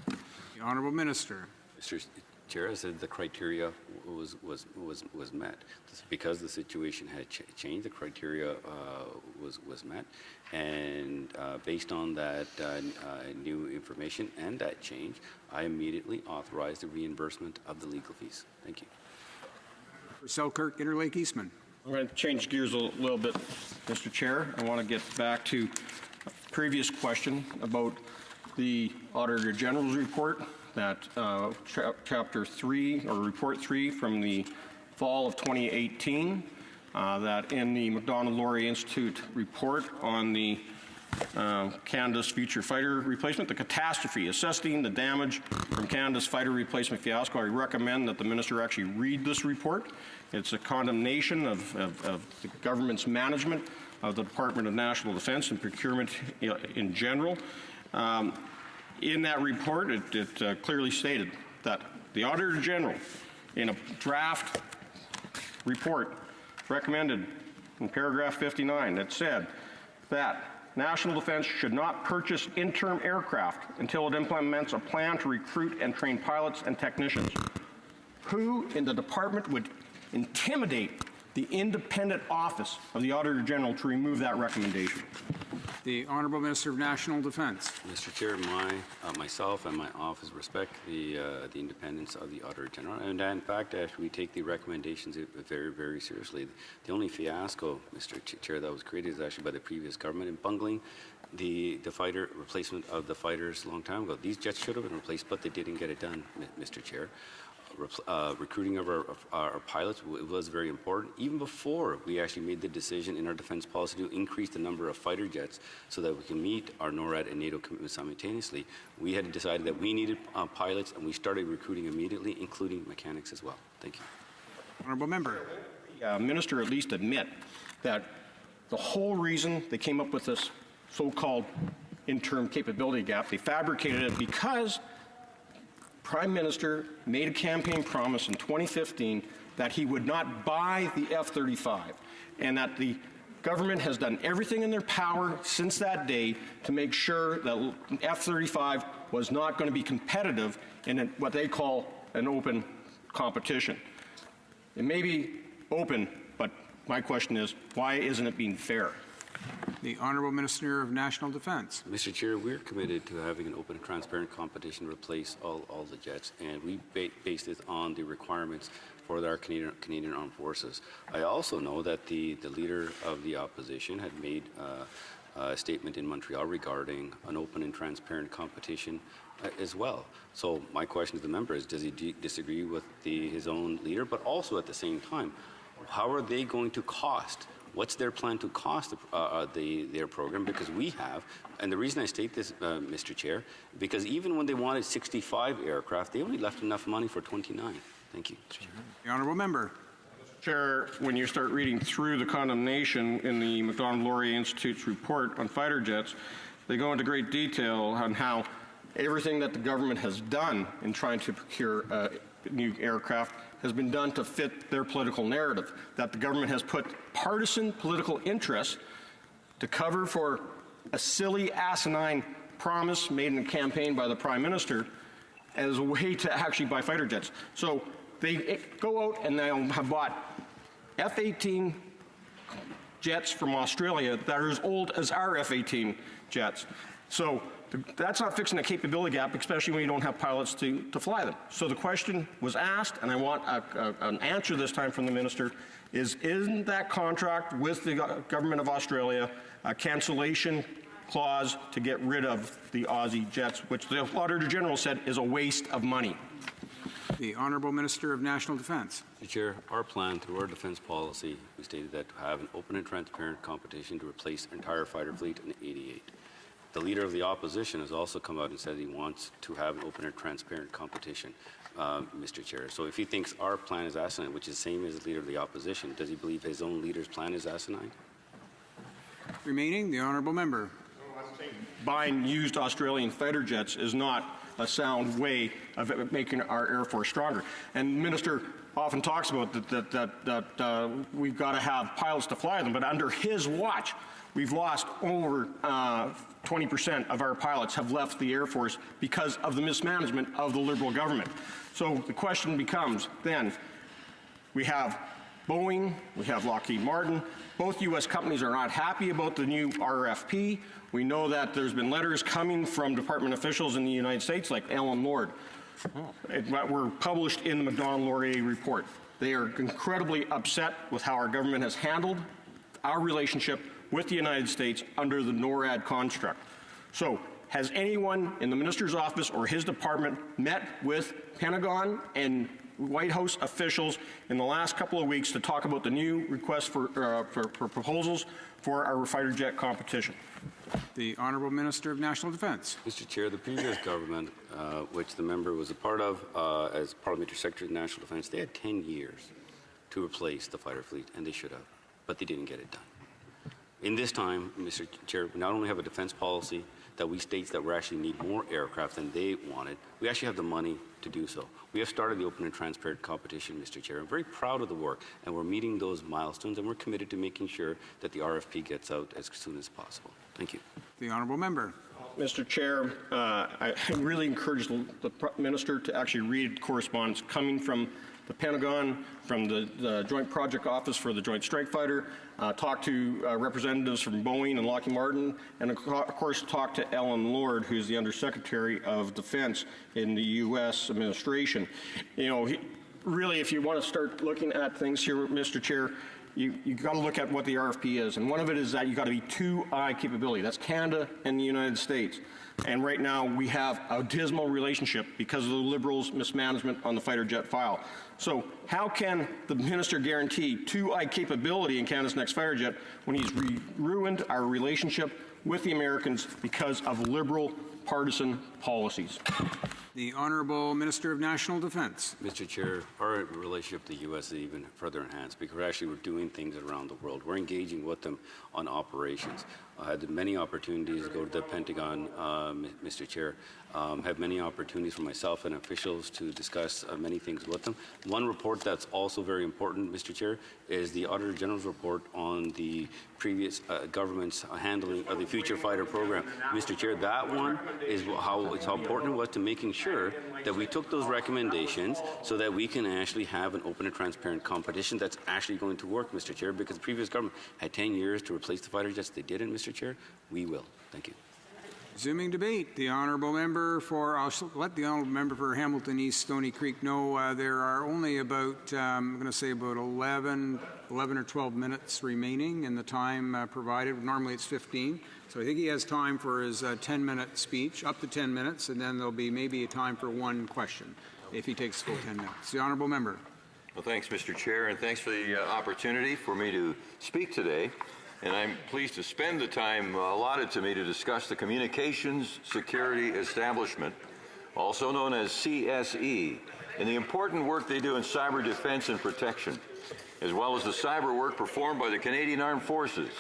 him? The Honourable Minister. Mr. Chair, I said the criteria was met. Because the situation had changed, the criteria was met, and based on that new information and that change, I immediately authorized the reimbursement of the legal fees. Thank you. For Selkirk, Interlake Eastman. I'm going to change gears a little bit, Mr. Chair. I want to get back to a previous question about the Auditor General's report, that Chapter 3, or Report 3 from the fall of 2018, that in the Macdonald-Laurier Institute report on the Canada's future fighter replacement, the catastrophe, assessing the damage from Canada's fighter replacement fiasco. I recommend that the minister actually read this report. It's a condemnation of the government's management of the Department of National Defence and procurement in general. In that report, it clearly stated that the Auditor General, in a draft report, recommended in paragraph 59 that said that National Defence should not purchase interim aircraft until it implements a plan to recruit and train pilots and technicians. Who in the department would intimidate the independent office of the Auditor General to remove that recommendation? The Honourable Minister of National Defence. Mr. Chair, myself and my office respect the independence of the Auditor General, and in fact, we take the recommendations very, very seriously. The only fiasco, Mr. Chair, that was created is actually by the previous government in bungling the fighter replacement of the fighters a long time ago. These jets should have been replaced, but they didn't get it done, Mr. Chair. Recruiting of our pilots was very important. Even before we actually made the decision in our defense policy to increase the number of fighter jets so that we can meet our NORAD and NATO commitments simultaneously, we had decided that we needed pilots, and we started recruiting immediately, including mechanics as well. Thank you. Honourable Member. Minister at least admit that the whole reason they came up with this so-called interim capability gap, they fabricated it because Prime Minister made a campaign promise in 2015 that he would not buy the F-35, and that the government has done everything in their power since that day to make sure that F-35 was not going to be competitive in what they call an open competition. It may be open, but my question is, why isn't it being fair? The Honourable Minister of National Defence. Mr. Chair, we're committed to having an open and transparent competition to replace all the jets, and we based it on the requirements for our Canadian Armed Forces. I also know that the Leader of the Opposition had made a statement in Montreal regarding an open and transparent competition as well. So my question to the member is, does he disagree with his own leader, but also at the same time, how are they going to cost? What's their plan to cost their program? Because we have, and the reason I state this, Mr. Chair, because even when they wanted 65 aircraft, they only left enough money for 29. Thank you. The Honourable Member. Chair, when you start reading through the condemnation in the Macdonald-Laurier Institute's report on fighter jets, they go into great detail on how everything that the government has done in trying to procure new aircraft has been done to fit their political narrative, that the government has put partisan political interests to cover for a silly, asinine promise made in a campaign by the Prime Minister as a way to actually buy fighter jets. So they go out and they have bought F-18 jets from Australia that are as old as our F-18 jets. So that's not fixing the capability gap, especially when you don't have pilots to fly them. So the question was asked, and I want an answer this time from the minister, isn't that contract with the government of Australia a cancellation clause to get rid of the Aussie jets, which the Auditor General said is a waste of money? The Honourable Minister of National Defence. Mr. Chair, our plan through our defence policy, we stated that to have an open and transparent competition to replace the entire fighter fleet in 88. The Leader of the Opposition has also come out and said he wants to have an open and transparent competition, Mr. Chair. So if he thinks our plan is asinine, which is the same as the Leader of the Opposition, does he believe his own leader's plan is asinine? Remaining, the Honourable Member. Buying used Australian fighter jets is not a sound way of making our Air Force stronger. And the Minister often talks about that we've got to have pilots to fly them, but under his watch, we've lost over 20% of our pilots have left the Air Force because of the mismanagement of the Liberal government. So the question becomes then, we have Boeing, we have Lockheed Martin. Both U.S. companies are not happy about the new RFP. We know that there's been letters coming from department officials in the United States, like Alan Lord, that were published in the Macdonald-Laurier report. They are incredibly upset with how our government has handled our relationship with the United States under the NORAD construct. So, has anyone in the minister's office or his department met with Pentagon and White House officials in the last couple of weeks to talk about the new request for proposals for our fighter jet competition? The Honourable Minister of National Defence. Mr. Chair, the previous government, which the member was a part of as Parliamentary Secretary of National Defence, they had 10 years to replace the fighter fleet, and they should have, but they didn't get it done. In this time, Mr. Chair, we not only have a defence policy that we state that we actually need more aircraft than they wanted, we actually have the money to do so. We have started the open and transparent competition, Mr. Chair. I'm very proud of the work, and we're meeting those milestones, and we're committed to making sure that the RFP gets out as soon as possible. Thank you. The Honourable Member. Mr. Chair, I really encourage the Minister to actually read correspondence coming from the Pentagon, from the Joint Project Office for the Joint Strike Fighter, talk to representatives from Boeing and Lockheed Martin, and of course talk to Ellen Lord, who's the Undersecretary of Defense in the U.S. administration. You know, really, if you want to start looking at things here, Mr. Chair, you got to look at what the RFP is, and one of it is that you got to be 2-eye capability. That's Canada and the United States. And right now we have a dismal relationship because of the Liberals' mismanagement on the fighter jet file. So how can the minister guarantee 2-eye capability in Canada's next fighter jet when he's ruined our relationship with the Americans because of Liberal partisan policies? The Honourable Minister of National Defence. Mr. Chair, our relationship with the U.S. is even further enhanced because actually we're doing things around the world. We're engaging with them on operations. I had many opportunities to go to the Pentagon, Mr. Chair, have many opportunities for myself and officials to discuss many things with them. One report that's also very important, Mr. Chair, is the Auditor General's report on the previous government's handling of the Future Fighter program. Mr. Chair, that one is how important it was to making sure that we took those recommendations so that we can actually have an open and transparent competition that's actually going to work, Mr. Chair, because the previous government had 10 years to replace the fighter jets. They didn't, Mr. Chair. We will. Thank you. Resuming debate, the Honourable Member for, I'll let the Honourable Member for Hamilton East Stony Creek know there are only about, I'm going to say about 11 or 12 minutes remaining in the time provided. Normally it's 15. So I think he has time for his 10-minute speech, up to 10 minutes, and then there'll be maybe a time for one question if he takes full 10 minutes. The Honourable Member. Well, thanks, Mr. Chair, and thanks for the opportunity for me to speak today. And I'm pleased to spend the time allotted to me to discuss the Communications Security Establishment, also known as CSE, and the important work they do in cyber defense and protection, as well as the cyber work performed by the Canadian Armed Forces.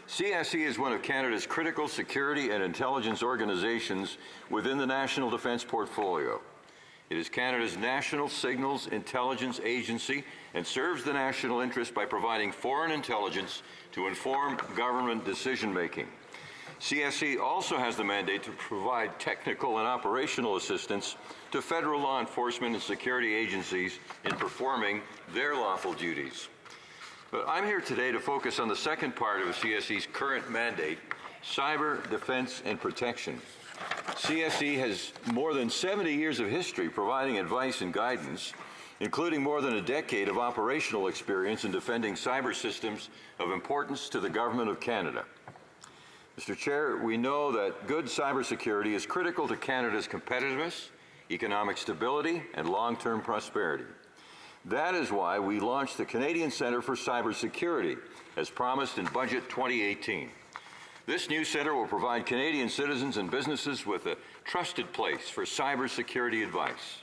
CSE is one of Canada's critical security and intelligence organizations within the National Defence portfolio. It is Canada's national signals intelligence agency and serves the national interest by providing foreign intelligence to inform government decision-making. CSE also has the mandate to provide technical and operational assistance to federal law enforcement and security agencies in performing their lawful duties. But I'm here today to focus on the second part of CSE's current mandate, cyber defense and protection. CSE has more than 70 years of history providing advice and guidance, including more than a decade of operational experience in defending cyber systems of importance to the Government of Canada. Mr. Chair, we know that good cybersecurity is critical to Canada's competitiveness, economic stability, and long-term prosperity. That is why we launched the Canadian Centre for Cybersecurity, as promised in Budget 2018. This new centre will provide Canadian citizens and businesses with a trusted place for cybersecurity advice.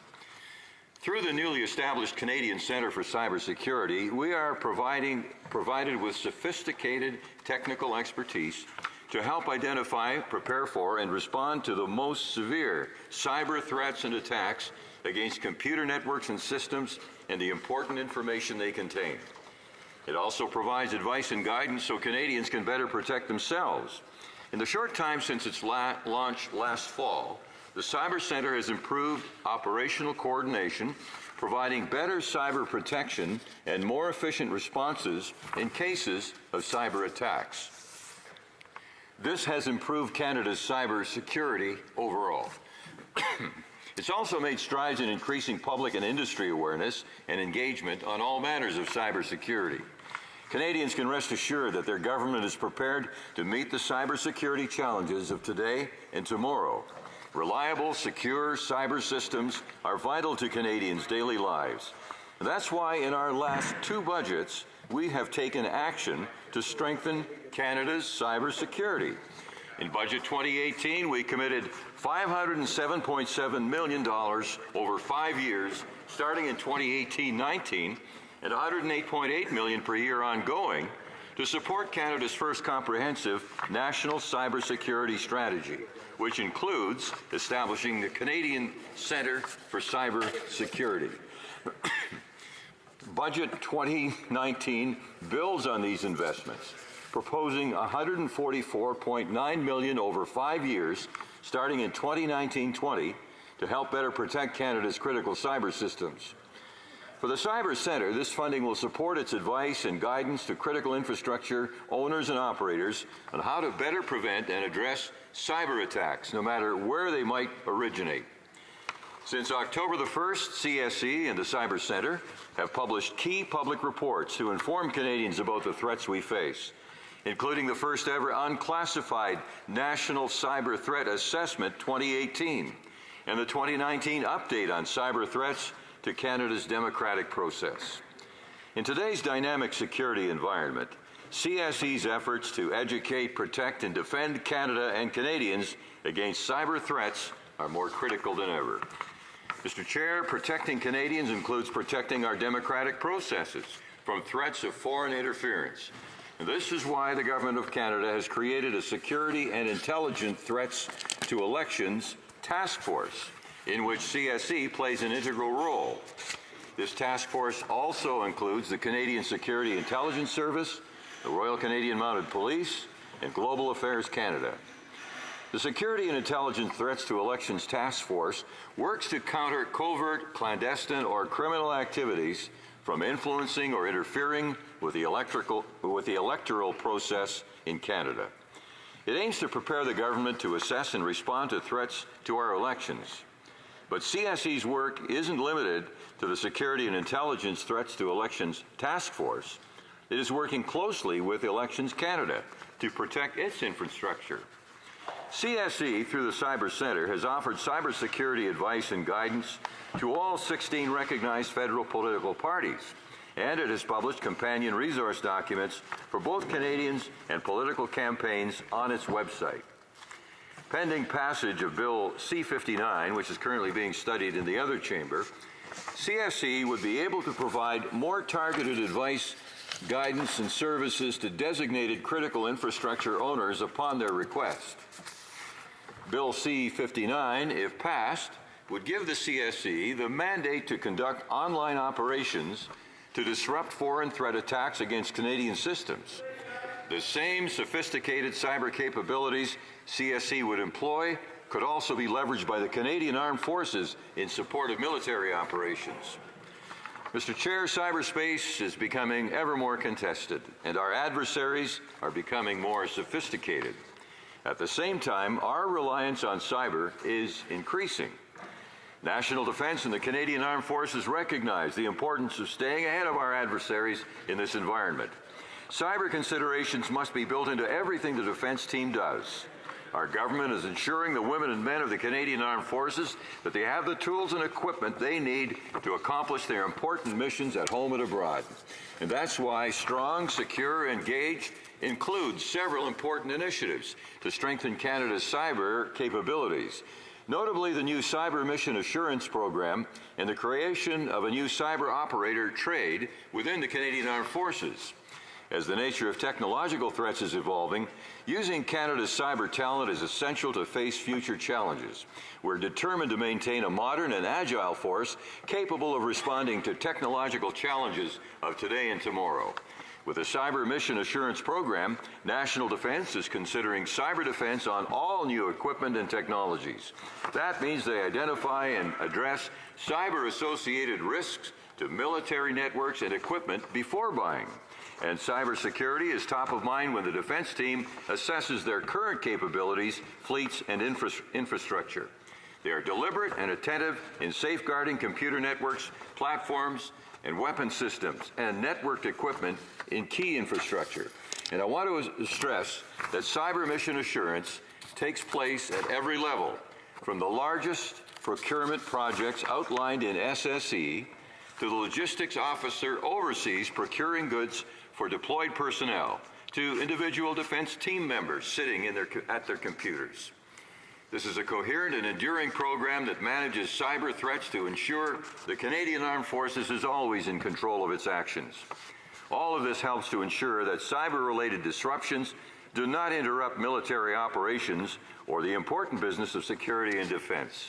Through the newly established Canadian Centre for Cybersecurity, we are provided with sophisticated technical expertise to help identify, prepare for, and respond to the most severe cyber threats and attacks against computer networks and systems and the important information they contain. It also provides advice and guidance so Canadians can better protect themselves In the short time since its launch last fall, the Cyber Center has improved operational coordination, providing better cyber protection and more efficient responses in cases of cyber attacks. This has improved Canada's cyber security overall. It's also made strides in increasing public and industry awareness and engagement on all matters of cybersecurity. Canadians can rest assured that their government is prepared to meet the cybersecurity challenges of today and tomorrow. Reliable, secure cyber systems are vital to Canadians' daily lives. And that's why in our last two budgets, we have taken action to strengthen Canada's cybersecurity. In Budget 2018, we committed $507.7 million over 5 years, starting in 2018-19, and $108.8 million per year ongoing, to support Canada's first comprehensive national cybersecurity strategy, which includes establishing the Canadian Centre for Cyber Security. Budget 2019 builds on these investments, proposing $144.9 million over 5 years, starting in 2019-20, to help better protect Canada's critical cyber systems. For the Cyber Centre, this funding will support its advice and guidance to critical infrastructure owners and operators on how to better prevent and address cyber attacks, no matter where they might originate. Since October the 1st, CSE and the Cyber Centre have published key public reports to inform Canadians about the threats we face, including the first ever unclassified National Cyber Threat Assessment 2018 and the 2019 update on cyber threats to Canada's democratic process. In today's dynamic security environment, CSE's efforts to educate, protect, and defend Canada and Canadians against cyber threats are more critical than ever. Mr. Chair, protecting Canadians includes protecting our democratic processes from threats of foreign interference. And this is why the Government of Canada has created a Security and Intelligence Threats to Elections Task Force, in which CSE plays an integral role. This task force also includes the Canadian Security Intelligence Service, the Royal Canadian Mounted Police, and Global Affairs Canada. The Security and Intelligence Threats to Elections Task Force works to counter covert, clandestine, or criminal activities from influencing or interfering with the electoral process in Canada. It aims to prepare the government to assess and respond to threats to our elections. But CSE's work isn't limited to the Security and Intelligence Threats to Elections Task Force. It is working closely with Elections Canada to protect its infrastructure. CSE, through the Cyber Centre, has offered cybersecurity advice and guidance to all 16 recognized federal political parties, and it has published companion resource documents for both Canadians and political campaigns on its website. Pending passage of Bill C-59, which is currently being studied in the other chamber, CSE would be able to provide more targeted advice, guidance, and services to designated critical infrastructure owners upon their request. Bill C-59, if passed, would give the CSE the mandate to conduct online operations to disrupt foreign threat attacks against Canadian systems. The same sophisticated cyber capabilities CSE would employ could also be leveraged by the Canadian Armed Forces in support of military operations. Mr. Chair, cyberspace is becoming ever more contested, and our adversaries are becoming more sophisticated. At the same time, our reliance on cyber is increasing. National Defence and the Canadian Armed Forces recognize the importance of staying ahead of our adversaries in this environment. Cyber considerations must be built into everything the defence team does. Our government is ensuring the women and men of the Canadian Armed Forces that they have the tools and equipment they need to accomplish their important missions at home and abroad. And that's why strong, secure, engaged includes several important initiatives to strengthen Canada's cyber capabilities, notably the new Cyber Mission Assurance Program and the creation of a new cyber operator trade within the Canadian Armed Forces. As the nature of technological threats is evolving, using Canada's cyber talent is essential to face future challenges. We're determined to maintain a modern and agile force capable of responding to technological challenges of today and tomorrow. With a cyber mission assurance program, National Defense is considering cyber defense on all new equipment and technologies. That means they identify and address cyber-associated risks to military networks and equipment before buying. And cybersecurity is top of mind when the defense team assesses their current capabilities, fleets, and infrastructure. They are deliberate and attentive in safeguarding computer networks, platforms, and weapon systems, and networked equipment in key infrastructure. And I want to stress that cyber mission assurance takes place at every level, from the largest procurement projects outlined in SSE to the logistics officer overseas procuring goods for deployed personnel, to individual defense team members sitting at their computers. This is a coherent and enduring program that manages cyber threats to ensure the Canadian Armed Forces is always in control of its actions. All of this helps to ensure that cyber-related disruptions do not interrupt military operations or the important business of security and defense.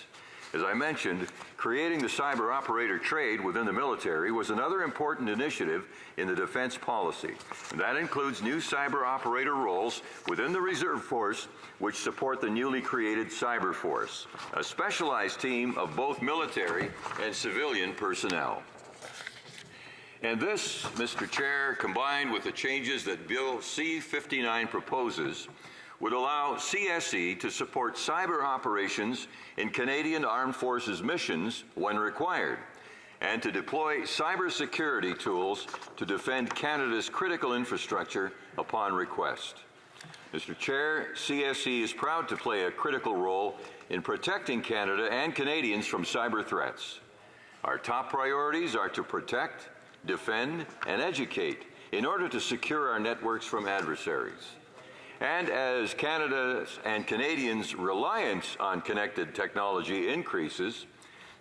As I mentioned, creating the cyber operator trade within the military was another important initiative in the defense policy. And that includes new cyber operator roles within the Reserve Force, which support the newly created Cyber Force, a specialized team of both military and civilian personnel. And this, Mr. Chair, combined with the changes that Bill C-59 proposes, would allow CSE to support cyber operations in Canadian Armed Forces missions when required, and to deploy cybersecurity tools to defend Canada's critical infrastructure upon request. Mr. Chair, CSE is proud to play a critical role in protecting Canada and Canadians from cyber threats. Our top priorities are to protect, defend, and educate in order to secure our networks from adversaries. And as Canada's and Canadians' reliance on connected technology increases,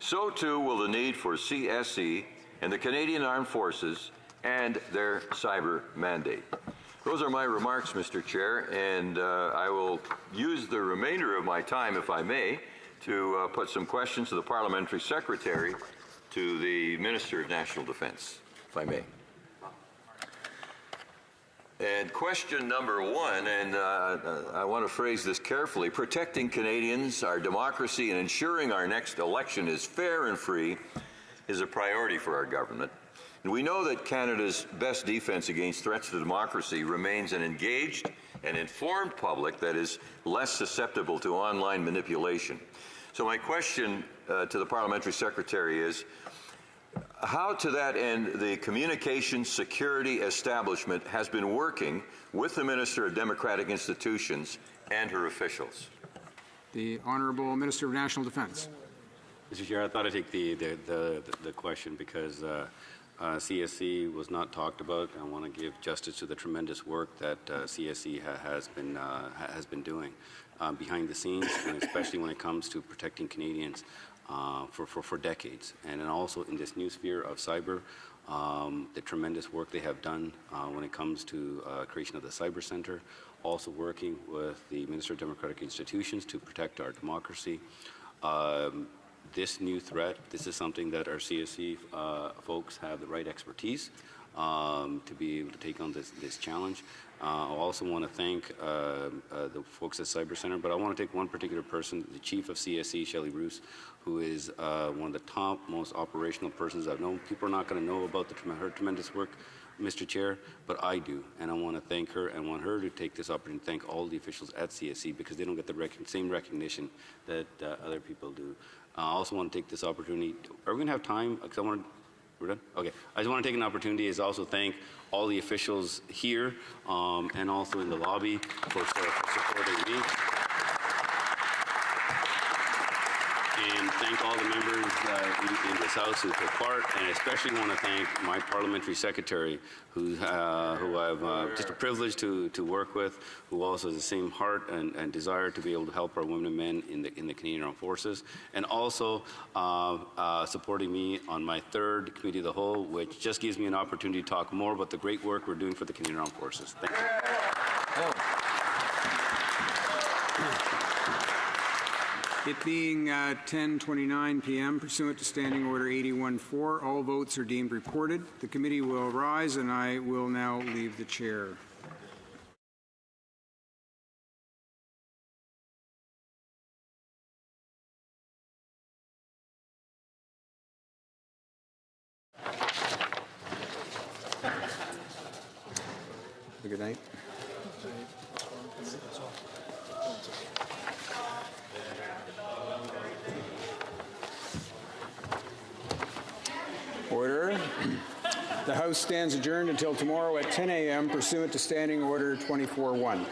so too will the need for CSE and the Canadian Armed Forces and their cyber mandate. Those are my remarks, Mr. Chair, and I will use the remainder of my time, if I may, to put some questions to the Parliamentary Secretary to the Minister of National Defence, if I may. And question number one, and I want to phrase this carefully, protecting Canadians, our democracy, and ensuring our next election is fair and free is a priority for our government. And we know that Canada's best defense against threats to democracy remains an engaged and informed public that is less susceptible to online manipulation. So my question to the Parliamentary Secretary is, how, to that end, the Communications Security Establishment has been working with the Minister of Democratic Institutions and her officials? The Honourable Minister of National Defence. Mr. Chair, I thought I'd take the question because CSE was not talked about. I want to give justice to the tremendous work that CSE has been doing behind the scenes, and especially when it comes to protecting Canadians for decades. And then also in this new sphere of cyber, the tremendous work they have done when it comes to creation of the Cyber Centre, also working with the Minister of Democratic Institutions to protect our democracy. This new threat, this is something that our CSE folks have the right expertise to be able to take on this challenge. I also want to thank the folks at Cyber Centre, but I want to take one particular person, the Chief of CSE, Shelley Roos, who is one of the top, most operational persons I've known. People are not going to know about her tremendous work, Mr. Chair, but I do, and I want to thank her and want her to take this opportunity to thank all the officials at CSE because they don't get the same recognition that other people do. I also want to take this opportunity. Are we going to have time? Because we're done? Okay. I just want to take an opportunity to also thank all the officials here and also in the lobby for supporting me. And thank all the members in this House who took part, and especially want to thank my parliamentary secretary, who I've just a privilege to work with, who also has the same heart and desire to be able to help our women and men in the Canadian Armed Forces, and also supporting me on my third Committee of the Whole, which just gives me an opportunity to talk more about the great work we're doing for the Canadian Armed Forces. Thank you. It being 10:29 p.m., pursuant to Standing Order 81-4, all votes are deemed reported. The committee will rise, and I will now leave the chair. Good night. Order. The House stands adjourned until tomorrow at 10 a.m. pursuant to Standing Order 24-1.